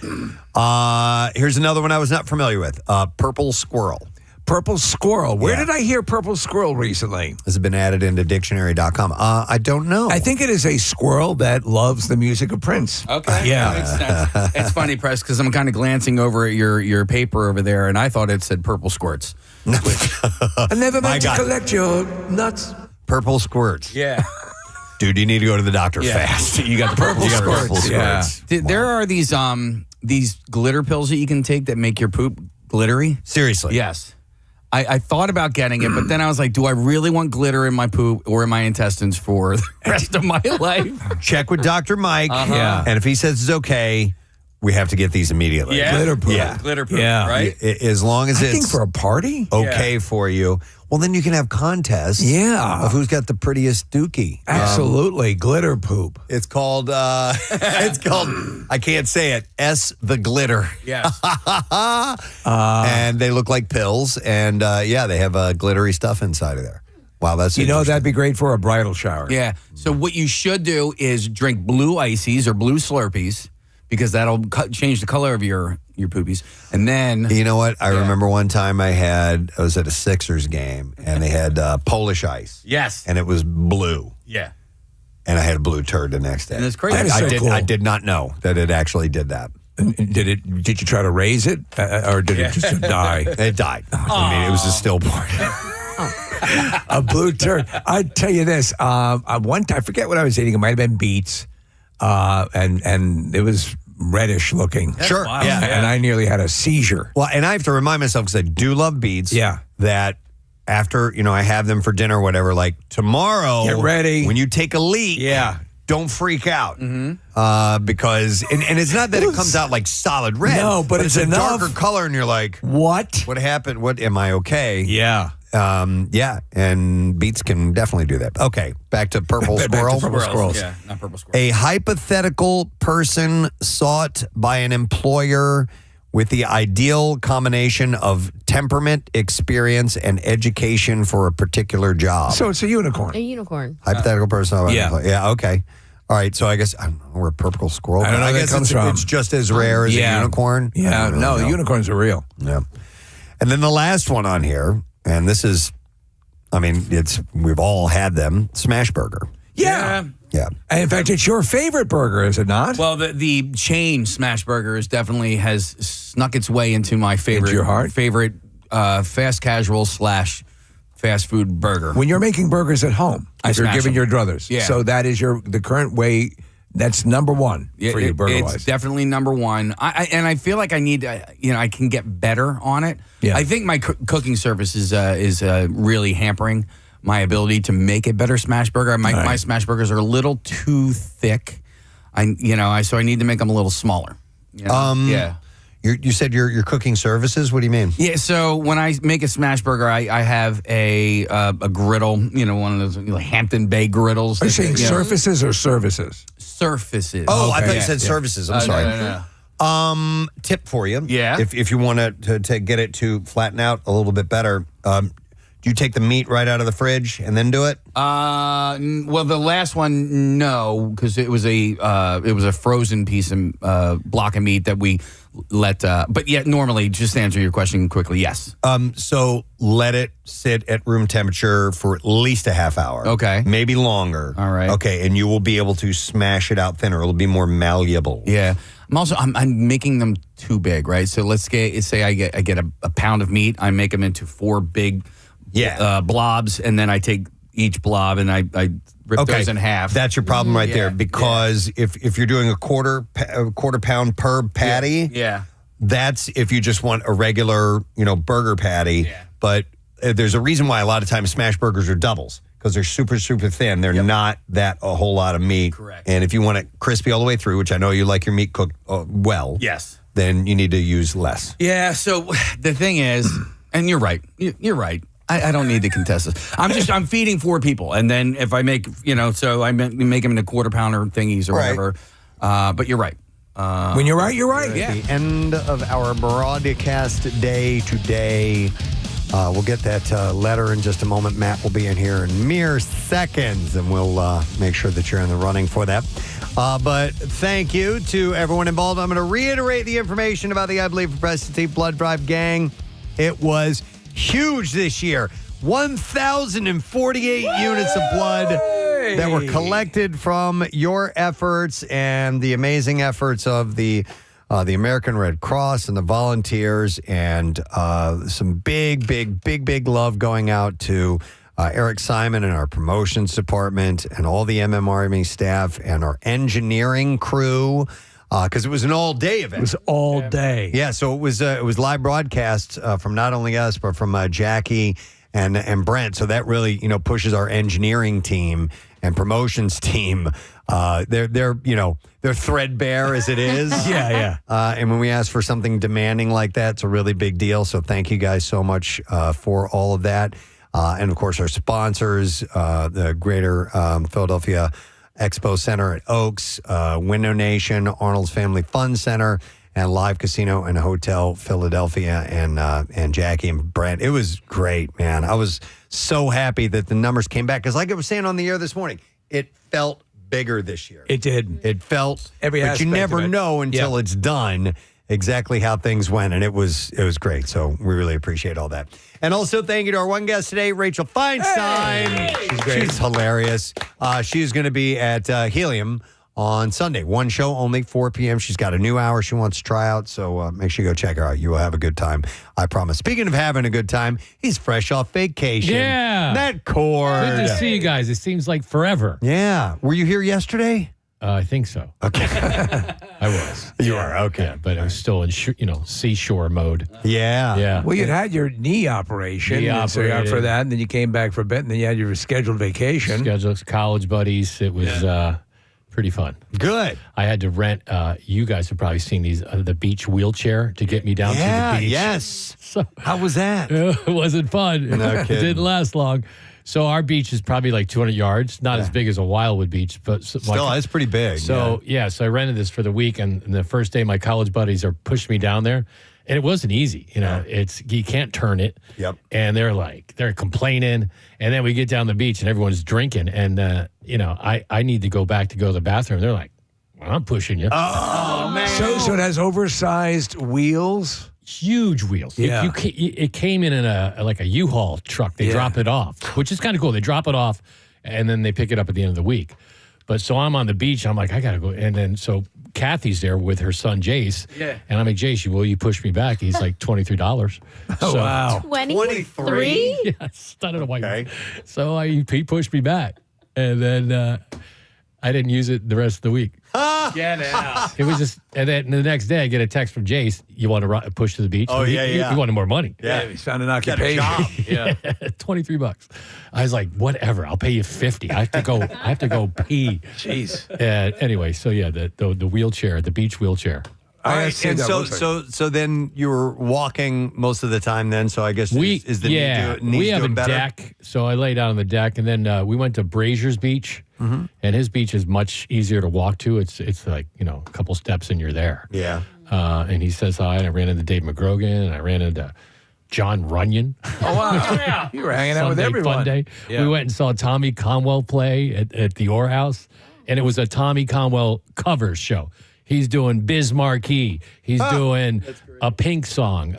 Here's another one I was not familiar with. Purple squirrel. Purple squirrel. Where did I hear purple squirrel recently? Has it been added into dictionary.com? I don't know. I think it is a squirrel that loves the music of Prince. Okay. Yeah. That makes sense. It's funny, Press, because I'm kind of glancing over at your paper over there, and I thought it said purple squirts. I never meant to collect your nuts. Purple squirts. Yeah. Dude, you need to go to the doctor fast. You got the purple You got squirts. purple squirts. There are these glitter pills that you can take that make your poop glittery. Seriously? Yes. I thought about getting it, but then I was like, do I really want glitter in my poop or in my intestines for the rest of my life? Check with Dr. Mike. Yeah. And if he says it's okay, we have to get these immediately. Yeah. Glitter poop. Yeah. Glitter poop, Yeah. right? As long as I it's think for a party? okay for you. Well, then you can have contests of who's got the prettiest dookie. Absolutely. Glitter poop. It's called, I can't say it, S the Glitter. Yes. And they look like pills. And they have glittery stuff inside of there. Wow, that's that'd be great for a bridal shower. Yeah. So what you should do is drink blue ices or blue Slurpees because that'll change the color of your poopies. And then You know what? I remember one time I was at a Sixers game and they had Polish ice. Yes. And it was blue. Yeah. And I had a blue turd the next day. And it's crazy. That is so cool. I did not know that it actually did that. And did you try to raise it? Or did it just die? It died. I mean, it was a stillborn. A blue turd. I tell you this. One time, I forget what I was eating. It might have been beets. And it was reddish looking. Sure. wild. Yeah. And I nearly had a seizure. Well, and I have to remind myself because I do love beets. Yeah. That after, I have them for dinner or whatever, like tomorrow. Get ready. When you take a leak. Yeah. Don't freak out. Because, and it's not that it comes out like solid red. No, but it's a enough. darker color and you're like, What? what happened? What, am I okay? Yeah. And beets can definitely do that. Okay, back to purple Back to squirrel. purple squirrels. Yeah, not purple squirrels. A hypothetical person sought by an employer with the ideal combination of temperament, experience, and education for a particular job. So it's a unicorn. A unicorn. Hypothetical person. Yeah. Yeah, okay. All right, so I guess, I don't know where a purple squirrel. I don't know I where guess that comes from. It's just as rare as a unicorn. Yeah, no, the unicorns are real. Yeah. And then the last one on here, and this is, I mean, we've all had them, Smash Burger. Yeah. Yeah. And in fact, it's your favorite burger, is it not? Well, the chain Smash Burger has snuck its way into my favorite. Into your heart? Favorite fast casual / fast food burger. When you're making burgers at home, I if you're smash giving them. your druthers. Yeah. So that is the current way. That's number one for you, burger-wise. It's definitely number one. And I feel like I need, I can get better on it. Yeah. I think my cooking service is really hampering my ability to make a better smash burger. My smash burgers are a little too thick. So I need to make them a little smaller. Yeah. You said your cooking services? What do you mean? Yeah, so when I make a smash burger, I have a griddle, one of those Hampton Bay griddles. Are you saying surfaces or services? Surfaces. Oh, I thought you said services. I'm sorry. No. Tip for you. Yeah. If you want to get it to flatten out a little bit better, do you take the meat right out of the fridge and then do it? Well, the last one, no, because it was a frozen piece of block of meat that we let. But yeah, normally, just to answer your question quickly, yes. So let it sit at room temperature for at least a half hour. Okay. Maybe longer. All right. Okay, and you will be able to smash it out thinner. It'll be more malleable. Yeah. I'm making them too big, right? So let's say I get a pound of meat. I make them into 4 big blobs, and then I take each blob and I rip those in half. That's your problem right there, because if you're doing a quarter pound per patty, that's if you just want a regular burger patty. Yeah. But there's a reason why a lot of times smash burgers are doubles, because they're super, super thin. They're not a whole lot of meat. Correct. And if you want it crispy all the way through, which I know you like your meat cooked well, yes, then you need to use less. Yeah. So the thing is, and you're right. You're right. I don't need to contest this. I'm feeding 4 people, and then if I make so I make them into quarter pounder thingies or whatever. But you're right. When you're right, you're right. At the end of our broadcast day today. We'll get that letter in just a moment. Matt will be in here in mere seconds, and we'll make sure that you're in the running for that. But thank you to everyone involved. I'm going to reiterate the information about the I Believe for Preston Steve Blood Drive gang. It was huge this year. 1,048 units of blood that were collected from your efforts and the amazing efforts of the American Red Cross and the volunteers, and some big love going out to Eric Simon and our promotions department and all the MMRME staff and our engineering crew, because it was an all-day event. It was all day. Yeah, so it was live broadcasts from not only us but from Jackie and Brent. So that really pushes our engineering team and promotions team. They're threadbare as it is. Yeah. And when we ask for something demanding like that, it's a really big deal. So thank you guys so much for all of that. And of course, our sponsors, the Greater Philadelphia Expo Center at Oaks, Window Nation, Arnold's Family Fun Center, and Live Casino and Hotel Philadelphia, and Jackie and Brent. It was great, man. I was so happy that the numbers came back, because like I was saying on the air this morning, it felt bigger this year. It did. It felt every but aspect you never of it. know until it's done exactly how things went, and it was great. So we really appreciate all that. And also thank you to our one guest today, Rachel Feinstein. Hey! She's great. She's hilarious. She's going to be at Helium on Sunday. One show only, 4 p.m. She's got a new hour she wants to try out, so make sure you go check her out. You will have a good time, I promise. Speaking of having a good time, he's fresh off vacation. Yeah. That cord. Good to see you guys. It seems like forever. Yeah. Were you here yesterday? I think so. Okay. I was. You are, okay. Yeah, but I was still in seashore mode. Yeah. Yeah. Well, you'd had your knee operation. So you're out for that, and then you came back for a bit, and then you had your scheduled vacation. Scheduled college buddies. It was pretty fun. Good. I had to rent, you guys have probably seen these, the beach wheelchair to get me down to the beach. Yes. So, how was that? It wasn't fun. No It kidding. didn't last long. So our beach is probably like 200 yards, not as big as a Wildwood beach, but Still, it's pretty big. So so I rented this for the week, and the first day my college buddies are pushing me down there, and it wasn't easy. You know, you can't turn it. Yep. And they're complaining, and then we get down the beach and everyone's drinking, and you know, I need to go back to go to the bathroom. They're like, well, I'm pushing you. Oh man! So it has oversized wheels. Huge wheels. Yeah. It came in a U-Haul truck. They drop it off, which is kind of cool. They drop it off, and then they pick it up at the end of the week. But so I'm on the beach. I'm like, I got to go. And then so Kathy's there with her son, Jace. Yeah. And I'm like, Jace, will you push me back? He's like $23. Oh, wow. 23? Yes. I don't know why. Okay. So he pushed me back. And then I didn't use it the rest of the week. Get out. It was just, and then the next day I get a text from Jace. You want to push to the beach? Oh, he wanted more money. Yeah, he's found an occupation. Yeah, $23. I was like, whatever. I'll pay you $50. I have to go pee. Jeez. Anyway, so yeah, the wheelchair, the beach wheelchair. All right, and so then you were walking most of the time. Then, so I guess we we have a better? deck. So I lay down on the deck, and then we went to Brazier's Beach, and his beach is much easier to walk to. It's like a couple steps and you're there. Yeah. And he says hi, and I ran into Dave McGrogan, and I ran into John Runyon. Oh wow! You were hanging out with everyone. Fun day. Yeah. We went and saw Tommy Conwell play at the Orr House, and it was a Tommy Conwell covers show. He's doing Biz Marquee. He's doing a Pink song,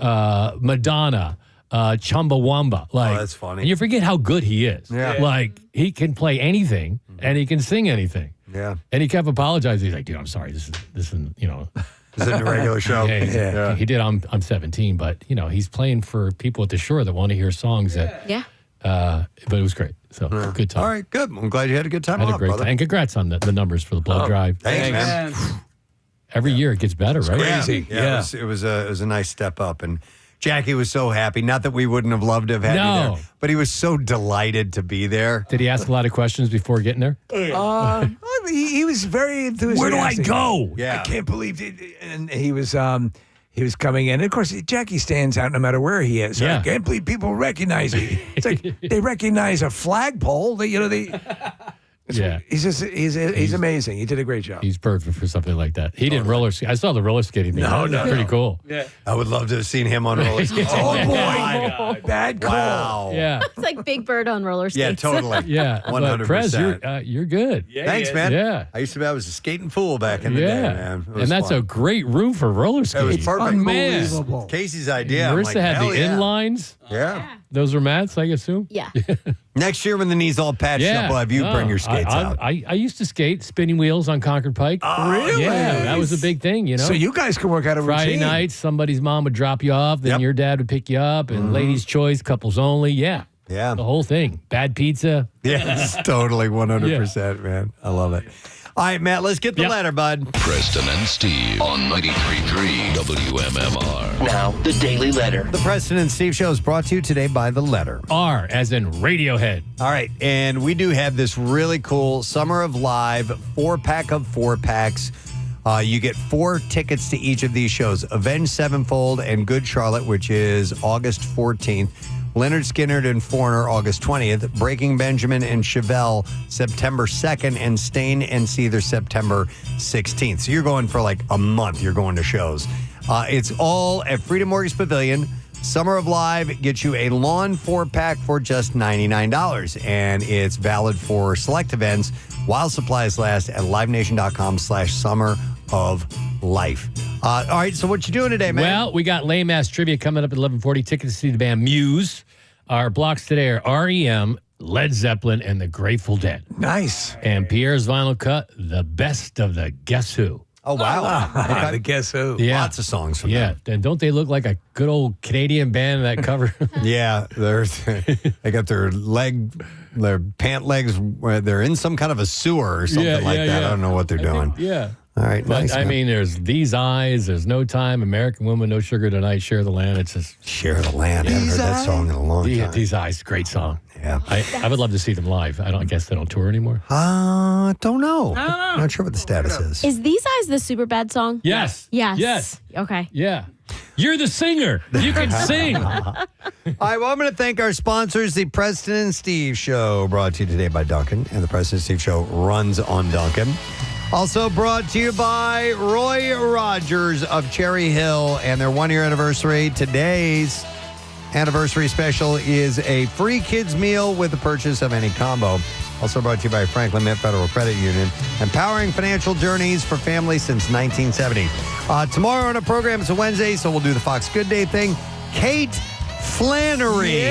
Madonna, Chumbawamba. Like, that's funny. And you forget how good he is. Yeah. Like, he can play anything, and he can sing anything. Yeah. And he kept apologizing. He's like, dude, I'm sorry. This isn't, This isn't a regular show. Yeah. He did I'm 17, but, he's playing for people at the shore that want to hear songs that. Yeah. But it was great. So, good time. All right, good. I'm glad you had a good time. I had a great time. And congrats on the numbers for the blood drive. Thanks, man. Every year it gets better, right? Crazy. Yeah. It was a nice step up, and Jackie was so happy. Not that we wouldn't have loved to have had you there, but he was so delighted to be there. Did he ask a lot of questions before getting there? He was very enthusiastic. Where do I go? I can't believe it. And he was coming in. And of course, Jackie stands out no matter where he is. I can't believe people recognize me. It's like they recognize a flagpole. He's amazing. He did a great job. He's perfect for something like that. He didn't roller skate. I saw the roller skating thing. No, pretty cool. Yeah. I would love to have seen him on roller skates. Oh boy, bad call. Wow. Yeah. It's like Big Bird on roller Yeah, skates. totally. Yeah. 100%. Prez, you're good. Yeah, Thanks, he is. man. Yeah. I was a skating fool back in the day, man. It was And that's fun. a great room for roller It skating. was perfect. Oh, man. Unbelievable. Casey's idea. I'm Marisa like, had hell the yeah. inlines. Yeah. Those were mats, I assume. Yeah. Next year when the knee's all patched up, we'll have you bring your skates out. I used to skate spinning wheels on Concord Pike. Oh, really? Yeah, that was a big thing, So you guys can work out a Friday routine. nights, somebody's mom would drop you off, then your dad would pick you up, and ladies' choice, couples only. Yeah. Yeah. The whole thing. Bad pizza. Yes, totally 100%, man. I love it. All right, Matt, let's get the letter, bud. Preston and Steve on 93.3 WMMR. Now, the Daily Letter. The Preston and Steve Show is brought to you today by The Letter. R as in Radiohead. All right, and we do have this really cool Summer of Live 4-pack of 4-packs. You get 4 tickets to each of these shows. Avenged Sevenfold and Good Charlotte, which is August 14th. Leonard Skinner and Foreigner, August 20th. Breaking Benjamin and Chevelle, September 2nd. And Stain and Seether, September 16th. So you're going for like a month. You're going to shows. It's all at Freedom Mortgage Pavilion. Summer of Live gets you a lawn 4-pack for just $99. And it's valid for select events while supplies last at livenation.com/summer of life. All right, so what you doing today, man? Well, we got lame ass trivia coming up at 11:40. Tickets to see the band Muse. Our blocks today are REM, Led Zeppelin, and the Grateful Dead. Nice. And Pierre's vinyl cut, the best of the Guess Who. Oh, wow. Okay. The Guess Who. Yeah. Lots of songs from Yeah, and don't they look like a good old Canadian band that cover? Yeah, they got their pant legs, where they're in some kind of a sewer or something like that. I don't know what they're doing. Yeah. All right, But nice. I mean, there's These Eyes, there's No Time, American Woman, No Sugar Tonight, Share the Land. It's just Share the Land. I haven't heard that song in a long time. These Eyes, great song. Yeah. I would love to see them live. I guess they don't tour anymore. Don't know. Not sure what the status is. Is These Eyes the Superbad song? Yes. Yes. Yes. Okay. Yeah. You're the singer. You can sing. All right, well, I'm going to thank our sponsors, the Preston and Steve Show, brought to you today by Duncan, and the Preston and Steve Show runs on Duncan. Also brought to you by Roy Rogers of Cherry Hill and their 1-year anniversary. Today's anniversary special is a free kids meal with the purchase of any combo. Also brought to you by Franklin Mint Federal Credit Union, empowering financial journeys for families since 1970. Tomorrow on our program, it's a Wednesday, so we'll do the Fox Good Day thing. Kate Flannery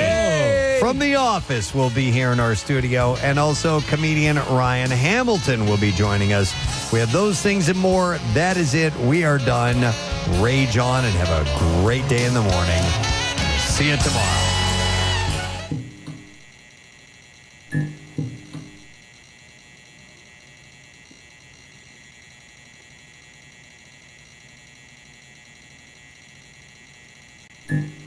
from The Office will be here in our studio, and also comedian Ryan Hamilton will be joining us. We have those things and more. That is it. We are done. Rage on and have a great day in the morning. See you tomorrow. Mm-hmm.